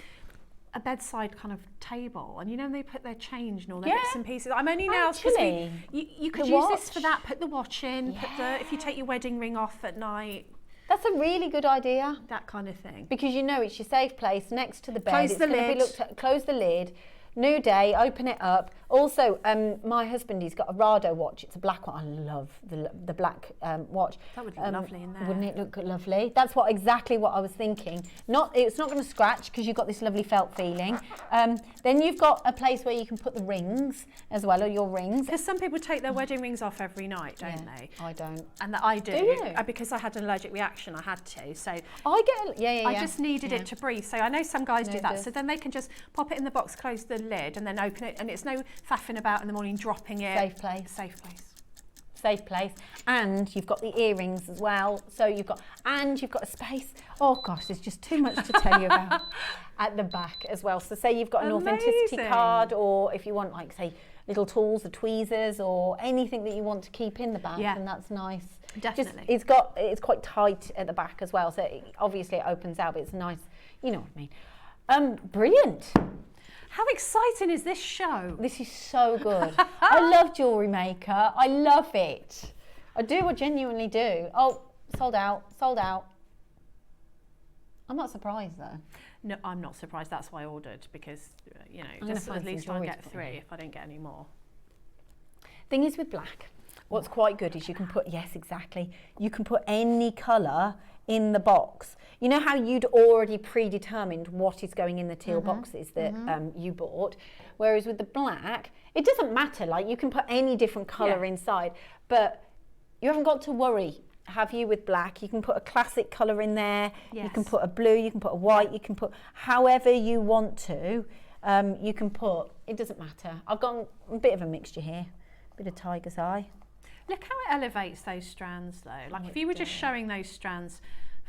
B: a bedside kind of table, and they put their change and all their bits and pieces. I'm only now
O: Actually,
B: you could use this for that. Put the watch in. If you take your wedding ring off at night.
O: That's a really good idea.
B: That kind of thing.
O: Because it's your safe place next to the bed.
B: Close the lid.
O: Close the lid. New day, open it up. Also, my husband, he's got a Rado watch. It's a black one. I love the black watch.
B: That would look lovely in there.
O: Wouldn't it look lovely? That's exactly what I was thinking. It's not going to scratch because you've got this lovely felt feeling. Then you've got a place where you can put the rings as well, or your rings.
B: Because some people take their wedding rings off every night, don't they?
O: I don't.
B: And I do.
O: Do you?
B: Because I had an allergic reaction, I had to. So
O: I get
B: I just needed it to breathe. So I know some guys do that. So then they can just pop it in the box, close the lid, and then open it, and it's no faffing about in the morning, dropping it.
O: Safe place.
B: Safe place.
O: And you've got the earrings as well. So you've got a space. Oh gosh, there's just too much to tell you about at the back as well. So say you've got an authenticity card, or if you want, like, say, little tools or tweezers or anything that you want to keep in the back, and that's nice.
B: Definitely.
O: It's quite tight at the back as well. So obviously it opens out, but it's nice. You know what I mean? Brilliant.
B: How exciting is this show?
O: This is so good. I love Jewellery Maker. I love it. I genuinely do. Oh, sold out. I'm not surprised though.
B: No, I'm not surprised. That's why I ordered, because, just at least I'll get 3 if I don't get any more.
O: Thing is with black, what's quite good is you can put, you can put any colour in the box. You know how you'd already predetermined what is going in the teal boxes that you bought, whereas with the black, it doesn't matter. Like, you can put any different colour inside, but you haven't got to worry, have you, with black? You can put a classic colour in there.
B: Yes.
O: You can put a blue. You can put a white. You can put however you want to. You can put. It doesn't matter. I've got a bit of a mixture here, a bit of tiger's eye.
B: Look how it elevates those strands, though. Like, if you were just showing those strands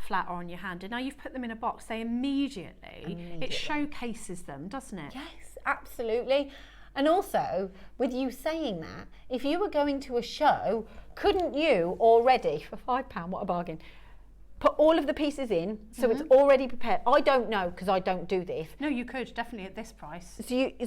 B: flat or on your hand, and now you've put them in a box, they immediately it showcases them, doesn't it?
O: Yes, absolutely. And also, with you saying that, if you were going to a show, couldn't you already, for £5, what a bargain, put all of the pieces in, so it's already prepared? I don't know, because I don't do this.
B: No, you could, definitely at this price.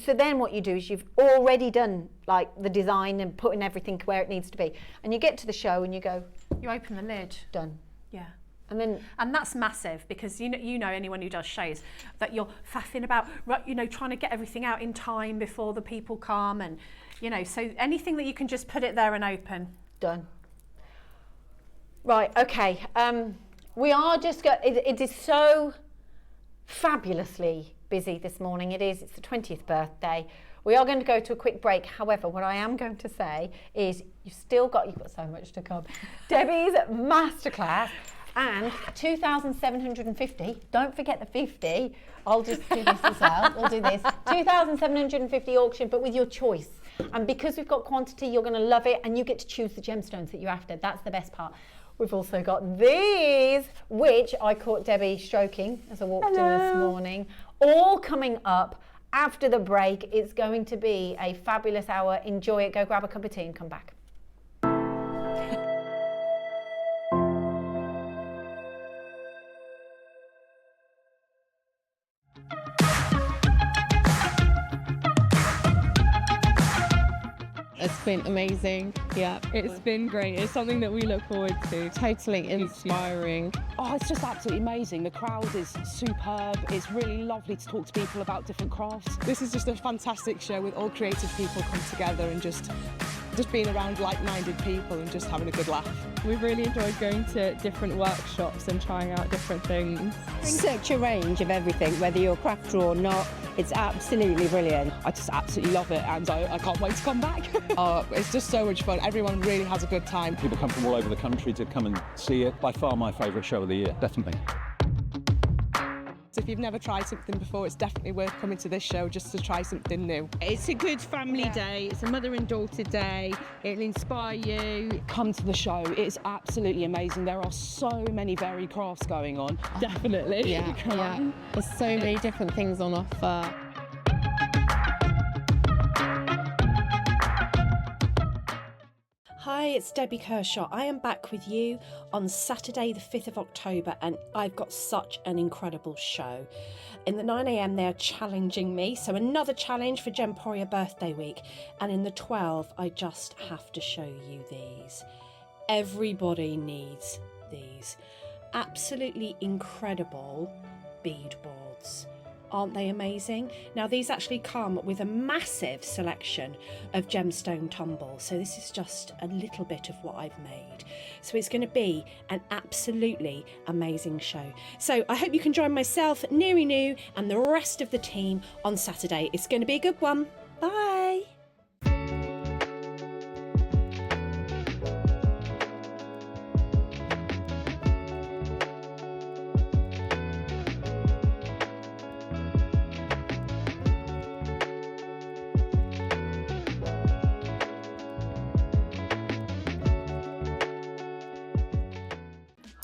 O: So then what you do is you've already done, like, the design and putting everything where it needs to be. And you get to the show and you go...
B: You open the lid.
O: Done.
B: Yeah.
O: And
B: that's massive, because you know anyone who does shows that you're faffing about, trying to get everything out in time before the people come, and so anything that you can just put it there and open.
O: Done. Right, okay. We are just it is so fabulously busy this morning. It's the 20th birthday. We are going to go to a quick break. However, what I am going to say is you've got so much to come. Debbie's masterclass. And 2,750, don't forget the 50, I'll just do this as well, we'll do this, 2,750 auction, but with your choice. And because we've got quantity, you're going to love it, and you get to choose the gemstones that you're after. That's the best part. We've also got these, which I caught Debbie stroking as I walked in this morning, all coming up after the break. It's going to be a fabulous hour. Enjoy it. Go grab a cup of tea and come back.
J: It's been amazing. Yeah, it's been great. It's something that we look forward to. Totally inspiring.
N: Oh, it's just absolutely amazing. The crowd is superb. It's really lovely to talk to people about different crafts.
F: This is just a fantastic show with all creative people come together and just being around like-minded people and just having a good laugh.
J: We've really enjoyed going to different workshops and trying out different things.
H: Such a range of everything, whether you're a crafter or not. It's absolutely brilliant.
N: I just absolutely love it, and I can't wait to come back.
F: It's just so much fun. Everyone really has a good time.
I: People come from all over the country to come and see it. By far my favourite show of the year, definitely.
F: So if you've never tried something before, it's definitely worth coming to this show just to try something new.
J: It's a good family day. It's a mother and daughter day. It'll inspire you.
N: Come to the show. It's absolutely amazing. There are so many varied crafts going on.
J: Definitely.
F: Yeah.
J: Come on. There's so many different things on offer.
D: Hi, it's Debbie Kershaw. I am back with you on Saturday the 5th of October and I've got such an incredible show. In the 9 a.m. they're challenging me, so another challenge for Gemporia birthday week. And in the 12 I just have to show you these. Everybody needs these. Absolutely incredible bead boards. Aren't they amazing? Now these actually come with a massive selection of gemstone tumbles, so this is just a little bit of what I've made. So it's going to be an absolutely amazing show. So I hope you can join myself, Neary New, and the rest of the team on Saturday. It's going to be a good one. Bye.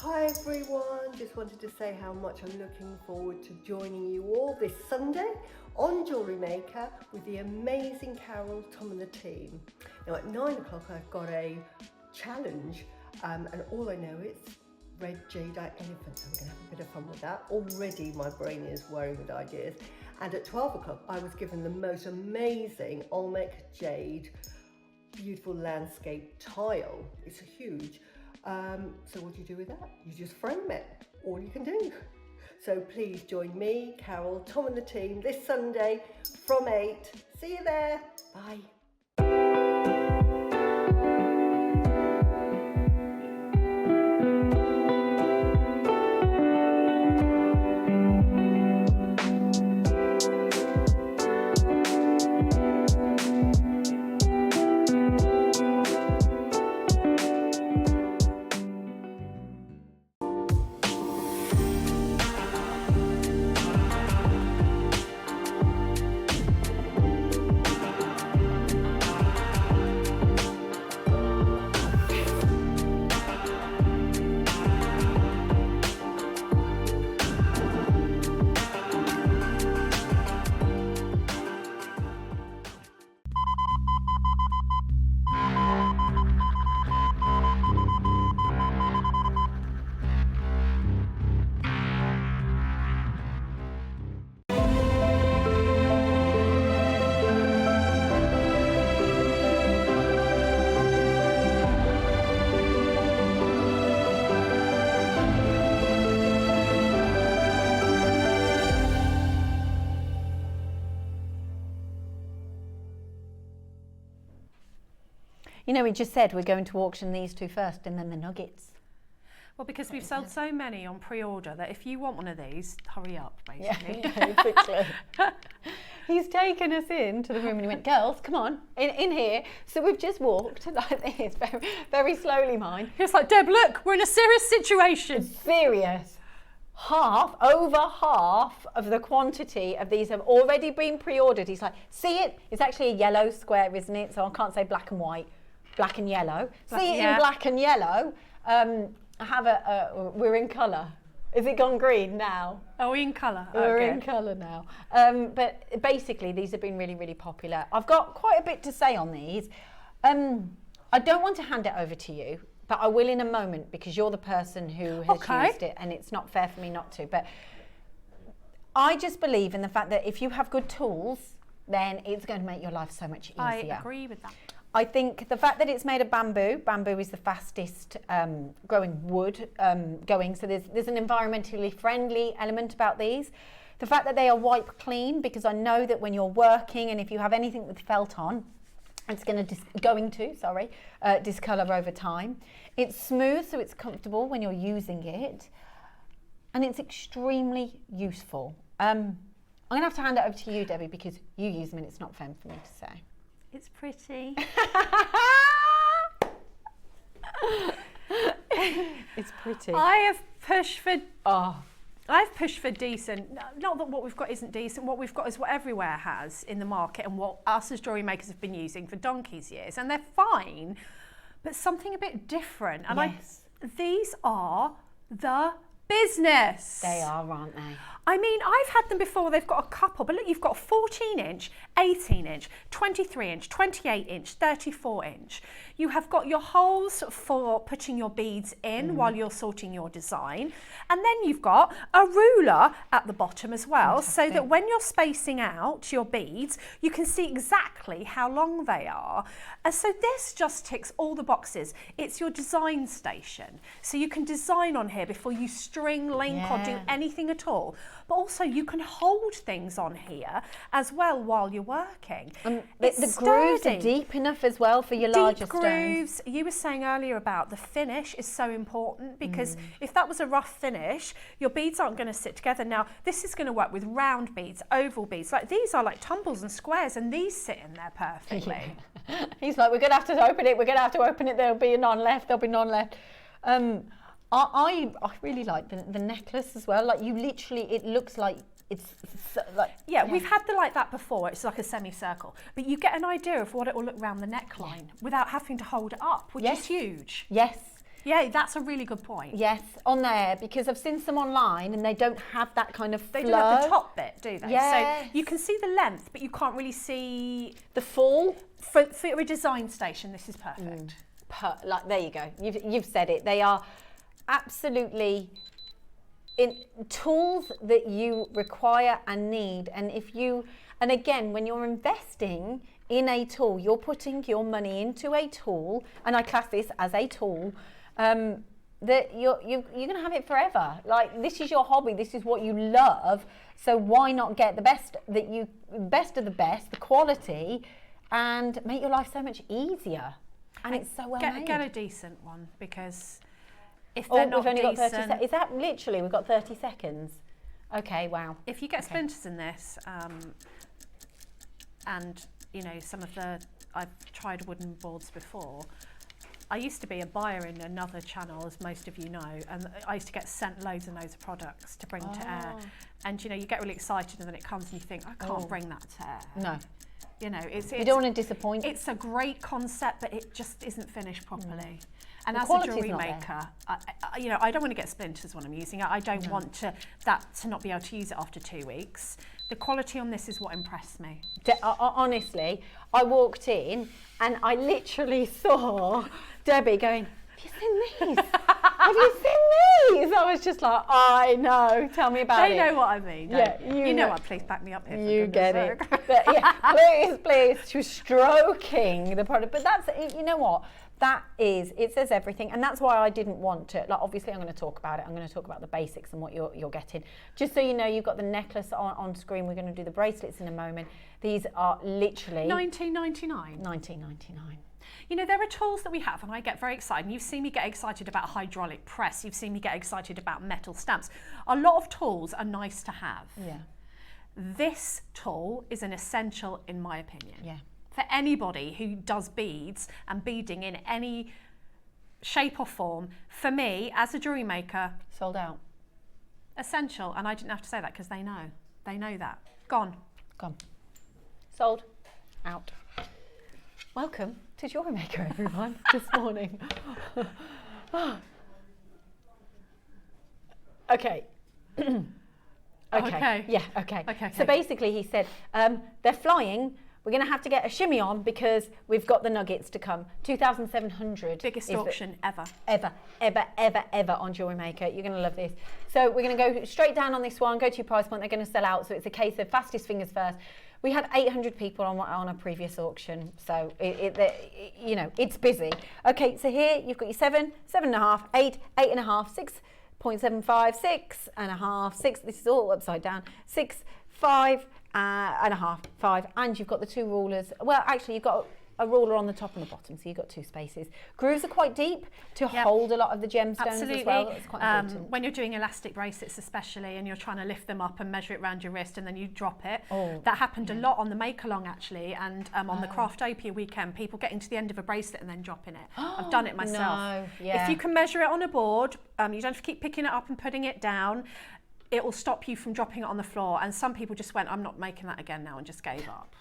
E: Hi everyone, just wanted to say how much I'm looking forward to joining you all this Sunday on Jewellery Maker with the amazing Carol, Tom and the team. Now at 9 o'clock I've got a challenge and all I know is red jadeite elephants. I'm going to have a bit of fun with that. Already my brain is whirring with ideas. And at 12 o'clock I was given the most amazing Olmec jade beautiful landscape tile. It's huge. So what do you do with that? You just frame it, all you can do. So please join me, Carol, Tom and the team this Sunday from 8. See you there. Bye.
O: You know, we just said we're going to auction these two first and then the nuggets.
B: Well, because we've sold so many on pre-order that if you want one of these, hurry up, basically.
O: Yeah, basically. He's taken us into the room and he went, girls, come on, in here. So we've just walked like this, very, very slowly, mine.
B: It's like, Deb, look, we're in a serious situation.
O: Serious. Over half of the quantity of these have already been pre-ordered. He's like, see it? It's actually a yellow square, isn't it? So I can't say black and white, black and yellow. See it in black and yellow. I have we're in colour. Is it gone green now?
B: Are we in colour?
O: We're in colour now. But basically, these have been really, really popular. I've got quite a bit to say on these. I don't want to hand it over to you, but I will in a moment because you're the person who has used it and it's not fair for me not to. But I just believe in the fact that if you have good tools, then it's going to make your life so much easier.
B: I agree with that.
O: I think the fact that it's made of bamboo is the fastest growing wood going, so there's an environmentally friendly element about these. The fact that they are wipe clean, because I know that when you're working and if you have anything with felt on, it's going to discolour over time. It's smooth, so it's comfortable when you're using it, and it's extremely useful. I'm going to have to hand it over to you, Debbie, because you use them and it's not fair for me to say.
B: It's pretty.
O: It's pretty.
B: I've pushed for decent. Not that what we've got isn't decent. What we've got is what everywhere has in the market and what us as jewellery makers have been using for donkey's years. And they're fine, but something a bit different. And
O: yes.
B: These are the business.
O: They are, aren't they?
B: I mean, I've had them before, they've got a couple, but look, you've got 14 inch, 18 inch, 23 inch, 28 inch, 34 inch. You have got your holes for putting your beads in while you're sorting your design. And then you've got a ruler at the bottom as well, so that when you're spacing out your beads, you can see exactly how long they are. And so this just ticks all the boxes. It's your design station. So you can design on here before you string, link, or do anything at all. But also you can hold things on here as well while you're working.
O: The grooves are deep enough as well for your larger
B: stones. Deep grooves. You were saying earlier about the finish is so important, because if that was a rough finish, your beads aren't going to sit together. Now, this is going to work with round beads, oval beads. Like these are like tumbles and squares, and these sit in there perfectly.
O: Yeah. He's like, we're going to have to open it. We're going to have to open it. There'll be none left. There'll be none left. I really like the necklace as well. Like you literally, it looks like it's like...
B: Yeah, we've had the like that before. It's like a semicircle. But you get an idea of what it will look around the neckline without having to hold it up, which is huge.
O: Yes.
B: Yeah, that's a really good point.
O: Yes, on there, because I've seen some online and they don't have that kind of flow.
B: They don't have the top bit, do they?
O: Yes.
B: So you can see the length, but you can't really see...
O: the full.
B: For a design station, this is perfect.
O: Like, there you go. You've said it. They are... absolutely tools that you require and need, and again, when you're investing in a tool, you're putting your money into a tool, and I class this as a tool, that you're going to have it forever. Like, this is your hobby, this is what you love, so why not get the best of the best, the quality, and make your life so much easier. And it's so well made.
B: Get a decent one, because if they're not
O: we've only
B: decent,
O: got 30 seconds. Is that literally, we've got 30 seconds? Okay, wow.
B: If you get splinters in this, and you know, I've tried wooden boards before. I used to be a buyer in another channel, as most of you know, and I used to get sent loads and loads of products to bring to air. And you know, you get really excited and then it comes and you think, I can't bring that to air.
O: No.
B: You know,
O: you don't want to disappoint.
B: It's a great concept, but it just isn't finished properly. And
O: the
B: as a jewellery maker, you know, I don't want to get splinters when I'm using it. I don't want that to not be able to use it after 2 weeks. The quality on this is what impressed me.
O: Honestly, I walked in and I literally saw Debbie going, have you seen these? Have you seen these? I was just like, I know, tell me about it.
B: They know what I mean.
O: Yeah,
B: you know what, please back me up here.
O: You get it. But yeah, please. She was stroking the product. But that's, you know what? It says everything, and that's why I didn't want to, like, obviously I'm going to talk about it. I'm going to talk about the basics and what you're getting. Just so you know, you've got the necklace on screen. We're going to do the bracelets in a moment. These are literally
B: $19.99.
O: $19.99.
B: You know, there are tools that we have, and I get very excited. And you've seen me get excited about hydraulic press. You've seen me get excited about metal stamps. A lot of tools are nice to have.
O: Yeah.
B: This tool is an essential, in my opinion.
O: Yeah.
B: For anybody who does beads and beading in any shape or form, for me, as a jewellery maker...
O: Sold out.
B: Essential, and I didn't have to say that because they know. They know that. Gone.
O: Sold. Out. Welcome to Jewellery Maker, everyone, this morning. Okay.
B: Okay.
O: Yeah, okay. So basically he said, they're flying. We're going to have to get a shimmy on because we've got the nuggets to come. 2,700.
B: Biggest auction ever.
O: Ever on Jewellery Maker. You're going to love this. So we're going to go straight down on this one, go to your price point. They're going to sell out. So it's a case of fastest fingers first. We had 800 people on a previous auction, so you know, it's busy. Okay, so here you've got your 7, 7.5, 8, 8.5, 6.75, 6.5, 6. This is all upside down. 6, 5.5, 5, and you've got the 2 rulers. Well, actually, you've got a ruler on the top and the bottom, so you've got 2 spaces. Grooves are quite deep to hold a lot of the gemstones as well. That's quite important.
B: When you're doing elastic bracelets especially, and you're trying to lift them up and measure it around your wrist and then you drop it. That happened a lot on the Make Along actually, and on the Craftopia weekend, people getting to the end of a bracelet and then dropping it. I've done it myself. If you can measure it on a board, you don't have to keep picking it up and putting it down. It will stop you from dropping it on the floor, and some people just went, I'm not making that again now, and just gave up.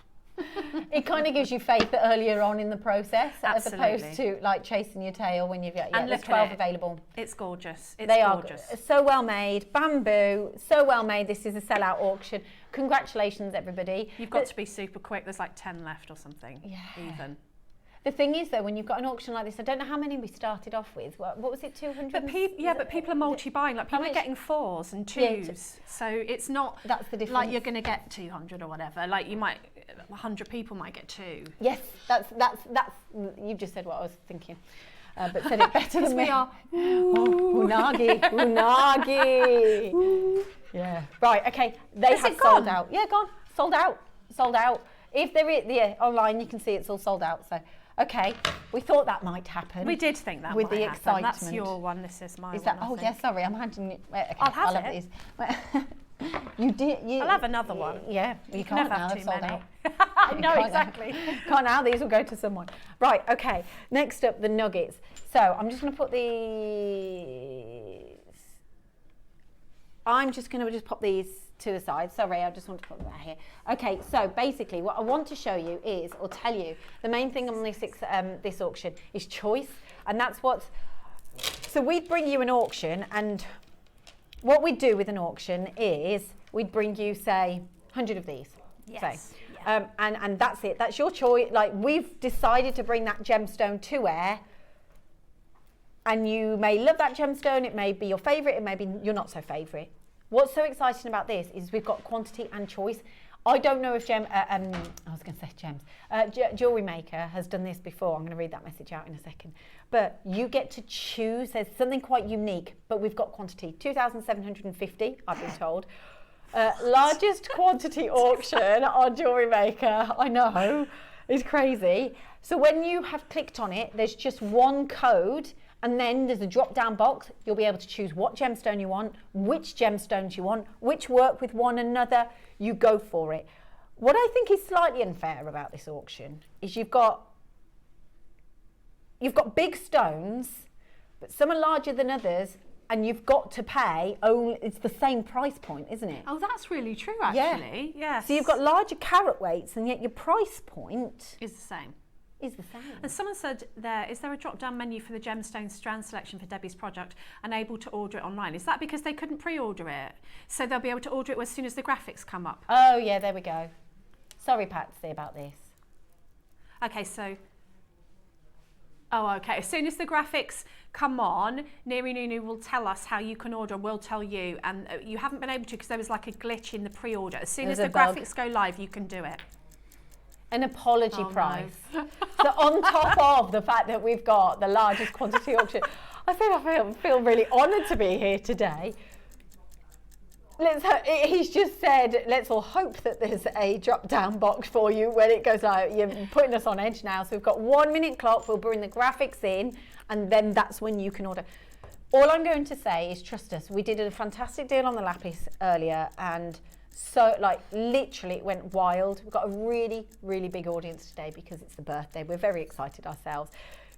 O: It kind of gives you faith that earlier on in the process, as opposed to like chasing your tail when you've got there's 12 available.
B: It's gorgeous.
O: They gorgeous. Are so well made, bamboo, so well made. This is a sellout auction. Congratulations, everybody.
B: You've got to be super quick. There's like 10 left or something. Even.
O: The thing is, though, when you've got an auction like this, I don't know how many we started off with. What was it, 200?
B: But people are multi-buying. Like people are getting 4s and 2s. So it's not
O: that's the difference.
B: Like you're going to get 200 or whatever. Like you might, 100 people might get 2.
O: Yes, that's. You've just said what I was thinking. But said it better than me.
B: We are.
O: Unagi. Yeah. Right. Okay. They have sold out. Yeah, gone. Sold out. If there is, online you can see it's all sold out. So. Okay, we thought that might happen.
B: We did think that
O: with
B: might
O: the
B: happen.
O: excitement.
B: That's your one. This is my one.
O: Is that? Oh yeah, sorry, I'm handing it. Okay,
B: I'll have it.
O: These. You did.
B: I'll have another one.
O: Yeah, you can't now. They've sold out.
B: No, exactly.
O: Can't now. These will go to someone. Right. Okay. Next up, the nuggets. So I'm just going to put these. I'm just going to pop these to the side. Sorry, I just want to put that here. Okay, so basically what I want to show you is, or tell you, the main thing on this auction is choice, and that's what, so we'd bring you an auction, and what we'd do with an auction is we'd bring you, say, 100 of these.
B: Yes.
O: So, and that's it, that's your choice. Like, we've decided to bring that gemstone to air, and you may love that gemstone, it may be your favourite, it may be your not so favourite. What's so exciting about this is we've got quantity and choice. I don't know if Jewellery Maker has done this before. I'm going to read that message out in a second. But you get to choose. There's something quite unique, but we've got quantity. 2,750, I've been told. Largest quantity auction on Jewellery Maker. I know, it's crazy. So when you have clicked on it, there's just one code, and then there's a drop-down box. You'll be able to choose what gemstone you want, which gemstones you want, which work with one another. You go for it. What I think is slightly unfair about this auction is you've got big stones, but some are larger than others, and you've got to pay only, it's the same price point, isn't it?
B: Oh, that's really true, actually. Yeah. Yes.
O: So you've got larger carat weights, and yet your price point
B: is the same.
O: And
B: someone said is there a drop-down menu for the gemstone strand selection for Debbie's project and able to order it online? Is that because they couldn't pre-order it? So they'll be able to order it as soon as the graphics come up?
O: Oh yeah, there we go. Sorry, Patsy, about this.
B: Okay, so... Oh, okay. As soon as the graphics come on, Neri Nunu will tell us how you can order. We'll tell you. And you haven't been able to because there was like a glitch in the pre-order. As soon as the graphics go live, you can do it.
O: An apology price. No. So on top of the fact that we've got the largest quantity auction, I feel really honoured to be here today. He's just said, let's all hope that there's a drop-down box for you when it goes out. You're putting us on edge now. So we've got 1 minute clock. We'll bring the graphics in, and then that's when you can order. All I'm going to say is trust us. We did a fantastic deal on the lapis earlier, and so, like, literally it went wild. We've got a really, really big audience today because it's the birthday. We're very excited ourselves.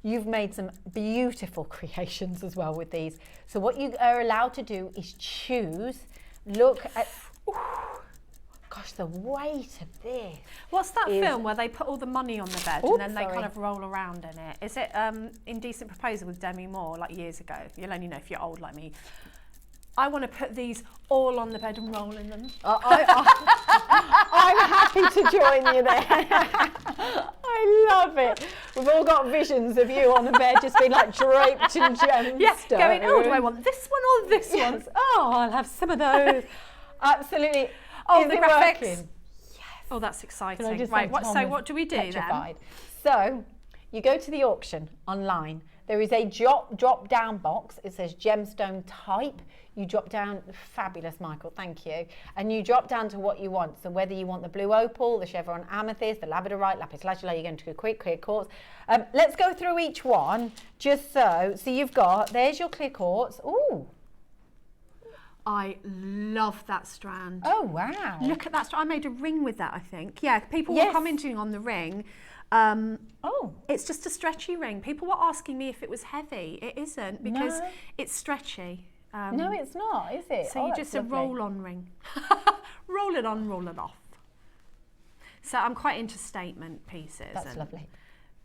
O: You've made some beautiful creations as well with these. So what you are allowed to do is choose, look at, gosh, the weight of this.
B: What's that film where they put all the money on the bed and then they kind of roll around in it? Is it Indecent Proposal with Demi Moore, like years ago? You'll only know if you're old like me. I want to put these all on the bed and roll in them.
O: I'm happy to join you there. I love it. We've all got visions of you on the bed just being like draped in gemstones.
B: Yes, going, oh, do I want this one or this one?
O: Oh, I'll have some of those. Absolutely.
B: Oh, the graphics.
O: Working? Yes.
B: Oh, that's exciting.
O: Can I just
B: Right,
O: say Tom
B: so
O: was
B: what do we do
O: petrified. So you go to the auction online. There is a drop down box. It says gemstone type. You drop down, fabulous, Michael, thank you. And you drop down to what you want. So whether you want the blue opal, the chevron amethyst, the labradorite, lapis lazuli, you're going to go quick, clear quartz. Let's go through each one just so you've got, there's your clear quartz. Ooh.
B: I love that strand.
O: Oh, wow.
B: Look at that strand. I made a ring with that, I think. Yeah, people were commenting on the ring. It's just a stretchy ring. People were asking me if it was heavy. It isn't, because it's stretchy.
O: No, it's not, is it?
B: So you just a roll-on ring. Roll it on, roll it off. So I'm quite into statement pieces.
O: That's lovely.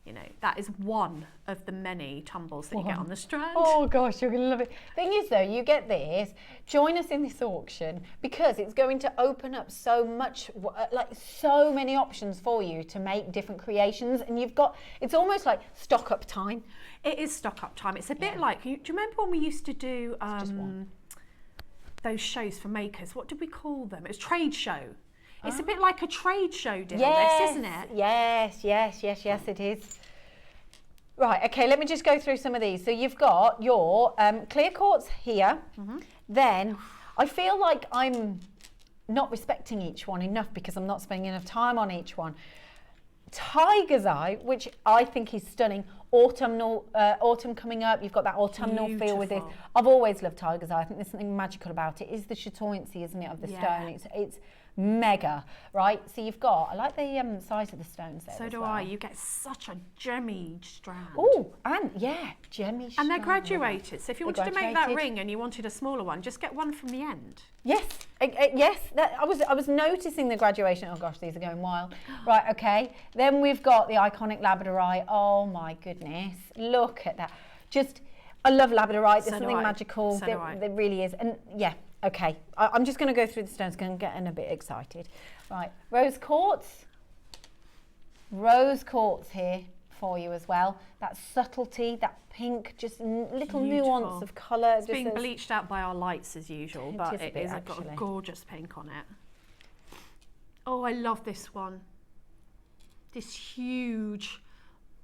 B: You know, that is one of the many tumbles that you get on the strand.
O: Oh gosh, you're gonna love it. Thing is though, you get this, join us in this auction, because it's going to open up so much, like so many options for you to make different creations, and you've got, it's almost like stock up time.
B: It is stock up time. It's a bit like, do you remember when we used to do those shows for makers? What did we call them? It was trade show. It's a bit like a trade show deal, this, isn't it?
O: Yes, it is. Right, okay, let me just go through some of these. So you've got your clear quartz here. Then I feel like I'm not respecting each one enough because I'm not spending enough time on each one. Tiger's Eye, which I think is stunning. Autumn coming up, you've got that autumnal feel with this. I've always loved Tiger's Eye. I think there's something magical about it. It's the chatoyancy, isn't it, of the stone. It's mega, right? So you've got, I like the size of the stones there.
B: So do I. You get such a gemmy strand.
O: Oh, and gemmy strand.
B: And they're graduated. So if you wanted to make that ring and you wanted a smaller one, just get one from the end.
O: Yes, yes. I was noticing the graduation. Oh gosh, these are going wild. Right, okay. Then we've got the iconic labradorite. Oh my goodness, look at that. Just, I love labradorite. There's something magical. There really is. And yeah. Okay, I'm just going to go through the stones because I'm getting a bit excited. Right, rose quartz here for you as well. That subtlety, that pink, just little nuance of colour.
B: It's being bleached out by our lights as usual, but it is got a gorgeous pink on it. Oh, I love this one. This huge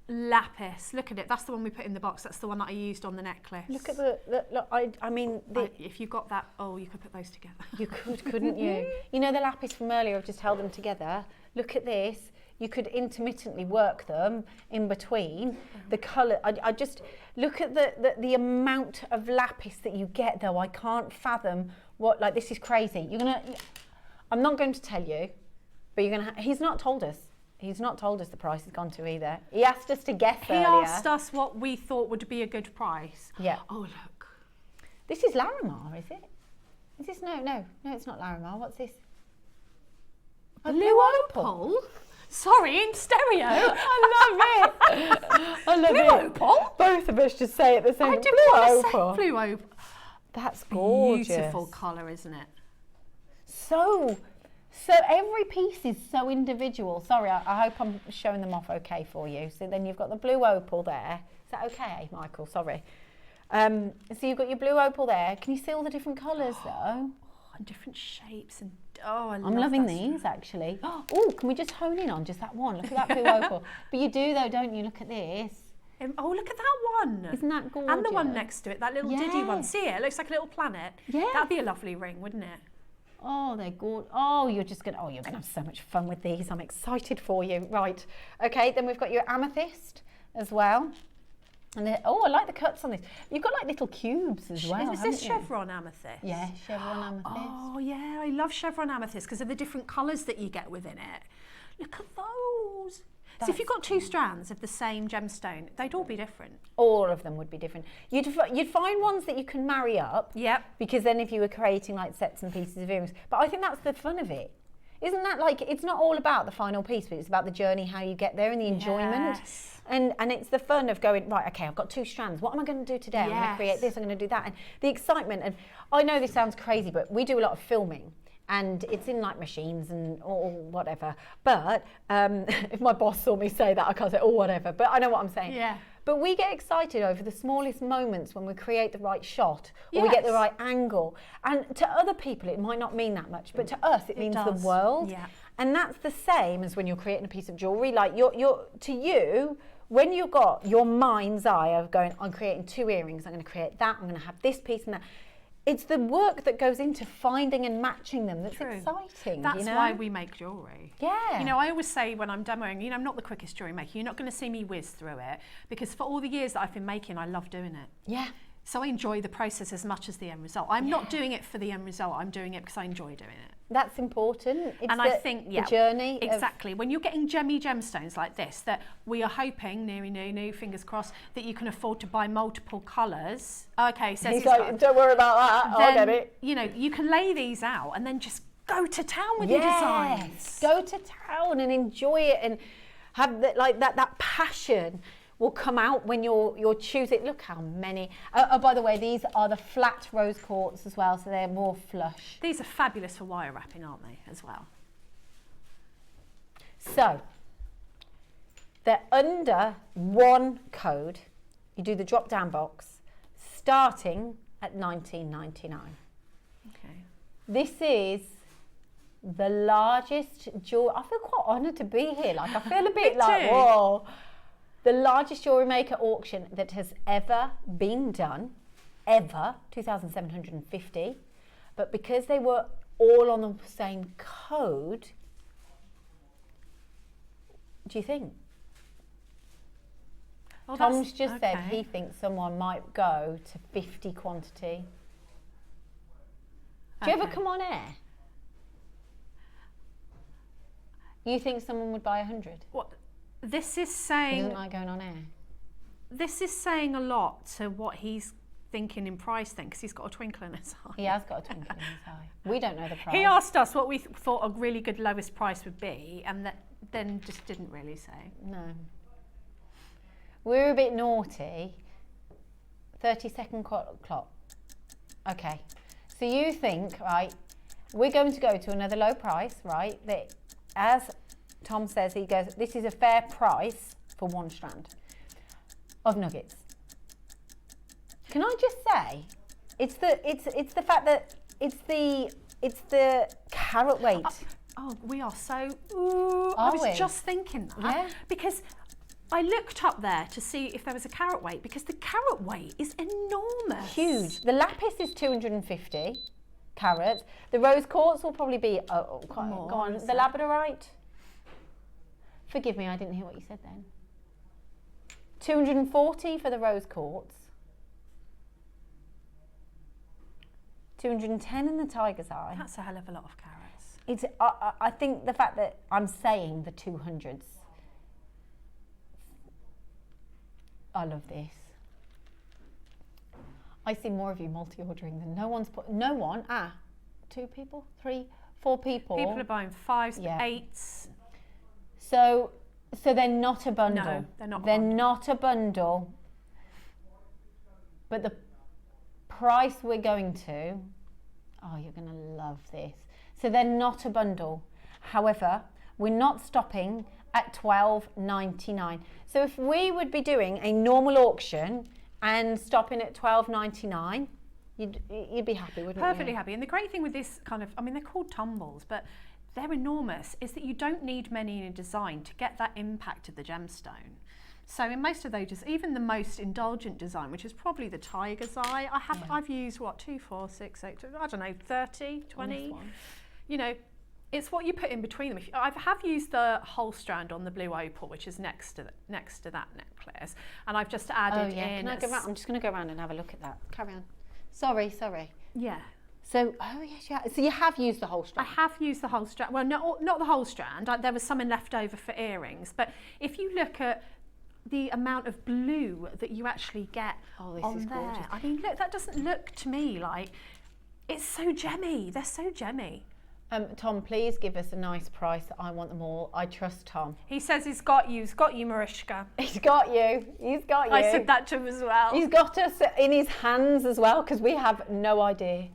B: lapis. Look at it. That's the one we put in the box. That's the one that I used on the necklace.
O: Look at look, I mean,
B: if you got that, you could put those together.
O: You could, couldn't you? You know the lapis from earlier, I've just held them together. Look at this. You could intermittently work them in between. The colour, I just, look at the amount of lapis that you get though. I can't fathom like this is crazy. I'm not going to tell you, but he's not told us. He's not told us the price has gone to either. He asked us to guess earlier.
B: He asked us what we thought would be a good price.
O: Yeah.
B: Oh, look.
O: This is Larimar, is it? Is this, no, it's not Larimar. What's this?
B: A blue opal? Sorry, in stereo.
O: I love it. I love
B: blue
O: it.
B: Opal?
O: Both of us just say it the same.
B: I didn't want to say blue opal.
O: That's gorgeous.
B: Beautiful colour, isn't it?
O: So every piece is so individual. Sorry, I hope I'm showing them off okay for you. So then you've got the blue opal there. Is that okay, Michael? Sorry. So you've got your blue opal there. Can you see all the different colours though?
B: And different shapes and I'm
O: loving these actually. Oh, can we just hone in on just that one? Look at that blue opal. But you do though, don't you? Look at this.
B: Oh, look at that one.
O: Isn't that gorgeous?
B: And the one next to it, that little diddy one. See it? It looks like a little planet.
O: Yeah.
B: That'd be a lovely ring, wouldn't it?
O: Oh, they're good. Oh, you're gonna have so much fun with these. I'm excited for you. Right. Okay, then we've got your amethyst as well. And I like the cuts on this. You've got like little cubes as well.
B: Is this chevron amethyst?
O: Yeah, chevron amethyst.
B: Oh yeah, I love chevron amethyst because of the different colours that you get within it. Look at those. So if you've got two strands of the same gemstone, they'd all be different.
O: All of them would be different. You'd find ones that you can marry up.
B: Yep.
O: Because then if you were creating like sets and pieces of earrings. But I think that's the fun of it. Isn't that like, it's not all about the final piece, but it's about the journey, how you get there and the enjoyment.
B: Yes.
O: And it's the fun of going, right, okay, I've got two strands. What am I going to do today? I'm going to create this, I'm going to do that. And the excitement. And I know this sounds crazy, but we do a lot of filming. And it's in like machines or whatever. But if my boss saw me say that, I can't say, whatever. But I know what I'm saying.
B: Yeah.
O: But we get excited over the smallest moments when we create the right shot or we get the right angle. And to other people, it might not mean that much, but to us, it means the world.
B: Yeah.
O: And that's the same as when you're creating a piece of jewellery. Like to you, when you've got your mind's eye of going, I'm creating 2 earrings, I'm going to create that, I'm going to have this piece and that. It's the work that goes into finding and matching them that's exciting.
B: That's why we make jewellery.
O: Yeah.
B: You know, I always say when I'm demoing, you know, I'm not the quickest jewellery maker. You're not going to see me whiz through it because for all the years that I've been making, I love doing it.
O: Yeah.
B: So I enjoy the process as much as the end result. I'm not doing it for the end result. I'm doing it because I enjoy doing it.
O: That's important. It's
B: I think,
O: the journey.
B: Exactly. When you're getting gemstones like this, that we are hoping, near, fingers crossed, that you can afford to buy multiple colours. Okay, says
O: he's like, don't worry about that, I'll get it.
B: You know, you can lay these out and then just go to town with your designs.
O: Go to town and enjoy it and have that passion will come out when you're choosing. Look how many. Oh, by the way, these are the flat rose quartz as well, so they're more flush.
B: These are fabulous for wire wrapping, aren't they, as well?
O: So, they're under one code. You do the drop-down box, starting at $19.99.
B: Okay.
O: This is the largest jewelry. I feel quite honoured to be here. Like, I feel a bit like, whoa. The largest Jewellery Maker auction that has ever been done, ever, 2,750. But because they were all on the same code, do you think?
B: Oh,
O: Tom's just said he thinks someone might go to 50 quantity. Do you ever come on air? You think someone would buy 100?
B: What? This is saying...
O: He doesn't like going on air.
B: This is saying a lot to what he's thinking in price then, because he's got a twinkle in his eye.
O: He has got a twinkle in his eye. We don't know the price.
B: He asked us what we thought a really good lowest price would be, and then just didn't really say.
O: No. We're a bit naughty. 30-second clock. Okay. So you think, right, we're going to go to another low price, right, that as Tom says, he goes, this is a fair price for 1 strand of nuggets. Can I just say, it's the fact that it's the carat weight.
B: Oh, we are so. I was just thinking that because I looked up there to see if there was a carat weight because the carat weight is enormous.
O: Huge. The lapis is 250 carats. The rose quartz will probably be quite more. Go on. The labradorite. Forgive me, I didn't hear what you said then. 240 for the rose quartz. 210 in the tiger's eye.
B: That's a hell of a lot of carats.
O: It's. I think the fact that I'm saying the 200s. I love this. I see more of you multi-ordering than no one's put. No one. 2 people, 3, 4 people.
B: People are buying 5s, 8s.
O: So they're not a bundle.
B: No, they're not.
O: They're not a bundle. But the price we're going to, you're going to love this. So they're not a bundle. However, we're not stopping at $12.99. So if we would be doing a normal auction and stopping at $12.99, you'd be happy, wouldn't you?
B: Perfectly happy. And the great thing with this kind of, I mean, they're called tumbles, but they're enormous, is that you don't need many in a design to get that impact of the gemstone. So in most of those, even the most indulgent design, which is probably the tiger's eye, I've used 2, 4, 6, 8, I don't know, 30, 20. You know, it's what you put in between them. I have used the whole strand on the blue opal, which is next to that necklace, and I've just added in.
O: Can I go around? I'm just going to go around and have a look at that. Carry on. Sorry.
B: Yeah.
O: So, so you have used the whole strand?
B: I have used the whole strand. Well, not the whole strand. There was some left over for earrings. But if you look at the amount of blue that you actually get on there.
O: Gorgeous.
B: I mean, look, that doesn't look to me like... It's so gemmy. They're so gemmy.
O: Tom, please give us a nice price. I want them all. I trust Tom.
B: He says he's got you. He's got you, Mariska.
O: He's got you. He's got you.
B: I said that to him as well.
O: He's got us in his hands as well, because we have no idea.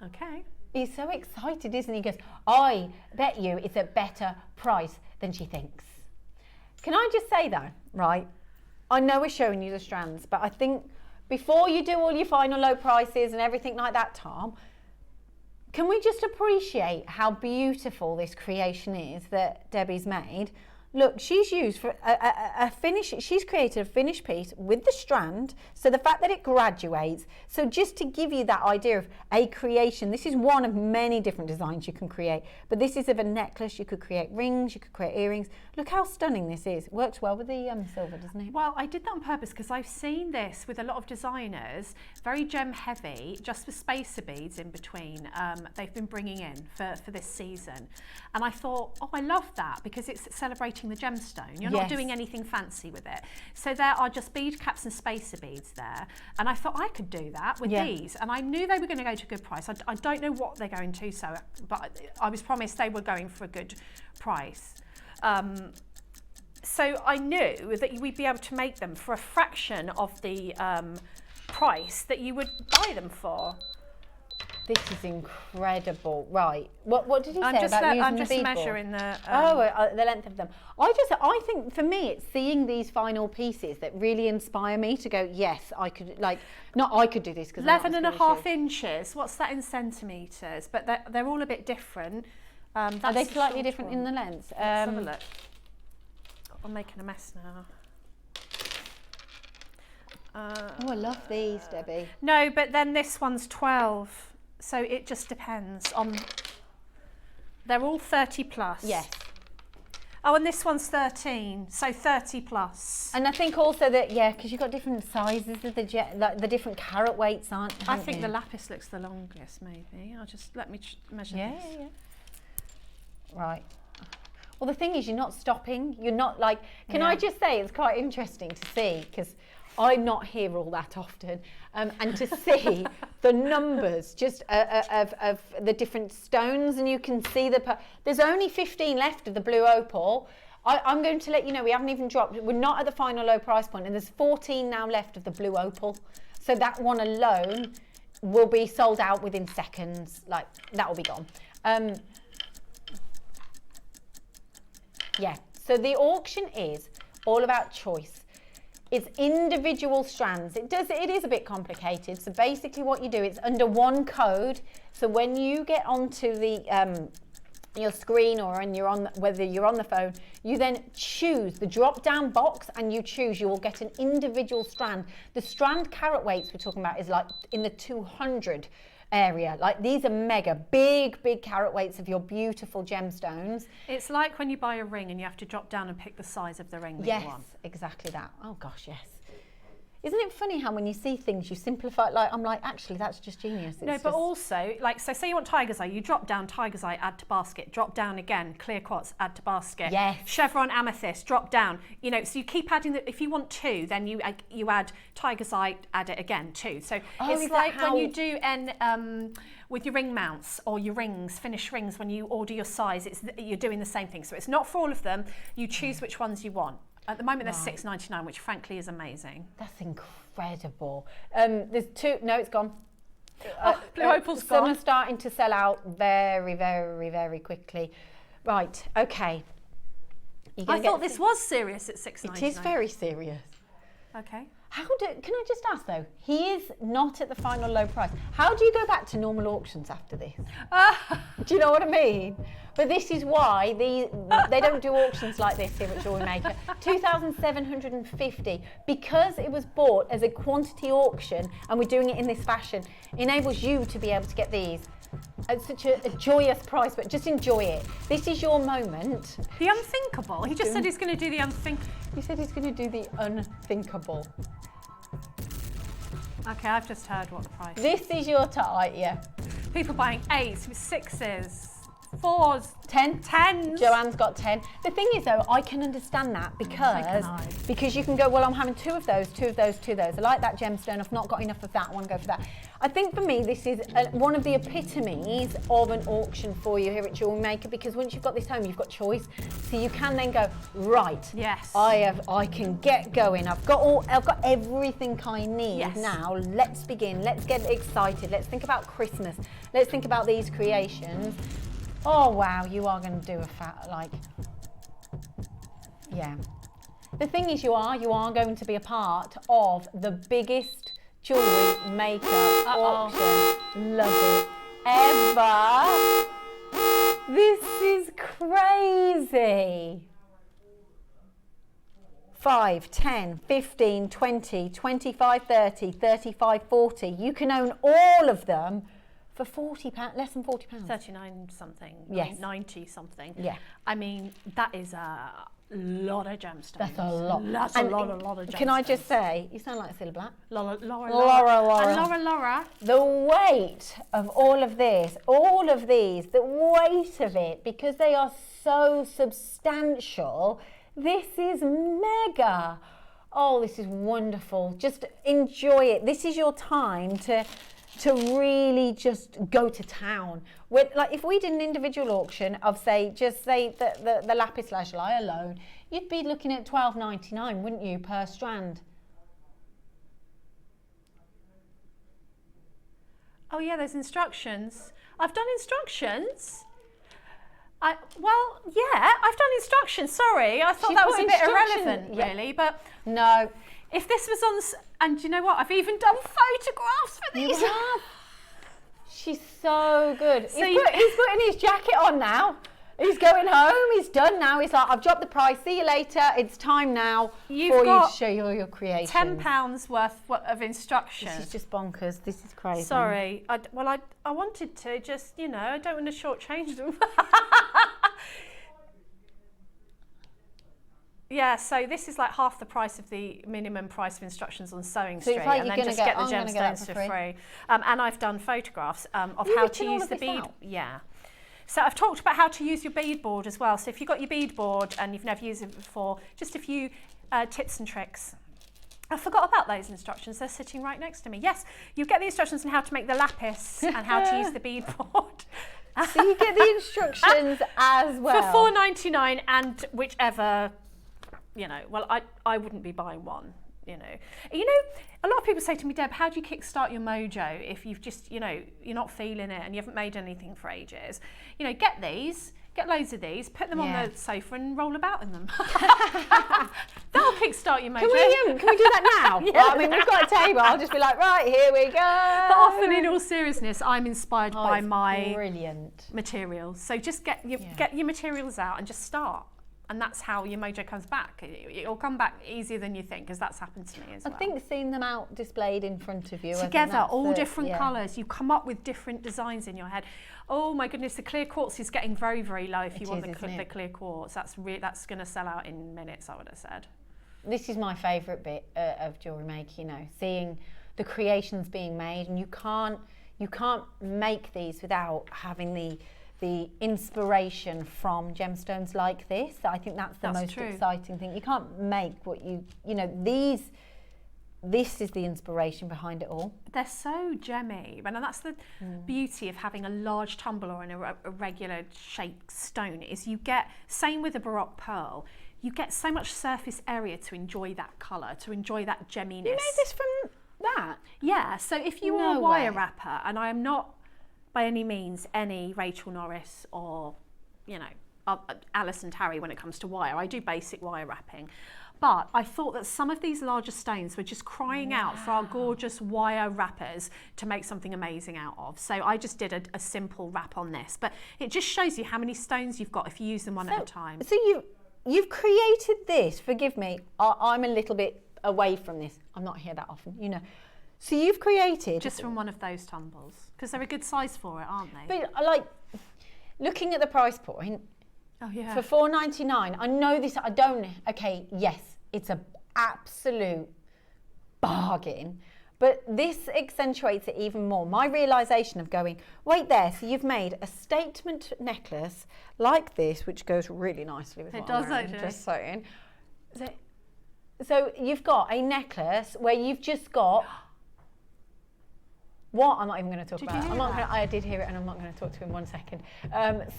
B: Okay.
O: He's so excited, isn't he? He goes, I bet you it's a better price than she thinks. Can I just say though, right? I know we're showing you the strands, but I think before you do all your final low prices and everything like that, Tom, can we just appreciate how beautiful this creation is that Debbie's made? Look, she's used for a finish, she's created a finished piece with the strand, so the fact that it graduates, so just to give you that idea of a creation, this is one of many different designs you can create, but this is of a necklace, you could create rings, you could create earrings. Look how stunning this is. It works well with the silver, doesn't it?
B: Well, I did that on purpose because I've seen this with a lot of designers, very gem heavy, just with spacer beads in between, they've been bringing in for this season. And I thought, oh, I love that because it's celebrating the gemstone. You're not doing anything fancy with it. So there are just bead caps and spacer beads there. And I thought I could do that with these. And I knew they were going to go to a good price. I don't know what they're going to, but I was promised they were going for a good price. So I knew that we'd be able to make them for a fraction of the price that you would buy them for.
O: This is incredible. Right. What did you say about using
B: I'm
O: the
B: just
O: bead
B: measuring
O: ball?
B: the...
O: the length of them. I think for me, it's seeing these final pieces that really inspire me to go, yes, I could, not I could do this.
B: 11.5 inches. What's that in centimetres? But they're all a bit different.
O: Are they slightly different in the length?
B: Let's have a look. I'm making a mess now.
O: I love these, Debbie.
B: No, but then this one's 12. So it just depends on, they're all 30 plus.
O: Yes.
B: Oh, and this one's 13, so 30 plus.
O: And I think also that, because you've got different sizes of the different carat weights, aren't you?
B: I think the lapis looks the longest, maybe. let me measure this.
O: Yeah. Right. Well, the thing is, you're not stopping. You're not can I just say, it's quite interesting to see, because I'm not here all that often, and to see the numbers just of the different stones, and you can see there's only 15 left of the blue opal. I'm going to let you know, we haven't even dropped, we're not at the final low price point, and there's 14 now left of the blue opal. So that one alone will be sold out within seconds, that will be gone. So the auction is all about choice. It's individual strands. It is a bit complicated. So basically what you do, it's under one code. So when you get onto the your screen or whether you're on the phone, you then choose the drop down box and you will get an individual strand. The strand carat weights we're talking about is in the 200 area. These are mega big carat weights of your beautiful gemstones.
B: It's like when you buy a ring and you have to drop down and pick the size of the ring that you want.
O: Yes, exactly that. Oh gosh, yes. Isn't it funny how when you see things you simplify it? I'm like, actually that's just genius.
B: But also, so say you want tiger's eye, you drop down tiger's eye, add to basket, drop down again, clear quartz, add to basket.
O: Yes.
B: Chevron amethyst, drop down. So you keep adding if you want 2, then you add tiger's eye, add it again 2. So it's like when you do with your ring mounts or your rings, finished rings, when you order your size, you're doing the same thing. So it's not for all of them, you choose which ones you want. At the moment, they're $6.99, which frankly is amazing.
O: That's incredible. There's 2. No, it's gone.
B: Blue opal's gone.
O: Some are starting to sell out very, very, very quickly. Right. Okay.
B: I thought this was serious at $6.99.
O: It is very serious.
B: Okay.
O: Can I just ask though? He is not at the final low price. How do you go back to normal auctions after this? Do you know what I mean? But this is why they don't do auctions like this here at Jewellery Maker. 2,750, because it was bought as a quantity auction and we're doing it in this fashion, enables you to be able to get these at such a joyous price, but just enjoy it. This is your moment.
B: The unthinkable. He just said he's going to do the unthinkable.
O: He said he's going to do the unthinkable.
B: Okay, I've just heard what the price is.
O: This is your yeah.
B: People buying 8s with 6s. 4s,
O: 10s. Joanne's got 10. The thing is though, I can understand that because you can go, well, I'm having 2 of those, 2 of those, 2 of those. I like that gemstone, I've not got enough of that, I want to go for that. I think for me, this is one of the epitomes of an auction for you here at Jewellery Maker, because once you've got this home, you've got choice. So you can then go, right,
B: yes,
O: I can get going. I've got everything I need now. Let's begin. Let's get excited. Let's think about Christmas. Let's think about these creations. Oh wow, you are going to do The thing is, you are going to be a part of the biggest jewellery maker auction. Love it. Ever. This is crazy. 5, 10, 15, 20, 25, 30, 35, 40. You can own all of them for £40, less than £40.
B: 39 something,
O: yes.
B: 90 something.
O: Yeah.
B: I mean, that is a lot of gemstones.
O: That's a lot.
B: That's a lot of gemstones.
O: Can I just say, you sound like Cilla Black.
B: Laura.
O: Laura. The weight of all of this, all of these, the weight of it, because they are so substantial, this is mega. Oh, this is wonderful. Just enjoy it. This is your time to really just go to town. Like if we did an individual auction of the lapis lazuli alone, you'd be looking at $12.99, wouldn't you, per strand?
B: Oh yeah, there's instructions. I've done instructions. Well, yeah, I've done instructions. Sorry, I thought that was a bit irrelevant, really. But
O: no,
B: if this was on, and do you know what? I've even done photographs for these.
O: You have. She's so good.
B: So
O: he's putting his jacket on now. He's going home. He's done now. He's like, I've dropped the price. See you later. It's time now for you to show your creations.
B: £10 worth of instructions.
O: This is just bonkers. This is crazy.
B: Sorry. I wanted to just, I don't want to shortchange them. Yeah, so this is like half the price of the minimum price of instructions on Sewing Street,
O: like
B: and then just get the gemstones for free. And I've done photographs of how to use the bead. Yeah. So I've talked about how to use your beadboard as well. So if you've got your beadboard and you've never used it before, just a few tips and tricks. I forgot about those instructions. They're sitting right next to me. Yes, you get the instructions on how to make the lapis and how to use the beadboard.
O: So you get the instructions as well.
B: For $4.99 and whichever, well, I wouldn't be buying one. A lot of people say to me, Deb, how do you kickstart your mojo if you've just, you're not feeling it and you haven't made anything for ages? Get loads of these, put them on the sofa and roll about in them. That'll kickstart your mojo.
O: Can we do that now?
B: Yeah.
O: I mean, we've got a table. I'll just be like, right, here we go.
B: But often, in all seriousness, I'm inspired by my
O: brilliant
B: materials. So just get your materials out and just start. And that's how your mojo comes back. It'll come back easier than you think, because that's happened to me as well.
O: I think seeing them out displayed in front of you.
B: Together, all different colours. You come up with different designs in your head. Oh my goodness, the clear quartz is getting very, very low if you want the clear quartz. That's going to sell out in minutes, I would have said.
O: This is my favourite bit of jewellery making, seeing the creations being made. And you can't make these without having the inspiration from gemstones like this. I think that's the most exciting thing. You can't make what this is the inspiration behind it all.
B: They're so gemmy, and that's the beauty of having a large tumbler and a regular shaped stone, is you get, same with a Baroque pearl, you get so much surface area to enjoy that colour, to enjoy that gemminess.
O: You made this from that?
B: Yeah, so if you were a wire wrapper, and I am not by any means any Rachel Norris or, Alison Tarry when it comes to wire. I do basic wire wrapping. But I thought that some of these larger stones were just crying out for our gorgeous wire wrappers to make something amazing out of. So I just did a simple wrap on this. But it just shows you how many stones you've got if you use them one at a time.
O: So you've created this, forgive me, I'm a little bit away from this. I'm not here that often, So you've created...
B: Just from one of those tumbles, because they're a good size for it, aren't they?
O: But looking at the price point, for $4.99, I know this, yes, it's an absolute bargain, but this accentuates it even more. My realisation of going, wait there, so you've made a statement necklace like this, which goes really nicely with what I'm wearing, just saying. So you've got a necklace where you've just got... What? I'm not even going to talk about it. I did hear it, and I'm not going to talk to him 1 second.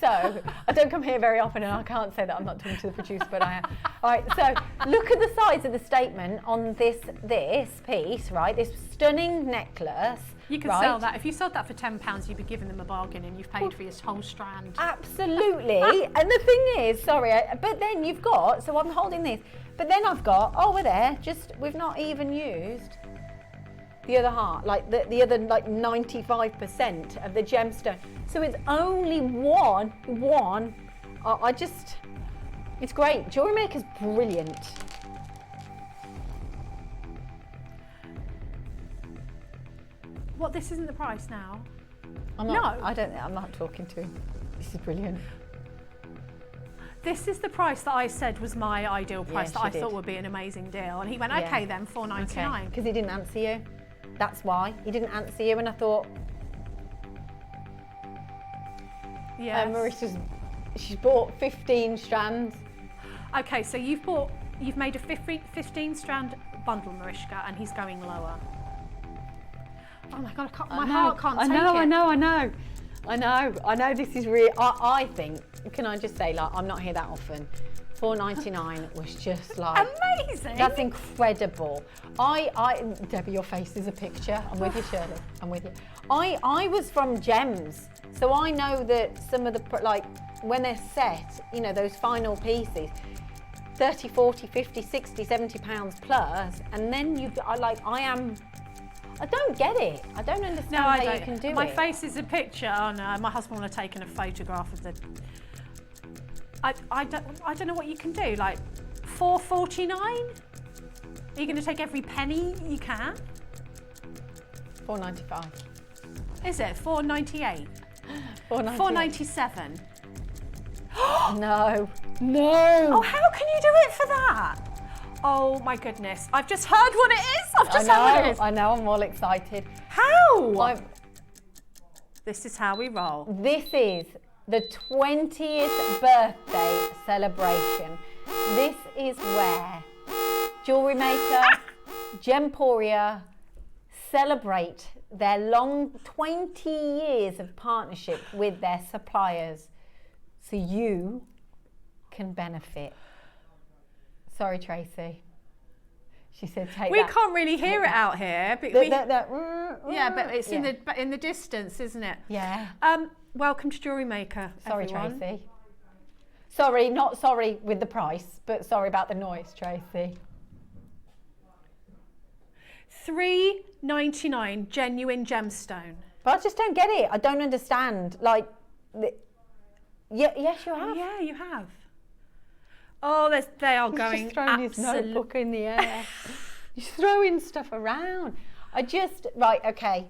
O: So I don't come here very often, and I can't say that I'm not talking to the producer, but I am. All right. So look at the size of the statement on this piece, right? This stunning necklace
B: You could
O: right?
B: sell that. If you sold that for £10, you'd be giving them a bargain, and you've paid for your whole strand.
O: Absolutely. And the thing is, sorry, but then you've got, so I'm holding this, but then I've got, over there, we've not even used the other half, like the other like 95% of the gemstone. So it's only one. It's great. Jewellery Maker's brilliant.
B: What, this isn't the price now?
O: I'm not talking to him. This is brilliant.
B: This is the price that I said was my ideal price,
O: Yes,
B: that I
O: you did.
B: thought would be an amazing deal. And he went, okay then, $4.99.
O: Because he didn't answer you. That's why. He didn't answer you, and I thought,
B: yeah.
O: She's bought 15 strands.
B: Okay, so you've made a 15 strand bundle, Mariska, and he's going lower. Oh my God, my heart can't take it.
O: I know this is real. I think, can I just say, like, I'm not here that often. $4.99 was just like
B: amazing.
O: That's incredible. Debbie, your face is a picture. I'm with you, Shirley. I'm with you. I was from Gems, so I know that some of the, like, when they're set, you know, those final pieces, 30, 40, 50, 60, 70 pounds plus, and then I don't get it. I don't understand how you can do it.
B: My face is a picture. Oh no, my husband will have taken a photograph of the. I don't know what you can do. Like $4.49? Are you going to take every penny you can?
O: $4.95.
B: Is it $4.98? $4.97.
O: No.
B: Oh, how can you do it for that? Oh my goodness! I've just heard what it is. I've just heard what it is.
O: I know. I'm all excited.
B: How? This is how we roll.
O: This is the 20th birthday celebration. This is where Jewellery Maker, Gemporia celebrate their long 20 years of partnership with their suppliers, so you can benefit. Sorry, Tracy. She said, "Take
B: we
O: that."
B: We can't really hear it out here, but yeah, but it's in the distance, isn't it?
O: Yeah.
B: Welcome to Jewellery Maker.
O: Sorry,
B: everyone.
O: Tracy. Sorry, not sorry with the price, but sorry about the noise, Tracy.
B: $3.99 genuine gemstone.
O: But I just don't get it. I don't understand. Like, yes, you have.
B: Yeah, you have. Oh, they are going.
O: He's just throwing his notebook in the air. He's throwing stuff around. Okay.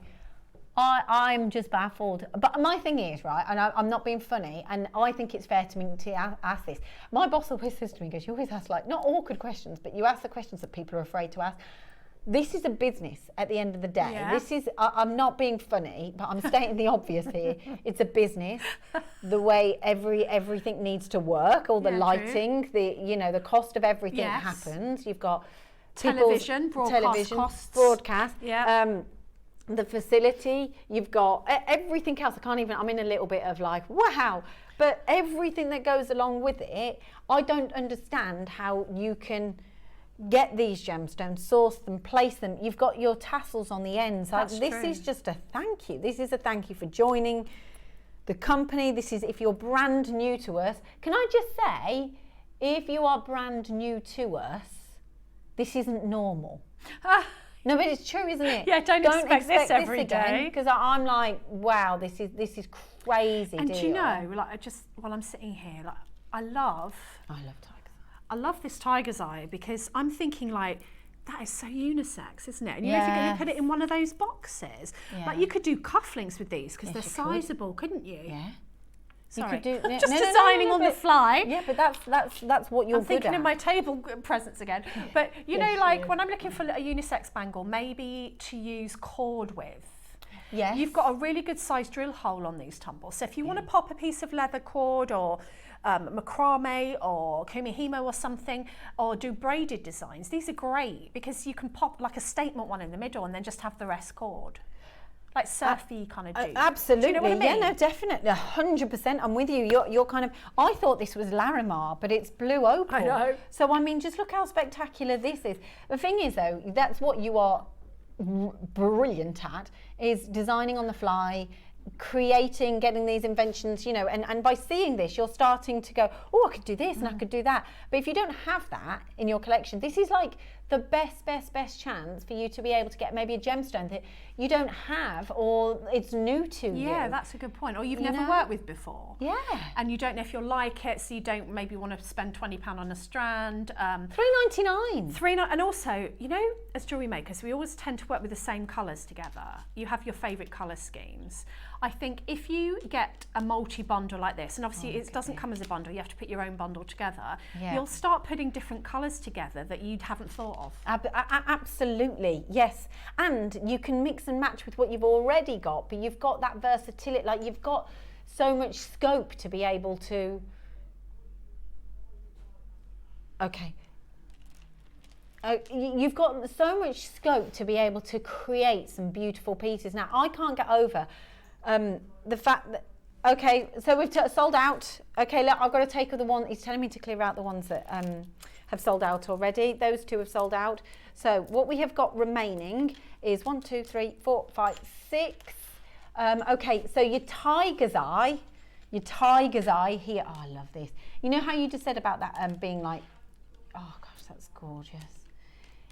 O: I'm just baffled. But my thing is, right, and I'm not being funny, and I think it's fair to me to ask this. My boss always says to me, goes, you always ask, like, not awkward questions, but you ask the questions that people are afraid to ask. This is a business at the end of the day.
B: Yeah.
O: This is, I'm not being funny, but I'm stating the obvious here. It's a business. The way everything needs to work, all the lighting, the cost of everything happens. You've got
B: television,
O: broadcast.
B: Yeah.
O: The facility, you've got everything else. I'm in a little bit of like, wow. But everything that goes along with it, I don't understand how you can get these gemstones, source them, place them. You've got your tassels on the ends. This is just a thank you. This is a thank you for joining the company. This is, if you're brand new to us, can I just say, if you are brand new to us, this isn't normal. No, but it's true, isn't it?
B: Yeah, don't expect this every day.
O: Because I'm like, wow, this is crazy.
B: And do you know, like, while I'm sitting here, like, I love
O: tiger's eye.
B: I love this tiger's eye because I'm thinking, like, that is so unisex, isn't it? And you know, if you're going to put it in one of those boxes, like, you could do cufflinks with these because they're sizable, couldn't you?
O: Yeah.
B: Sorry.
O: You could do,
B: just designing on the fly.
O: Yeah, but that's what you're
B: I'm
O: good at.
B: thinking of my table presents again. But you know, like, when I'm looking for a unisex bangle, maybe to use cord with.
O: Yes.
B: You've got a really good sized drill hole on these tumbles. So if you want to pop a piece of leather cord or macrame or kumihimo or something, or do braided designs, these are great because you can pop like a statement one in the middle and then just have the rest cord. Like surfy kind of do.
O: Absolutely.
B: Do you know what I mean?
O: Yeah, no, definitely. 100%. I'm with you. You're kind of, I thought this was Larimar, but it's blue opal.
B: I know.
O: So, I mean, just look how spectacular this is. The thing is, though, that's what you are brilliant at is designing on the fly, creating, getting these inventions, you know, and by seeing this, you're starting to go, oh, I could do this and I could do that. But if you don't have that in your collection, this is like the best chance for you to be able to get maybe a gemstone that you don't have or it's new to you.
B: Yeah, that's a good point. Or you've never worked with before.
O: Yeah.
B: And you don't know if you'll like it, so you don't maybe want to spend £20 on a strand.
O: $3.99.
B: And also, you know, as jewellery makers, we always tend to work with the same colours together. You have your favourite colour schemes. I think if you get a multi-bundle like this, and obviously it doesn't come as a bundle, you have to put your own bundle together, you'll start putting different colours together that you haven't thought of.
O: Absolutely, yes. And you can mix and match with what you've already got, but you've got that versatility, like you've got so much scope to be able to... Okay. You've got so much scope to be able to create some beautiful pieces. Now, I can't get over the fact that, okay, so we've sold out. Okay, look, I've got to take the one, he's telling me to clear out the ones that have sold out already. Those two have sold out. So what we have got remaining is 1, 2, 3, 4, 5, 6. Okay, so your tiger's eye here. Oh, I love this. You know how you just said about that being like, oh gosh, that's gorgeous.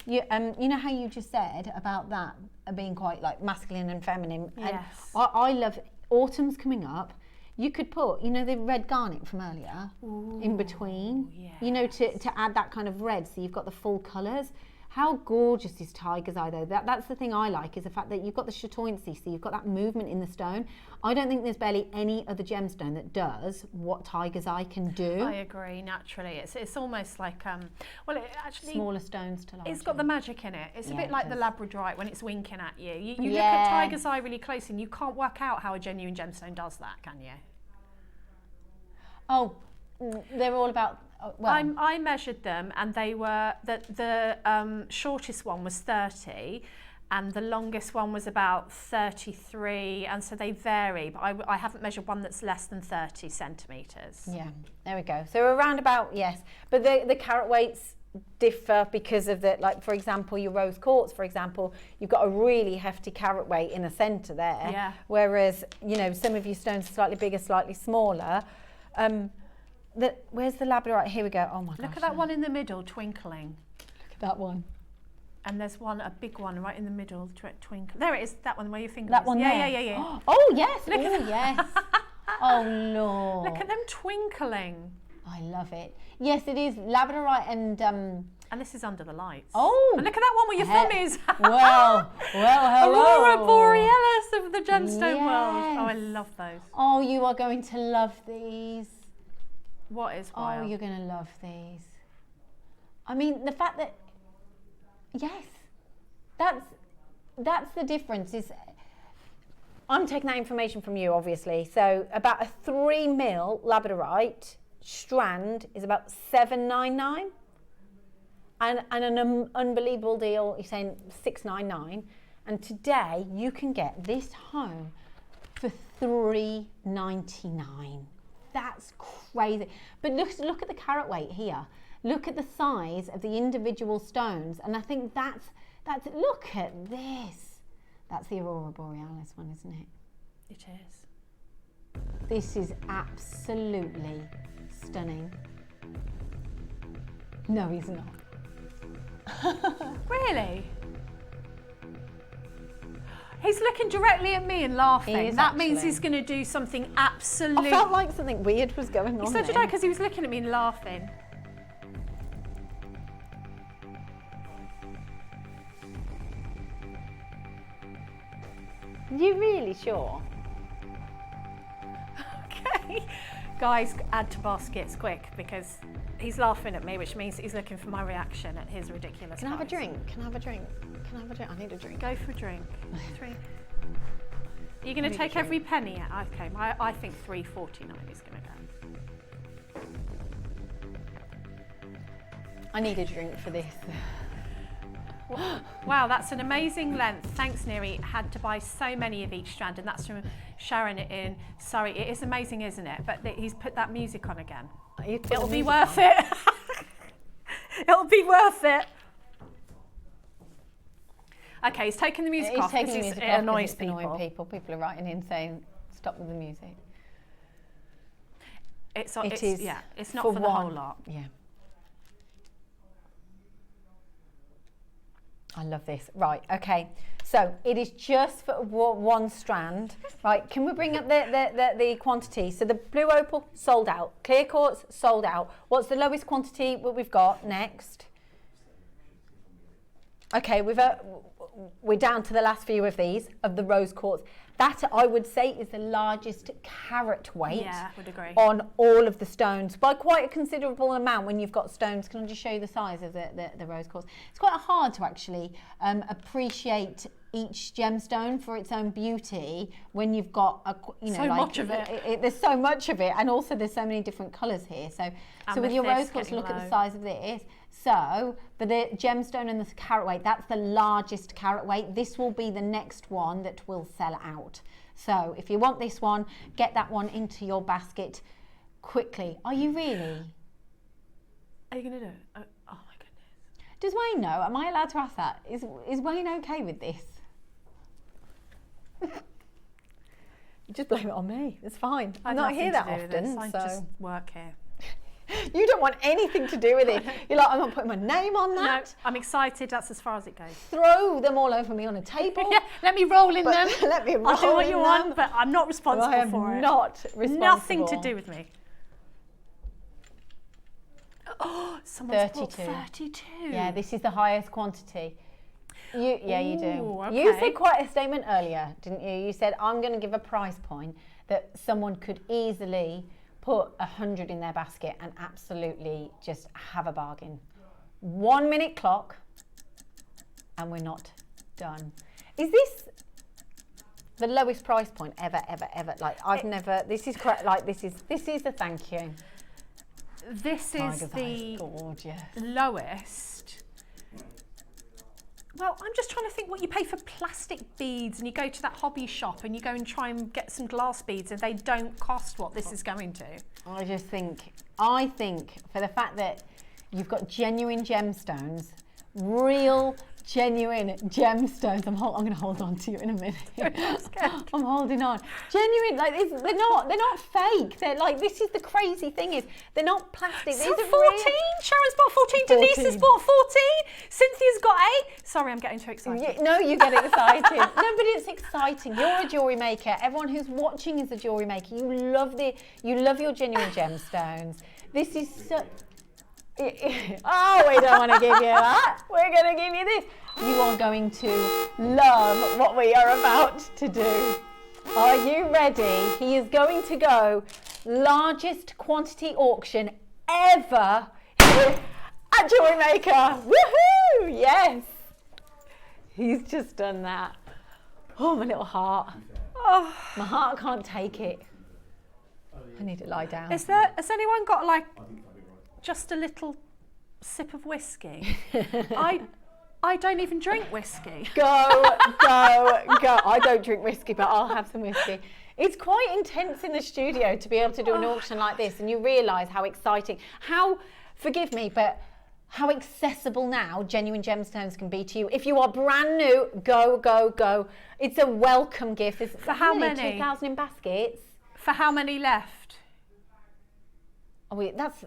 O: You know how you just said about that being quite like masculine and feminine.
B: Yes.
O: And I love autumn's coming up. You could put, you know, the red garnet from earlier in between.
B: Yes.
O: You know, to add that kind of red, so you've got the full colours. How gorgeous is tiger's eye though? That's the thing I like, is the fact that you've got the chatoyancy, so you've got that movement in the stone. I don't think there's barely any other gemstone that does what tiger's eye can do.
B: I agree, naturally. It's almost like, well, it actually...
O: Smaller stones to larger.
B: It's got the magic in it. It's a bit like the Labradorite when it's winking at you. You look
O: Yeah.
B: at tiger's eye really closely and you can't work out how a genuine gemstone does that, can you?
O: Oh, they're all about... Well,
B: I measured them and they were, the shortest one was 30 and the longest one was about 33, and so they vary, but I haven't measured one that's less than 30 centimetres.
O: yeah, there we go. So around about, yes. But the carat weights differ because of the, like, for example, your rose quartz, for example, you've got a really hefty carat weight in the centre there.
B: Yeah.
O: Whereas, you know, some of your stones are slightly bigger, slightly smaller. Where's the labradorite? Here we go. Oh my gosh.
B: Look at that one in the middle, twinkling.
O: Look at that one.
B: And there's one, a big one right in the middle, twinkling. There it is, that one where your finger
O: That
B: is.
O: one
B: yeah,
O: there?
B: Yeah, yeah, yeah.
O: Oh, yes.
B: Look at
O: oh, yes. Oh, Lord.
B: Look at them twinkling.
O: I love it. Yes, it is labradorite and...
B: And this is under the lights.
O: Oh.
B: And look at that one where your thumb is.
O: well, hello.
B: Aurora Borealis of the gemstone world. Oh, I love those.
O: Oh, you are going to love these.
B: What is wild?
O: Oh, you're going to love these. I mean, the fact that, yes, that's the difference. Is I'm taking that information from you, obviously. So about a 3 mil labradorite strand is about $7.99, and an unbelievable deal. You're saying $6.99, and today you can get this home for $3.99. That's crazy. But look at the carat weight here. Look at the size of the individual stones, and I think that's look at this. That's the Aurora Borealis one, isn't it?
B: It is.
O: This is absolutely stunning. No, he's not.
B: Really? He's looking directly at me and laughing. That means he's going to do something absolutely...
O: I felt like something weird was going on.
B: So did I, because he was looking at me and laughing.
O: You really sure?
B: Okay. Guys, add to baskets quick, because he's laughing at me, which means he's looking for my reaction at his ridiculous
O: Can I have a
B: price.
O: drink? Can I have a drink? Can I have a drink? I need a drink.
B: Go for a drink. Are you going to take every penny out? Okay, I think $3.49 is going to go.
O: I need a drink for this.
B: Wow, that's an amazing length. Thanks, Neri. Had to buy so many of each strand, and that's from Sharon in Surrey. It is amazing, isn't it? But he's put that music on again. It'll be worth it. It'll be worth it. Okay, he's taking the music off
O: taking
B: because
O: the music
B: it
O: off
B: annoys
O: it's annoying people. People are writing in saying, stop with the music.
B: It's
O: not
B: for the whole lot.
O: Yeah. I love this. Right, okay. So it is just for one strand. Right, can we bring up the quantity? So the blue opal, sold out. Clear quartz, sold out. What's the lowest quantity what we've got next? Okay, we're down to the last few of these, of the rose quartz. That, I would say, is the largest carat weight on all of the stones, by quite a considerable amount when you've got stones. Can I just show you the size of the rose quartz? It's quite hard to actually appreciate each gemstone for its own beauty when you've got
B: much of it.
O: There's so much of it, and also there's so many different colours here. So with your rose quartz, look at the size of this. So, but the gemstone and the carat weight, that's the largest carat weight. This will be the next one that will sell out. So if you want this one, get that one into your basket quickly. Are you really?
B: Are you going to do it? Oh my goodness.
O: Does Wayne know? Am I allowed to ask that? Is Wayne okay with this? Just blame it on me. It's fine. I'm not here that often.
B: I just work here.
O: You don't want anything to do with it. You're like, I'm not putting my name on that.
B: No, I'm excited. That's as far as it goes.
O: Throw them all over me on a table.
B: Yeah, let me roll in them.
O: Let me roll
B: I'll do what you
O: in
B: want,
O: them.
B: but I'm not responsible
O: I am
B: for it.
O: Not responsible.
B: Nothing to do with me. Oh, someone's bought 32.
O: Yeah, this is the highest quantity. You do.
B: Okay.
O: You said quite a statement earlier, didn't you? You said, I'm going to give a price point that someone could easily put 100 in their basket and absolutely just have a bargain. 1 minute clock, and we're not done. Is this the lowest price point ever? Like I've never. This is correct. Like this is a thank you.
B: This is the lowest. Well, I'm just trying to think what you pay for plastic beads, and you go to that hobby shop and you go and try and get some glass beads and they don't cost what this is going to.
O: I think for the fact that you've got genuine gemstones, real genuine gemstones. I'm going to hold on to you in a minute. I'm holding on. Genuine, like they're not fake. They're like, this is the crazy thing is they're not plastic.
B: So 14. Sharon's bought 14. Denise has bought 14. Cynthia's got 8. Sorry, I'm getting too excited.
O: No, you get excited. No, but it's exciting. You're a jewellery maker. Everyone who's watching is a jewellery maker. You love your genuine gemstones. This is so. Oh, we don't want to give you that. We're going to give you this. You are going to love what we are about to do. Are you ready? He is going to go largest quantity auction ever here at Jewellery Maker. Woohoo! Yes. He's just done that. Oh, my little heart. Oh, my heart can't take it. I need to lie down.
B: Has anyone got like just a little sip of whiskey? I don't even drink whiskey.
O: Go. I don't drink whiskey, but I'll have some whiskey. It's quite intense in the studio to be able to do an auction like this, and you realise how exciting, forgive me, but how accessible now genuine gemstones can be to you. If you are brand new, go. It's a welcome gift.
B: For how many?
O: 2,000 in baskets.
B: For how many left?
O: Oh, that's...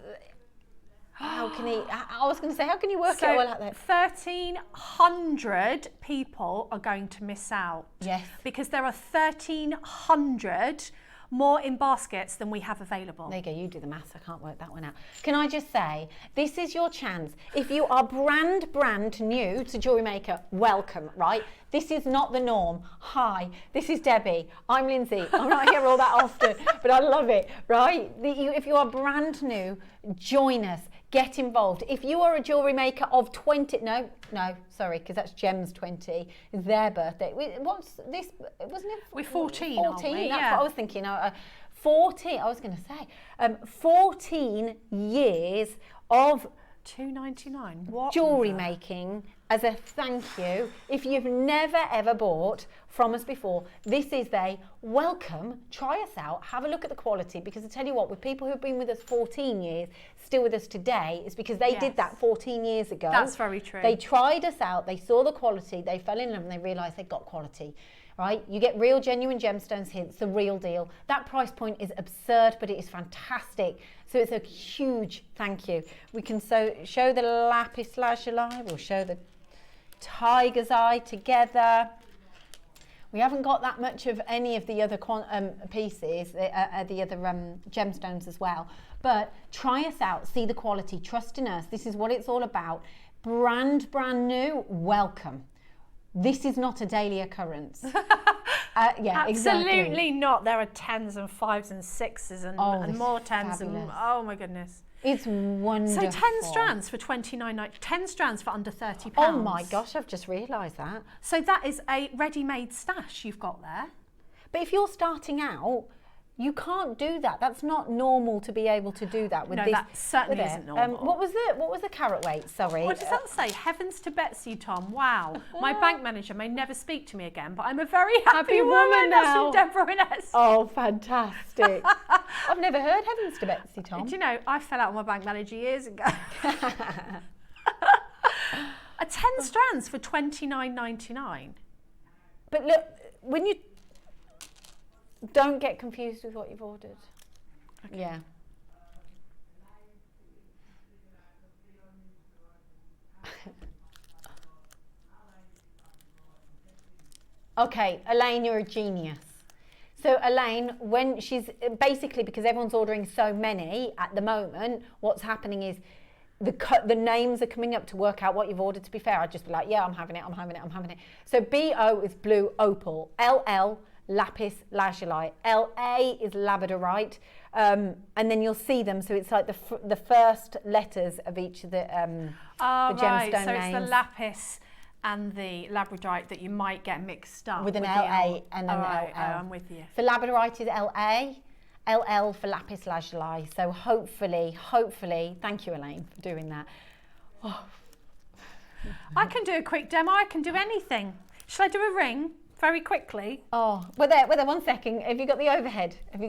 O: How can he? I was going to say, how can you work it all like that?
B: 1,300 people are going to miss out.
O: Yes.
B: Because there are 1,300 more in baskets than we have available.
O: There you go, you do the maths, I can't work that one out. Can I just say, this is your chance. If you are brand new to Jewellery Maker, welcome, right? This is not the norm. Hi, this is Debbie. I'm Lyndsey. I'm not here all that often, but I love it, right? If you are brand new, join us. Get involved. If you are a jewellery maker of 20, no, sorry, because that's Gem's 20, it's their birthday. What's this, wasn't it?
B: We're 14,
O: 14,
B: aren't we?
O: That's
B: Yeah.
O: what I was thinking. 14, I was going to say, 14 years of
B: $2.99. What?
O: Jewellery making as a thank you. If you've never ever bought from us before, this is a welcome. Try us out. Have a look at the quality, because I tell you what, with people who've been with us 14 years, still with us today, it's because they did that 14 years ago.
B: That's very true.
O: They tried us out. They saw the quality. They fell in love, and they realised they got quality. Right? You get real genuine gemstones here. It's the real deal. That price point is absurd, but it is fantastic. So it's a huge thank you. We can show the lapis lazuli. We'll show the tiger's eye together. We haven't got that much of any of the other pieces, the other gemstones as well. But try us out. See the quality. Trust in us. This is what it's all about. Brand new. Welcome. This is not a daily occurrence. Yeah,
B: absolutely
O: exactly.
B: not. There are 10s and 5s and 6s and more 10s and oh my goodness.
O: It's wonderful.
B: So 10 strands for $29.90. 10 strands for under £30.
O: Oh my gosh, I've just realised that.
B: So that is a ready-made stash you've got there.
O: But if you're starting out, you can't do that. That's not normal to be able to do that with
B: no,
O: this.
B: that certainly isn't normal.
O: What was the carat weight? Sorry.
B: What does that say? Heavens to Betsy, Tom. Wow. My bank manager may never speak to me again, but I'm a very happy woman now. That's from Deborah Innes.
O: Oh, fantastic. I've never heard heavens to Betsy, Tom.
B: Do you know, I fell out with my bank manager years ago. 10 strands for $29.99.
O: But look, when you... Don't get confused with what you've ordered. Okay. Yeah. Okay, Elaine, you're a genius. So Elaine, when she's basically, because everyone's ordering so many at the moment, what's happening is the names are coming up to work out what you've ordered. To be fair, I'd just be like, yeah, I'm having it, I'm having it, I'm having it. So BO is blue opal, LL lapis lazuli, LA is labradorite, and then you'll see them. So it's like the first letters of each of the gemstone
B: right. So
O: names.
B: it's the lapis and the labradorite that you might get mixed up
O: with an LA and an LL.
B: I'm with you.
O: So labradorite is LA, LL for lapis lazuli. So hopefully, thank you, Elaine, for doing that. Oh.
B: I can do a quick demo. I can do anything. Shall I do a ring? Very quickly.
O: Oh, wait there, 1 second. Have you got the overhead? She's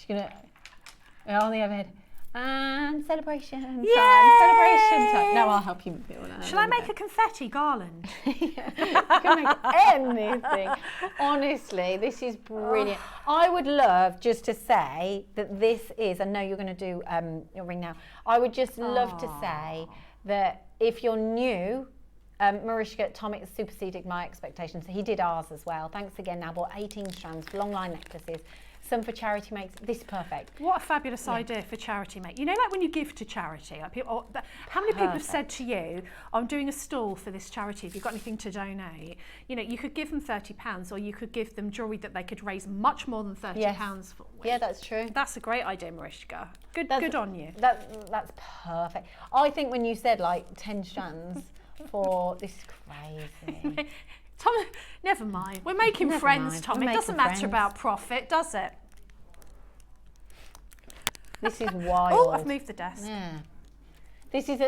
O: gonna, on the overhead. And celebration time, celebration time. No, I'll help you.
B: Shall I make a confetti garland?
O: You can make anything. Honestly, this is brilliant. I would love just to say that this is, I know you're gonna do your ring now. I would just love to say that if you're new, Mariska, Tom superseded my expectations. He did ours as well. Thanks again. Now bought 18 strands for long line necklaces, some for charity makes. This is perfect.
B: What a fabulous idea for charity make. You know, like when you give to charity, like people, how many people have said to you, I'm doing a stall for this charity, have you got anything to donate? You know, you could give them £30 or you could give them jewellery that they could raise much more than £30 for.
O: Yeah, that's true.
B: That's a great idea, Mariska. Good on you.
O: That's perfect. I think when you said like 10 strands, this is crazy.
B: Tom, never mind. We're making friends, Tom. It doesn't matter about profit, does it?
O: This is wild.
B: Oh, I've moved the desk.
O: Yeah. This is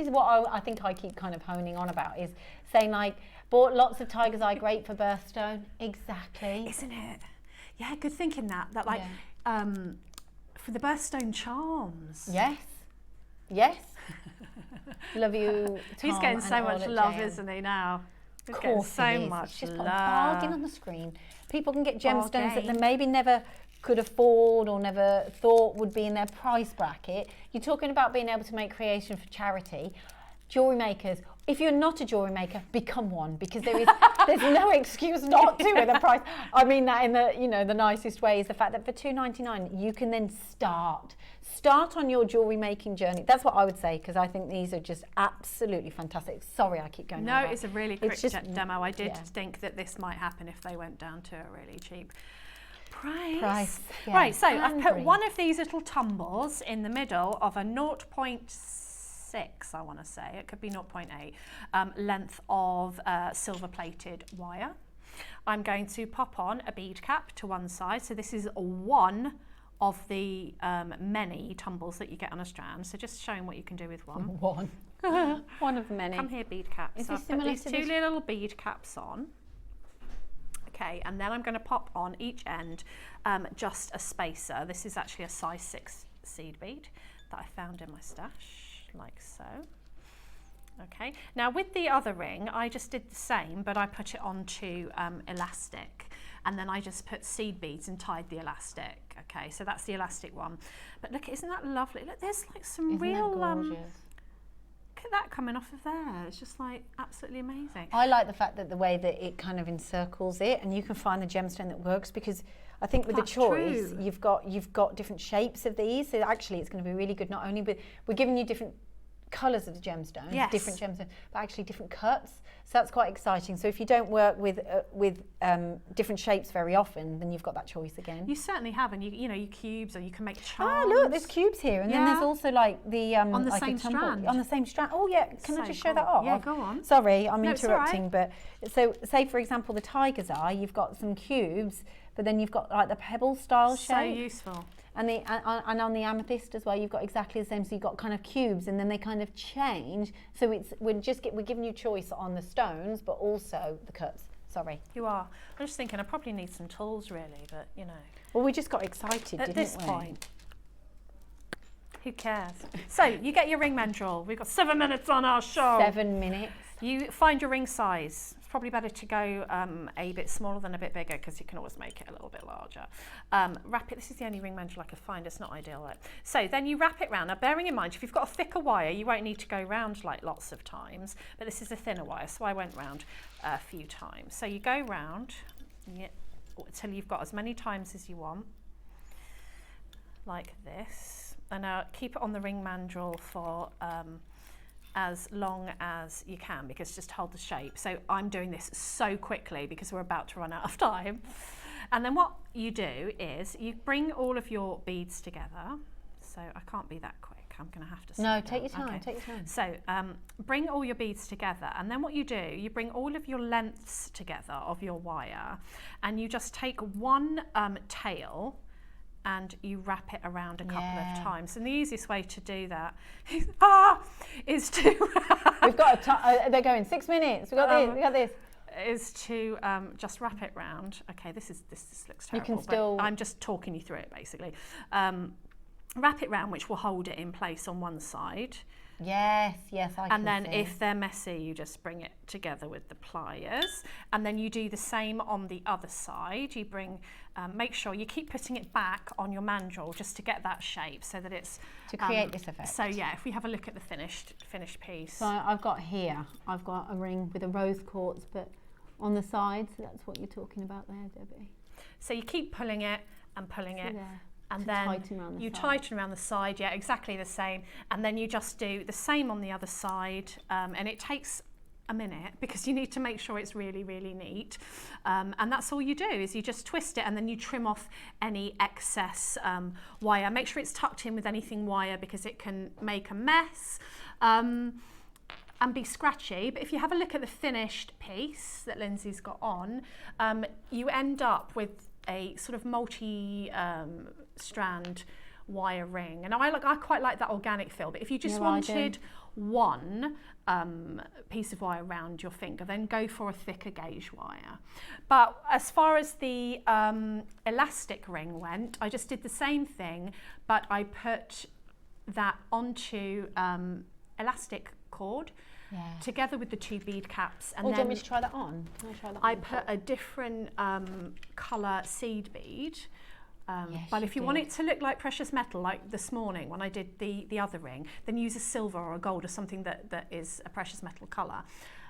O: what I think I keep kind of honing on about, is saying like, bought lots of tiger's eye, great for birthstone. Exactly.
B: Isn't it? Yeah, good thinking that like, for the birthstone charms.
O: Yes. Love you, Tom.
B: He's getting so much love, isn't he, now? He's getting so much
O: just
B: love.
O: Put a bargain on the screen. People can get gemstones that they maybe never could afford or never thought would be in their price bracket. You're talking about being able to make creation for charity. Jewellery makers, if you're not a jewellery maker, become one, because there's no excuse not to with a price. I mean that in the nicest way, is the fact that for $2.99 you can then start on your jewellery making journey. That's what I would say, because I think these are just absolutely fantastic. Sorry, I keep going.
B: No, it's a really quick demo. I did
O: yeah.
B: think that this might happen if they went down to a really cheap price.
O: Yeah.
B: Right, so I've put one of these little tumbles in the middle of a 0.6, I want to say, it could be 0.8, length of silver plated wire. I'm going to pop on a bead cap to one side. So this is one of the many tumbles that you get on a strand. So just showing what you can do with one.
A: One of many.
B: Come here, bead caps.
A: Is
B: So
A: this
B: I've put
A: similar
B: these
A: to
B: two
A: this?
B: little bead caps on. Okay, and then I'm going to pop on each end just a spacer. This is actually a size 6 seed bead that I found in my stash, like so. Okay, now with the other ring, I just did the same, but I put it onto elastic, and then I just put seed beads and tied the elastic. Okay, so that's the elastic one. But look, isn't that lovely? Look, there's like some real look at that coming off of there. It's just like absolutely amazing.
O: I like the fact that the way that it kind of encircles it, and you can find the gemstone that works, because I think with
B: That's
O: the choice,
B: true.
O: you've got different shapes of these. So actually, it's going to be really good. Not only, but we're giving you different colours of the gemstones,
B: Yes.
O: different gemstones, but actually different cuts. So that's quite exciting. So if you don't work with different shapes very often, then you've got that choice again.
B: You certainly have, and you know, your cubes, or you can make
O: Ah,
B: charms.
O: look, there's cubes here, and then there's also like the
B: on the
O: like a
B: same
O: tumble-
B: strand.
O: On the same strand. Oh yeah, can I
B: So
O: just show that
B: cool.
O: off?
B: Yeah, go on.
O: Sorry, I'm
B: No, it's all
O: interrupting, but so say for example the tiger's eye, you've got some cubes, but then you've got like the pebble style
B: So
O: shape.
B: useful.
O: And and on the amethyst as well, you've got exactly the same. So you've got kind of cubes, and then they kind of change. So we're giving you choice on the stones, but also the cuts. Sorry.
B: You are. I'm just thinking I probably need some tools, really, but you know.
O: Well, we just got excited,
B: At
O: didn't
B: this
O: we?
B: point, who cares? So you get your ring mandrel. We've got 7 minutes on our show.
O: 7 minutes.
B: You find your ring size. It's probably better to go a bit smaller than a bit bigger, because you can always make it a little bit larger. Wrap it. This is the only ring mandrel I could find. It's not ideal, right? So then you wrap it round. Now, bearing in mind, if you've got a thicker wire, you won't need to go round like lots of times. But this is a thinner wire, so I went round a few times. So you go round until you've got as many times as you want, like this. And now keep it on the ring mandrel for as long as you can, because just hold the shape. So I'm doing this so quickly because we're about to run out of time. And then what you do is you bring all of your beads together. So I can't be that quick. I'm going to have to slow
O: No,
B: down.
O: take your time.
B: Okay.
O: Take your time.
B: So bring all your beads together, and then what you do, you bring all of your lengths together of your wire, and you just take one tail and you wrap it around a couple of times. And the easiest way to do that is to...
O: We've got they're going 6 minutes. We've got this. We got this.
B: Is to just wrap it round. Okay, this looks terrible.
O: You can
B: but
O: still.
B: I'm just talking you through it basically. Wrap it round, which will hold it in place on one side.
O: Yes, I can
B: And then
O: see.
B: if they're messy, you just bring it together with the pliers. And then you do the same on the other side. You bring, make sure you keep putting it back on your mandrel just to get that shape, so that it's...
O: To create this effect.
B: So yeah, if we have a look at the finished piece.
A: So I've got a ring with a rose quartz, but on the sides, that's what you're talking about there, Debbie.
B: So you keep pulling it and pulling it.
A: There.
B: And
A: To
B: then
A: tighten around the
B: you
A: side.
B: tighten around the side, yeah, exactly the same. And then you just do the same on the other side. And it takes a minute because you need to make sure it's really, really neat. And that's all you do, is you just twist it and then you trim off any excess wire. Make sure it's tucked in with anything wire, because it can make a mess. And be scratchy. But if you have a look at the finished piece that Lyndsey's got on, you end up with a sort of multi-strand wire ring. And I quite like that organic feel, but if you just wanted one piece of wire around your finger, then go for a thicker gauge wire. But as far as the elastic ring went, I just did the same thing, but I put that onto elastic cord together with the 2 bead caps. And
A: do you
B: then
A: want me to try that on? Can I try that
B: I
A: on?
B: put a different colour seed bead.
O: Yes,
B: But
O: you
B: if you want
O: did.
B: it to look like precious metal, like this morning when I did the other ring, then use a silver or a gold or something that is a precious metal colour.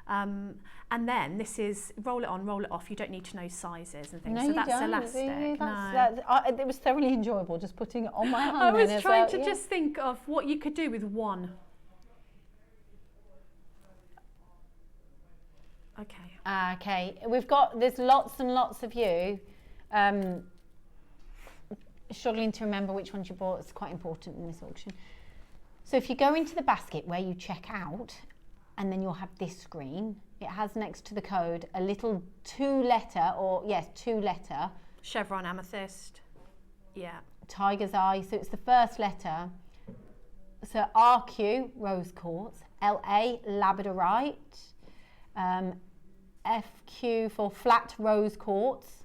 B: And then this is, roll it on, roll it off. You don't need to know sizes and things.
O: No,
B: so
O: you
B: that's
O: don't.
B: elastic.
O: It was thoroughly enjoyable just putting it on my hand.
B: I was
O: then as
B: trying
O: well,
B: to
O: yeah.
B: just think of what you could do with one. Okay.
O: Okay, there's lots and lots of you struggling to remember which ones you bought. It's quite important in this auction. So if you go into the basket where you check out, and then you'll have this screen, it has next to the code a little 2-letter
B: Chevron amethyst. Yeah.
O: Tiger's Eye, so it's the first letter. So RQ, rose quartz, LA, labradorite, FQ for flat rose quartz,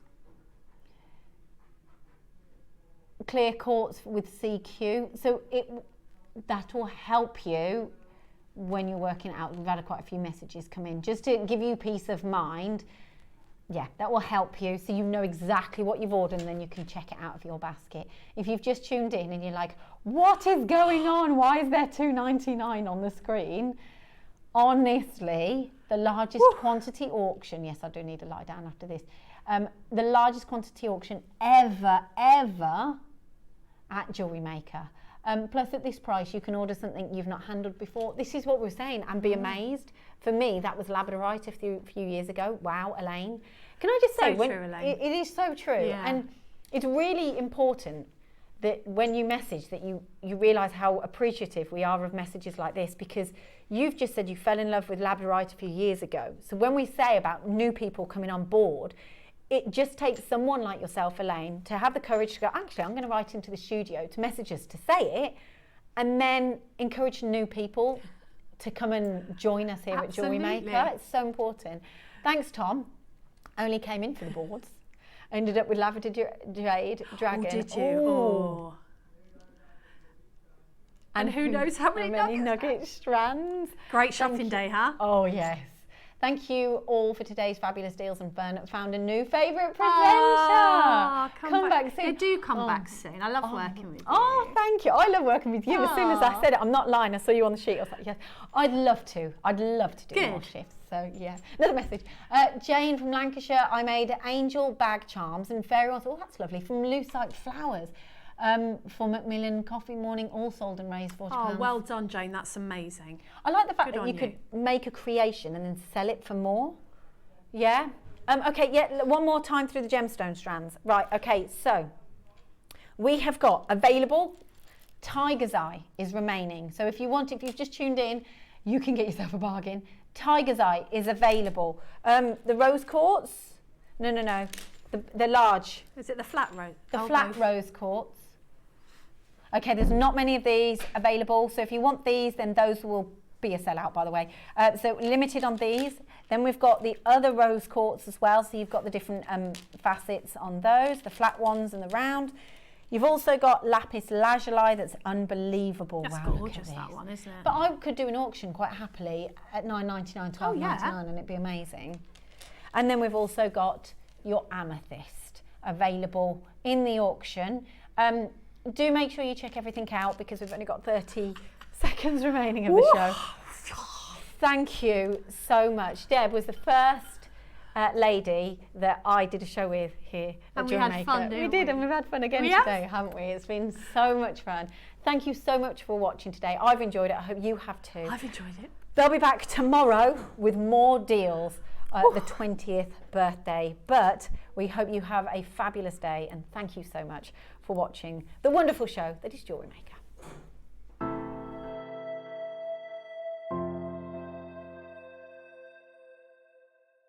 O: clear quartz with CQ. So that will help you when you're working out. We've had quite a few messages come in just to give you peace of mind. Yeah, that will help you so you know exactly what you've ordered, and then you can check it out of your basket. If you've just tuned in and you're like, what is going on? Why is there $2.99 on the screen? Honestly, the largest quantity auction, yes, I do need to lie down after this, the largest quantity auction ever at Jewellery Maker. Plus at this price, you can order something you've not handled before. This is what we're saying, and be amazed. For me, that was labradorite a few years ago. Wow, Elaine. Can I just say,
B: So true, Elaine.
O: It is so true.
B: Yeah.
O: And it's really important that when you message that you realise how appreciative we are of messages like this, because you've just said you fell in love with labradorite a few years ago. So when we say about new people coming on board, it just takes someone like yourself, Elaine, to have the courage to go, actually, I'm going to write into the studio to message us to say it, and then encourage new people to come and join us here at Jewellery Maker. It's so important. Thanks, Tom. Only came in for the boards. Ended up with Lavender Jade Dragon.
B: Oh, did you?
O: Ooh.
B: Oh. And who knows how many
O: nugget strands.
B: Great shopping day, huh?
O: Oh, yes. Thank you all for today's fabulous deals, and found a new favourite presenter.
B: Oh,
O: come back soon.
B: Yeah, do come back soon. I love working with you.
O: Oh, thank you. I love working with you. As soon as I said it, I'm not lying. I saw you on the sheet. I was like, yes, I'd love to. I'd love to do more shifts. So yeah, another message. Jane from Lancashire. I made angel bag charms and fairy ones. Oh, that's lovely. From Lucite Flowers. For Macmillan Coffee Morning, all sold and raised £40.
B: Oh, well done, Jane. That's amazing.
O: I like the fact
B: Good
O: that you
B: on
O: could make a creation and then sell it for more. Yeah. Okay. Yeah. One more time through the gemstone strands. Right. Okay. So we have got available. Tiger's Eye is remaining. So if you've just tuned in, you can get yourself a bargain. Tiger's Eye is available. The rose quartz. No. The large.
B: Is it the flat rose?
O: The flat rose quartz. Okay, there's not many of these available, so if you want these, then those will be a sellout, by the way. So limited on these. Then we've got the other rose quartz as well, so you've got the different facets on those, the flat ones and the round. You've also got lapis lazuli that's unbelievable.
B: That's
O: wow,
B: gorgeous, that one, isn't it?
O: But I could do an auction quite happily at $9.99, $12.99, and it'd be amazing. And then we've also got your amethyst available in the auction. Do make sure you check everything out, because we've only got 30 seconds remaining of the show. Thank you so much. Deb was the first lady that I did a show with here at Jewellery Maker.
B: Fun,
O: we did, and we've had fun again today, haven't we? It's been so much fun. Thank you so much for watching today. I've enjoyed it. I hope you have too.
B: I've enjoyed it.
O: They'll be back tomorrow with more deals. The 20th birthday, but we hope you have a fabulous day, and thank you so much for watching the wonderful show that is Jewellery Maker.